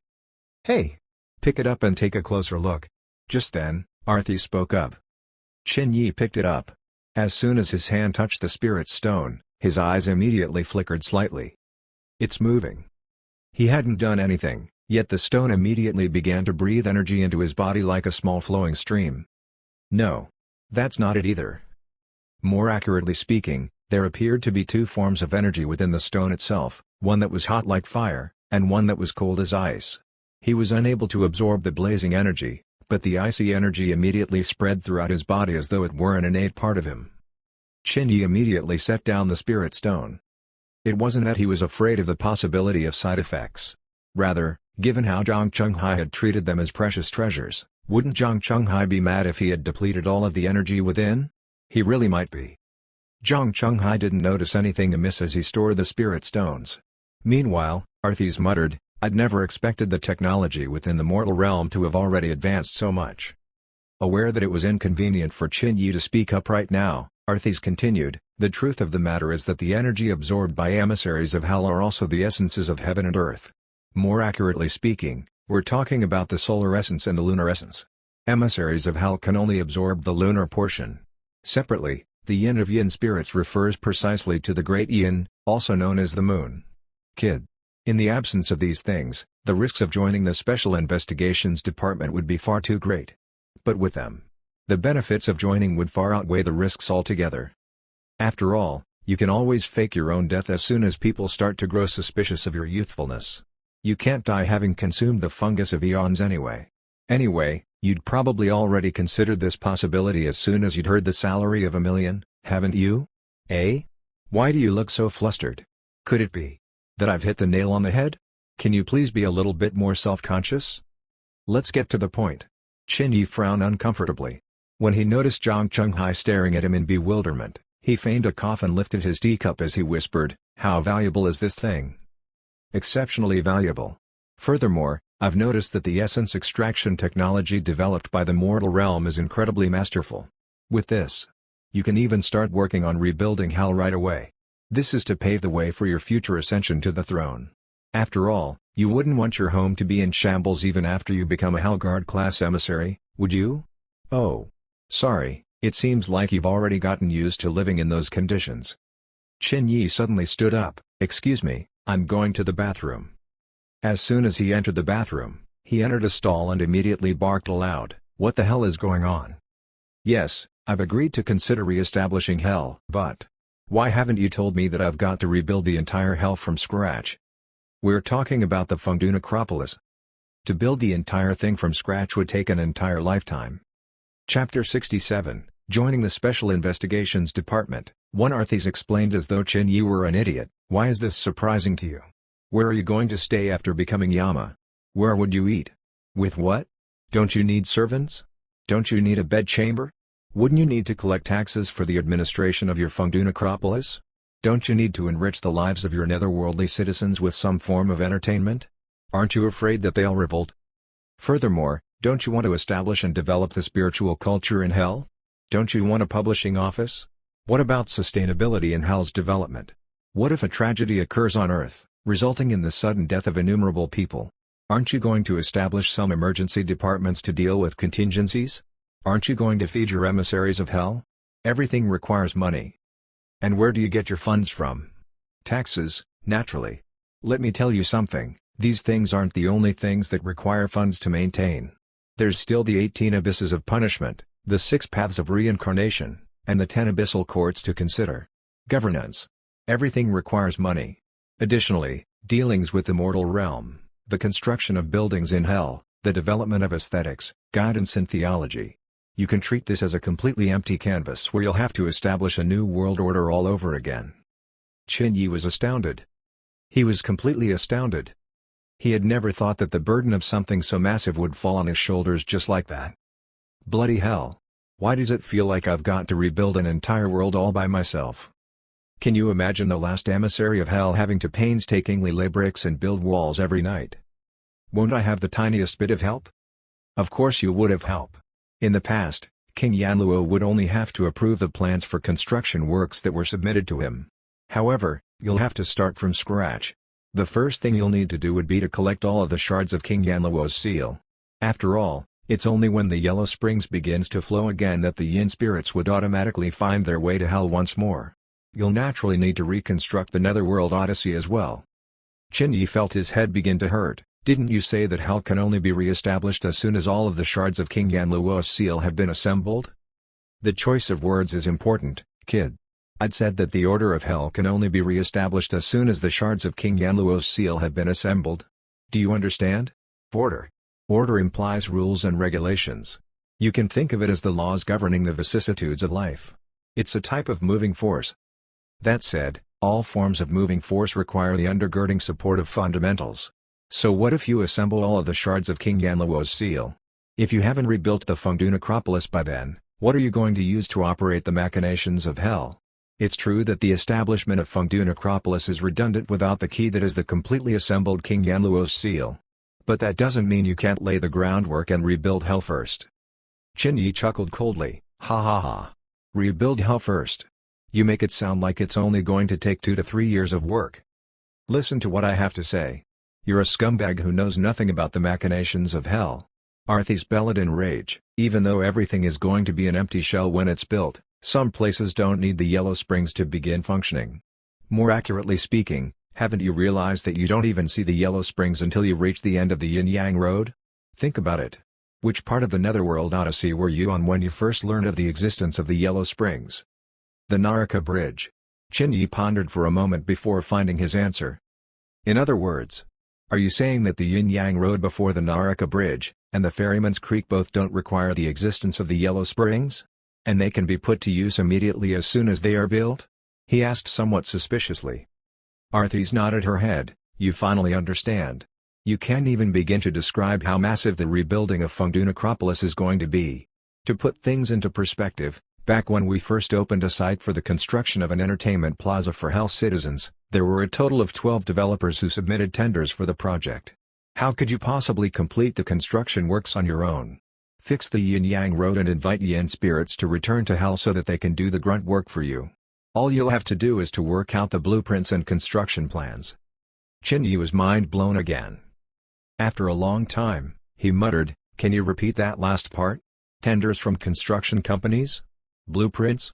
Hey! Pick it up and take a closer look. Just then, Arthi spoke up. Qin Yi picked it up. As soon as his hand touched the spirit stone, his eyes immediately flickered slightly. It's moving. He hadn't done anything, yet the stone immediately began to breathe energy into his body like a small flowing stream. No. That's not it either. More accurately speaking, there appeared to be 2 forms of energy within the stone itself, one that was hot like fire, and one that was cold as ice. He was unable to absorb the blazing energy, but the icy energy immediately spread throughout his body as though it were an innate part of him. Qin Yi immediately set down the spirit stone. It wasn't that he was afraid of the possibility of side effects. Rather, given how Zhang Chunghai had treated them as precious treasures, wouldn't Zhang Chunghai be mad if he had depleted all of the energy within? He really might be. Zhang Chunghai didn't notice anything amiss as he stored the spirit stones. Meanwhile, Arthis muttered, I'd never expected the technology within the mortal realm to have already advanced so much. Aware that it was inconvenient for Qin Yi to speak up right now, Arthis continued, the truth of the matter is that the energy absorbed by emissaries of hell are also the essences of heaven and earth. More accurately speaking, we're talking about the solar essence and the lunar essence. Emissaries of hell can only absorb the lunar portion. Separately, the yin of yin spirits refers precisely to the great yin, also known as the moon. Kid. In the absence of these things, the risks of joining the Special Investigations Department would be far too great. But with them, the benefits of joining would far outweigh the risks altogether. After all, you can always fake your own death as soon as people start to grow suspicious of your youthfulness. You can't die having consumed the fungus of eons anyway. Anyway, you'd probably already considered this possibility as soon as you'd heard the salary of $1 million, haven't you? Eh? Why do you look so flustered? Could it be that I've hit the nail on the head? Can you please be a little bit more self-conscious? Let's get to the point. Qin Yi frowned uncomfortably. When he noticed Zhang Chunghai staring at him in bewilderment, he feigned a cough and lifted his teacup as he whispered, how valuable is this thing? Exceptionally valuable. Furthermore, I've noticed that the essence extraction technology developed by the mortal realm is incredibly masterful. With this, you can even start working on rebuilding Hell right away. This is to pave the way for your future ascension to the throne. After all, you wouldn't want your home to be in shambles even after you become a Hellguard-class emissary, would you? Oh. Sorry, it seems like you've already gotten used to living in those conditions. Qin Yi suddenly stood up. Excuse me, I'm going to the bathroom. As soon as he entered the bathroom, he entered a stall and immediately barked aloud, what the hell is going on? Yes, I've agreed to consider re-establishing Hell, but why haven't you told me that I've got to rebuild the entire Hell from scratch? We're talking about the Fengdu Necropolis. To build the entire thing from scratch would take an entire lifetime. Chapter 67, Joining the Special Investigations Department. One Arthis explained as though Qin Yi were an idiot. Why is this surprising to you? Where are you going to stay after becoming Yama? Where would you eat? With what? Don't you need servants? Don't you need a bedchamber? Wouldn't you need to collect taxes for the administration of your Fengdu necropolis? Don't you need to enrich the lives of your netherworldly citizens with some form of entertainment? Aren't you afraid that they'll revolt? Furthermore, don't you want to establish and develop the spiritual culture in Hell? Don't you want a publishing office? What about sustainability in Hell's development? What if a tragedy occurs on Earth, resulting in the sudden death of innumerable people? Aren't you going to establish some emergency departments to deal with contingencies? Aren't you going to feed your emissaries of Hell? Everything requires money. And where do you get your funds from? Taxes, naturally. Let me tell you something, these things aren't the only things that require funds to maintain. There's still the 18 abysses of punishment, the 6 paths of reincarnation, and the 10 abyssal courts to consider. Governance. Everything requires money. Additionally, dealings with the mortal realm, the construction of buildings in Hell, the development of aesthetics, guidance and theology. You can treat this as a completely empty canvas where you'll have to establish a new world order all over again. Qin Yi was astounded. He was completely astounded. He had never thought that the burden of something so massive would fall on his shoulders just like that. Bloody hell. Why does it feel like I've got to rebuild an entire world all by myself? Can you imagine the last emissary of Hell having to painstakingly lay bricks and build walls every night? Won't I have the tiniest bit of help? Of course you would have help. In the past, King Yanluo would only have to approve the plans for construction works that were submitted to him. However, you'll have to start from scratch. The first thing you'll need to do would be to collect all of the shards of King Yanluo's seal. After all, it's only when the Yellow Springs begins to flow again that the Yin spirits would automatically find their way to Hell once more. You'll naturally need to reconstruct the Netherworld Odyssey as well. Qin Yi felt his head begin to hurt. Didn't you say that Hell can only be re-established as soon as all of the shards of King Yanluo's seal have been assembled? The choice of words is important, kid. I'd said that the order of Hell can only be re-established as soon as the shards of King Yanluo's seal have been assembled. Do you understand? Order. Order implies rules and regulations. You can think of it as the laws governing the vicissitudes of life. It's a type of moving force. That said, all forms of moving force require the undergirding support of fundamentals. So what if you assemble all of the shards of King Yanluo's seal? If you haven't rebuilt the Fengdu necropolis by then, what are you going to use to operate the machinations of Hell? It's true that the establishment of Fengdu necropolis is redundant without the key that is the completely assembled King Yanluo's seal. But that doesn't mean you can't lay the groundwork and rebuild Hell first. Qin Yi chuckled coldly, ha ha ha. Rebuild Hell first. You make it sound like it's only going to take 2 to 3 years of work. Listen to what I have to say. You're a scumbag who knows nothing about the machinations of Hell. Arthes bellowed in rage. Even though everything is going to be an empty shell when it's built, some places don't need the Yellow Springs to begin functioning. More accurately speaking, haven't you realized that you don't even see the Yellow Springs until you reach the end of the Yin-Yang Road? Think about it. Which part of the Netherworld Odyssey were you on when you first learned of the existence of the Yellow Springs? The Naraka Bridge. Qin Yi pondered for a moment before finding his answer. In other words, are you saying that the Yin-Yang Road before the Naraka Bridge, and the Ferryman's Creek both don't require the existence of the Yellow Springs? And they can be put to use immediately as soon as they are built? He asked somewhat suspiciously. Arthes nodded her head. You finally understand. You can't even begin to describe how massive the rebuilding of Fengdu necropolis is going to be. To put things into perspective, back when we first opened a site for the construction of an entertainment plaza for Hell citizens, there were a total of 12 developers who submitted tenders for the project. How could you possibly complete the construction works on your own? Fix the Yin-Yang Road and invite Yin spirits to return to Hell so that they can do the grunt work for you. All you'll have to do is to work out the blueprints and construction plans. Qin Yi was mind blown again. After a long time, he muttered, can you repeat that last part? Tenders from construction companies? Blueprints?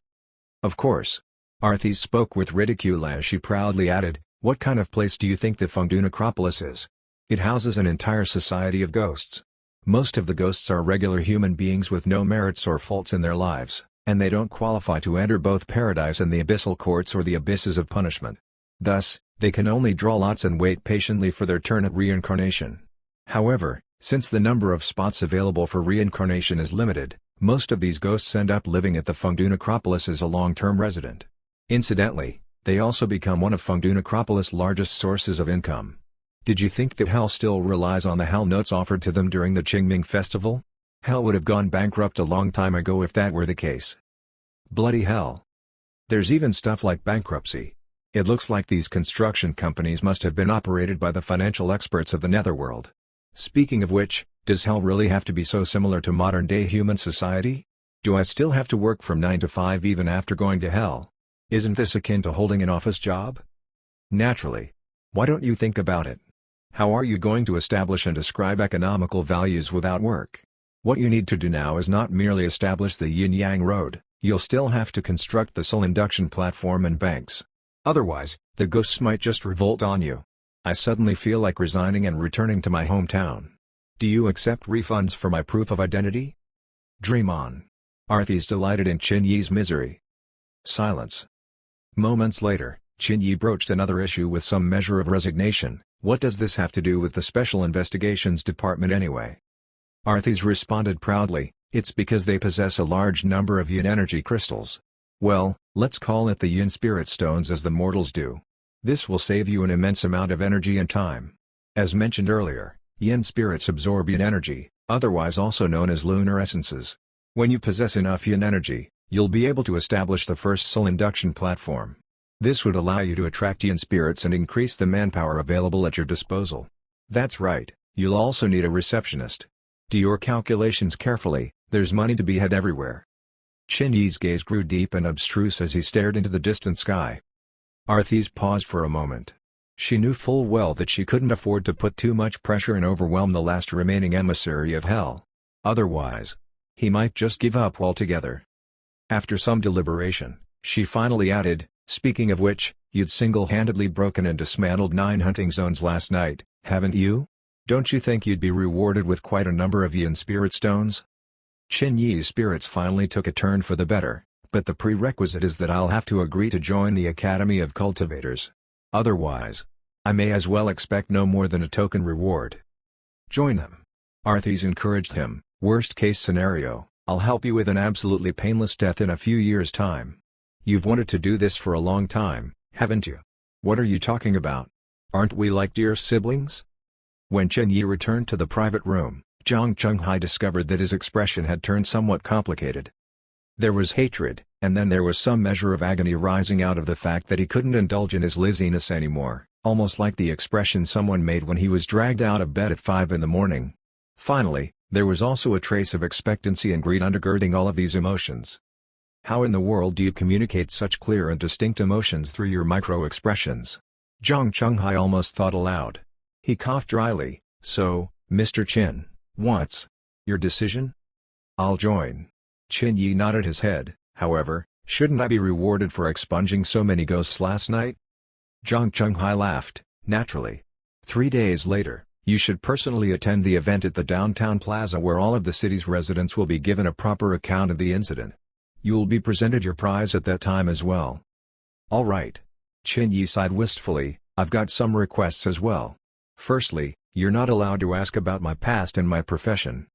Of course. Arthes spoke with ridicule as she proudly added, what kind of place do you think the Fengdu necropolis is? It houses an entire society of ghosts. Most of the ghosts are regular human beings with no merits or faults in their lives, and they don't qualify to enter both paradise and the abyssal courts or the abysses of punishment. Thus, they can only draw lots and wait patiently for their turn at reincarnation. However, since the number of spots available for reincarnation is limited, most of these ghosts end up living at the Fengdu necropolis as a long-term resident. Incidentally, they also become one of Fengdu necropolis' largest sources of income. Did you think that Hell still relies on the Hell notes offered to them during the Qingming festival? Hell would have gone bankrupt a long time ago if that were the case. Bloody hell. There's even stuff like bankruptcy. It looks like these construction companies must have been operated by the financial experts of the netherworld. Speaking of which, does hell really have to be so similar to modern-day human society? Do I still have to work from 9 to 5 even after going to hell? Isn't this akin to holding an office job? Naturally. Why don't you think about it? How are you going to establish and describe economical values without work? What you need to do now is not merely establish the yin-yang road, you'll still have to construct the soul induction platform and banks. Otherwise, the ghosts might just revolt on you. I suddenly feel like resigning and returning to my hometown. Do you accept refunds for my proof of identity? Dream on. Arthy's delighted in Qin Yi's misery. Silence. Moments later, Qin Yi broached another issue with some measure of resignation. What does this have to do with the Special Investigations Department anyway? Arthy's responded proudly, it's because they possess a large number of yin energy crystals. Well, let's call it the yin spirit stones as the mortals do. This will save you an immense amount of energy and time. As mentioned earlier, yin spirits absorb yin energy, otherwise also known as lunar essences. When you possess enough yin energy, you'll be able to establish the first soul induction platform. This would allow you to attract yin spirits and increase the manpower available at your disposal. That's right, you'll also need a receptionist. Do your calculations carefully, there's money to be had everywhere. Qin Yi's gaze grew deep and abstruse as he stared into the distant sky. Arthy's paused for a moment. She knew full well that she couldn't afford to put too much pressure and overwhelm the last remaining emissary of hell. Otherwise, he might just give up altogether. After some deliberation, she finally added, speaking of which, you'd single-handedly broken and dismantled 9 hunting zones last night, haven't you? Don't you think you'd be rewarded with quite a number of yin spirit stones? Qin Yi's spirits finally took a turn for the better, but the prerequisite is that I'll have to agree to join the Academy of Cultivators. Otherwise, I may as well expect no more than a token reward. Join them. Arthy's encouraged him, worst case scenario, I'll help you with an absolutely painless death in a few years' time. You've wanted to do this for a long time, haven't you? What are you talking about? Aren't we like dear siblings? When Qin Yi returned to the private room, Zhang Chunghai discovered that his expression had turned somewhat complicated. There was hatred, and then there was some measure of agony rising out of the fact that he couldn't indulge in his laziness anymore, almost like the expression someone made when he was dragged out of bed at 5 in the morning. Finally, there was also a trace of expectancy and greed undergirding all of these emotions. How in the world do you communicate such clear and distinct emotions through your micro-expressions? Zhang Chunghai almost thought aloud. He coughed dryly. So, Mr. Qin, what's your decision? I'll join. Qin Yi nodded his head. However, shouldn't I be rewarded for expunging so many ghosts last night? Zhang Chunghai laughed. Naturally. 3 days later, you should personally attend the event at the downtown plaza where all of the city's residents will be given a proper account of the incident. You'll be presented your prize at that time as well. All right. Qin Yi sighed wistfully. I've got some requests as well. Firstly, you're not allowed to ask about my past and my profession.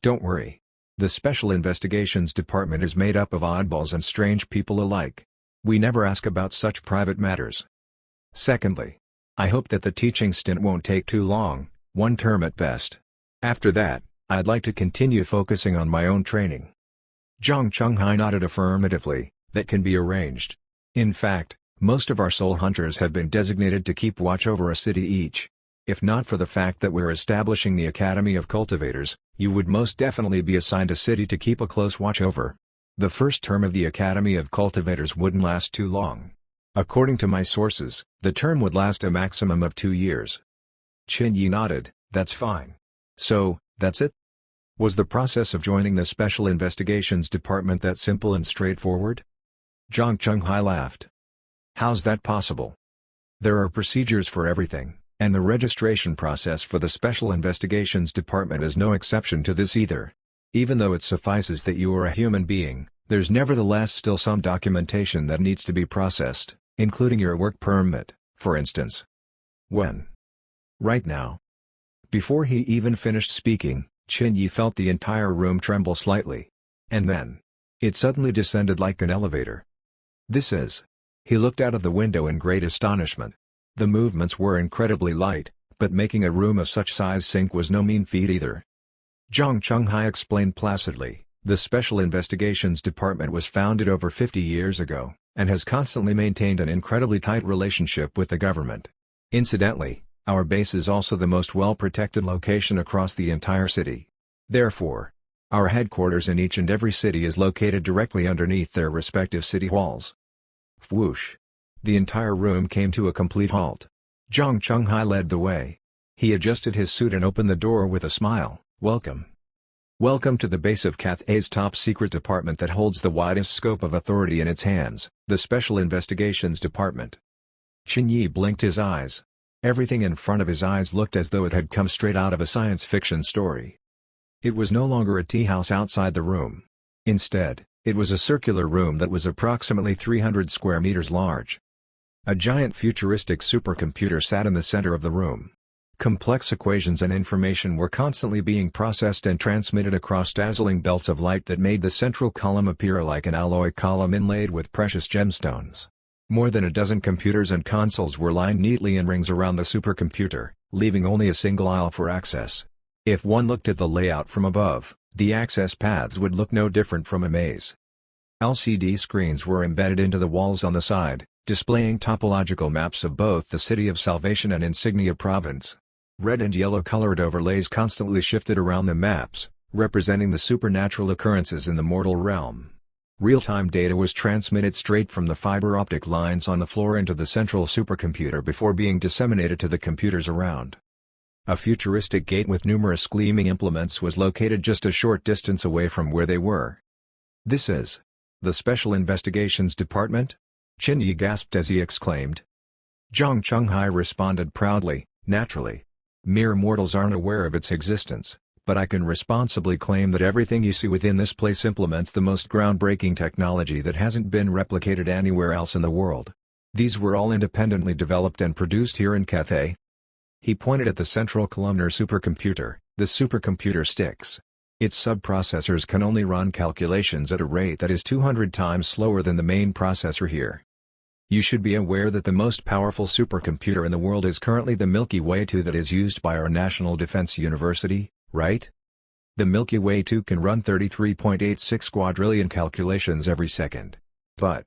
Don't worry. The Special Investigations Department is made up of oddballs and strange people alike. We never ask about such private matters. Secondly, I hope that the teaching stint won't take too long, 1 term at best. After that, I'd like to continue focusing on my own training. Zhang Chunghai nodded affirmatively. That can be arranged. In fact, most of our soul hunters have been designated to keep watch over a city each. If not for the fact that we're establishing the Academy of Cultivators, you would most definitely be assigned a city to keep a close watch over. The first term of the Academy of Cultivators wouldn't last too long. According to my sources, the term would last a maximum of 2 years. Qin Yi nodded. That's fine. So, that's it? Was the process of joining the Special Investigations Department that simple and straightforward? Zhang Chunghai laughed. How's that possible? There are procedures for everything. And the registration process for the Special Investigations Department is no exception to this either. Even though it suffices that you are a human being, there's nevertheless still some documentation that needs to be processed, including your work permit, for instance. When? Right now. Before he even finished speaking, Qin Yi felt the entire room tremble slightly. And then, it suddenly descended like an elevator. This is. He looked out of the window in great astonishment. The movements were incredibly light, but making a room of such size sink was no mean feat either. Zhang Chunghai explained placidly, the Special Investigations Department was founded over 50 years ago, and has constantly maintained an incredibly tight relationship with the government. Incidentally, our base is also the most well-protected location across the entire city. Therefore, our headquarters in each and every city is located directly underneath their respective city walls. Whoosh! The entire room came to a complete halt. Zhang Chunghai led the way. He adjusted his suit and opened the door with a smile. Welcome. Welcome to the base of Cathay's top-secret department that holds the widest scope of authority in its hands, the Special Investigations Department. Qin Yi blinked his eyes. Everything in front of his eyes looked as though it had come straight out of a science fiction story. It was no longer a tea house outside the room. Instead, it was a circular room that was approximately 300 square meters large. A giant futuristic supercomputer sat in the center of the room. Complex equations and information were constantly being processed and transmitted across dazzling belts of light that made the central column appear like an alloy column inlaid with precious gemstones. More than a dozen computers and consoles were lined neatly in rings around the supercomputer, leaving only a single aisle for access. If one looked at the layout from above, the access paths would look no different from a maze. LCD screens were embedded into the walls on the side, displaying topological maps of both the City of Salvation and Insignia Province. Red and yellow colored overlays constantly shifted around the maps, representing the supernatural occurrences in the mortal realm. Real-time data was transmitted straight from the fiber optic lines on the floor into the central supercomputer before being disseminated to the computers around. A futuristic gate with numerous gleaming implements was located just a short distance away from where they were. "This is the Special Investigations Department?" Qin Yi gasped as he exclaimed. Zhang Chunghai responded proudly, "Naturally. Mere mortals aren't aware of its existence, but I can responsibly claim that everything you see within this place implements the most groundbreaking technology that hasn't been replicated anywhere else in the world. These were all independently developed and produced here in Cathay." He pointed at the central columnar supercomputer, the supercomputer Styx. Its subprocessors can only run calculations at a rate that is 200 times slower than the main processor here. You should be aware that the most powerful supercomputer in the world is currently the Milky Way 2 that is used by our National Defense University, right? The Milky Way 2 can run 33.86 quadrillion calculations every second. But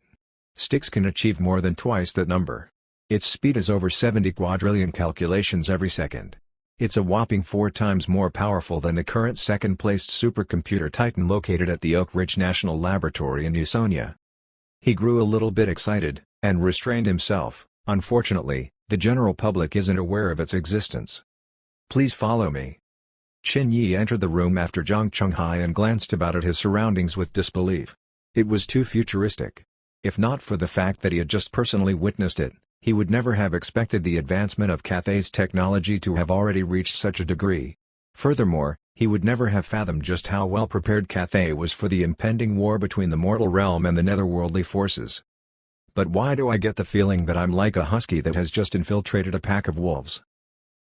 Styx can achieve more than twice that number. Its speed is over 70 quadrillion calculations every second. It's a whopping 4 times more powerful than the current second-placed supercomputer Titan located at the Oak Ridge National Laboratory in Usonia. He grew a little bit excited, and restrained himself. Unfortunately, the general public isn't aware of its existence. "Please follow me." Qin Yi entered the room after Zhang Chunghai and glanced about at his surroundings with disbelief. It was too futuristic. If not for the fact that he had just personally witnessed it, he would never have expected the advancement of Cathay's technology to have already reached such a degree. Furthermore, he would never have fathomed just how well prepared Cathay was for the impending war between the mortal realm and the netherworldly forces. But why do I get the feeling that I'm like a husky that has just infiltrated a pack of wolves?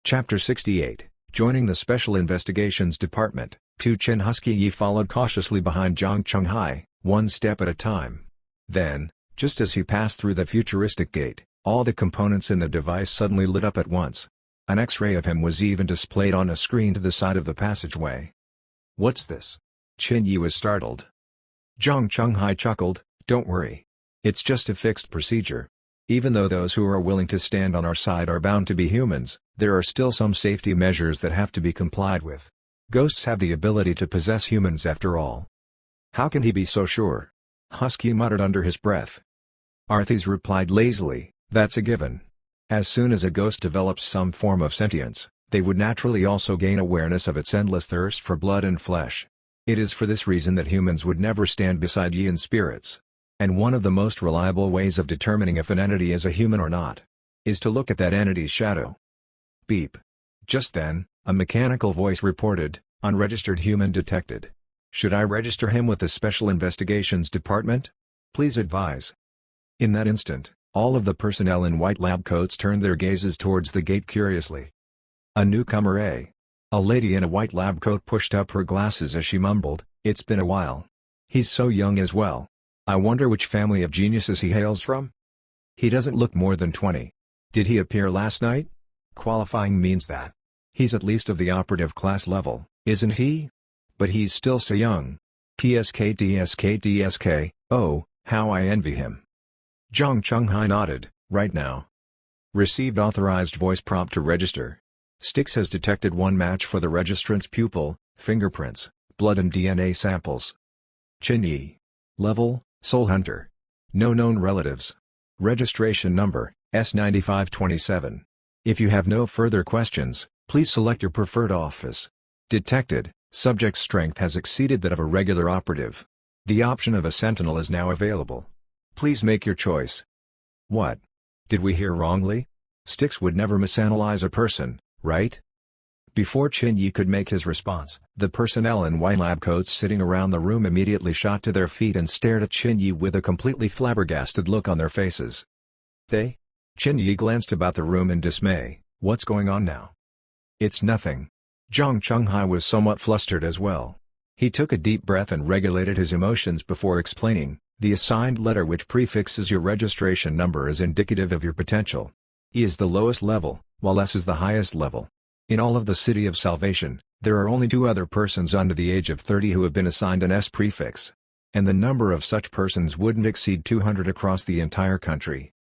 Chapter 68, Joining the Special Investigations Department. Tu Chen Husky Yi followed cautiously behind Zhang Chunghai, one step at a time. Then, just as he passed through the futuristic gate, all the components in the device suddenly lit up at once. An X-ray of him was even displayed on a screen to the side of the passageway. "What's this?" Qin Yi was startled. Zhang Chunghai chuckled, "Don't worry. It's just a fixed procedure. Even though those who are willing to stand on our side are bound to be humans, there are still some safety measures that have to be complied with. Ghosts have the ability to possess humans after all." "How can he be so sure?" Husky muttered under his breath. Arthis replied lazily, "That's a given. As soon as a ghost develops some form of sentience, they would naturally also gain awareness of its endless thirst for blood and flesh. It is for this reason that humans would never stand beside Yin spirits. And one of the most reliable ways of determining if an entity is a human or not, is to look at that entity's shadow." Beep. Just then, a mechanical voice reported, "Unregistered human detected. Should I register him with the Special Investigations Department? Please advise." In that instant, all of the personnel in white lab coats turned their gazes towards the gate curiously. "A newcomer, eh?" A lady in a white lab coat pushed up her glasses as she mumbled, "It's been a while. He's so young as well. I wonder which family of geniuses he hails from? He doesn't look more than 20. Did he appear last night? Qualifying means that he's at least of the operative class level, isn't he?" But he's still so young. TSK, oh, how I envy him. Zhang Chunghai nodded. Right now. Received authorized voice prompt to register. Styx has detected one match for the registrant's pupil, fingerprints, blood and DNA samples. Qin Yi. Level, Soul Hunter. No known relatives. Registration number, S9527. If you have no further questions, please select your preferred office. Detected, subject's strength has exceeded that of a regular operative. The option of a sentinel is now available. Please make your choice. What? Did we hear wrongly? Styx would never misanalyze a person, right? Before Qin Yi could make his response, the personnel in white lab coats sitting around the room immediately shot to their feet and stared at Qin Yi with a completely flabbergasted look on their faces. They? Qin Yi glanced about the room in dismay. What's going on now? It's nothing. Zhang Chunghai was somewhat flustered as well. He took a deep breath and regulated his emotions before explaining, the assigned letter which prefixes your registration number is indicative of your potential. E is the lowest level, while S is the highest level. In all of the City of Salvation, there are only 2 other persons under the age of 30 who have been assigned an S prefix. And the number of such persons wouldn't exceed 200 across the entire country.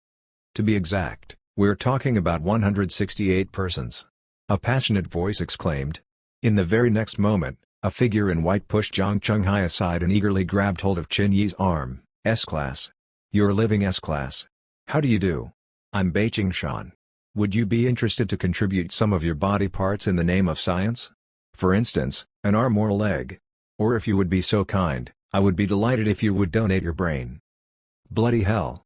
To be exact, we're talking about 168 persons. A passionate voice exclaimed. In the very next moment, a figure in white pushed Zhang Chunghai aside and eagerly grabbed hold of Qin Yi's arm. S-Class. You're living S-Class. How do you do? I'm Beiqing Shan. Would you be interested to contribute some of your body parts in the name of science? For instance, an arm or a leg. Or if you would be so kind, I would be delighted if you would donate your brain. Bloody hell.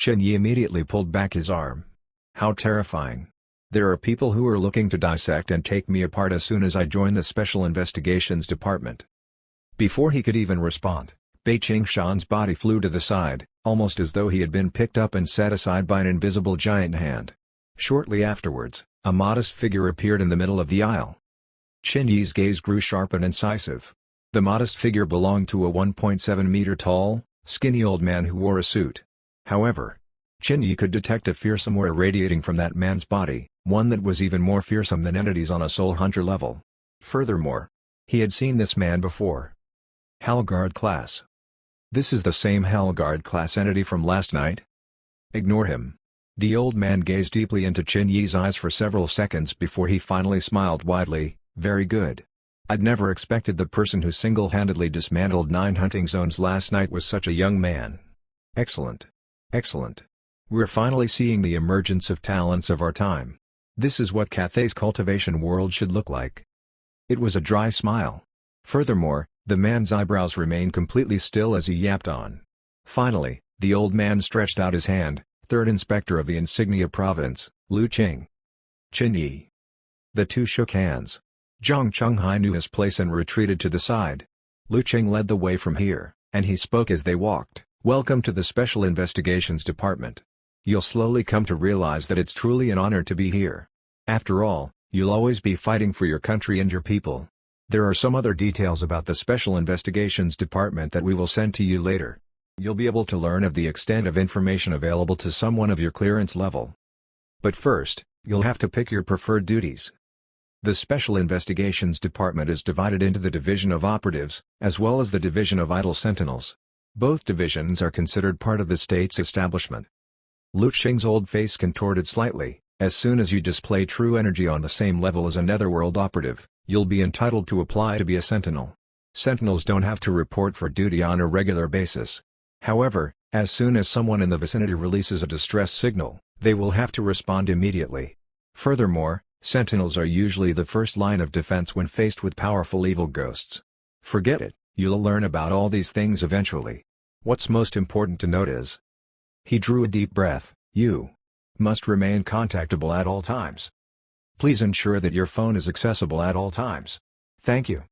Qin Yi immediately pulled back his arm. How terrifying. There are people who are looking to dissect and take me apart as soon as I join the Special Investigations Department. Before he could even respond, Beiqing Shan's body flew to the side, almost as though he had been picked up and set aside by an invisible giant hand. Shortly afterwards, a modest figure appeared in the middle of the aisle. Qin Yi's gaze grew sharp and incisive. The modest figure belonged to a 1.7-meter-tall, skinny old man who wore a suit. However, Qin Yi could detect a fearsome aura radiating from that man's body, one that was even more fearsome than entities on a Soul Hunter level. Furthermore, he had seen this man before. Hellguard class. This is the same Hellguard class entity from last night? Ignore him. The old man gazed deeply into Qin Yi's eyes for several seconds before he finally smiled widely. Very good. I'd never expected the person who single-handedly dismantled 9 hunting zones last night was such a young man. Excellent. Excellent. We're finally seeing the emergence of talents of our time. This is what Cathay's cultivation world should look like. It was a dry smile. Furthermore, the man's eyebrows remained completely still as he yapped on. Finally, the old man stretched out his hand. Third Inspector of the Insignia Province, Lu Qing. Qin Yi. The two shook hands. Zhang Chunghai knew his place and retreated to the side. Lu Qing led the way from here, and he spoke as they walked. Welcome to the Special Investigations Department. You'll slowly come to realize that it's truly an honor to be here. After all, you'll always be fighting for your country and your people. There are some other details about the Special Investigations Department that we will send to you later. You'll be able to learn of the extent of information available to someone of your clearance level. But first, you'll have to pick your preferred duties. The Special Investigations Department is divided into the Division of Operatives, as well as the Division of Idle Sentinels. Both divisions are considered part of the state's establishment. Lu Qing's old face contorted slightly. As soon as you display true energy on the same level as a netherworld operative, you'll be entitled to apply to be a sentinel. Sentinels don't have to report for duty on a regular basis. However, as soon as someone in the vicinity releases a distress signal, they will have to respond immediately. Furthermore, sentinels are usually the first line of defense when faced with powerful evil ghosts. Forget it, you'll learn about all these things eventually. What's most important to note is... He drew a deep breath. You must remain contactable at all times. Please ensure that your phone is accessible at all times. Thank you.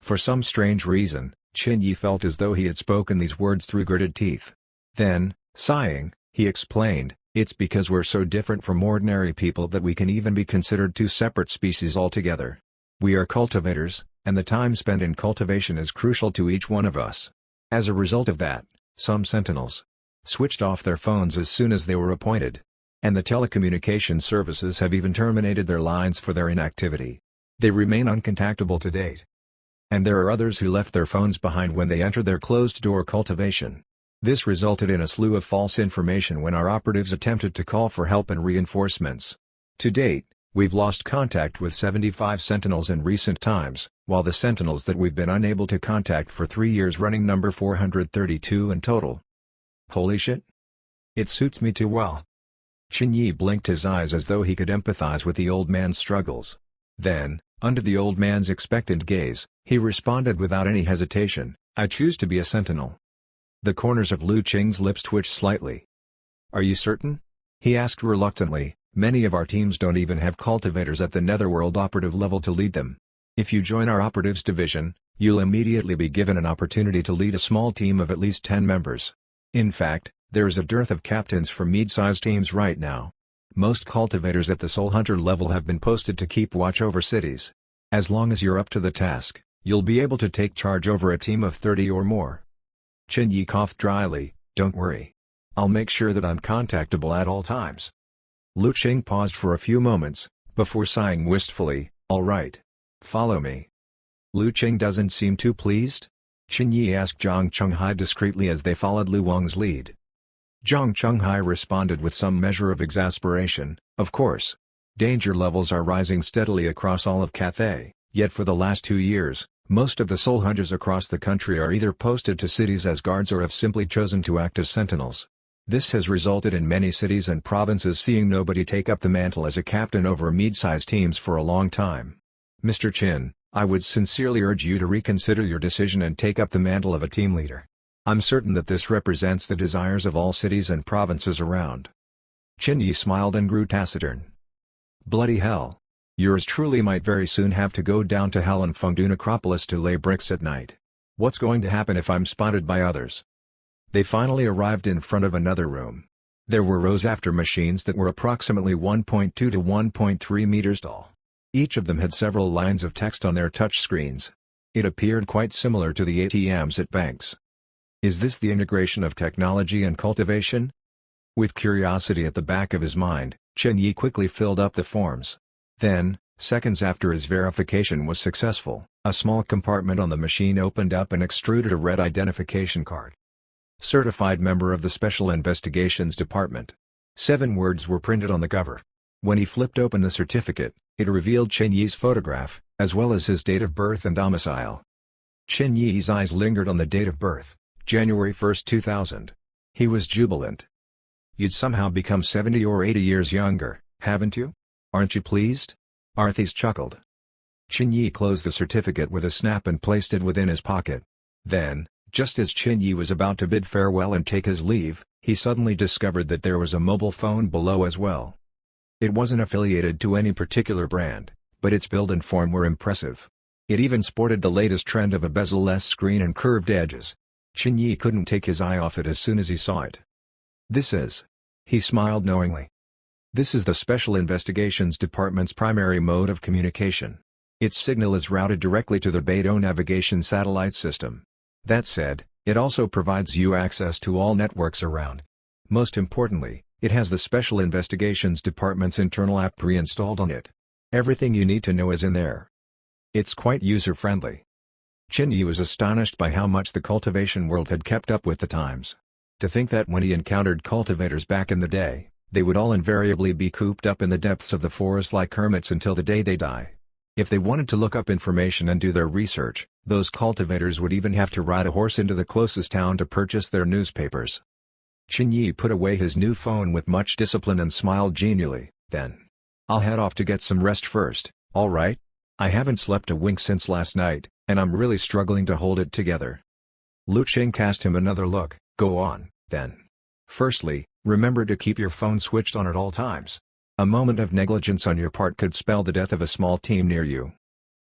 For some strange reason, Qin Yi felt as though he had spoken these words through gritted teeth. Then, sighing, he explained, it's because we're so different from ordinary people that we can even be considered two separate species altogether. We are cultivators, and the time spent in cultivation is crucial to each one of us. As a result of that, some sentinels switched off their phones as soon as they were appointed. And the telecommunication services have even terminated their lines for their inactivity. They remain uncontactable to date. And there are others who left their phones behind when they entered their closed-door cultivation. This resulted in a slew of false information when our operatives attempted to call for help and reinforcements. To date, we've lost contact with 75 sentinels in recent times, while the sentinels that we've been unable to contact for 3 years running number 432 in total. Holy shit. It suits me too well. Chinyi blinked his eyes as though he could empathize with the old man's struggles. Then, under the old man's expectant gaze, he responded without any hesitation, I choose to be a sentinel. The corners of Lu Qing's lips twitched slightly. Are you certain? He asked reluctantly. Many of our teams don't even have cultivators at the Netherworld operative level to lead them. If you join our operatives division, you'll immediately be given an opportunity to lead a small team of at least 10 members. In fact, there is a dearth of captains for mid-sized teams right now. Most cultivators at the Soul Hunter level have been posted to keep watch over cities. As long as you're up to the task, you'll be able to take charge over a team of 30 or more. Chinyi coughed dryly, don't worry. I'll make sure that I'm contactable at all times. Lu Qing paused for a few moments, before sighing wistfully, all right. Follow me. Lu Qing doesn't seem too pleased? Chinyi asked Zhang Chunghai discreetly as they followed Lu Wang's lead. Zhang Chunghai responded with some measure of exasperation, of course. Danger levels are rising steadily across all of Cathay, yet for the last 2 years, most of the soul hunters across the country are either posted to cities as guards or have simply chosen to act as sentinels. This has resulted in many cities and provinces seeing nobody take up the mantle as a captain over mid-sized teams for a long time. Mr. Chin, I would sincerely urge you to reconsider your decision and take up the mantle of a team leader. I'm certain that this represents the desires of all cities and provinces around. Chinyi smiled and grew taciturn. Bloody hell. Yours truly might very soon have to go down to Hell and Fengdu Necropolis to lay bricks at night. What's going to happen if I'm spotted by others? They finally arrived in front of another room. There were rows after machines that were approximately 1.2 to 1.3 meters tall. Each of them had several lines of text on their touch screens. It appeared quite similar to the ATMs at banks. Is this the integration of technology and cultivation? With curiosity at the back of his mind, Chinyi quickly filled up the forms. Then, seconds after his verification was successful, a small compartment on the machine opened up and extruded a red identification card. Certified member of the Special Investigations Department. 7 words were printed on the cover. When he flipped open the certificate, it revealed Chinyi's photograph, as well as his date of birth and domicile. Chinyi's eyes lingered on the date of birth. January 1, 2000. He was jubilant. You'd somehow become 70 or 80 years younger, haven't you? Aren't you pleased? Arthis chuckled. Chinyi closed the certificate with a snap and placed it within his pocket. Then, just as Chinyi was about to bid farewell and take his leave, he suddenly discovered that there was a mobile phone below as well. It wasn't affiliated to any particular brand, but its build and form were impressive. It even sported the latest trend of a bezel-less screen and curved edges. Chinyi couldn't take his eye off it as soon as he saw it. This is. He smiled knowingly. This is the Special Investigations Department's primary mode of communication. Its signal is routed directly to the Beidou navigation satellite system. That said, it also provides you access to all networks around. Most importantly, it has the Special Investigations Department's internal app pre-installed on it. Everything you need to know is in there. It's quite user-friendly. Chinyi was astonished by how much the cultivation world had kept up with the times. To think that when he encountered cultivators back in the day, they would all invariably be cooped up in the depths of the forest like hermits until the day they die. If they wanted to look up information and do their research, those cultivators would even have to ride a horse into the closest town to purchase their newspapers. Chinyi put away his new phone with much discipline and smiled genially, then. I'll head off to get some rest first, all right? I haven't slept a wink since last night, and I'm really struggling to hold it together. Lu Qing cast him another look. Go on, then. Firstly, remember to keep your phone switched on at all times. A moment of negligence on your part could spell the death of a small team near you.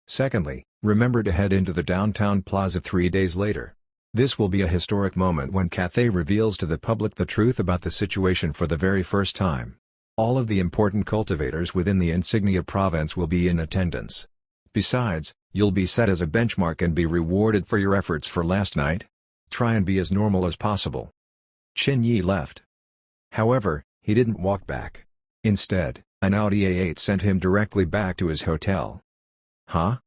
Secondly, remember to head into the downtown plaza 3 days later. This will be a historic moment when Cathay reveals to the public the truth about the situation for the very first time. All of the important cultivators within the Insignia province will be in attendance. Besides, you'll be set as a benchmark and be rewarded for your efforts for last night. Try and be as normal as possible. Chinyi left. However, he didn't walk back. Instead, an Audi A8 sent him directly back to his hotel. Huh?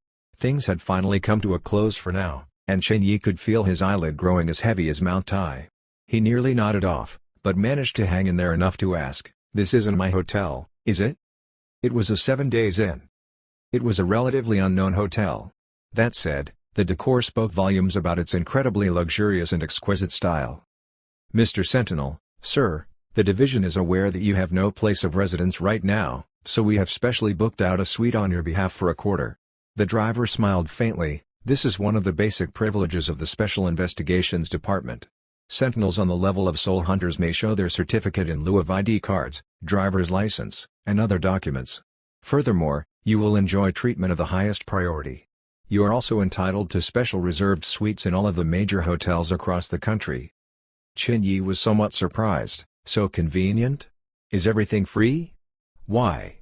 Things had finally come to a close for now, and Chen Yi could feel his eyelid growing as heavy as Mount Tai. He nearly nodded off, but managed to hang in there enough to ask, "This isn't my hotel, is it?" It was a 7 days inn. It was a relatively unknown hotel. That said, the decor spoke volumes about its incredibly luxurious and exquisite style. "Mr. Sentinel, sir, the division is aware that you have no place of residence right now, so we have specially booked out a suite on your behalf for a quarter." The driver smiled faintly. This is one of the basic privileges of the Special Investigations Department. Sentinels on the level of soul hunters may show their certificate in lieu of ID cards, driver's license, and other documents. Furthermore, you will enjoy treatment of the highest priority. You are also entitled to special reserved suites in all of the major hotels across the country. Chen Yi was somewhat surprised. "So convenient? Is everything free? Why?"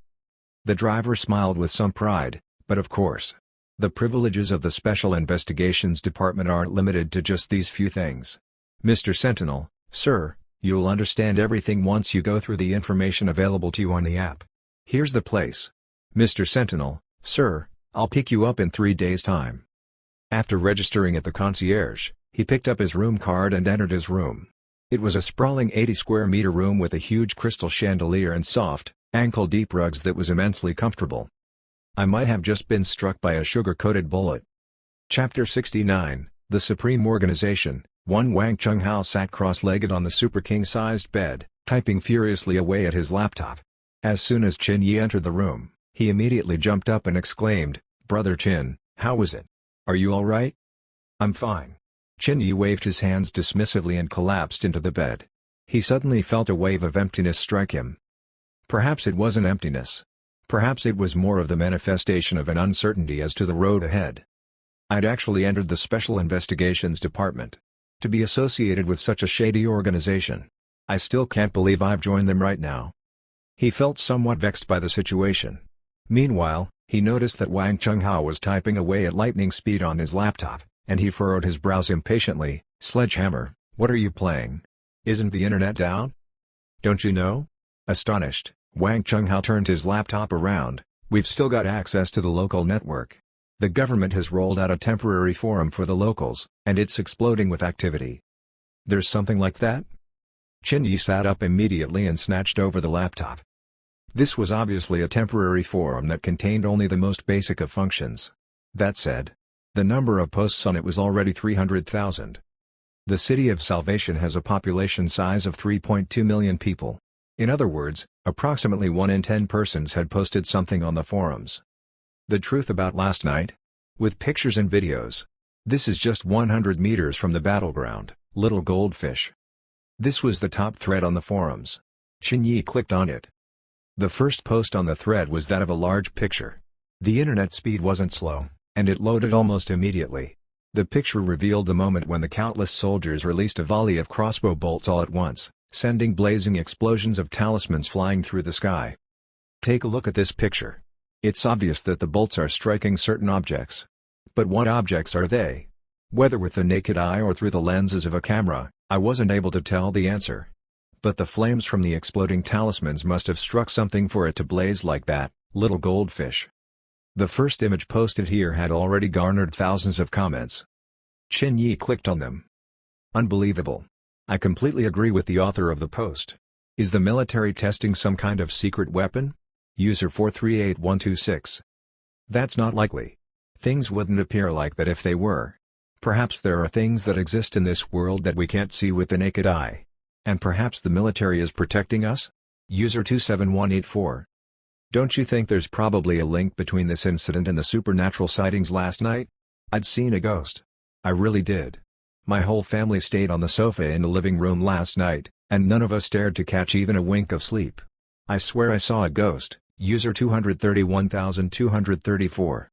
The driver smiled with some pride, but of course. The privileges of the Special Investigations Department aren't limited to just these few things. "Mr. Sentinel, sir, you'll understand everything once you go through the information available to you on the app. Here's the place. Mr. Sentinel, sir, I'll pick you up in 3 days' time." After registering at the concierge, he picked up his room card and entered his room. It was a sprawling 80-square-meter room with a huge crystal chandelier and soft, ankle-deep rugs that was immensely comfortable. I might have just been struck by a sugar-coated bullet. Chapter 69, The Supreme Organization. Wang Chunghao sat cross-legged on the super king-sized bed, typing furiously away at his laptop. As soon as Chen Yi entered the room, he immediately jumped up and exclaimed, "Brother Chen, how was it? Are you all right?" "I'm fine." Chen Yi waved his hands dismissively and collapsed into the bed. He suddenly felt a wave of emptiness strike him. Perhaps it wasn't emptiness. Perhaps it was more of the manifestation of an uncertainty as to the road ahead. I'd actually entered the Special Investigations Department. To be associated with such a shady organization. I still can't believe I've joined them right now. He felt somewhat vexed by the situation. Meanwhile, he noticed that Wang Chunghao was typing away at lightning speed on his laptop, and he furrowed his brows impatiently. "Sledgehammer, what are you playing? Isn't the internet down? Don't you know?" Astonished, Wang Chunghao turned his laptop around. "We've still got access to the local network. The government has rolled out a temporary forum for the locals, and it's exploding with activity." "There's something like that?" Chen Yi sat up immediately and snatched over the laptop. This was obviously a temporary forum that contained only the most basic of functions. That said, the number of posts on it was already 300,000. The City of Salvation has a population size of 3.2 million people. In other words, approximately 1 in 10 persons had posted something on the forums. The truth about last night? With pictures and videos. This is just 100 meters from the battleground, Little Goldfish. This was the top thread on the forums. Chen Yi clicked on it. The first post on the thread was that of a large picture. The internet speed wasn't slow, and it loaded almost immediately. The picture revealed the moment when the countless soldiers released a volley of crossbow bolts all at once, sending blazing explosions of talismans flying through the sky. Take a look at this picture. It's obvious that the bolts are striking certain objects. But what objects are they? Whether with the naked eye or through the lenses of a camera, I wasn't able to tell the answer. But the flames from the exploding talismans must have struck something for it to blaze like that, Little Goldfish. The first image posted here had already garnered thousands of comments. Chen Yi clicked on them. Unbelievable. I completely agree with the author of the post. Is the military testing some kind of secret weapon? User 438126. That's not likely. Things wouldn't appear like that if they were. Perhaps there are things that exist in this world that we can't see with the naked eye. And perhaps the military is protecting us? User 27184. Don't you think there's probably a link between this incident and the supernatural sightings last night? I'd seen a ghost. I really did. My whole family stayed on the sofa in the living room last night, and none of us dared to catch even a wink of sleep. I swear I saw a ghost. User 231234.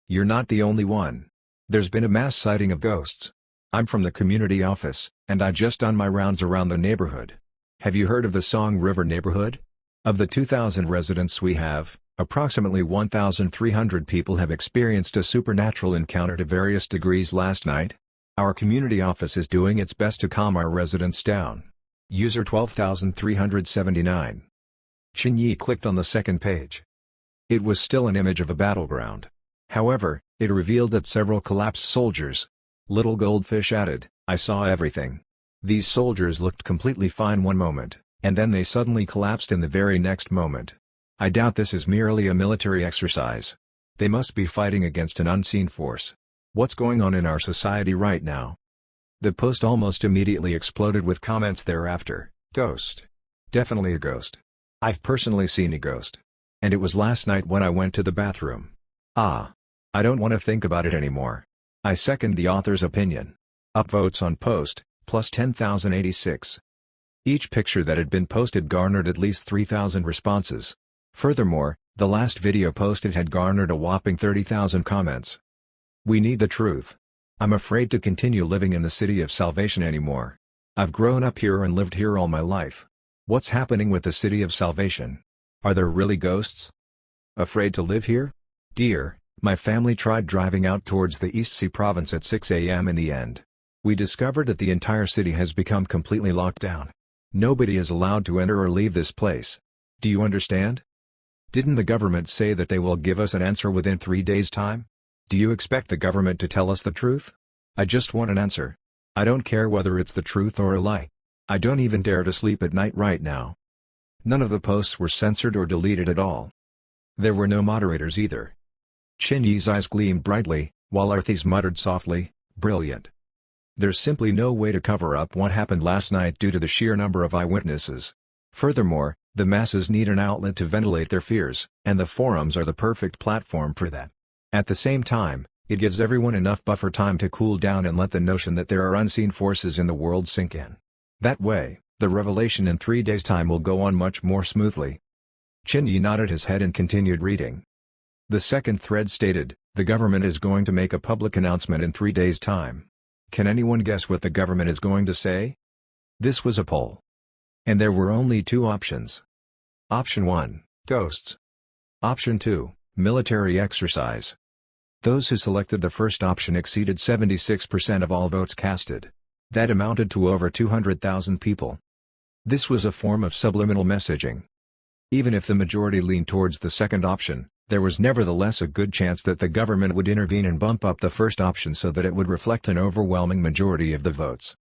You're not the only one. There's been a mass sighting of ghosts. I'm from the community office, and I just done my rounds around the neighborhood. Have you heard of the Song River neighborhood? Of the 2,000 residents we have, approximately 1,300 people have experienced a supernatural encounter to various degrees last night. Our community office is doing its best to calm our residents down. User 12379. Chen Yi clicked on the second page. It was still an image of a battleground. However, it revealed that several collapsed soldiers. Little Goldfish added, "I saw everything. These soldiers looked completely fine one moment, and then they suddenly collapsed in the very next moment. I doubt this is merely a military exercise. They must be fighting against an unseen force. What's going on in our society right now?" The post almost immediately exploded with comments thereafter. "Ghost. Definitely a ghost. I've personally seen a ghost. And it was last night when I went to the bathroom. Ah. I don't want to think about it anymore. I second the author's opinion." Upvotes on post, plus 10,086. Each picture that had been posted garnered at least 3,000 responses. Furthermore, the last video posted had garnered a whopping 30,000 comments. "We need the truth. I'm afraid to continue living in the City of Salvation anymore. I've grown up here and lived here all my life. What's happening with the City of Salvation? Are there really ghosts? Afraid to live here? Dear, my family tried driving out towards the East Sea province at 6 a.m. in the end. We discovered that the entire city has become completely locked down. Nobody is allowed to enter or leave this place. Do you understand? Didn't the government say that they will give us an answer within 3 days' time? Do you expect the government to tell us the truth? I just want an answer. I don't care whether it's the truth or a lie. I don't even dare to sleep at night right now." None of the posts were censored or deleted at all. There were no moderators either. Chin Yi's eyes gleamed brightly, while Arthy's muttered softly, "Brilliant. There's simply no way to cover up what happened last night due to the sheer number of eyewitnesses. Furthermore, the masses need an outlet to ventilate their fears, and the forums are the perfect platform for that. At the same time, it gives everyone enough buffer time to cool down and let the notion that there are unseen forces in the world sink in. That way, the revelation in 3 days' time will go on much more smoothly." Chin Yi nodded his head and continued reading. The second thread stated, "The government is going to make a public announcement in 3 days' time. Can anyone guess what the government is going to say?" This was a poll. And there were only 2 options. Option 1, ghosts. Option 2, military exercise. Those who selected the first option exceeded 76% of all votes casted. That amounted to over 200,000 people. This was a form of subliminal messaging. Even if the majority leaned towards the second option, there was nevertheless a good chance that the government would intervene and bump up the first option so that it would reflect an overwhelming majority of the votes.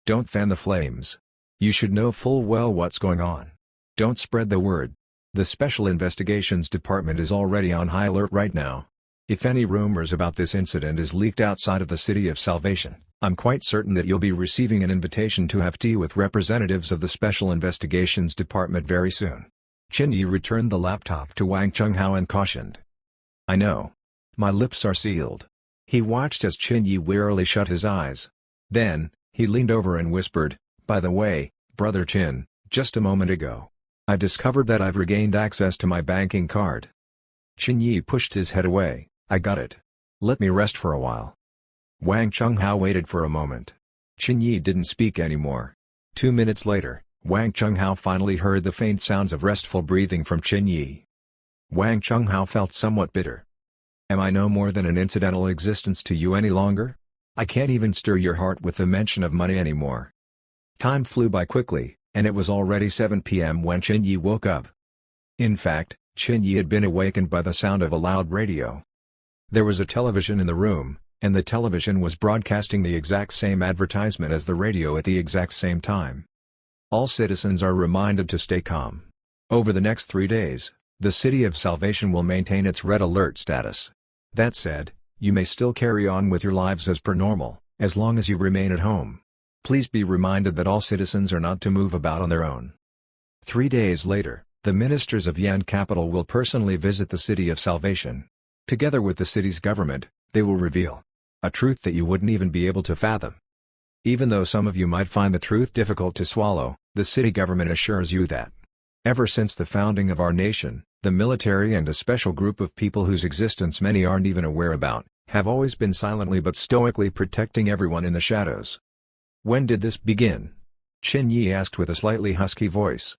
Don't fan the flames. You should know full well what's going on. Don't spread the word. The Special Investigations Department is already on high alert right now. If any rumors about this incident is leaked outside of the City of Salvation, I'm quite certain that you'll be receiving an invitation to have tea with representatives of the Special Investigations Department very soon." Chin Yi returned the laptop to Wang Chunghao and cautioned. "I know. My lips are sealed." He watched as Chin Yi wearily shut his eyes. Then, he leaned over and whispered, "By the way, Brother Chin, just a moment ago, I discovered that I've regained access to my banking card." Chin Yi pushed his head away. "I got it. Let me rest for a while." Wang Chunghao waited for a moment. Chin Yi didn't speak anymore. 2 minutes later, Wang Chunghao finally heard the faint sounds of restful breathing from Chin Yi. Wang Chunghao felt somewhat bitter. "Am I no more than an incidental existence to you any longer? I can't even stir your heart with the mention of money anymore." Time flew by quickly, and it was already 7 p.m. when Chin Yi woke up. In fact, Chin Yi had been awakened by the sound of a loud radio. There was a television in the room, and the television was broadcasting the exact same advertisement as the radio at the exact same time. All citizens are reminded to stay calm. Over the next 3 days, the City of Salvation will maintain its red alert status. That said, you may still carry on with your lives as per normal, as long as you remain at home. Please be reminded that all citizens are not to move about on their own. 3 days later, the ministers of Yan capital will personally visit the City of Salvation. Together with the city's government, they will reveal a truth that you wouldn't even be able to fathom. Even though some of you might find the truth difficult to swallow, the city government assures you that ever since the founding of our nation, the military and a special group of people whose existence many aren't even aware about, have always been silently but stoically protecting everyone in the shadows. When did this begin? Chin Yi asked with a slightly husky voice.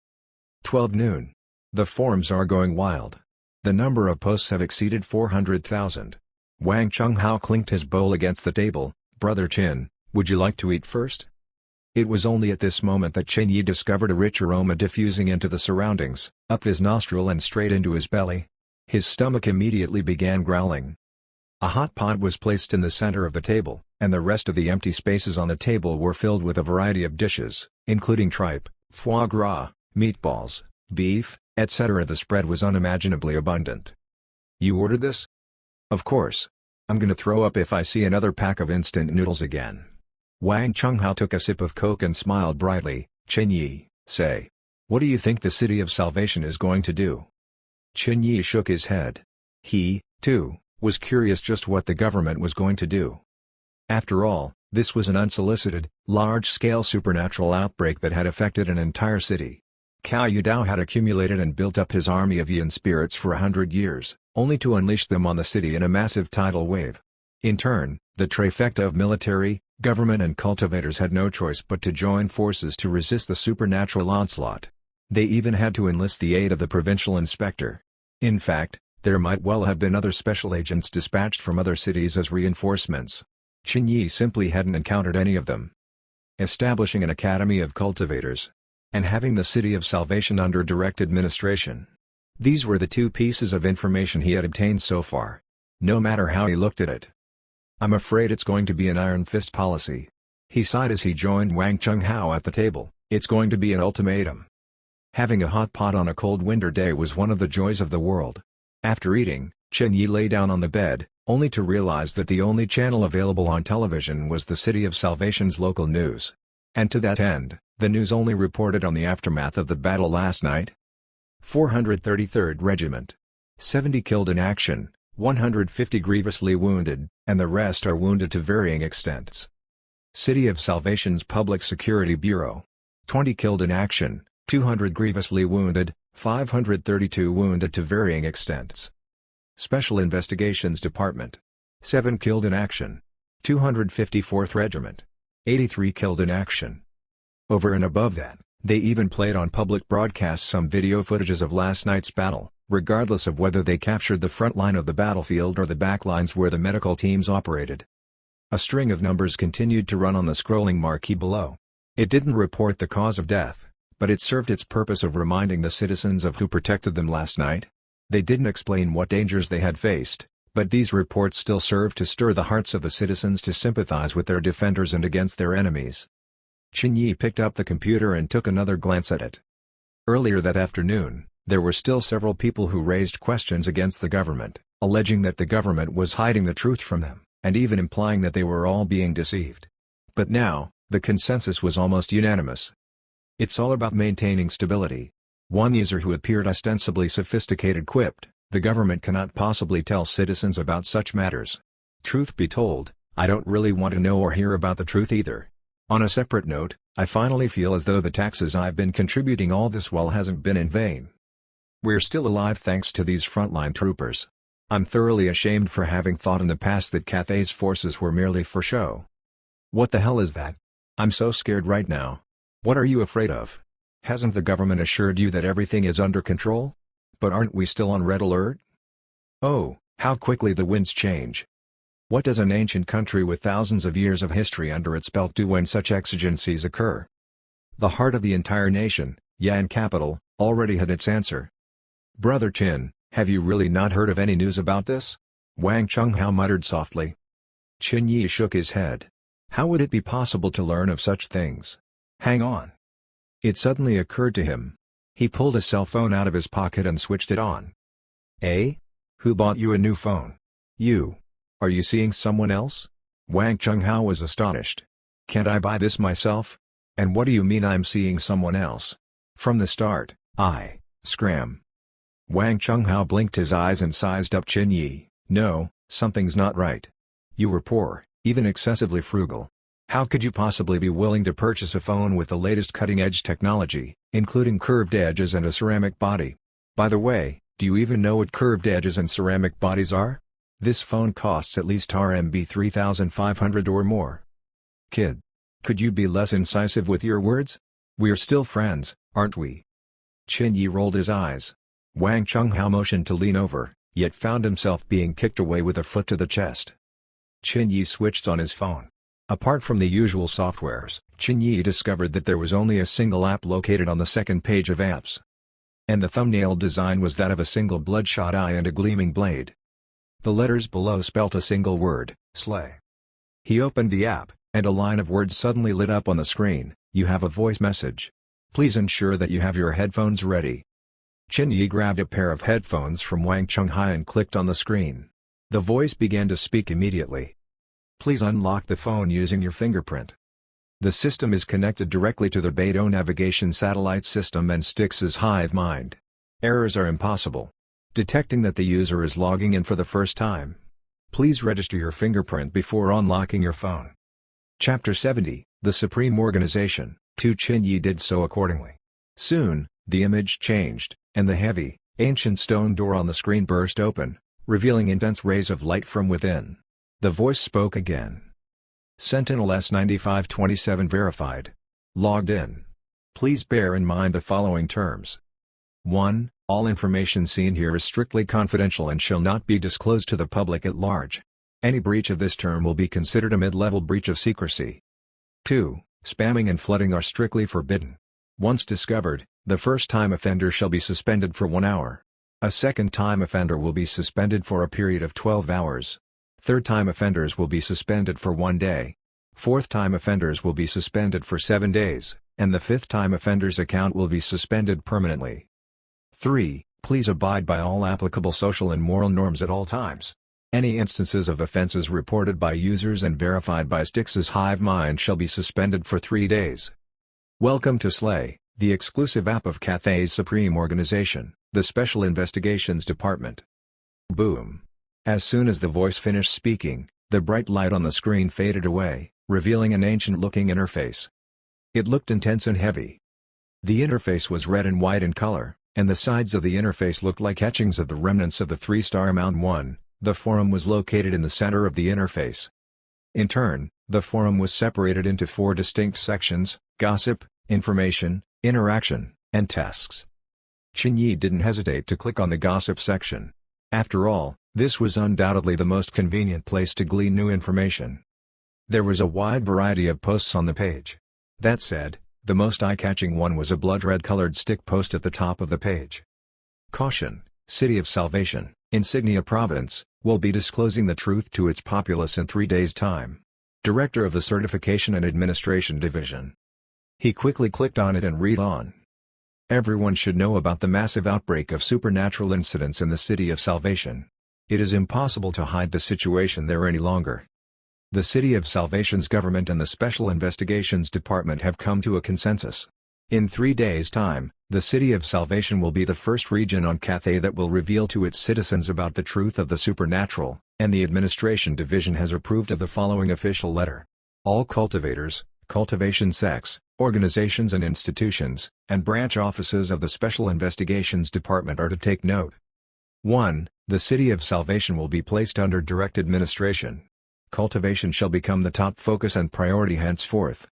12 noon. The forums are going wild. The number of posts have exceeded 400,000. Wang Chunghao clinked his bowl against the table. Brother Chin, would you like to eat first? It was only at this moment that Chin Yi discovered a rich aroma diffusing into the surroundings, up his nostril and straight into his belly. His stomach immediately began growling. A hot pot was placed in the center of the table, and the rest of the empty spaces on the table were filled with a variety of dishes, including tripe, foie gras, meatballs, beef, etc. The spread was unimaginably abundant. "You ordered this?" "Of course. I'm gonna throw up if I see another pack of instant noodles again." Wang Chunghao took a sip of Coke and smiled brightly. "Chen Yi, say. What do you think the City of Salvation is going to do?" Chen Yi shook his head. He, too, was curious just what the government was going to do. After all, this was an unsolicited, large-scale supernatural outbreak that had affected an entire city. Cao Yudao had accumulated and built up his army of Yin spirits for 100 years, only to unleash them on the city in a massive tidal wave. In turn, the trifecta of military, government and cultivators had no choice but to join forces to resist the supernatural onslaught. They even had to enlist the aid of the provincial inspector. In fact, there might well have been other special agents dispatched from other cities as reinforcements. Chen Yi simply hadn't encountered any of them. Establishing an academy of cultivators, and having the City of Salvation under direct administration. These were the two pieces of information he had obtained so far. No matter how he looked at it. "I'm afraid it's going to be an iron fist policy." He sighed as he joined Wang Chunghao at the table. "It's going to be an ultimatum." Having a hot pot on a cold winter day was one of the joys of the world. After eating, Chen Yi lay down on the bed, only to realize that the only channel available on television was the City of Salvation's local news. And to that end, the news only reported on the aftermath of the battle last night. 433rd Regiment. 70 killed in action, 150 grievously wounded, and the rest are wounded to varying extents. City of Salvation's Public Security Bureau. 20 killed in action, 200 grievously wounded, 532 wounded to varying extents. Special Investigations Department. 7 killed in action. 254th Regiment. 83 killed in action. Over and above that, they even played on public broadcasts some video footages of last night's battle, regardless of whether they captured the front line of the battlefield or the back lines where the medical teams operated. A string of numbers continued to run on the scrolling marquee below. It didn't report the cause of death, but it served its purpose of reminding the citizens of who protected them last night. They didn't explain what dangers they had faced, but these reports still served to stir the hearts of the citizens to sympathize with their defenders and against their enemies. Chen Yi picked up the computer and took another glance at it. Earlier that afternoon, there were still several people who raised questions against the government, alleging that the government was hiding the truth from them, and even implying that they were all being deceived. But now, the consensus was almost unanimous. It's all about maintaining stability. One user who appeared ostensibly sophisticated quipped, "The government cannot possibly tell citizens about such matters. Truth be told, I don't really want to know or hear about the truth either. On a separate note, I finally feel as though the taxes I've been contributing all this while hasn't been in vain. We're still alive thanks to these frontline troopers. I'm thoroughly ashamed for having thought in the past that Cathay's forces were merely for show. What the hell is that? I'm so scared right now. What are you afraid of? Hasn't the government assured you that everything is under control? But aren't we still on red alert? Oh, how quickly the winds change. What does an ancient country with thousands of years of history under its belt do when such exigencies occur?" The heart of the entire nation, Yan capital, already had its answer. "Brother Qin, have you really not heard of any news about this?" Wang Chunghao muttered softly. Chen Yi shook his head. How would it be possible to learn of such things? Hang on. It suddenly occurred to him. He pulled a cell phone out of his pocket and switched it on. "Eh? Who bought you a new phone? You? Are you seeing someone else?" Wang Chunghao was astonished. "Can't I buy this myself? And what do you mean I'm seeing someone else? From the start, scram." Wang Chunghao blinked his eyes and sized up Chen Yi. "No, something's not right. You were poor, even excessively frugal. How could you possibly be willing to purchase a phone with the latest cutting-edge technology, including curved edges and a ceramic body? By the way, do you even know what curved edges and ceramic bodies are? This phone costs at least RMB 3,500 or more. Kid. Could you be less incisive with your words? We're still friends, aren't we?" Chen Yi rolled his eyes. Wang Chunghao motioned to lean over, yet found himself being kicked away with a foot to the chest. Chen Yi switched on his phone. Apart from the usual softwares, Chen Yi discovered that there was only a single app located on the second page of apps. And the thumbnail design was that of a single bloodshot eye and a gleaming blade. The letters below spelt a single word, Slay. He opened the app, and a line of words suddenly lit up on the screen. You have a voice message. Please ensure that you have your headphones ready. Qin Yi grabbed a pair of headphones from Wang Chunghai and clicked on the screen. The voice began to speak immediately. Please unlock the phone using your fingerprint. The system is connected directly to the Beidou navigation satellite system and Styx's hive mind. Errors are impossible. Detecting that the user is logging in for the first time. Please register your fingerprint before unlocking your phone. Chapter 70, The Supreme Organization. Qin Yi did so accordingly. Soon, the image changed, and the heavy, ancient stone door on the screen burst open, revealing intense rays of light from within. The voice spoke again. Sentinel S9527 verified. Logged in. Please bear in mind the following terms. 1. All information seen here is strictly confidential and shall not be disclosed to the public at large. Any breach of this term will be considered a mid-level breach of secrecy. 2. Spamming and flooding are strictly forbidden. Once discovered, the first-time offender shall be suspended for 1 hour. A second-time offender will be suspended for a period of 12 hours. Third-time offenders will be suspended for 1 day. Fourth-time offenders will be suspended for 7 days, and the fifth-time offender's account will be suspended permanently. 3. Please abide by all applicable social and moral norms at all times. Any instances of offenses reported by users and verified by Styx's hive mind shall be suspended for 3 days. Welcome to Slay, the exclusive app of Cathay's Supreme Organization, the Special Investigations Department. Boom. As soon as the voice finished speaking, the bright light on the screen faded away, revealing an ancient-looking interface. It looked intense and heavy. The interface was red and white in color, and the sides of the interface looked like etchings of the remnants of the three-star Mount 1. The forum was located in the center of the interface. In turn, the forum was separated into 4 distinct sections: gossip, information, interaction, and tasks. Qin Yi didn't hesitate to click on the gossip section. After all, this was undoubtedly the most convenient place to glean new information. There was a wide variety of posts on the page. That said, the most eye-catching one was a blood-red-colored stick post at the top of the page. Caution: City of Salvation, Insignia Province, will be disclosing the truth to its populace in 3 days' time. Director of the Certification and Administration Division. He quickly clicked on it and read on. Everyone should know about the massive outbreak of supernatural incidents in the City of Salvation. It is impossible to hide the situation there any longer. The City of Salvation's government and the Special Investigations Department have come to a consensus. In 3 days' time, the City of Salvation will be the first region on Cathay that will reveal to its citizens about the truth of the supernatural, and the Administration Division has approved of the following official letter. All cultivators, cultivation sects, organizations and institutions, and branch offices of the Special Investigations Department are to take note. 1. The City of Salvation will be placed under direct administration. Cultivation shall become the top focus and priority henceforth.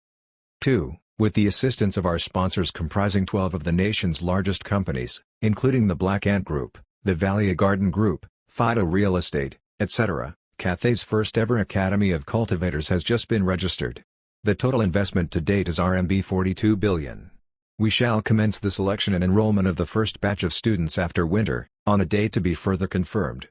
2. With the assistance of our sponsors comprising 12 of the nation's largest companies, including the Black Ant Group, the Valley Garden Group, Fido Real Estate, etc., Cathay's first-ever Academy of Cultivators has just been registered. The total investment to date is RMB 42 billion. We shall commence the selection and enrollment of the first batch of students after winter, on a date to be further confirmed.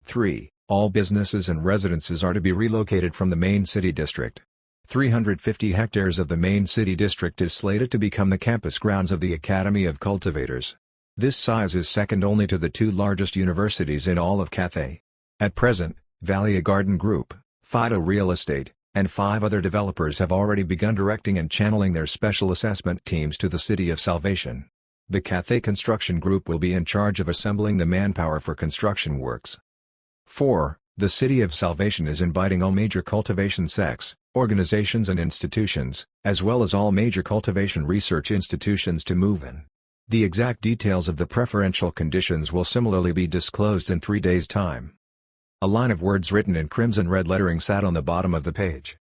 3. All businesses and residences are to be relocated from the main city district. 350 hectares of the main city district is slated to become the campus grounds of the Academy of Cultivators. This size is second only to the 2 largest universities in all of Cathay. At present, Valley Garden Group, Fido Real Estate, and 5 other developers have already begun directing and channeling their special assessment teams to the City of Salvation. The Cathay Construction Group will be in charge of assembling the manpower for construction works. 4. The City of Salvation is inviting all major cultivation sects, organizations and institutions, as well as all major cultivation research institutions to move in. The exact details of the preferential conditions will similarly be disclosed in 3 days' time. A line of words written in crimson red lettering sat on the bottom of the page.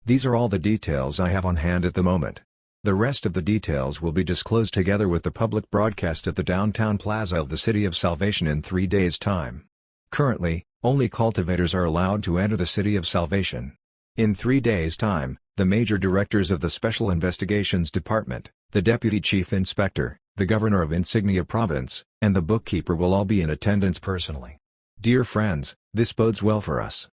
These are all the details I have on hand at the moment. The rest of the details will be disclosed together with the public broadcast at the downtown plaza of the City of Salvation in 3 days' time. Currently, only cultivators are allowed to enter the City of Salvation. In 3 days' time, the major directors of the Special Investigations Department, the Deputy Chief Inspector, the Governor of Insignia Province, and the bookkeeper will all be in attendance personally. Dear friends, this bodes well for us.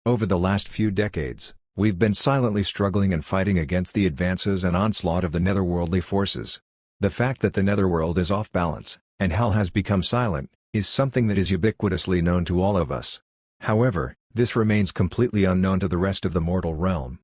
Over the last few decades, we've been silently struggling and fighting against the advances and onslaught of the netherworldly forces. The fact that the netherworld is off balance, and hell has become silent, is something that is ubiquitously known to all of us. However, this remains completely unknown to the rest of the mortal realm.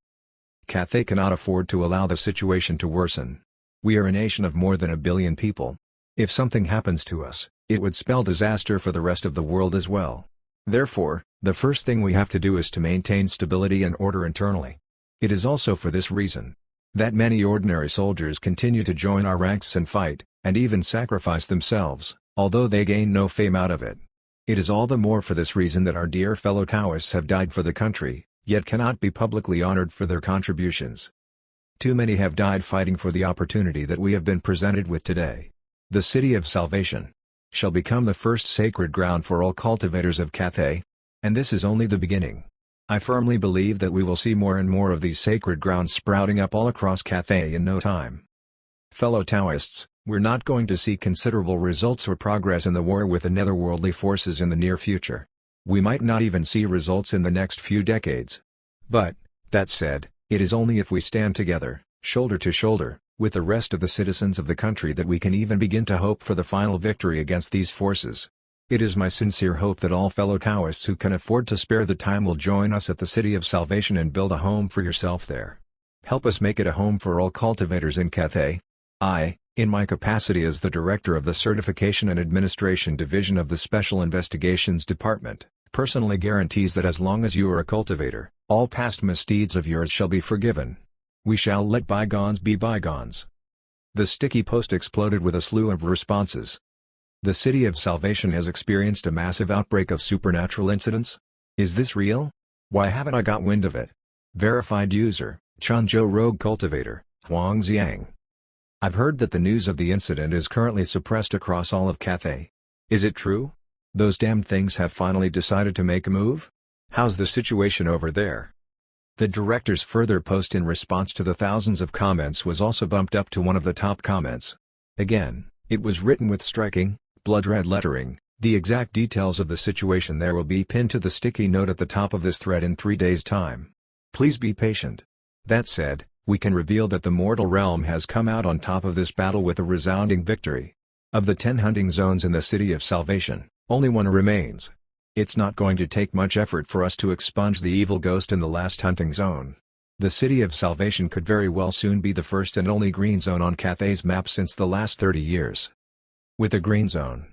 Cathay cannot afford to allow the situation to worsen. We are a nation of more than 1 billion people. If something happens to us, it would spell disaster for the rest of the world as well. Therefore, the first thing we have to do is to maintain stability and order internally. It is also for this reason that many ordinary soldiers continue to join our ranks and fight, and even sacrifice themselves, although they gain no fame out of it. It is all the more for this reason that our dear fellow Taoists have died for the country, yet cannot be publicly honored for their contributions. Too many have died fighting for the opportunity that we have been presented with today. The City of Salvation shall become the first sacred ground for all cultivators of Cathay. And this is only the beginning. I firmly believe that we will see more and more of these sacred grounds sprouting up all across Cathay in no time. Fellow Taoists, we're not going to see considerable results or progress in the war with the netherworldly forces in the near future. We might not even see results in the next few decades. But, that said, it is only if we stand together, shoulder to shoulder, with the rest of the citizens of the country that we can even begin to hope for the final victory against these forces. It is my sincere hope that all fellow Taoists who can afford to spare the time will join us at the City of Salvation and build a home for yourself there. Help us make it a home for all cultivators in Cathay. I, in my capacity as the Director of the Certification and Administration Division of the Special Investigations Department, personally guarantees that as long as you are a cultivator, all past misdeeds of yours shall be forgiven. We shall let bygones be bygones. The sticky post exploded with a slew of responses. The City of Salvation has experienced a massive outbreak of supernatural incidents? Is this real? Why haven't I got wind of it? Verified user, Changzhou Rogue Cultivator, Huang Xiang. I've heard that the news of the incident is currently suppressed across all of Cathay. Is it true? Those damned things have finally decided to make a move? How's the situation over there? The director's further post in response to the thousands of comments was also bumped up to one of the top comments. Again, it was written with striking, blood-red lettering. The exact details of the situation there will be pinned to the sticky note at the top of this thread in 3 days' time. Please be patient. That said, we can reveal that the mortal realm has come out on top of this battle with a resounding victory. Of the 10 hunting zones in the City of Salvation, only one remains. It's not going to take much effort for us to expunge the evil ghost in the last hunting zone. The City of Salvation could very well soon be the first and only green zone on Cathay's map since the last 30 years. With a green zone,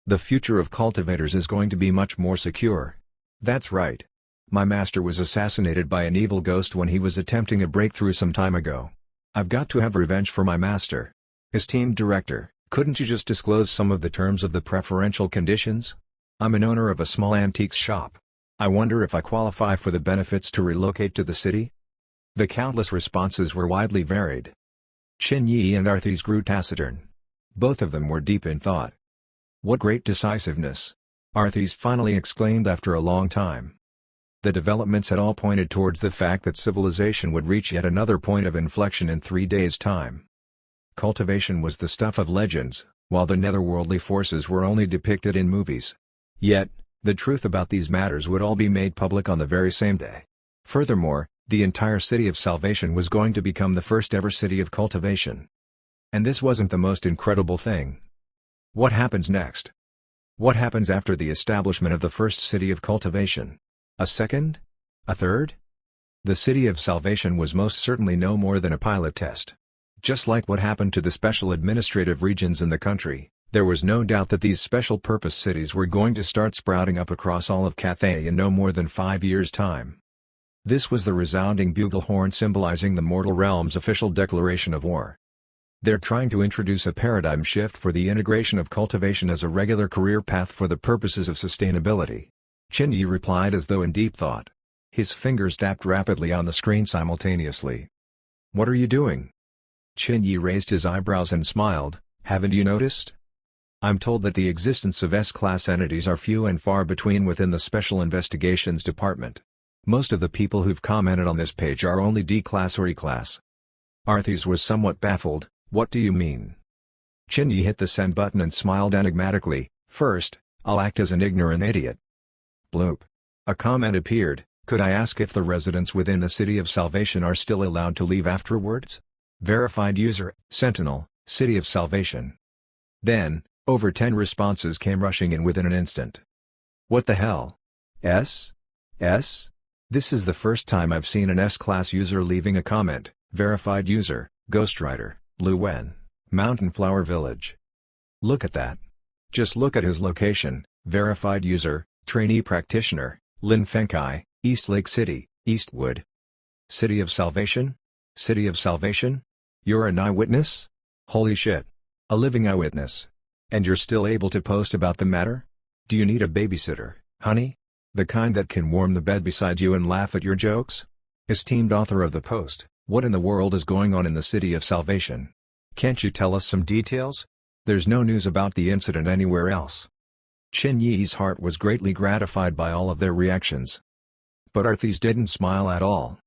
the future of cultivators is going to be much more secure. That's right. My master was assassinated by an evil ghost when he was attempting a breakthrough some time ago. I've got to have revenge for my master. Esteemed Director, couldn't you just disclose some of the terms of the preferential conditions? I'm an owner of a small antiques shop. I wonder if I qualify for the benefits to relocate to the city? The countless responses were widely varied. Qin Yi and Arthis grew taciturn. Both of them were deep in thought. What great decisiveness! Arthis finally exclaimed after a long time. The developments had all pointed towards the fact that civilization would reach yet another point of inflection in 3 days' time. Cultivation was the stuff of legends, while the netherworldly forces were only depicted in movies. Yet, the truth about these matters would all be made public on the very same day. Furthermore, the entire City of Salvation was going to become the first ever city of cultivation. And this wasn't the most incredible thing. What happens next? What happens after the establishment of the first city of cultivation? A second? A third? The City of Salvation was most certainly no more than a pilot test. Just like what happened to the special administrative regions in the country, there was no doubt that these special-purpose cities were going to start sprouting up across all of Cathay in no more than 5 years' time. This was the resounding bugle horn symbolizing the mortal realm's official declaration of war. They're trying to introduce a paradigm shift for the integration of cultivation as a regular career path for the purposes of sustainability. Qin Yi replied as though in deep thought. His fingers tapped rapidly on the screen simultaneously. What are you doing? Qin Yi raised his eyebrows and smiled. Haven't you noticed? I'm told that the existence of S-class entities are few and far between within the Special Investigations Department. Most of the people who've commented on this page are only D-class or E-class. Arthis was somewhat baffled. What do you mean? Qin Yi hit the send button and smiled enigmatically. First, I'll act as an ignorant idiot. Bloop. A comment appeared. Could I ask if the residents within the City of Salvation are still allowed to leave afterwards? Verified user, Sentinel, City of Salvation. Then, over 10 responses came rushing in within an instant. What the hell? S? This is the first time I've seen an S-class user leaving a comment. Verified user, Ghostwriter, Lu Wen, Mountain Flower Village. Look at that. Just look at his location. Verified user, Trainee Practitioner, Lin Fengkai, East Lake City, Eastwood. City of Salvation? City of Salvation? You're an eyewitness? Holy shit. A living eyewitness. And you're still able to post about the matter? Do you need a babysitter, honey? The kind that can warm the bed beside you and laugh at your jokes? Esteemed author of the post, what in the world is going on in the City of Salvation? Can't you tell us some details? There's no news about the incident anywhere else. Qin Yi's heart was greatly gratified by all of their reactions. But Arthis didn't smile at all.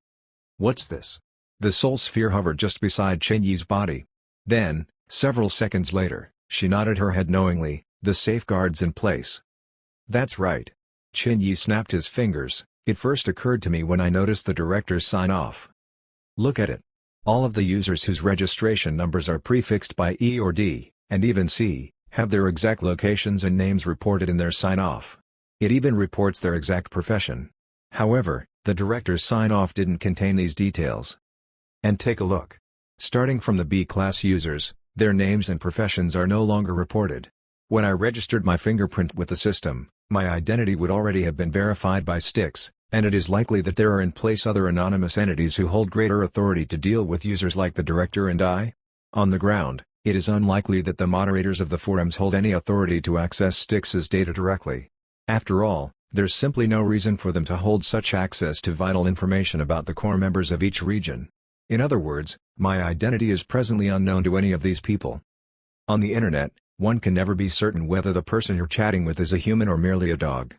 What's this? The soul sphere hovered just beside Qin Yi's body. Then, several seconds later, she nodded her head knowingly, the safeguards in place. That's right. Qin Yi snapped his fingers. It first occurred to me when I noticed the director's sign-off. Look at it. All of the users whose registration numbers are prefixed by E or D, and even C, have their exact locations and names reported in their sign-off. It even reports their exact profession. However, the director's sign-off didn't contain these details. And take a look. Starting from the B-class users, their names and professions are no longer reported. When I registered my fingerprint with the system, my identity would already have been verified by Styx, and it is likely that there are in place other anonymous entities who hold greater authority to deal with users like the director and I. On the ground, it is unlikely that the moderators of the forums hold any authority to access Styx's data directly. After all, there's simply no reason for them to hold such access to vital information about the core members of each region. In other words, my identity is presently unknown to any of these people. On the internet, one can never be certain whether the person you're chatting with is a human or merely a dog.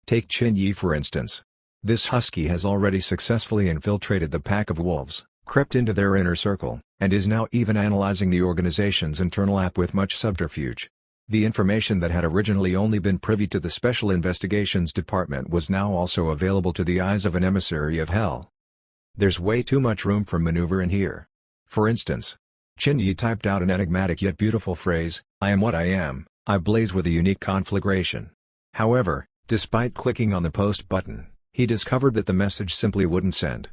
Take Qin Yi for instance. This husky has already successfully infiltrated the pack of wolves, crept into their inner circle, and is now even analyzing the organization's internal app with much subterfuge. The information that had originally only been privy to the Special Investigations Department was now also available to the eyes of an emissary of hell. There's way too much room for maneuver in here. For instance, Qin Yi typed out an enigmatic yet beautiful phrase, "I am what I am, I blaze with a unique conflagration." However, despite clicking on the post button, he discovered that the message simply wouldn't send.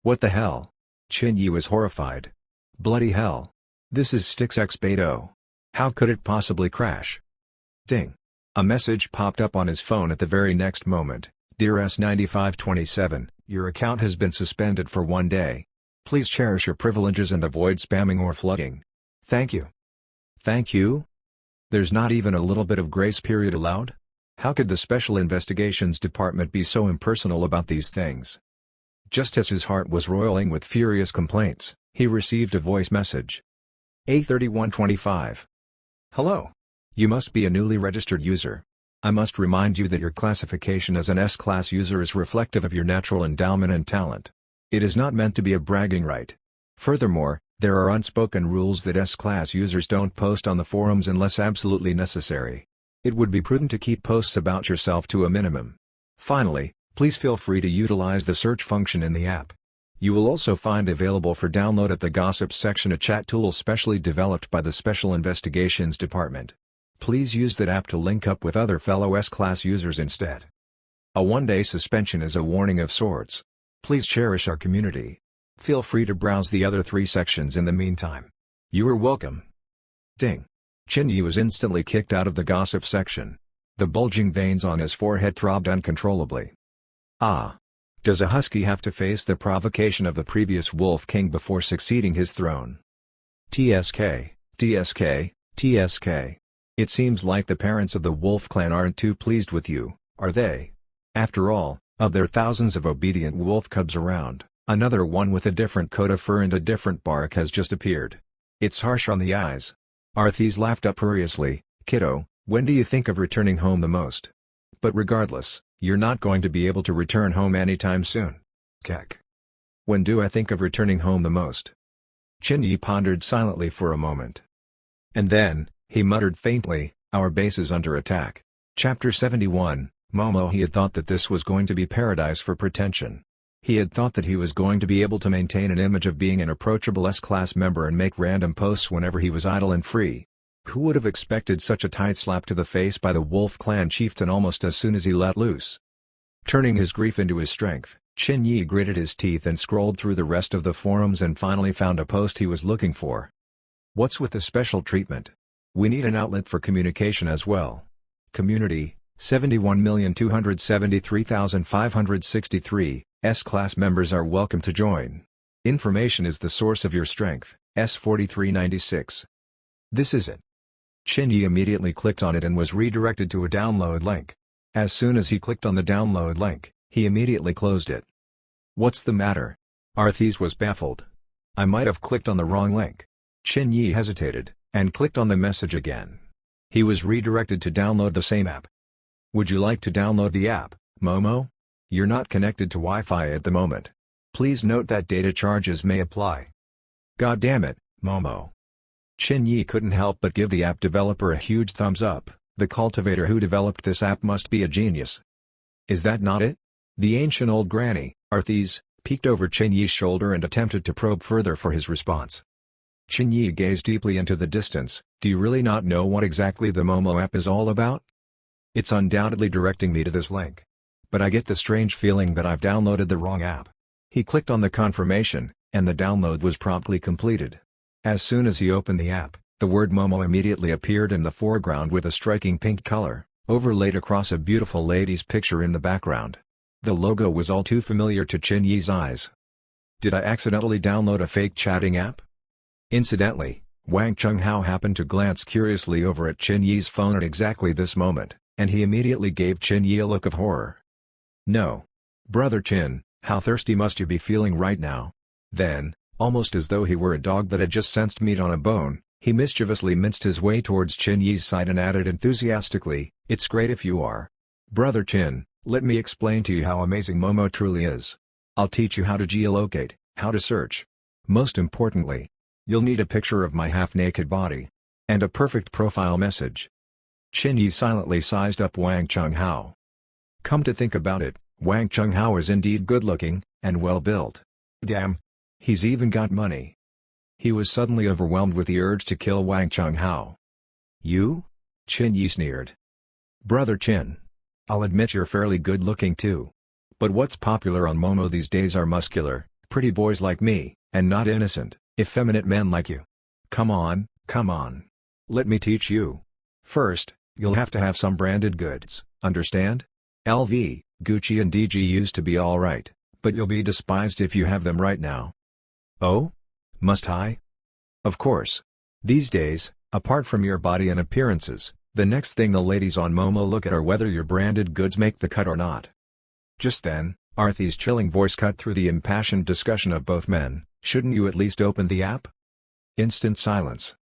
What the hell? Qin Yi was horrified. Bloody hell. This is Styx X Beto. How could it possibly crash? Ding. A message popped up on his phone at the very next moment. Dear S9527, your account has been suspended for 1 day. Please cherish your privileges and avoid spamming or flooding. Thank you. Thank you? There's not even a little bit of grace period allowed? How could the Special Investigations Department be so impersonal about these things? Just as his heart was roiling with furious complaints, he received a voice message. A3125. Hello. You must be a newly registered user. I must remind you that your classification as an S-class user is reflective of your natural endowment and talent. It is not meant to be a bragging right. Furthermore, there are unspoken rules that S-class users don't post on the forums unless absolutely necessary. It would be prudent to keep posts about yourself to a minimum. Finally, please feel free to utilize the search function in the app. You will also find available for download at the Gossips section a chat tool specially developed by the Special Investigations Department. Please use that app to link up with other fellow S-class users instead. A 1-day suspension is a warning of sorts. Please cherish our community. Feel free to browse the other 3 sections in the meantime. You are welcome. Ding. Qin Yi was instantly kicked out of the Gossip section. The bulging veins on his forehead throbbed uncontrollably. Ah. Does a husky have to face the provocation of the previous Wolf King before succeeding his throne? TSK, TSK, TSK. It seems like the parents of the Wolf clan aren't too pleased with you, are they? After all, of their thousands of obedient wolf cubs around, another one with a different coat of fur and a different bark has just appeared. It's harsh on the eyes. Arthis laughed uproariously. Kiddo, when do you think of returning home the most? But regardless, you're not going to be able to return home anytime soon. Kek. When do I think of returning home the most? Qin Yi pondered silently for a moment. And then, he muttered faintly, our base is under attack. Chapter 71, Momo. He had thought that this was going to be paradise for pretension. He had thought that he was going to be able to maintain an image of being an approachable S-class member and make random posts whenever he was idle and free. Who would have expected such a tight slap to the face by the Wolf Clan chieftain almost as soon as he let loose? Turning his grief into his strength, Qin Yi gritted his teeth and scrolled through the rest of the forums and finally found a post he was looking for. What's with the special treatment? We need an outlet for communication as well. Community, 71,273,563, S-class members are welcome to join. Information is the source of your strength, S4396. This is it. Qin Yi immediately clicked on it and was redirected to a download link. As soon as he clicked on the download link, he immediately closed it. What's the matter? Arthis was baffled. I might have clicked on the wrong link. Qin Yi hesitated, and clicked on the message again. He was redirected to download the same app. Would you like to download the app, Momo? You're not connected to Wi-Fi at the moment. Please note that data charges may apply. God damn it, Momo. Qin Yi couldn't help but give the app developer a huge thumbs up. The cultivator who developed this app must be a genius. Is that not it? The ancient old granny, Arthis, peeked over Qin Yi's shoulder and attempted to probe further for his response. Qin Yi gazed deeply into the distance. Do you really not know what exactly the Momo app is all about? It's undoubtedly directing me to this link. But I get the strange feeling that I've downloaded the wrong app. He clicked on the confirmation, and the download was promptly completed. As soon as he opened the app, the word Momo immediately appeared in the foreground with a striking pink color, overlaid across a beautiful lady's picture in the background. The logo was all too familiar to Qin Yi's eyes. Did I accidentally download a fake chatting app? Incidentally, Wang Chunghao happened to glance curiously over at Qin Yi's phone at exactly this moment, and he immediately gave Qin Yi a look of horror. No. Brother Qin, how thirsty must you be feeling right now? Then, almost as though he were a dog that had just sensed meat on a bone, he mischievously minced his way towards Qin Yi's side and added enthusiastically, it's great if you are. Brother Qin, let me explain to you how amazing Momo truly is. I'll teach you how to geolocate, how to search. Most importantly, you'll need a picture of my half-naked body. And a perfect profile message. Qin Yi silently sized up Wang Chunghao. Come to think about it, Wang Chunghao is indeed good-looking, and well-built. Damn. He's even got money. He was suddenly overwhelmed with the urge to kill Wang Chunghao. You? Qin Yi sneered. Brother Qin. I'll admit you're fairly good-looking too. But what's popular on Momo these days are muscular, pretty boys like me, and not innocent, effeminate men like you. Come on, come on. Let me teach you. First, you'll have to have some branded goods, understand? LV, Gucci and DG used to be alright, but you'll be despised if you have them right now. Oh? Must I? Of course. These days, apart from your body and appearances, the next thing the ladies on Momo look at are whether your branded goods make the cut or not. Just then, Arthie's chilling voice cut through the impassioned discussion of both men. Shouldn't you at least open the app? Instant silence.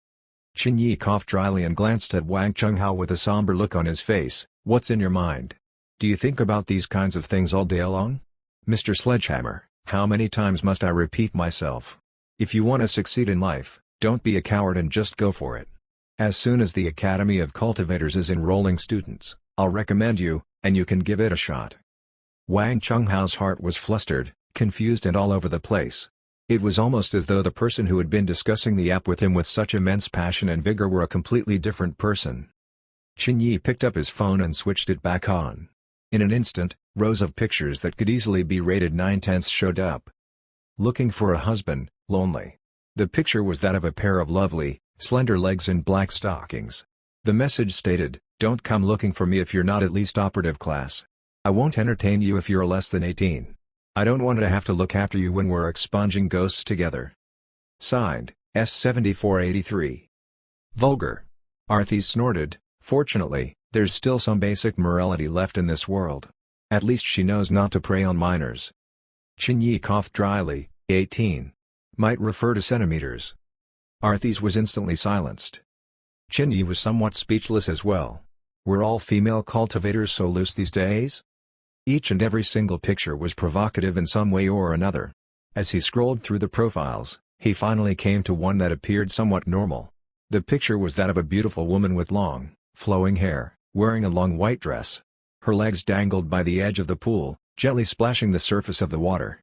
Qin Yi coughed dryly and glanced at Wang Chunghao with a somber look on his face. What's in your mind? Do you think about these kinds of things all day long? Mr. Sledgehammer, how many times must I repeat myself? If you want to succeed in life, don't be a coward and just go for it. As soon as the Academy of Cultivators is enrolling students, I'll recommend you, and you can give it a shot. Wang Chunghao's heart was flustered, confused and all over the place. It was almost as though the person who had been discussing the app with him with such immense passion and vigor were a completely different person. Qin Yi picked up his phone and switched it back on. In an instant, rows of pictures that could easily be rated 9/10 showed up. Looking for a husband, lonely. The picture was that of a pair of lovely, slender legs in black stockings. The message stated, "Don't come looking for me if you're not at least operative class. I won't entertain you if you're less than 18. I don't want to have to look after you when we're expunging ghosts together." Signed, S7483. Vulgar. Arthie snorted. Fortunately, there's still some basic morality left in this world. At least she knows not to prey on minors. Qin Yi coughed dryly. 18. Might refer to centimeters. Arthie's was instantly silenced. Qin Yi was somewhat speechless as well. Were all female cultivators so loose these days? Each and every single picture was provocative in some way or another. As he scrolled through the profiles, he finally came to one that appeared somewhat normal. The picture was that of a beautiful woman with long, flowing hair, wearing a long white dress. Her legs dangled by the edge of the pool, gently splashing the surface of the water.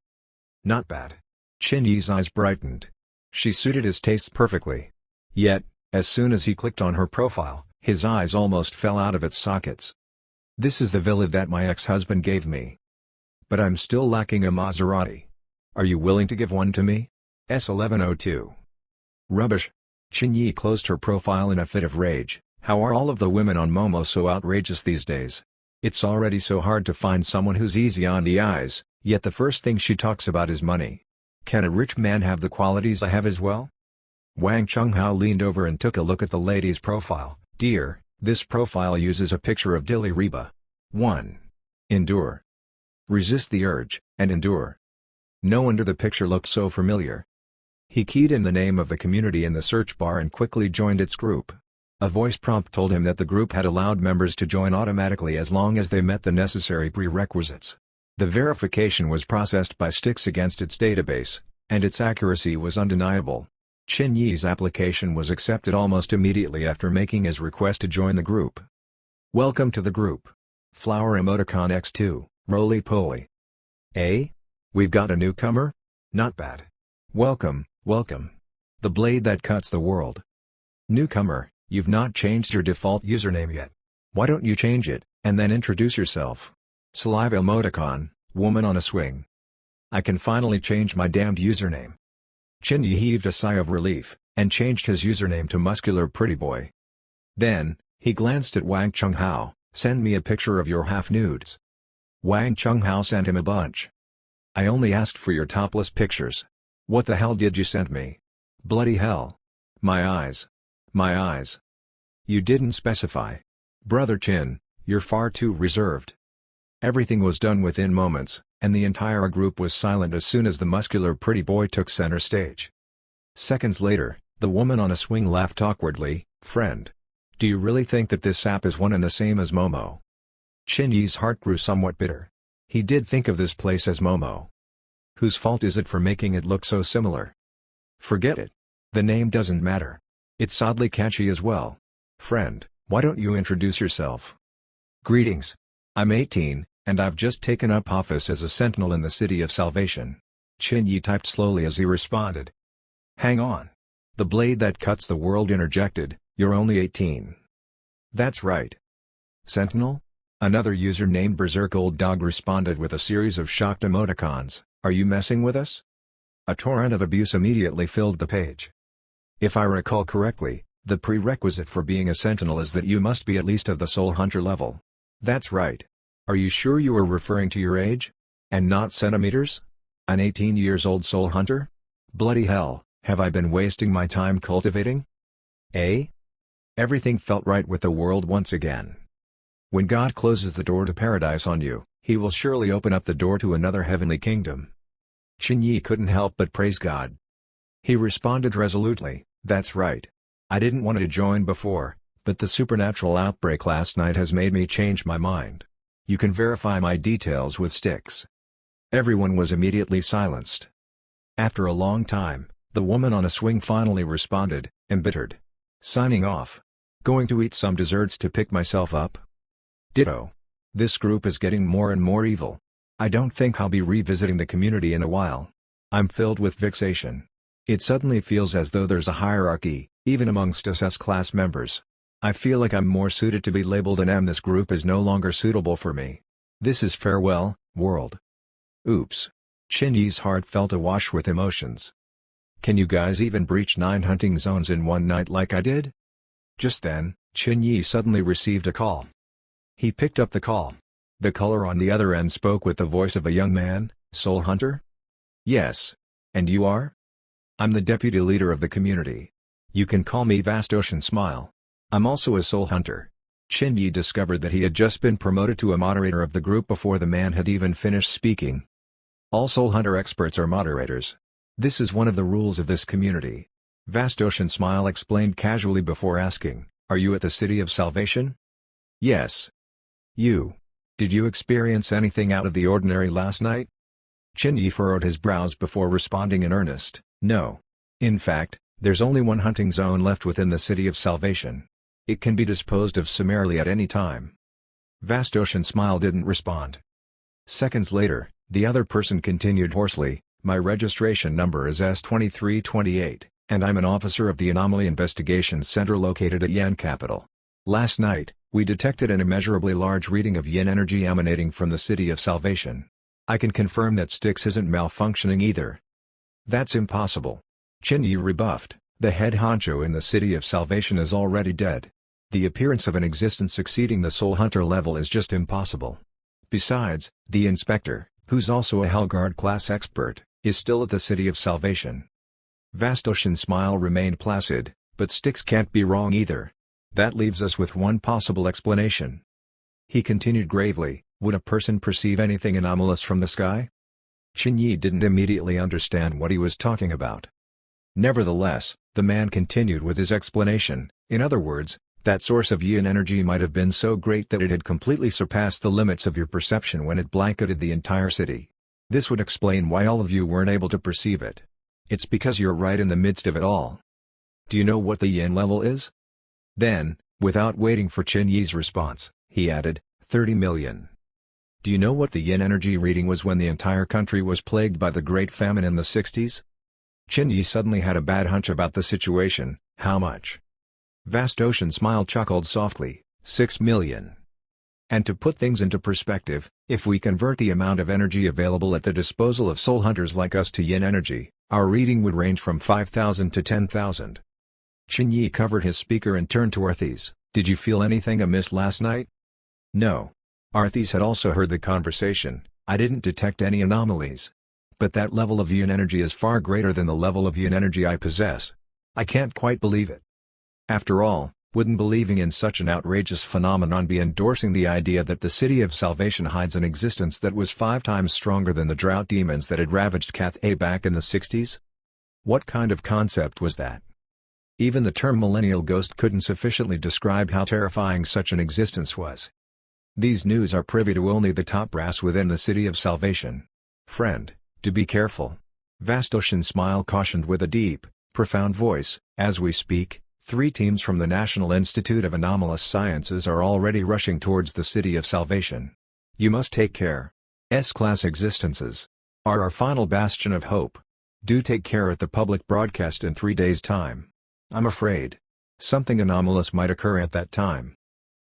Not bad. Chin Yi's eyes brightened. She suited his tastes perfectly. Yet, as soon as he clicked on her profile, his eyes almost fell out of its sockets. This is the villa that my ex-husband gave me. But I'm still lacking a Maserati. Are you willing to give one to me? S1102. Rubbish. Chin Yi closed her profile in a fit of rage. How are all of the women on Momo so outrageous these days? It's already so hard to find someone who's easy on the eyes, yet the first thing she talks about is money. Can a rich man have the qualities I have as well? Wang Chunghao leaned over and took a look at the lady's profile. Dear, this profile uses a picture of Dilly Reba. 1. Endure. Resist the urge, and endure. No wonder the picture looked so familiar. He keyed in the name of the community in the search bar and quickly joined its group. A voice prompt told him that the group had allowed members to join automatically as long as they met the necessary prerequisites. The verification was processed by Styx against its database, and its accuracy was undeniable. Chin Yi's application was accepted almost immediately after making his request to join the group. Welcome to the group. Flower Emoticon X2, Roly-poly. Eh? We've got a newcomer? Not bad. Welcome, welcome. The blade that cuts the world. Newcomer, you've not changed your default username yet. Why don't you change it, and then introduce yourself? Saliva Emoticon, Woman on a Swing. I can finally change my damned username. Chin Yi heaved a sigh of relief, and changed his username to Muscular Pretty Boy. Then, he glanced at Wang Chunghao. Send me a picture of your half-nudes. Wang Chunghao sent him a bunch. I only asked for your topless pictures. What the hell did you send me? Bloody hell. My eyes. My eyes. You didn't specify. Brother Chin, you're far too reserved. Everything was done within moments, and the entire group was silent as soon as the Muscular Pretty Boy took center stage. Seconds later, the woman on a swing laughed awkwardly. Friend. Do you really think that this app is one and the same as Momo? Chin Yi's heart grew somewhat bitter. He did think of this place as Momo. Whose fault is it for making it look so similar? Forget it. The name doesn't matter. It's oddly catchy as well. Friend, why don't you introduce yourself? Greetings. I'm 18, and I've just taken up office as a sentinel in the City of Salvation. Chin Yi typed slowly as he responded. Hang on. The blade that cuts the world interjected. You're only 18. That's right. Sentinel? Another user named Berserk Old Dog responded with a series of shocked emoticons. Are you messing with us? A torrent of abuse immediately filled the page. If I recall correctly, the prerequisite for being a sentinel is that you must be at least of the Soul Hunter level. That's right. Are you sure you were referring to your age? And not centimeters? An 18-years-old Soul Hunter? Bloody hell, have I been wasting my time cultivating? Eh? Everything felt right with the world once again. When God closes the door to paradise on you, He will surely open up the door to another heavenly kingdom. Chin Yi couldn't help but praise God. He responded resolutely, that's right. I didn't want to join before, but the supernatural outbreak last night has made me change my mind. You can verify my details with Styx. Everyone was immediately silenced. After a long time, the woman on a swing finally responded, embittered. Signing off. Going to eat some desserts to pick myself up? Ditto. This group is getting more and more evil. I don't think I'll be revisiting the community in a while. I'm filled with vexation. It suddenly feels as though there's a hierarchy, even amongst us as class members. I feel like I'm more suited to be labeled an M. This group is no longer suitable for me. This is farewell, world. Oops. Chin Yi's heart felt awash with emotions. Can you guys even breach 9 hunting zones in one night like I did? Just then, Chin Yi suddenly received a call. He picked up the call. The caller on the other end spoke with the voice of a young man. Soul Hunter? Yes. And you are? I'm the deputy leader of the community. You can call me Vast Ocean Smile. I'm also a Soul Hunter. Chin Yi discovered that he had just been promoted to a moderator of the group before the man had even finished speaking. All Soul Hunter experts are moderators. This is one of the rules of this community. Vast Ocean Smile explained casually before asking, are you at the City of Salvation? Yes. Did you experience anything out of the ordinary last night? Chin Yi furrowed his brows before responding in earnest, no. In fact, there's only one hunting zone left within the City of Salvation. It can be disposed of summarily at any time. Vast Ocean Smile didn't respond. Seconds later, the other person continued hoarsely, "My registration number is S2328, and I'm an officer of the Anomaly Investigations Center located at Yen Capital. Last night, we detected an immeasurably large reading of yin energy emanating from the City of Salvation. I can confirm that Styx isn't malfunctioning either." "That's impossible," Chin-Yi rebuffed. "The head honcho in the City of Salvation is already dead. The appearance of an existence exceeding the Soul Hunter level is just impossible. Besides, the Inspector, who's also a Hellguard class expert, is still at the City of Salvation." Vast Ocean Smile remained placid, "But Styx can't be wrong either. That leaves us with one possible explanation." He continued gravely, "Would a person perceive anything anomalous from the sky?" Chin-Yi didn't immediately understand what he was talking about. Nevertheless, the man continued with his explanation. "In other words, that source of yin energy might have been so great that it had completely surpassed the limits of your perception when it blanketed the entire city. This would explain why all of you weren't able to perceive it. It's because you're right in the midst of it all. Do you know what the yin level is?" Then, without waiting for Chin-Yi's response, he added, 30 million. "Do you know what the yin energy reading was when the entire country was plagued by the Great Famine in the 60s? Chin-Yi suddenly had a bad hunch about the situation. "How much?" Vast Ocean Smile chuckled softly, 6 million. "And to put things into perspective, if we convert the amount of energy available at the disposal of soul hunters like us to yin energy, our reading would range from 5,000 to 10,000. Chin-Yi covered his speaker and turned to Arthis. "Did you feel anything amiss last night?" "No." Arthis had also heard the conversation. "I didn't detect any anomalies. But that level of yin energy is far greater than the level of yin energy I possess. I can't quite believe it." After all, wouldn't believing in such an outrageous phenomenon be endorsing the idea that the City of Salvation hides an existence that was 5 times stronger than the drought demons that had ravaged Cathay back in the 60s? What kind of concept was that? Even the term millennial ghost couldn't sufficiently describe how terrifying such an existence was. These news are privy to only the top brass within the City of Salvation. "Friend, do be careful." Vast Ocean Smile cautioned with a deep, profound voice. "As we speak, 3 teams from the National Institute of Anomalous Sciences are already rushing towards the City of Salvation. You must take care. S-class existences are our final bastion of hope. Do take care at the public broadcast in 3 days' time. I'm afraid something anomalous might occur at that time."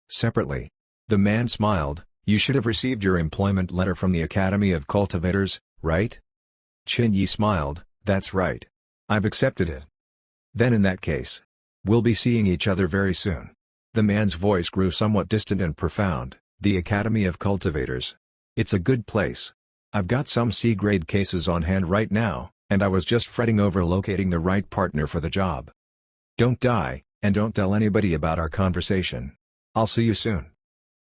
Separately, the man smiled. "You should have received your employment letter from the Academy of Cultivators, right?" Chin-Yi smiled. "That's right. I've accepted it." "Then in that case, we'll be seeing each other very soon." The man's voice grew somewhat distant and profound. "The Academy of Cultivators. It's a good place. I've got some C-grade cases on hand right now, and I was just fretting over locating the right partner for the job. Don't die, and don't tell anybody about our conversation. I'll see you soon."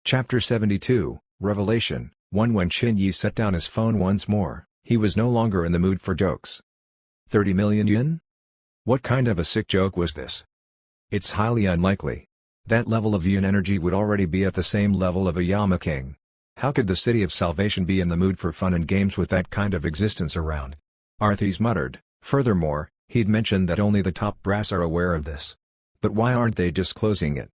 Chapter 72, Revelation 1. When Chin-Yi set down his phone once more, he was no longer in the mood for jokes. 30 million yen? What kind of a sick joke was this? It's highly unlikely. That level of yin energy would already be at the same level of a Yama King. How could the City of Salvation be in the mood for fun and games with that kind of existence around? Arthis muttered. Furthermore, he'd mentioned that only the top brass are aware of this. But why aren't they disclosing it?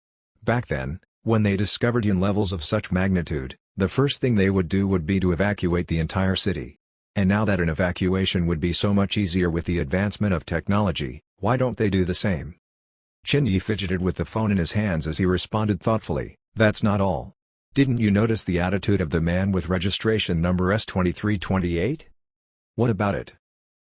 Back then, when they discovered yin levels of such magnitude, the first thing they would do would be to evacuate the entire city. And now that an evacuation would be so much easier with the advancement of technology, why don't they do the same? Chin-Yi fidgeted with the phone in his hands as he responded thoughtfully. "That's not all. Didn't you notice the attitude of the man with registration number S2328? What about it?"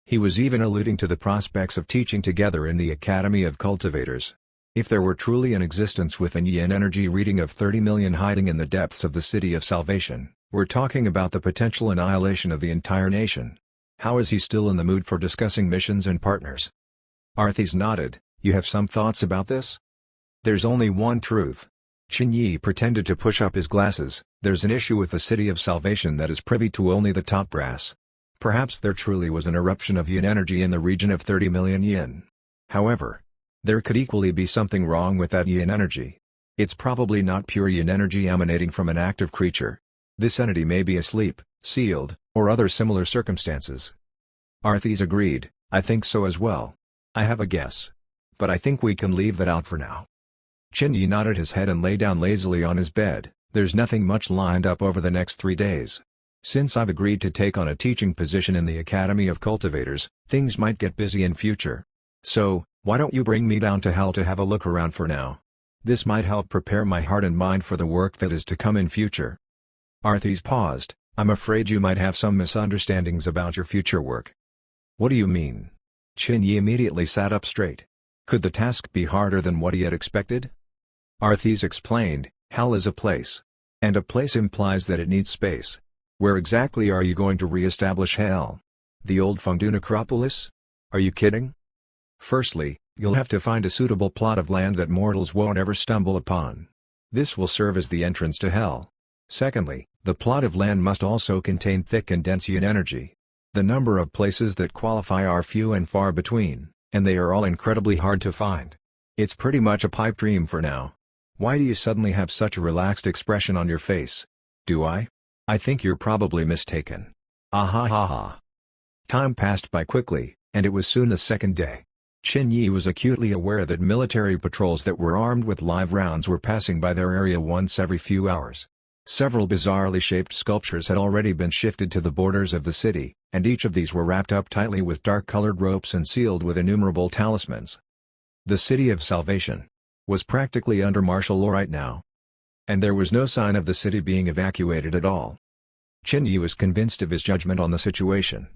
He was even alluding to the prospects of teaching together in the Academy of Cultivators. If there were truly an existence with an yin energy reading of 30 million hiding in the depths of the City of Salvation, we're talking about the potential annihilation of the entire nation. How is he still in the mood for discussing missions and partners? Arthis nodded. "You have some thoughts about this?" "There's only one truth." Chin-Yi pretended to push up his glasses. "There's an issue with the City of Salvation that is privy to only the top brass. Perhaps there truly was an eruption of yin energy in the region of 30 million yen. However, there could equally be something wrong with that yin energy. It's probably not pure yin energy emanating from an active creature. This entity may be asleep, sealed, or other similar circumstances." Arthis agreed. "I think so as well. I have a guess. But I think we can leave that out for now." Chin-Yi nodded his head and lay down lazily on his bed. There's nothing much lined up over the next 3 days. Since I've agreed to take on a teaching position in the Academy of Cultivators, things might get busy in future. So, why don't you bring me down to hell to have a look around for now? This might help prepare my heart and mind for the work that is to come in future." Arthes paused. "I'm afraid you might have some misunderstandings about your future work." "What do you mean?" Qin Yi immediately sat up straight. Could the task be harder than what he had expected? Arthes explained, "Hell is a place. And a place implies that it needs space. Where exactly are you going to re-establish hell? The old Fengdu necropolis? Are you kidding? Firstly, you'll have to find a suitable plot of land that mortals won't ever stumble upon. This will serve as the entrance to hell. Secondly, the plot of land must also contain thick and dense yin energy. The number of places that qualify are few and far between, and they are all incredibly hard to find. It's pretty much a pipe dream for now." "Why do you suddenly have such a relaxed expression on your face?" "Do I? I think you're probably mistaken." "Ah ha ha ha." Time passed by quickly, and it was soon the second day. Qin Yi was acutely aware that military patrols that were armed with live rounds were passing by their area once every few hours. Several bizarrely shaped sculptures had already been shifted to the borders of the city, and each of these were wrapped up tightly with dark-colored ropes and sealed with innumerable talismans. The City of Salvation was practically under martial law right now. And there was no sign of the city being evacuated at all. Qin Yi was convinced of his judgment on the situation.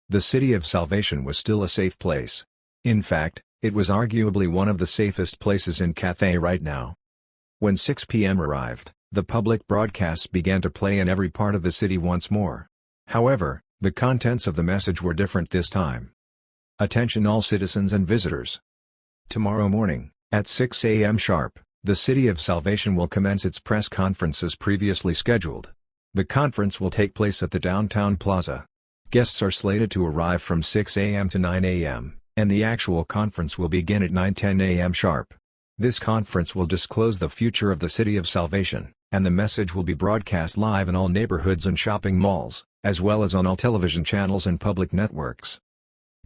The City of Salvation was still a safe place. In fact, it was arguably one of the safest places in Cathay right now. When 6 p.m. arrived, the public broadcasts began to play in every part of the city once more. However, the contents of the message were different this time. "Attention all citizens and visitors. Tomorrow morning, at 6 a.m. sharp, the City of Salvation will commence its press conference as previously scheduled. The conference will take place at the downtown plaza. Guests are slated to arrive from 6 a.m. to 9 a.m., and the actual conference will begin at 9:10 a.m. sharp. This conference will disclose the future of the City of Salvation, and the message will be broadcast live in all neighborhoods and shopping malls, as well as on all television channels and public networks.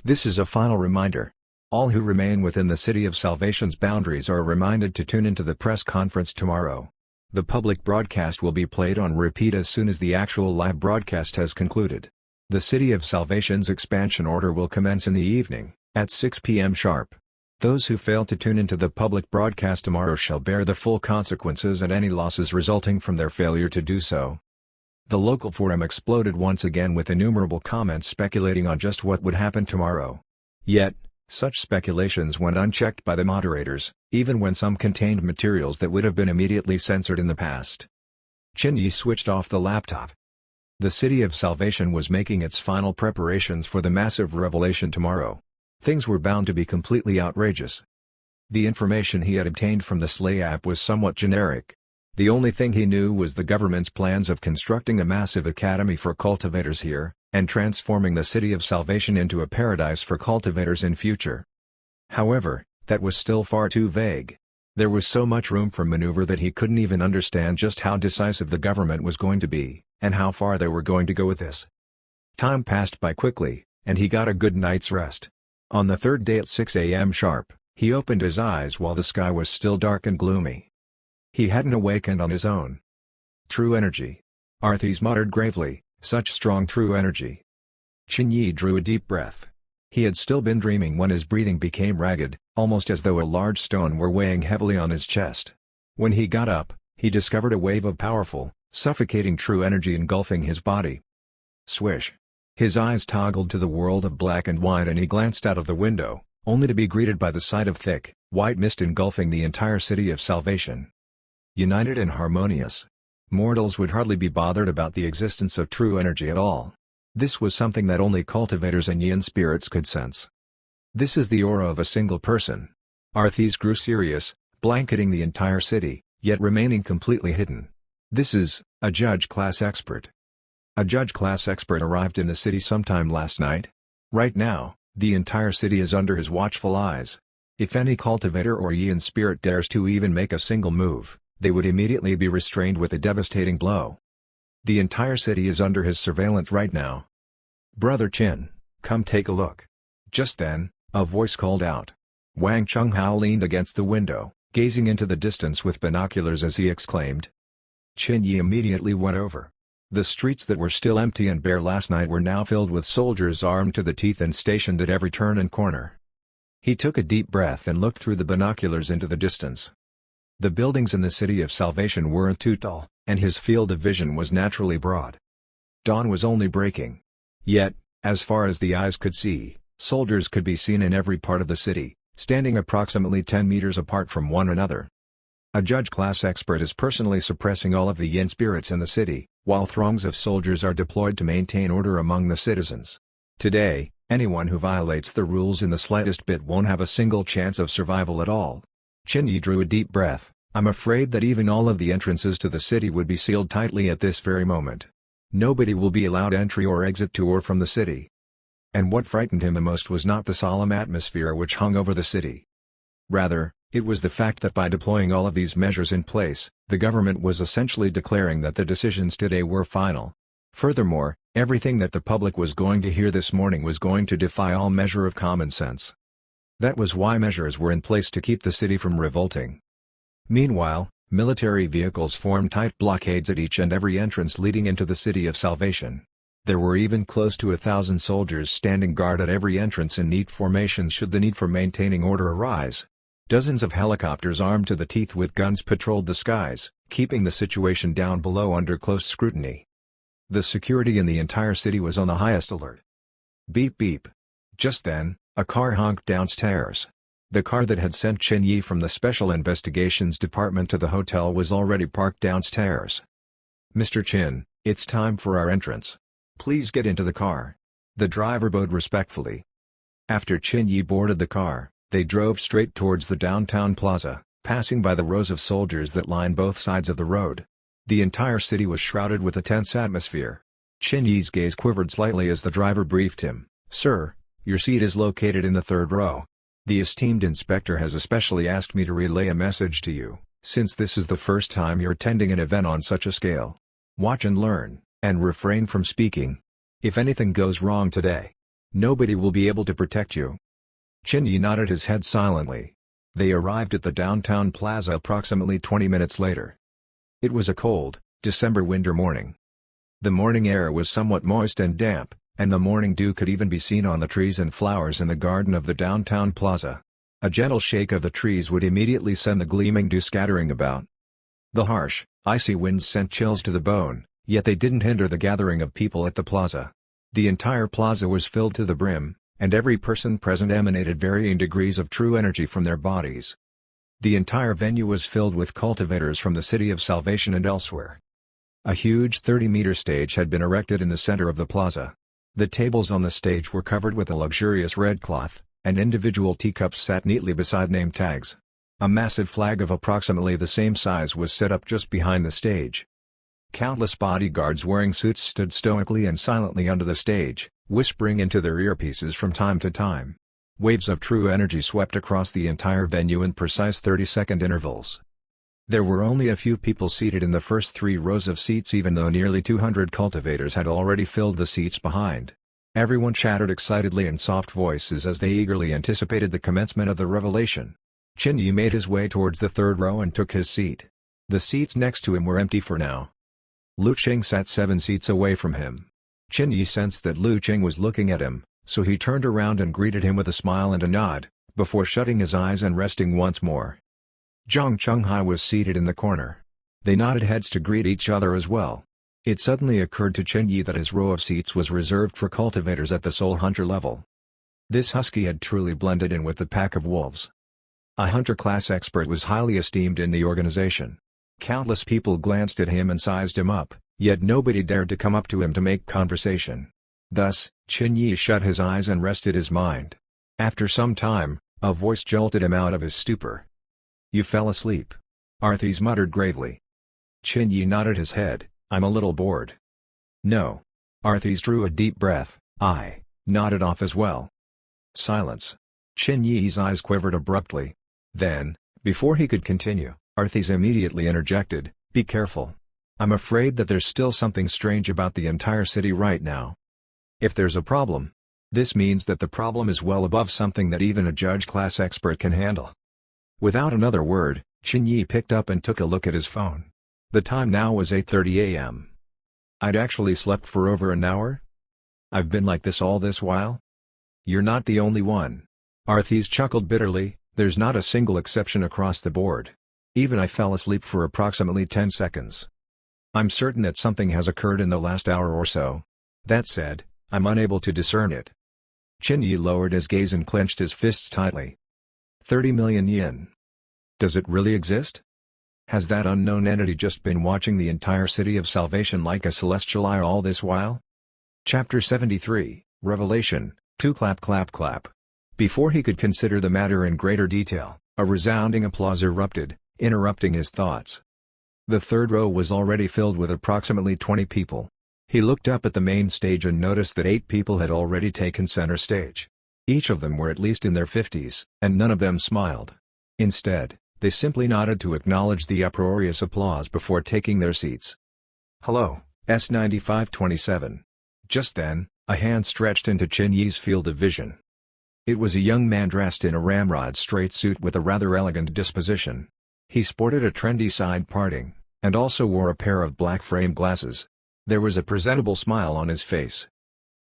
This is a final reminder. All who remain within the City of Salvation's boundaries are reminded to tune into the press conference tomorrow. The public broadcast will be played on repeat as soon as the actual live broadcast has concluded. The City of Salvation's expansion order will commence in the evening, at 6 p.m. sharp. Those who fail to tune into the public broadcast tomorrow shall bear the full consequences and any losses resulting from their failure to do so." The local forum exploded once again with innumerable comments speculating on just what would happen tomorrow. Yet, such speculations went unchecked by the moderators, even when some contained materials that would have been immediately censored in the past. Qin Yi switched off the laptop. The City of Salvation was making its final preparations for the massive revelation tomorrow. Things were bound to be completely outrageous. The information he had obtained from the Slay app was somewhat generic. The only thing he knew was the government's plans of constructing a massive academy for cultivators here, and transforming the City of Salvation into a paradise for cultivators in future. However, that was still far too vague. There was so much room for maneuver that he couldn't even understand just how decisive the government was going to be, and how far they were going to go with this. Time passed by quickly, and he got a good night's rest. On the third day at 6 a.m. sharp, he opened his eyes while the sky was still dark and gloomy. He hadn't awakened on his own. "True energy," Arthes muttered gravely, "such strong true energy." Qin Yi drew a deep breath. He had still been dreaming when his breathing became ragged, almost as though a large stone were weighing heavily on his chest. When he got up, he discovered a wave of powerful, suffocating true energy engulfing his body. Swish! His eyes toggled to the world of black and white and he glanced out of the window, only to be greeted by the sight of thick, white mist engulfing the entire City of Salvation. United and harmonious. Mortals would hardly be bothered about the existence of true energy at all. This was something that only cultivators and yin spirits could sense. This is the aura of a single person. Arthes grew serious, blanketing the entire city, yet remaining completely hidden. This is a judge class expert. A judge class expert arrived in the city sometime last night. Right now, the entire city is under his watchful eyes. If any cultivator or yin spirit dares to even make a single move, they would immediately be restrained with a devastating blow. The entire city is under his surveillance right now. "Brother Qin, come take a look." Just then, a voice called out. Wang Chunghao leaned against the window, gazing into the distance with binoculars as he exclaimed, Qin Yi immediately went over. The streets that were still empty and bare last night were now filled with soldiers armed to the teeth and stationed at every turn and corner. He took a deep breath and looked through the binoculars into the distance. The buildings in the City of Salvation weren't too tall, and his field of vision was naturally broad. Dawn was only breaking. Yet, as far as the eyes could see, soldiers could be seen in every part of the city, standing approximately 10 meters apart from one another. A judge-class expert is personally suppressing all of the yin spirits in the city, while throngs of soldiers are deployed to maintain order among the citizens. Today, anyone who violates the rules in the slightest bit won't have a single chance of survival at all. Qin Yi drew a deep breath. I'm afraid that even all of the entrances to the city would be sealed tightly at this very moment. Nobody will be allowed entry or exit to or from the city. And what frightened him the most was not the solemn atmosphere which hung over the city. Rather, it was the fact that by deploying all of these measures in place, the government was essentially declaring that the decisions today were final. Furthermore, everything that the public was going to hear this morning was going to defy all measure of common sense. That was why measures were in place to keep the city from revolting. Meanwhile, military vehicles formed tight blockades at each and every entrance leading into the City of Salvation. There were even close to 1,000 soldiers standing guard at every entrance in neat formations should the need for maintaining order arise. Dozens of helicopters armed to the teeth with guns patrolled the skies, keeping the situation down below under close scrutiny. The security in the entire city was on the highest alert. Beep beep. Just then, a car honked downstairs. The car that had sent Qin Yi from the Special Investigations Department to the hotel was already parked downstairs. Mr. Qin, it's time for our entrance. Please get into the car. The driver bowed respectfully. After Qin Yi boarded the car, they drove straight towards the downtown plaza, passing by the rows of soldiers that lined both sides of the road. The entire city was shrouded with a tense atmosphere. Qin Yi's gaze quivered slightly as the driver briefed him. Sir, your seat is located in the third row. The esteemed inspector has especially asked me to relay a message to you, since this is the first time you're attending an event on such a scale. Watch and learn, and refrain from speaking. If anything goes wrong today, nobody will be able to protect you. Qin Yi nodded his head silently. They arrived at the downtown plaza approximately 20 minutes later. It was a cold, December winter morning. The morning air was somewhat moist and damp, and the morning dew could even be seen on the trees and flowers in the garden of the downtown plaza. A gentle shake of the trees would immediately send the gleaming dew scattering about. The harsh, icy winds sent chills to the bone, yet they didn't hinder the gathering of people at the plaza. The entire plaza was filled to the brim, and every person present emanated varying degrees of true energy from their bodies. The entire venue was filled with cultivators from the City of Salvation and elsewhere. A huge 30-meter stage had been erected in the center of the plaza. The tables on the stage were covered with a luxurious red cloth, and individual teacups sat neatly beside name tags. A massive flag of approximately the same size was set up just behind the stage. Countless bodyguards wearing suits stood stoically and silently under the stage, whispering into their earpieces from time to time. Waves of true energy swept across the entire venue in precise 30-second intervals. There were only a few people seated in the first 3 rows of seats even though nearly 200 cultivators had already filled the seats behind. Everyone chattered excitedly in soft voices as they eagerly anticipated the commencement of the revelation. Qin Yi made his way towards the third row and took his seat. The seats next to him were empty for now. Lu Qing sat 7 seats away from him. Qin Yi sensed that Lu Qing was looking at him, so he turned around and greeted him with a smile and a nod, before shutting his eyes and resting once more. Zhang Chunghai was seated in the corner. They nodded heads to greet each other as well. It suddenly occurred to Qin Yi that his row of seats was reserved for cultivators at the soul hunter level. This husky had truly blended in with the pack of wolves. A hunter-class expert was highly esteemed in the organization. Countless people glanced at him and sized him up, yet nobody dared to come up to him to make conversation. Thus, Qin Yi shut his eyes and rested his mind. After some time, a voice jolted him out of his stupor. "You fell asleep," Arthes muttered gravely. Qin Yi nodded his head. "I'm a little bored." "No." Arthes drew a deep breath. I nodded off as well. Silence. Qin Yi's eyes quivered abruptly. Then, before he could continue, Arthes immediately interjected, "Be careful. I'm afraid that there's still something strange about the entire city right now. If there's a problem, this means that the problem is well above something that even a judge-class expert can handle." Without another word, Qin Yi picked up and took a look at his phone. The time now was 8:30 a.m. I'd actually slept for over an hour? I've been like this all this while? You're not the only one. Arthes chuckled bitterly, there's not a single exception across the board. Even I fell asleep for approximately 10 seconds. I'm certain that something has occurred in the last hour or so. That said, I'm unable to discern it. Qin lowered his gaze and clenched his fists tightly. 30 million yen. Does it really exist? Has that unknown entity just been watching the entire city of Salvation like a celestial eye all this while? Chapter 73, Revelation, 2 clap clap clap. Before he could consider the matter in greater detail, a resounding applause erupted, interrupting his thoughts. The third row was already filled with approximately 20 people. He looked up at the main stage and noticed that 8 people had already taken center stage. Each of them were at least in their 50s, and none of them smiled. Instead, they simply nodded to acknowledge the uproarious applause before taking their seats. "Hello, S9527. Just then, a hand stretched into Qin Yi's field of vision. It was a young man dressed in a ramrod straight suit with a rather elegant disposition. He sported a trendy side parting, and also wore a pair of black frame glasses. There was a presentable smile on his face.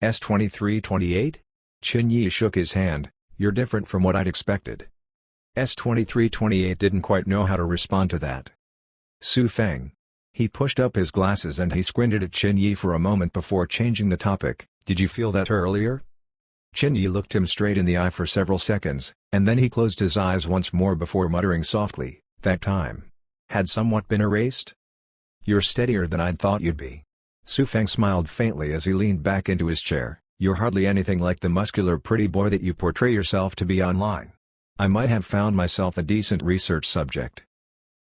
S2328? Qin Yi shook his hand. You're different from what I'd expected. S2328 didn't quite know how to respond to that. Su Feng. He pushed up his glasses and he squinted at Qin Yi for a moment before changing the topic. Did you feel that earlier? Qin Yi looked him straight in the eye for several seconds, and then he closed his eyes once more before muttering softly, that time had somewhat been erased? You're steadier than I'd thought you'd be. Su Feng smiled faintly as he leaned back into his chair. You're hardly anything like the muscular pretty boy that you portray yourself to be online. I might have found myself a decent research subject.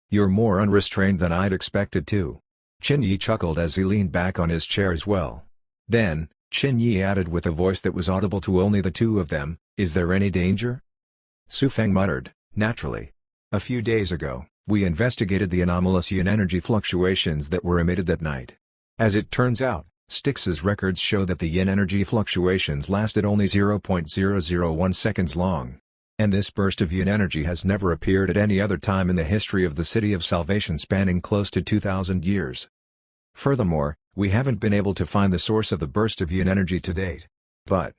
You're more unrestrained than I'd expected too. Qin Yi chuckled as he leaned back on his chair as well. Then, Qin Yi added with a voice that was audible to only the two of them, is there any danger? Su Feng muttered, naturally. A few days ago, we investigated the anomalous yin energy fluctuations that were emitted that night. As it turns out, Styx's records show that the yin energy fluctuations lasted only 0.001 seconds long. And this burst of yin energy has never appeared at any other time in the history of the City of Salvation spanning close to 2,000 years. Furthermore, we haven't been able to find the source of the burst of yin energy to date. But...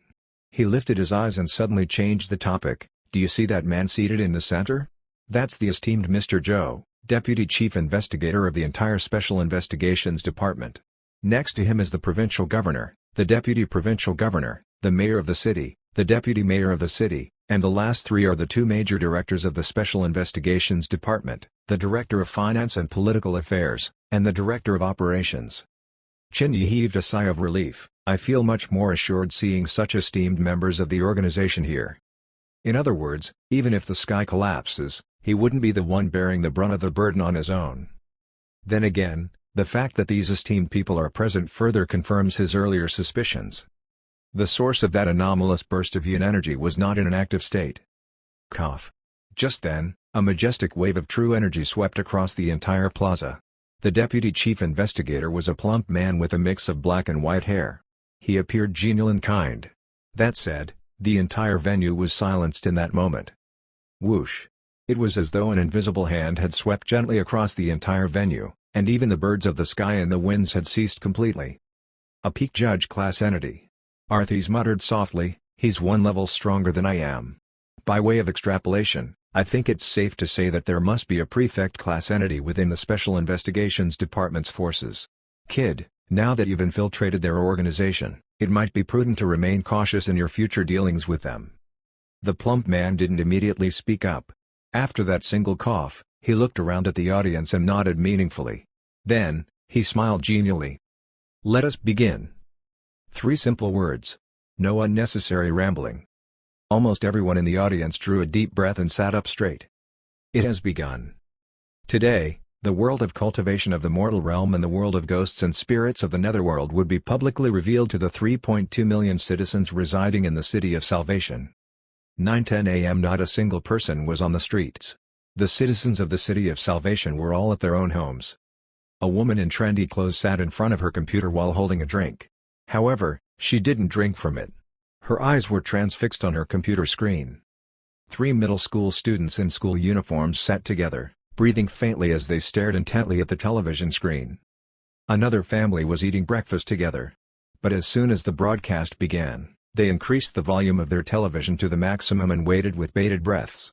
He lifted his eyes and suddenly changed the topic. Do you see that man seated in the center? That's the esteemed Mr. Zhou, Deputy Chief Investigator of the entire Special Investigations Department. Next to him is the Provincial Governor, the Deputy Provincial Governor, the Mayor of the City, the Deputy Mayor of the City, and the last three are the two major directors of the Special Investigations Department, the Director of Finance and Political Affairs, and the Director of Operations. Qin Yi heaved a sigh of relief. I feel much more assured seeing such esteemed members of the organization here. In other words, even if the sky collapses, he wouldn't be the one bearing the brunt of the burden on his own. Then again, the fact that these esteemed people are present further confirms his earlier suspicions. The source of that anomalous burst of yin energy was not in an active state. Cough. Just then, a majestic wave of true energy swept across the entire plaza. The Deputy Chief Investigator was a plump man with a mix of black and white hair. He appeared genial and kind. That said, the entire venue was silenced in that moment. Whoosh. It was as though an invisible hand had swept gently across the entire venue, and even the birds of the sky and the winds had ceased completely. A peak judge class entity. Arthes muttered softly, he's one level stronger than I am. By way of extrapolation, I think it's safe to say that there must be a prefect class entity within the Special Investigations Department's forces. Kid, now that you've infiltrated their organization, it might be prudent to remain cautious in your future dealings with them. The plump man didn't immediately speak up. After that single cough, he looked around at the audience and nodded meaningfully. Then, he smiled genially. Let us begin. 3 simple words. No unnecessary rambling. Almost everyone in the audience drew a deep breath and sat up straight. It has begun. Today, the world of cultivation of the mortal realm and the world of ghosts and spirits of the netherworld would be publicly revealed to the 3.2 million citizens residing in the City of Salvation. 9:10 a.m. Not a single person was on the streets. The citizens of the City of Salvation were all at their own homes. A woman in trendy clothes sat in front of her computer while holding a drink. However, she didn't drink from it. Her eyes were transfixed on her computer screen. 3 middle school students in school uniforms sat together, breathing faintly as they stared intently at the television screen. Another family was eating breakfast together. But as soon as the broadcast began, they increased the volume of their television to the maximum and waited with bated breaths.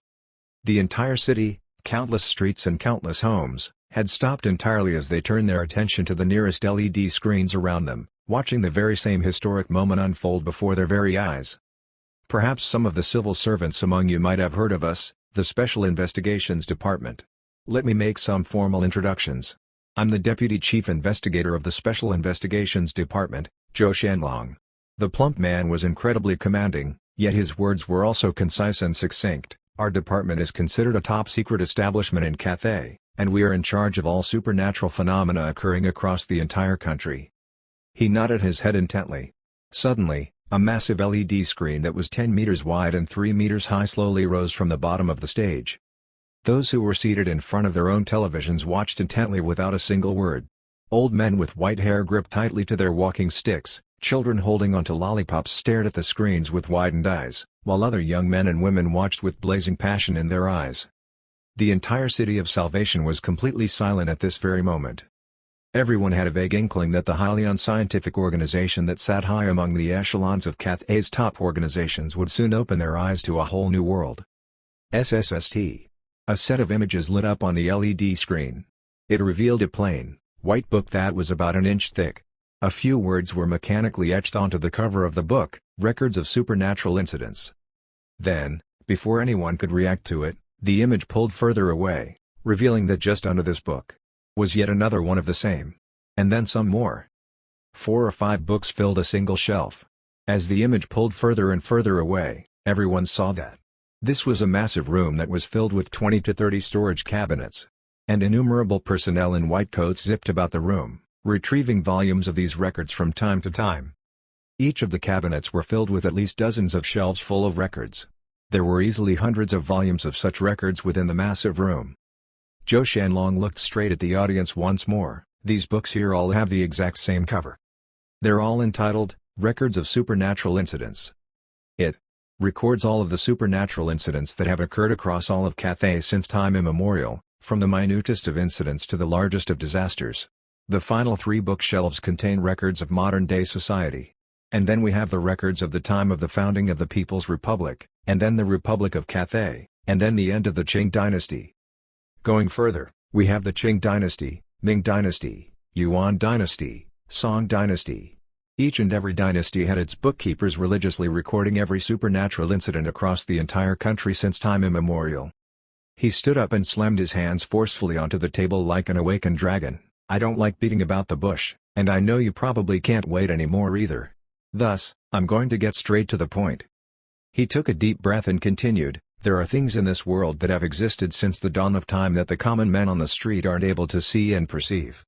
The entire city, countless streets and countless homes, had stopped entirely as they turned their attention to the nearest LED screens around them, watching the very same historic moment unfold before their very eyes. Perhaps some of the civil servants among you might have heard of us, the Special Investigations Department. Let me make some formal introductions. I'm the Deputy Chief Investigator of the Special Investigations Department, Zhou Shanlong. The plump man was incredibly commanding, yet his words were also concise and succinct. Our department is considered a top-secret establishment in Cathay, and we are in charge of all supernatural phenomena occurring across the entire country. He nodded his head intently. Suddenly, a massive LED screen that was 10 meters wide and 3 meters high slowly rose from the bottom of the stage. Those who were seated in front of their own televisions watched intently without a single word. Old men with white hair gripped tightly to their walking sticks, children holding onto lollipops stared at the screens with widened eyes, while other young men and women watched with blazing passion in their eyes. The entire city of Salvation was completely silent at this very moment. Everyone had a vague inkling that the highly unscientific organization that sat high among the echelons of Cathay's top organizations would soon open their eyes to a whole new world. SSST. A set of images lit up on the LED screen. It revealed a plain, white book that was about an inch thick. A few words were mechanically etched onto the cover of the book, records of supernatural incidents. Then, before anyone could react to it, the image pulled further away, revealing that just under this book was yet another one of the same. And then some more. 4 or 5 books filled a single shelf. As the image pulled further and further away, everyone saw that this was a massive room that was filled with 20 to 30 storage cabinets. And innumerable personnel in white coats zipped about the room, retrieving volumes of these records from time to time. Each of the cabinets were filled with at least dozens of shelves full of records. There were easily hundreds of volumes of such records within the massive room. Zhou Shanlong looked straight at the audience once more. These books here all have the exact same cover. They're all entitled, Records of Supernatural Incidents. It records all of the supernatural incidents that have occurred across all of Cathay since time immemorial, from the minutest of incidents to the largest of disasters. The final 3 bookshelves contain records of modern-day society. And then we have the records of the time of the founding of the People's Republic, and then the Republic of Cathay, and then the end of the Qing dynasty. Going further, we have the Qing dynasty, Ming dynasty, Yuan dynasty, Song dynasty. Each and every dynasty had its bookkeepers religiously recording every supernatural incident across the entire country since time immemorial. He stood up and slammed his hands forcefully onto the table like an awakened dragon. I don't like beating about the bush, and I know you probably can't wait anymore either. Thus, I'm going to get straight to the point. He took a deep breath and continued, there are things in this world that have existed since the dawn of time that the common men on the street aren't able to see and perceive.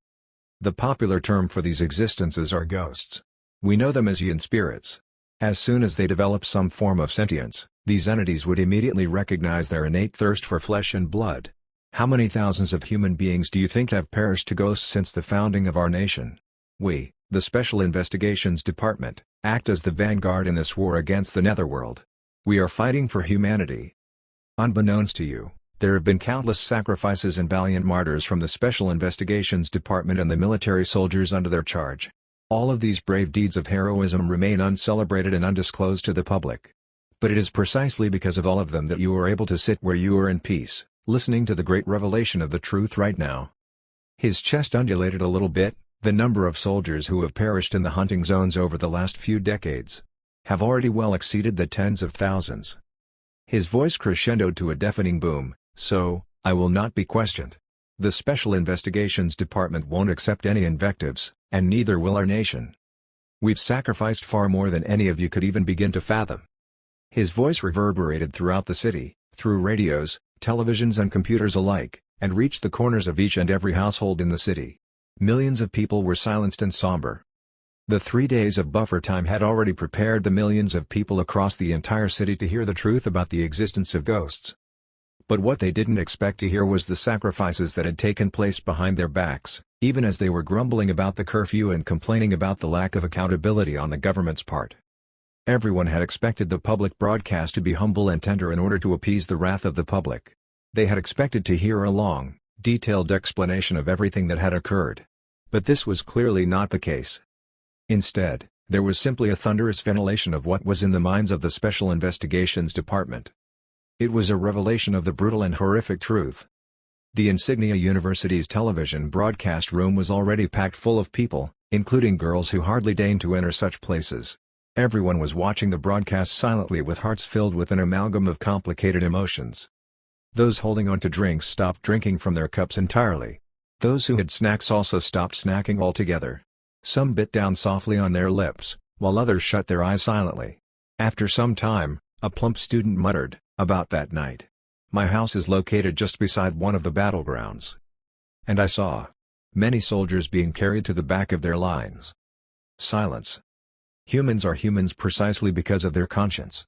The popular term for these existences are ghosts. We know them as yin spirits. As soon as they develop some form of sentience, these entities would immediately recognize their innate thirst for flesh and blood. How many thousands of human beings do you think have perished to ghosts since the founding of our nation? We, the Special Investigations Department, act as the vanguard in this war against the netherworld. We are fighting for humanity. Unbeknownst to you, there have been countless sacrifices and valiant martyrs from the Special Investigations Department and the military soldiers under their charge. All of these brave deeds of heroism remain uncelebrated and undisclosed to the public. But it is precisely because of all of them that you are able to sit where you are in peace, listening to the great revelation of the truth right now. His chest undulated a little bit. The number of soldiers who have perished in the hunting zones over the last few decades have already well exceeded the tens of thousands. His voice crescendoed to a deafening boom, so, I will not be questioned. The Special Investigations Department won't accept any invectives, and neither will our nation. We've sacrificed far more than any of you could even begin to fathom. His voice reverberated throughout the city, through radios, televisions and computers alike, and reached the corners of each and every household in the city. Millions of people were silenced and somber. The 3 days of buffer time had already prepared the millions of people across the entire city to hear the truth about the existence of ghosts. But what they didn't expect to hear was the sacrifices that had taken place behind their backs, even as they were grumbling about the curfew and complaining about the lack of accountability on the government's part. Everyone had expected the public broadcast to be humble and tender in order to appease the wrath of the public. They had expected to hear a long, detailed explanation of everything that had occurred. But this was clearly not the case. Instead, there was simply a thunderous ventilation of what was in the minds of the Special Investigations Department. It was a revelation of the brutal and horrific truth. The Insignia University's television broadcast room was already packed full of people, including girls who hardly deigned to enter such places. Everyone was watching the broadcast silently with hearts filled with an amalgam of complicated emotions. Those holding on to drinks stopped drinking from their cups entirely. Those who had snacks also stopped snacking altogether. Some bit down softly on their lips, while others shut their eyes silently. After some time, a plump student muttered, "About that night. My house is located just beside one of the battlegrounds. And I saw many soldiers being carried to the back of their lines." Silence. Humans are humans precisely because of their conscience.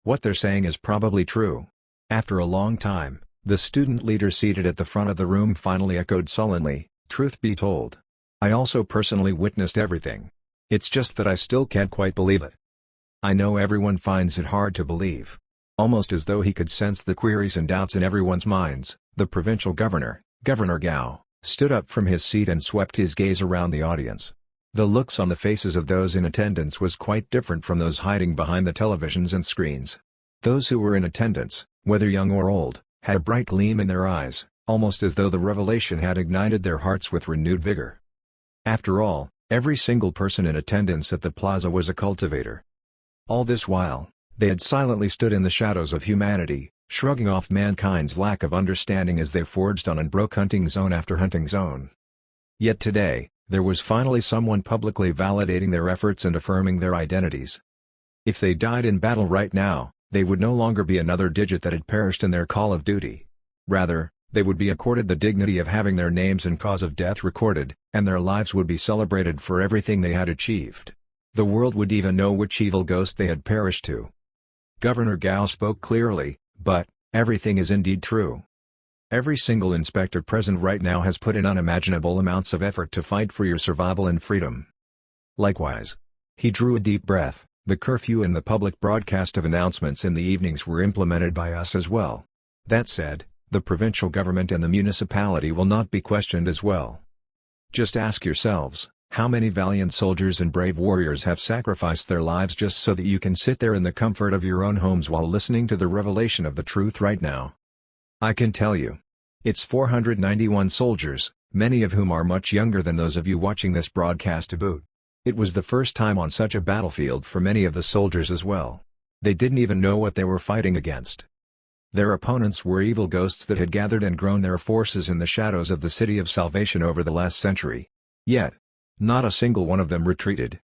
What they're saying is probably true. After a long time, the student leader seated at the front of the room finally echoed sullenly, "Truth be told, I also personally witnessed everything. It's just that I still can't quite believe it." I know everyone finds it hard to believe. Almost as though he could sense the queries and doubts in everyone's minds, the provincial governor, Governor Gao, stood up from his seat and swept his gaze around the audience. The looks on the faces of those in attendance was quite different from those hiding behind the televisions and screens. Those who were in attendance, whether young or old, had a bright gleam in their eyes, almost as though the revelation had ignited their hearts with renewed vigor. After all, every single person in attendance at the plaza was a cultivator. All this while, they had silently stood in the shadows of humanity, shrugging off mankind's lack of understanding as they forged on and broke hunting zone after hunting zone. Yet today, there was finally someone publicly validating their efforts and affirming their identities. If they died in battle right now, they would no longer be another digit that had perished in their call of duty. Rather, they would be accorded the dignity of having their names and cause of death recorded, and their lives would be celebrated for everything they had achieved. The world would even know which evil ghost they had perished to. Governor Gao spoke clearly, but everything is indeed true. Every single inspector present right now has put in unimaginable amounts of effort to fight for your survival and freedom. Likewise. He drew a deep breath. The curfew and the public broadcast of announcements in the evenings were implemented by us as well. That said, the provincial government and the municipality will not be questioned as well. Just ask yourselves, how many valiant soldiers and brave warriors have sacrificed their lives just so that you can sit there in the comfort of your own homes while listening to the revelation of the truth right now? I can tell you. It's 491 soldiers, many of whom are much younger than those of you watching this broadcast to boot. It was the first time on such a battlefield for many of the soldiers as well. They didn't even know what they were fighting against. Their opponents were evil ghosts that had gathered and grown their forces in the shadows of the City of Salvation over the last century. Yet, not a single one of them retreated.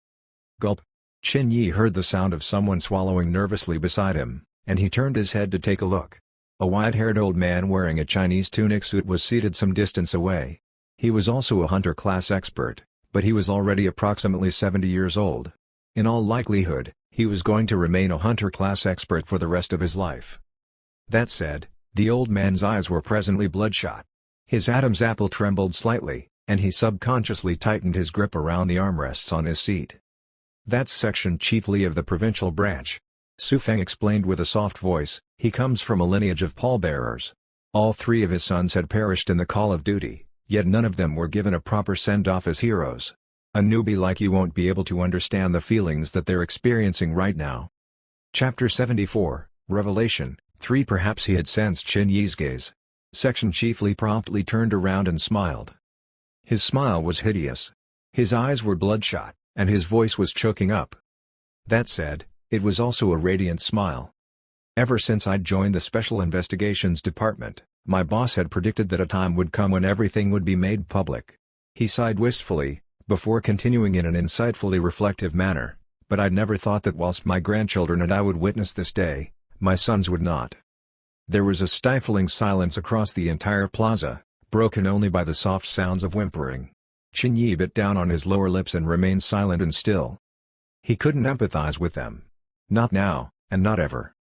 Gulp. Qin Yi heard the sound of someone swallowing nervously beside him, and he turned his head to take a look. A white-haired old man wearing a Chinese tunic suit was seated some distance away. He was also a hunter class expert, but he was already approximately 70 years old. In all likelihood, he was going to remain a hunter class expert for the rest of his life. That said, the old man's eyes were presently bloodshot. His Adam's apple trembled slightly, and he subconsciously tightened his grip around the armrests on his seat. "That's section chiefly of the provincial branch," Su Feng explained with a soft voice. "He comes from a lineage of pallbearers. All 3 of his sons had perished in the call of duty, yet none of them were given a proper send-off as heroes. A newbie like you won't be able to understand the feelings that they're experiencing right now." Chapter 74, Revelation 3. Perhaps he had sensed Qin Yi's gaze. Section chiefly promptly turned around and smiled. His smile was hideous. His eyes were bloodshot, and his voice was choking up. That said, it was also a radiant smile. Ever since I'd joined the Special Investigations Department, my boss had predicted that a time would come when everything would be made public. He sighed wistfully, before continuing in an insightfully reflective manner, "But I'd never thought that whilst my grandchildren and I would witness this day, my sons would not." There was a stifling silence across the entire plaza, broken only by the soft sounds of whimpering. Qin Yi bit down on his lower lips and remained silent and still. He couldn't empathize with them. Not now, and not ever.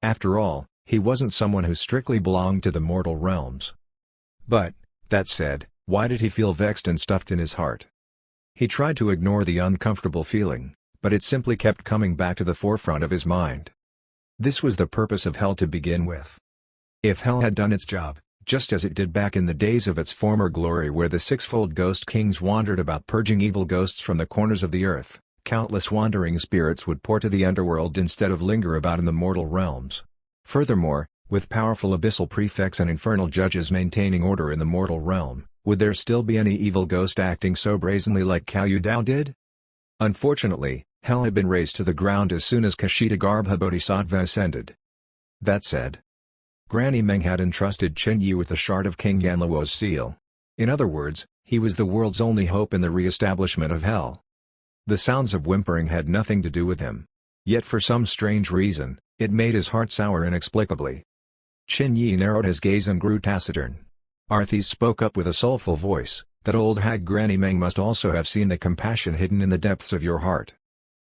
After all, he wasn't someone who strictly belonged to the mortal realms. But, that said, why did he feel vexed and stuffed in his heart? He tried to ignore the uncomfortable feeling, but it simply kept coming back to the forefront of his mind. This was the purpose of hell to begin with. If hell had done its job, just as it did back in the days of its former glory where the sixfold ghost kings wandered about purging evil ghosts from the corners of the earth. Countless wandering spirits would pour to the underworld instead of linger about in the mortal realms. Furthermore, with powerful abyssal prefects and infernal judges maintaining order in the mortal realm, would there still be any evil ghost acting so brazenly like Cao Dao did? Unfortunately, hell had been razed to the ground as soon as Kshitigarbha Bodhisattva ascended. That said, Granny Meng had entrusted Chen Yi with the shard of King Yanluo's seal. In other words, he was the world's only hope in the re-establishment of hell. The sounds of whimpering had nothing to do with him. Yet for some strange reason, it made his heart sour inexplicably. Chen Yi narrowed his gaze and grew taciturn. Arthas spoke up with a soulful voice, "That old hag Granny Meng must also have seen the compassion hidden in the depths of your heart.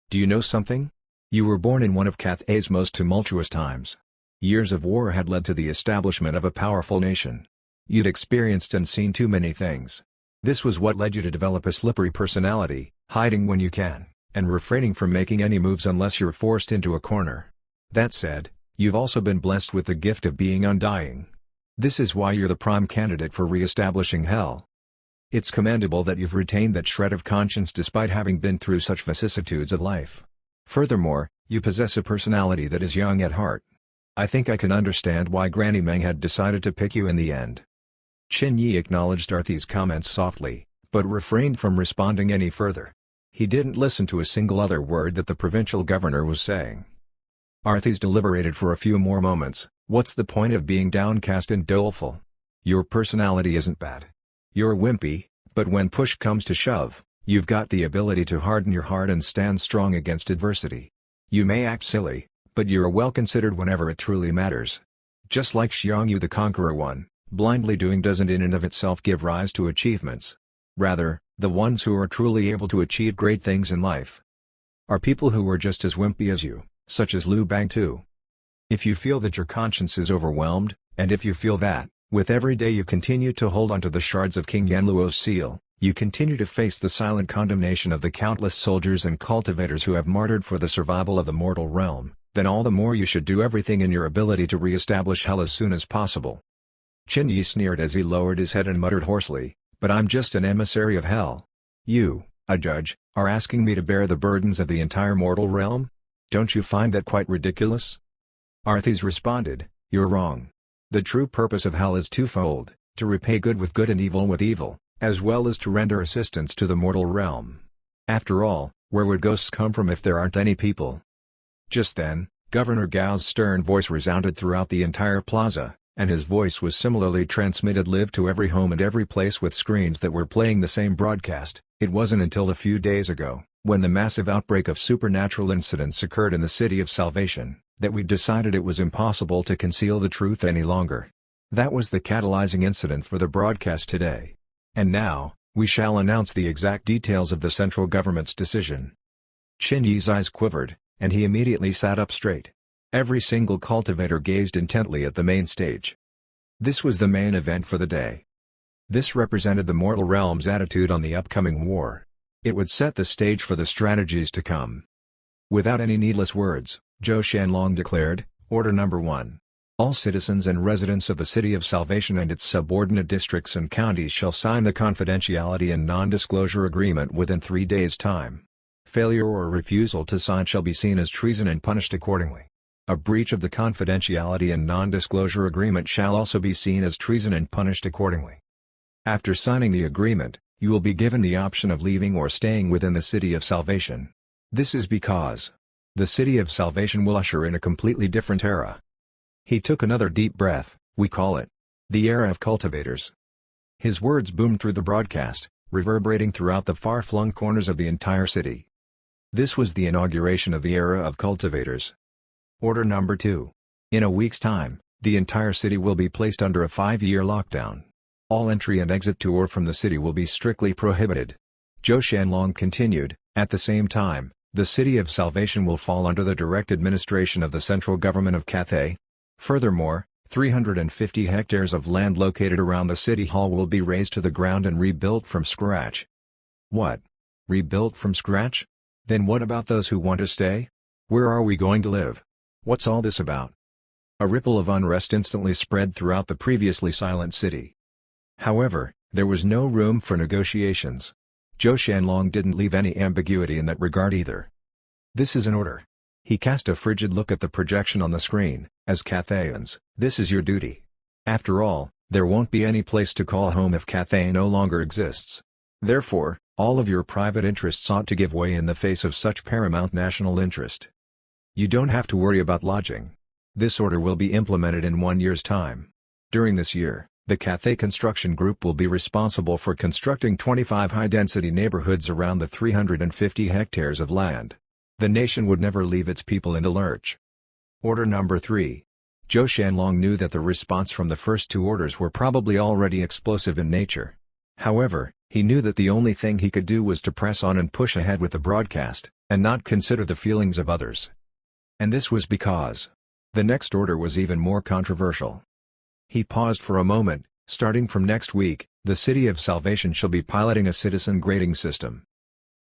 Do you know something? You were born in one of Cathay's most tumultuous times. Years of war had led to the establishment of a powerful nation. You'd experienced and seen too many things. This was what led you to develop a slippery personality, hiding when you can, and refraining from making any moves unless you're forced into a corner. That said, you've also been blessed with the gift of being undying. This is why you're the prime candidate for re-establishing hell. It's commendable that you've retained that shred of conscience despite having been through such vicissitudes of life. Furthermore, you possess a personality that is young at heart. I think I can understand why Granny Meng had decided to pick you in the end." Chen Yi acknowledged Arthas's comments softly, but refrained from responding any further. He didn't listen to a single other word that the provincial governor was saying. Arthas deliberated for a few more moments. "What's the point of being downcast and doleful? Your personality isn't bad. You're wimpy, but when push comes to shove, you've got the ability to harden your heart and stand strong against adversity. You may act silly, but you're well considered whenever it truly matters. Just like Xiangyu the Conqueror One, blindly doing doesn't in and of itself give rise to achievements. Rather, the ones who are truly able to achieve great things in life are people who are just as wimpy as you, such as Liu Bangtu. If you feel that your conscience is overwhelmed, and if you feel that, with every day you continue to hold onto the shards of King Yanluo's seal, you continue to face the silent condemnation of the countless soldiers and cultivators who have martyred for the survival of the mortal realm, then all the more you should do everything in your ability to re-establish hell as soon as possible." Chen Yi sneered as he lowered his head and muttered hoarsely, "But I'm just an emissary of hell. You, a judge, are asking me to bear the burdens of the entire mortal realm? Don't you find that quite ridiculous?" Arthas responded, "You're wrong. The true purpose of hell is twofold, to repay good with good and evil with evil, as well as to render assistance to the mortal realm. After all, where would ghosts come from if there aren't any people?" Just then, Governor Gao's stern voice resounded throughout the entire plaza, and his voice was similarly transmitted live to every home and every place with screens that were playing the same broadcast. It wasn't until a few days ago, when the massive outbreak of supernatural incidents occurred in the City of Salvation, that we decided it was impossible to conceal the truth any longer. That was the catalyzing incident for the broadcast today. And now, we shall announce the exact details of the central government's decision. Chen Yi's eyes quivered, and he immediately sat up straight. Every single cultivator gazed intently at the main stage. This was the main event for the day. This represented the mortal realm's attitude on the upcoming war. It would set the stage for the strategies to come. Without any needless words, Zhou Shanlong declared, "Order number 1. All citizens and residents of the City of Salvation and its subordinate districts and counties shall sign the confidentiality and non-disclosure agreement within 3 days' time. Failure or refusal to sign shall be seen as treason and punished accordingly. A breach of the confidentiality and non-disclosure agreement shall also be seen as treason and punished accordingly. After signing the agreement, you will be given the option of leaving or staying within the City of Salvation. This is because the City of Salvation will usher in a completely different era." He took another deep breath. "We call it the era of cultivators." His words boomed through the broadcast, reverberating throughout the far-flung corners of the entire city. This was the inauguration of the era of cultivators. Order number 2. In a week's time, the entire city will be placed under a 5-year lockdown. All entry and exit to or from the city will be strictly prohibited. Zhou Shanlong continued, "At the same time, the City of Salvation will fall under the direct administration of the central government of Cathay. Furthermore, 350 hectares of land located around the city hall will be razed to the ground and rebuilt from scratch." "What? Rebuilt from scratch? Then what about those who want to stay? Where are we going to live? What's all this about?" A ripple of unrest instantly spread throughout the previously silent city. However, there was no room for negotiations. Zhou Shanlong didn't leave any ambiguity in that regard either. "This is an order." He cast a frigid look at the projection on the screen. "As Cathayans, this is your duty. After all, there won't be any place to call home if Cathay no longer exists. Therefore, all of your private interests ought to give way in the face of such paramount national interest. You don't have to worry about lodging. This order will be implemented in 1 year's time. During this year, the Cathay Construction Group will be responsible for constructing 25 high-density neighborhoods around the 350 hectares of land. The nation would never leave its people in the lurch." Order number 3. Zhou Shanlong knew that the response from the first two orders were probably already explosive in nature. However, he knew that the only thing he could do was to press on and push ahead with the broadcast, and not consider the feelings of others. And this was because the next order was even more controversial. He paused for a moment. "Starting from next week, the City of Salvation shall be piloting a citizen grading system."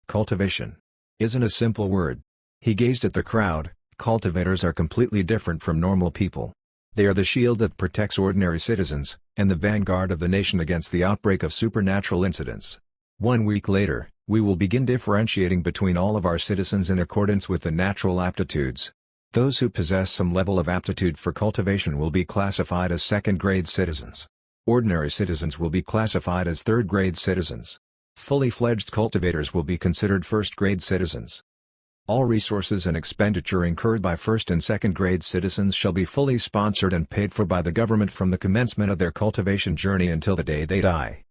Cultivation isn't a simple word. He gazed at the crowd. Cultivators are completely different from normal people. They are the shield that protects ordinary citizens, and the vanguard of the nation against the outbreak of supernatural incidents. 1 week later, we will begin differentiating between all of our citizens in accordance with the natural aptitudes. Those who possess some level of aptitude for cultivation will be classified as second-grade citizens. Ordinary citizens will be classified as third-grade citizens. Fully fledged cultivators will be considered first-grade citizens. All resources and expenditure incurred by first and second-grade citizens shall be fully sponsored and paid for by the government from the commencement of their cultivation journey until the day they die.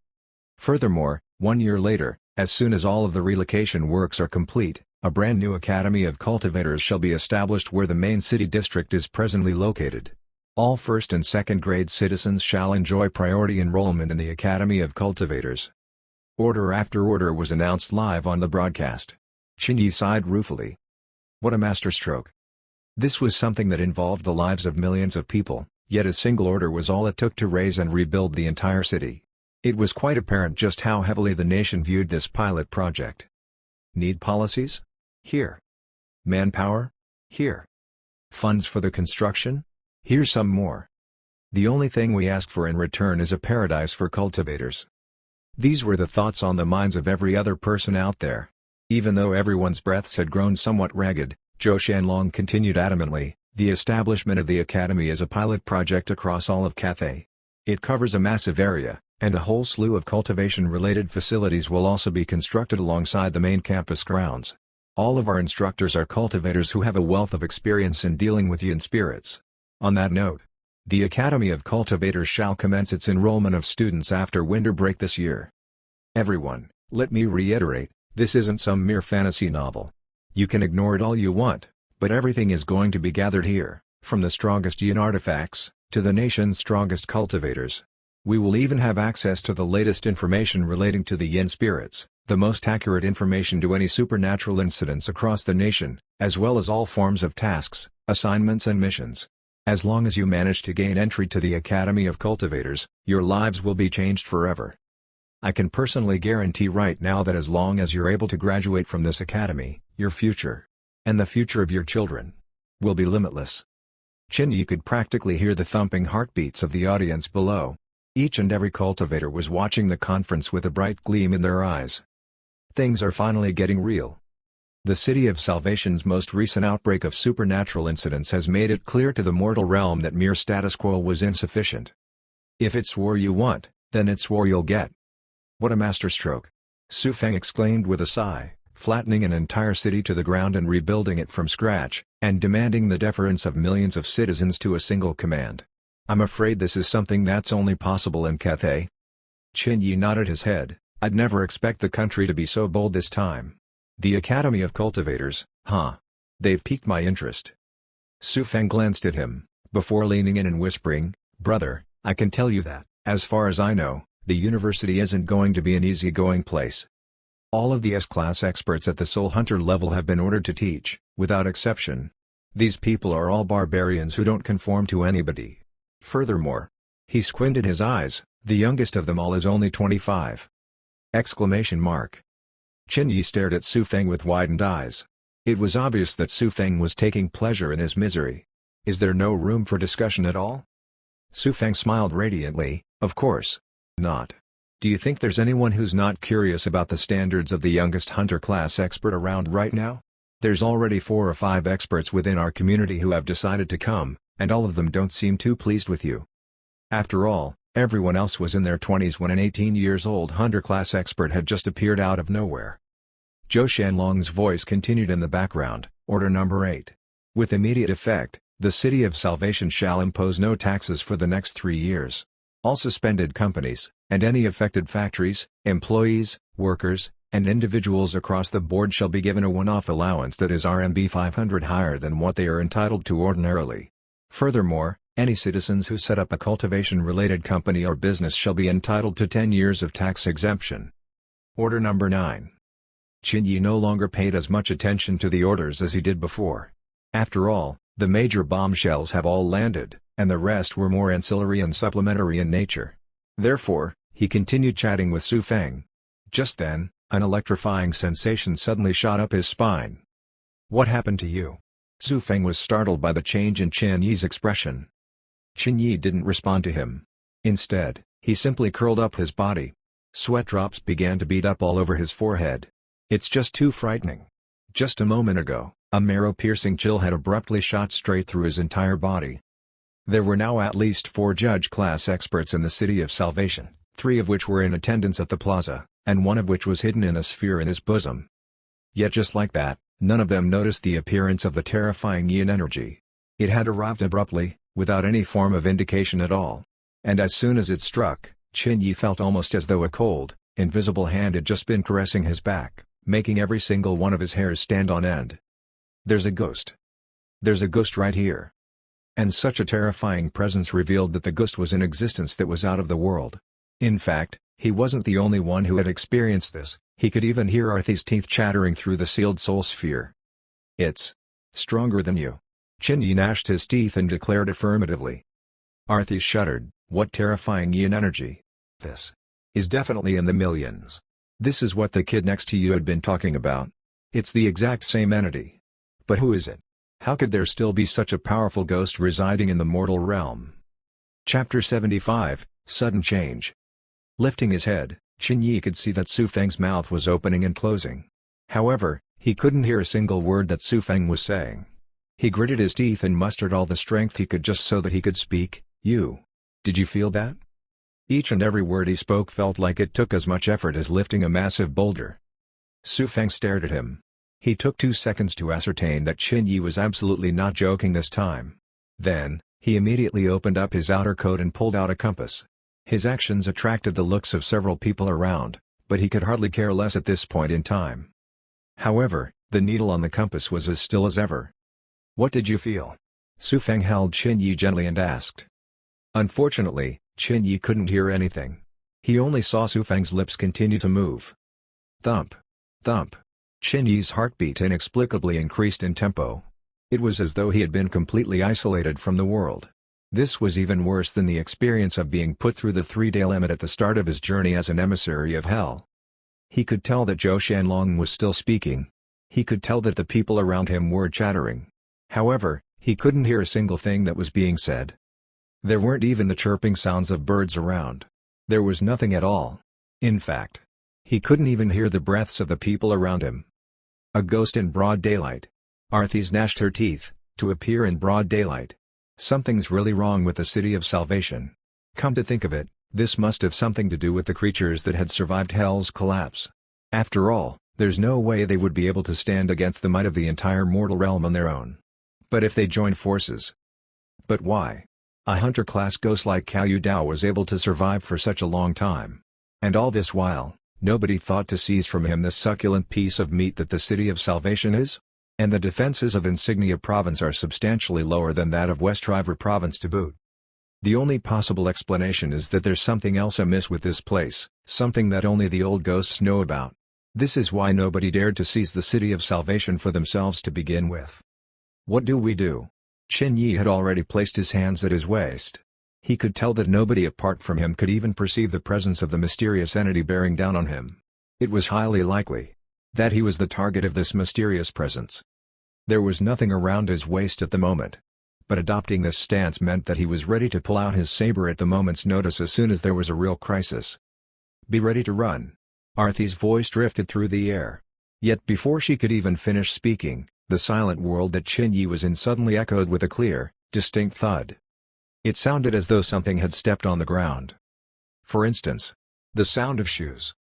Furthermore, 1 year later, as soon as all of the relocation works are complete, a brand new Academy of Cultivators shall be established where the main city district is presently located. All first and second-grade citizens shall enjoy priority enrollment in the Academy of Cultivators. Order after order was announced live on the broadcast. Qin sighed ruefully. What a masterstroke. This was something that involved the lives of millions of people, yet a single order was all it took to raise and rebuild the entire city. It was quite apparent just how heavily the nation viewed this pilot project. Need policies? Here. Manpower? Here. Funds for the construction? Here's some more. The only thing we ask for in return is a paradise for cultivators. These were the thoughts on the minds of every other person out there. Even though everyone's breaths had grown somewhat ragged, Zhou Shanlong continued adamantly, "The establishment of the academy is a pilot project across all of Cathay. It covers a massive area, and a whole slew of cultivation-related facilities will also be constructed alongside the main campus grounds. All of our instructors are cultivators who have a wealth of experience in dealing with yin spirits. On that note, the Academy of Cultivators shall commence its enrollment of students after winter break this year. Everyone, let me reiterate, this isn't some mere fantasy novel. You can ignore it all you want, but everything is going to be gathered here, from the strongest yin artifacts, to the nation's strongest cultivators. We will even have access to the latest information relating to the yin spirits, the most accurate information to any supernatural incidents across the nation, as well as all forms of tasks, assignments and missions. As long as you manage to gain entry to the Academy of Cultivators, your lives will be changed forever. I can personally guarantee right now that as long as you're able to graduate from this academy, your future, and the future of your children, will be limitless." Qin Yi could practically hear the thumping heartbeats of the audience below. Each and every cultivator was watching the conference with a bright gleam in their eyes. Things are finally getting real. The City of Salvation's most recent outbreak of supernatural incidents has made it clear to the mortal realm that mere status quo was insufficient. If it's war you want, then it's war you'll get. What a masterstroke! Su Feng exclaimed with a sigh, flattening an entire city to the ground and rebuilding it from scratch, and demanding the deference of millions of citizens to a single command. I'm afraid this is something that's only possible in Cathay. Qin Yi nodded his head. I'd never expect the country to be so bold this time. The Academy of Cultivators, huh? They've piqued my interest. Su Feng glanced at him, before leaning in and whispering, brother, I can tell you that, as far as I know, the university isn't going to be an easygoing place. All of the S-class experts at the Soul Hunter level have been ordered to teach, without exception. These people are all barbarians who don't conform to anybody. Furthermore, he squinted his eyes, the youngest of them all is only 25. Exclamation mark. Qin Yi stared at Su Feng with widened eyes. It was obvious that Su Feng was taking pleasure in his misery. Is there no room for discussion at all? Su Feng smiled radiantly. Of course not. Do you think there's anyone who's not curious about the standards of the youngest hunter class expert around right now? There's already 4 or 5 experts within our community who have decided to come, and all of them don't seem too pleased with you. After all, everyone else was in their 20s when an 18-years-old hunter class expert had just appeared out of nowhere. Zhou Shanlong's voice continued in the background. Order number 8. With immediate effect, the City of Salvation shall impose no taxes for the next 3 years. All suspended companies, and any affected factories, employees, workers, and individuals across the board shall be given a one-off allowance that is RMB 500 higher than what they are entitled to ordinarily. Furthermore, any citizens who set up a cultivation-related company or business shall be entitled to 10 years of tax exemption. Order number 9. Qin Yi no longer paid as much attention to the orders as he did before. After all, the major bombshells have all landed, and the rest were more ancillary and supplementary in nature. Therefore, he continued chatting with Su Feng. Just then, an electrifying sensation suddenly shot up his spine. What happened to you? Su Feng was startled by the change in Qin Yi's expression. Qin Yi didn't respond to him. Instead, he simply curled up his body. Sweat drops began to bead up all over his forehead. It's just too frightening. Just a moment ago, a marrow-piercing chill had abruptly shot straight through his entire body. There were now at least 4 judge-class experts in the City of Salvation, 3 of which were in attendance at the plaza, and 1 of which was hidden in a sphere in his bosom. Yet just like that, none of them noticed the appearance of the terrifying yin energy. It had arrived abruptly, without any form of indication at all. And as soon as it struck, Qin Yi felt almost as though a cold, invisible hand had just been caressing his back, making every single one of his hairs stand on end. There's a ghost. There's a ghost right here. And such a terrifying presence revealed that the ghost was in existence that was out of the world. In fact, he wasn't the only one who had experienced this. He could even hear Arthy's teeth chattering through the sealed soul sphere. It's stronger than you. Qin Yi gnashed his teeth and declared affirmatively. Arthy shuddered. What terrifying yin energy. This is definitely in the millions. This is what the kid next to you had been talking about. It's the exact same entity. But who is it? How could there still be such a powerful ghost residing in the mortal realm? Chapter 75, Sudden Change. Lifting his head, Qin Yi could see that Su Feng's mouth was opening and closing. However, he couldn't hear a single word that Su Feng was saying. He gritted his teeth and mustered all the strength he could just so that he could speak. You. Did you feel that? Each and every word he spoke felt like it took as much effort as lifting a massive boulder. Su Feng stared at him. He took 2 seconds to ascertain that Qin Yi was absolutely not joking this time. Then, he immediately opened up his outer coat and pulled out a compass. His actions attracted the looks of several people around, but he could hardly care less at this point in time. However, the needle on the compass was as still as ever. What did you feel? Su Feng held Qin Yi gently and asked. Unfortunately, Qin Yi couldn't hear anything. He only saw Su Feng's lips continue to move. Thump. Thump. Qin Yi's heartbeat inexplicably increased in tempo. It was as though he had been completely isolated from the world. This was even worse than the experience of being put through the 3-day limit at the start of his journey as an emissary of hell. He could tell that Zhou Shanlong was still speaking. He could tell that the people around him were chattering. However, he couldn't hear a single thing that was being said. There weren't even the chirping sounds of birds around. There was nothing at all. In fact, he couldn't even hear the breaths of the people around him. A ghost in broad daylight. Arthy gnashed her teeth. To appear in broad daylight. Something's really wrong with the City of Salvation. Come to think of it, this must have something to do with the creatures that had survived Hell's collapse. After all, there's no way they would be able to stand against the might of the entire mortal realm on their own. But if they joined forces. But why? A hunter-class ghost like Cao Yudao was able to survive for such a long time. And all this while, nobody thought to seize from him this succulent piece of meat that the City of Salvation is? And the defenses of Insignia Province are substantially lower than that of West River Province to boot. The only possible explanation is that there's something else amiss with this place, something that only the old ghosts know about. This is why nobody dared to seize the City of Salvation for themselves to begin with. What do we do? Qin Yi had already placed his hands at his waist. He could tell that nobody apart from him could even perceive the presence of the mysterious entity bearing down on him. It was highly likely that he was the target of this mysterious presence. There was nothing around his waist at the moment. but adopting this stance meant that he was ready to pull out his saber at the moment's notice as soon as there was a real crisis. "Be ready to run." Arthy's voice drifted through the air. Yet before she could even finish speaking, the silent world that Qin-Yi was in suddenly echoed with a clear, distinct thud. It sounded as though something had stepped on the ground. For instance, the sound of shoes.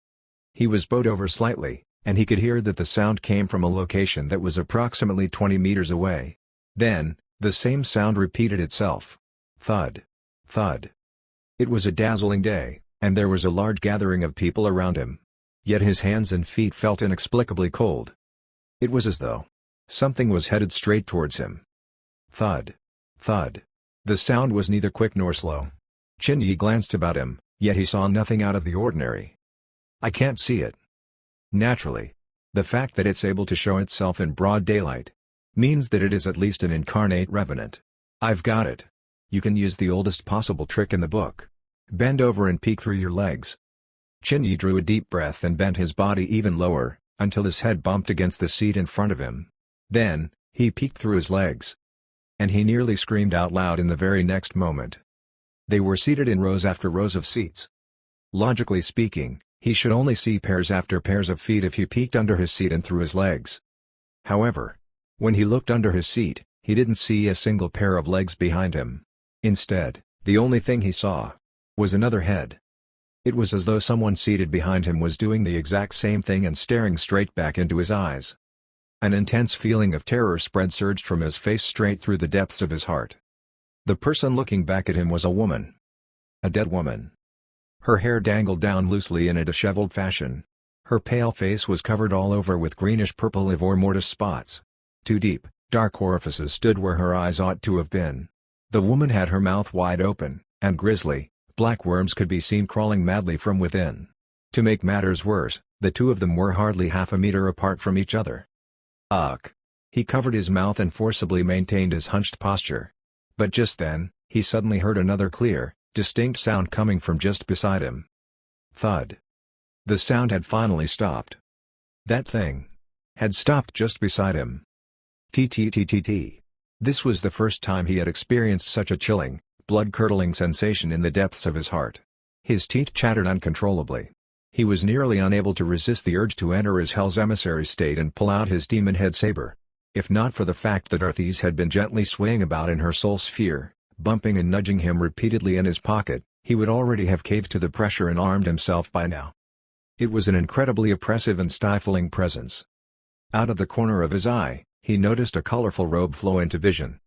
He was bowed over slightly, and he could hear that the sound came from a location that was approximately 20 meters away. Then, the same sound repeated itself. Thud. Thud. It was a dazzling day, and there was a large gathering of people around him. Yet his hands and feet felt inexplicably cold. It was as though something was headed straight towards him. Thud. Thud. The sound was neither quick nor slow. Qin-Yi glanced about him, yet he saw nothing out of the ordinary. "I can't see it." Naturally. The fact that it's able to show itself in broad daylight means that it is at least an incarnate revenant. "I've got it. You can use the oldest possible trick in the book. Bend over and peek through your legs." Qin-Yi drew a deep breath and bent his body even lower, until his head bumped against the seat in front of him. Then, he peeked through his legs. And he nearly screamed out loud in the very next moment. They were seated in rows after rows of seats. Logically speaking, he should only see pairs after pairs of feet if he peeked under his seat and through his legs. However, when he looked under his seat, he didn't see a single pair of legs behind him. Instead, the only thing he saw was another head. It was as though someone seated behind him was doing the exact same thing and staring straight back into his eyes. An intense feeling of terror surged from his face straight through the depths of his heart. The person looking back at him was a woman. A dead woman. Her hair dangled down loosely in a disheveled fashion. Her pale face was covered all over with greenish-purple livor mortis spots. Two deep, dark orifices stood where her eyes ought to have been. The woman had her mouth wide open, and grisly, black worms could be seen crawling madly from within. To make matters worse, the two of them were hardly half a meter apart from each other. Ugh! He covered his mouth and forcibly maintained his hunched posture. But just then, he suddenly heard another clear, distinct sound coming from just beside him. Thud. The sound had finally stopped. That thing had stopped just beside him. T. This was the first time he had experienced such a chilling, blood-curdling sensation in the depths of his heart. His teeth chattered uncontrollably. He was nearly unable to resist the urge to enter his Hell's Emissary state and pull out his demon head saber. If not for the fact that Arthy's had been gently swaying about in her soul sphere, bumping and nudging him repeatedly in his pocket, he would already have caved to the pressure and armed himself by now. It was an incredibly oppressive and stifling presence. Out of the corner of his eye, he noticed a colorful robe flow into vision.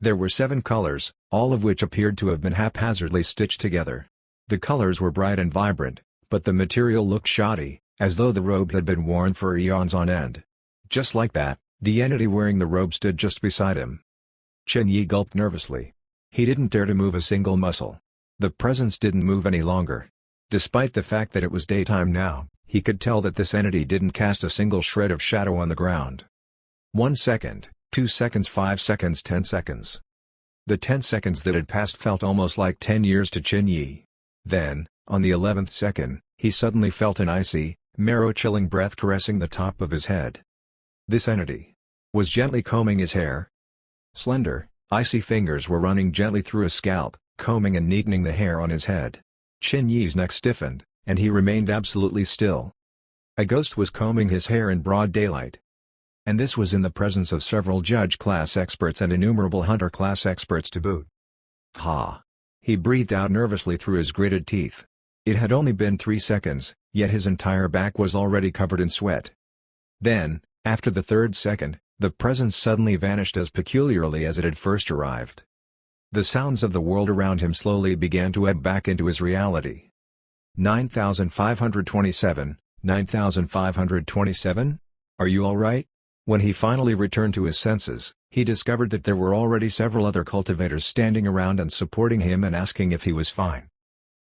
There were 7 colors, all of which appeared to have been haphazardly stitched together. The colors were bright and vibrant, but the material looked shoddy, as though the robe had been worn for eons on end. Just like that, the entity wearing the robe stood just beside him. Qin-Yi gulped nervously. He didn't dare to move a single muscle. The presence didn't move any longer. Despite the fact that it was daytime now, he could tell that this entity didn't cast a single shred of shadow on the ground. 1 second, 2 seconds, 5 seconds, 10 seconds. The 10 seconds that had passed felt almost like 10 years to Qin-Yi. Then, on the 11th second, he suddenly felt an icy, marrow-chilling breath caressing the top of his head. This entity was gently combing his hair. Slender, icy fingers were running gently through his scalp, combing and neatening the hair on his head. Qin-Yi's neck stiffened, and he remained absolutely still. A ghost was combing his hair in broad daylight. And this was in the presence of several judge-class experts and innumerable hunter-class experts to boot. Ha! He breathed out nervously through his gritted teeth. It had only been 3 seconds, yet his entire back was already covered in sweat. Then, after the 3rd second, the presence suddenly vanished as peculiarly as it had first arrived. The sounds of the world around him slowly began to ebb back into his reality. 9527, 9527? Are you all right? When he finally returned to his senses, he discovered that there were already several other cultivators standing around and supporting him and asking if he was fine.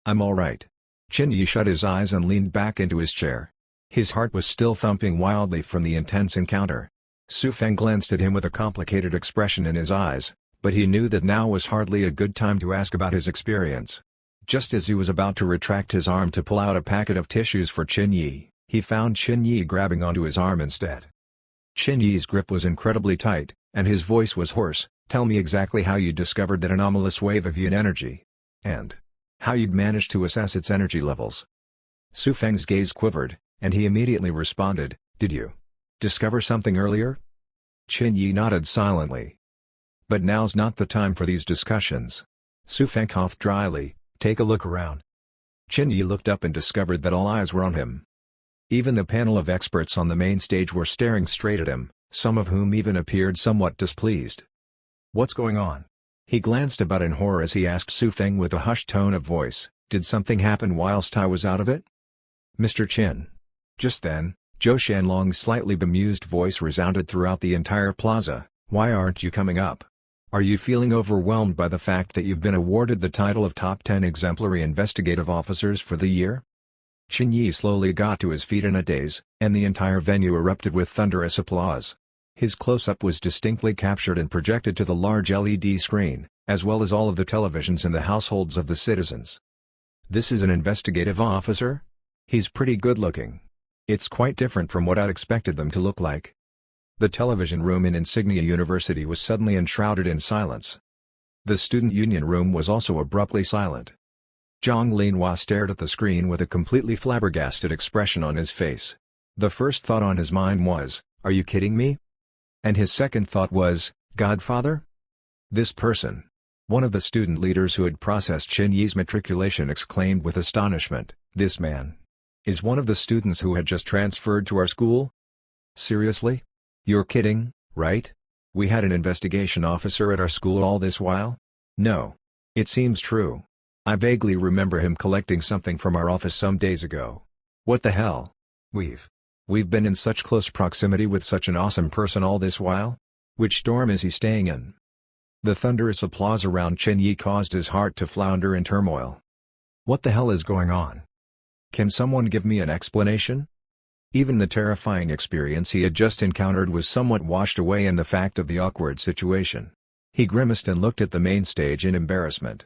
I'm all right. Qin-Yi shut his eyes and leaned back into his chair. His heart was still thumping wildly from the intense encounter. Su Feng glanced at him with a complicated expression in his eyes, but he knew that now was hardly a good time to ask about his experience. Just as he was about to retract his arm to pull out a packet of tissues for Qin-Yi, he found Qin-Yi grabbing onto his arm instead. Qin-Yi's grip was incredibly tight, and his voice was hoarse, Tell me exactly how you discovered that anomalous wave of yin energy. And how you'd managed to assess its energy levels." Su Feng's gaze quivered, and he immediately responded, "Did you discover something earlier?" Qin Yi nodded silently. "But now's not the time for these discussions." Su Feng coughed dryly. "Take a look around." Qin Yi looked up and discovered that all eyes were on him. Even the panel of experts on the main stage were staring straight at him, some of whom even appeared somewhat displeased. "What's going on?" He glanced about in horror as he asked Su Feng with a hushed tone of voice, "Did something happen whilst I was out of it?" "Mr. Qin." Just then, Zhou Shanlong's slightly bemused voice resounded throughout the entire plaza, "Why aren't you coming up? Are you feeling overwhelmed by the fact that you've been awarded the title of Top 10 Exemplary Investigative Officers for the year?" Qin Yi slowly got to his feet in a daze, and the entire venue erupted with thunderous applause. His close-up was distinctly captured and projected to the large LED screen, as well as all of the televisions in the households of the citizens. "This is an investigative officer? He's pretty good-looking. It's quite different from what I'd expected them to look like." The television room in Insignia University was suddenly enshrouded in silence. The student union room was also abruptly silent. Zhang Linhua stared at the screen with a completely flabbergasted expression on his face. The first thought on his mind was, "Are you kidding me?" And his second thought was, "Godfather?" This person. One of the student leaders who had processed Qin Yi's matriculation exclaimed with astonishment, "This man is one of the students who had just transferred to our school? Seriously? You're kidding, right? We had an investigation officer at our school all this while? No. It seems true. I vaguely remember him collecting something from our office some days ago. What the hell? We've been in such close proximity with such an awesome person all this while? Which dorm is he staying in?" The thunderous applause around Qin Yi caused his heart to flounder in turmoil. What the hell is going on? Can someone give me an explanation? Even the terrifying experience he had just encountered was somewhat washed away in the fact of the awkward situation. He grimaced and looked at the main stage in embarrassment.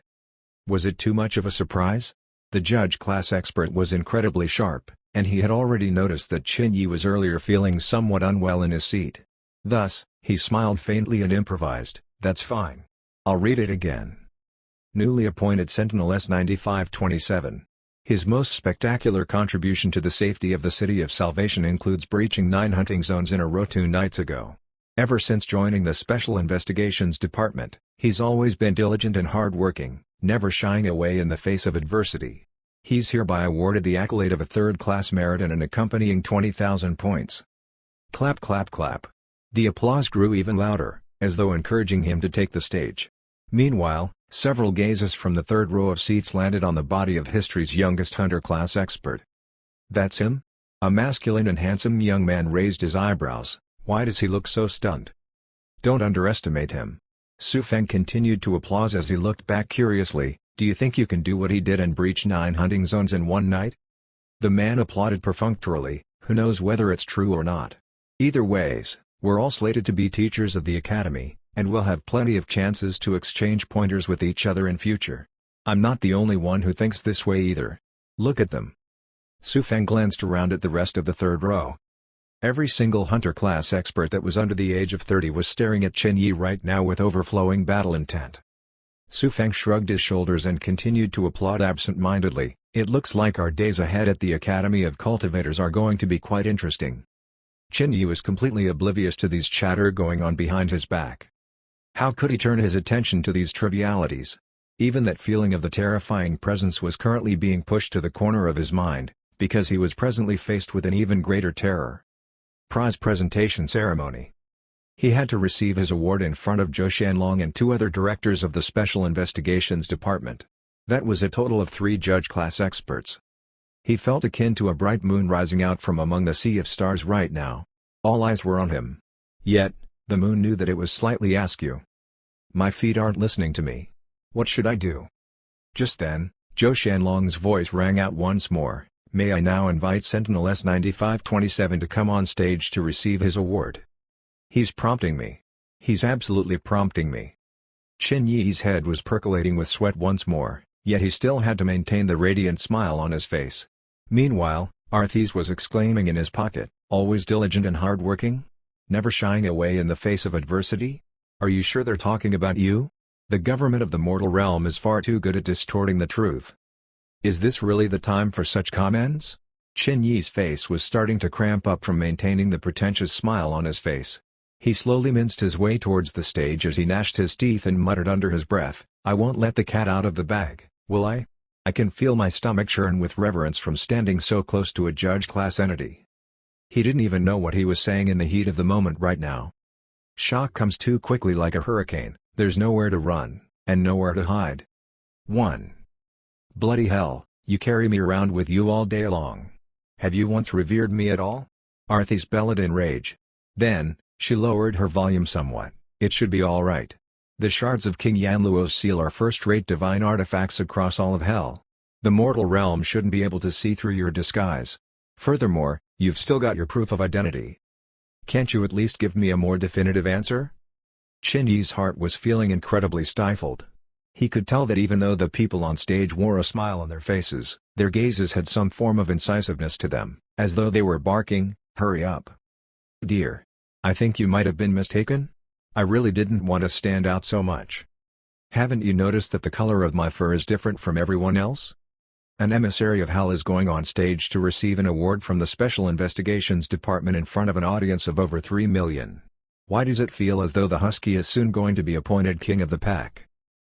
Was it too much of a surprise? The judge class expert was incredibly sharp, and he had already noticed that Qin Yi was earlier feeling somewhat unwell in his seat. Thus, he smiled faintly and improvised, "That's fine. I'll read it again. Newly appointed Sentinel S9527. His most spectacular contribution to the safety of the City of Salvation includes breaching 9 hunting zones in a row 2 nights ago. Ever since joining the Special Investigations Department, he's always been diligent and hard-working, never shying away in the face of adversity. He's hereby awarded the accolade of a third-class merit and an accompanying 20,000 points." Clap clap clap. The applause grew even louder, as though encouraging him to take the stage. Meanwhile, several gazes from the third row of seats landed on the body of history's youngest hunter class expert. "That's him?" A masculine and handsome young man raised his eyebrows. "Why does he look so stunned?" "Don't underestimate him." Su Feng continued to applaud as he looked back curiously. "Do you think you can do what he did and breach 9 hunting zones in one night?" The man applauded perfunctorily. "Who knows whether it's true or not? Either ways, we're all slated to be teachers of the academy, and we'll have plenty of chances to exchange pointers with each other in future. I'm not the only one who thinks this way either. Look at them." Su Feng glanced around at the rest of the third row. Every single hunter class expert that was under the age of 30 was staring at Qin Yi right now with overflowing battle intent. Su Feng shrugged his shoulders and continued to applaud absent-mindedly. "It looks like our days ahead at the Academy of Cultivators are going to be quite interesting." Qin Yi was completely oblivious to these chatter going on behind his back. How could he turn his attention to these trivialities? Even that feeling of the terrifying presence was currently being pushed to the corner of his mind, because he was presently faced with an even greater terror. Prize presentation ceremony. He had to receive his award in front of Zhou Shanlong and 2 other directors of the Special Investigations Department. That was a total of 3 judge class experts. He felt akin to a bright moon rising out from among the sea of stars right now. All eyes were on him. Yet, the moon knew that it was slightly askew. "My feet aren't listening to me. What should I do?" Just then, Zhou Shanlong's voice rang out once more. "May I now invite Sentinel S9527 to come on stage to receive his award?" He's prompting me. He's absolutely prompting me. Qin Yi's head was percolating with sweat once more, yet he still had to maintain the radiant smile on his face. Meanwhile, Arthis was exclaiming in his pocket, "Always diligent and hard-working? Never shying away in the face of adversity? Are you sure they're talking about you? The government of the mortal realm is far too good at distorting the truth. Is this really the time for such comments? Qin Yi's face was starting to cramp up from maintaining the pretentious smile on his face. He slowly minced his way towards the stage as he gnashed his teeth and muttered under his breath, "I won't let the cat out of the bag, will I?" I can feel my stomach churn with reverence from standing so close to a judge-class entity. He didn't even know what he was saying in the heat of the moment right now. Shock comes too quickly like a hurricane, there's nowhere to run, and nowhere to hide. 1. Bloody hell, you carry me around with you all day long. Have you once revered me at all? Arthis bellowed in rage. Then, she lowered her volume somewhat. It should be all right. The shards of King Yanluo's seal are first-rate divine artifacts across all of hell. The mortal realm shouldn't be able to see through your disguise. Furthermore, you've still got your proof of identity. Can't you at least give me a more definitive answer? Qin Yi's heart was feeling incredibly stifled. He could tell that even though the people on stage wore a smile on their faces, their gazes had some form of incisiveness to them, as though they were barking, "Hurry up. Dear. I think you might have been mistaken? I really didn't want to stand out so much. Haven't you noticed that the color of my fur is different from everyone else? An emissary of hell is going on stage to receive an award from the Special Investigations Department in front of an audience of over 3 million. Why does it feel as though the husky is soon going to be appointed king of the pack?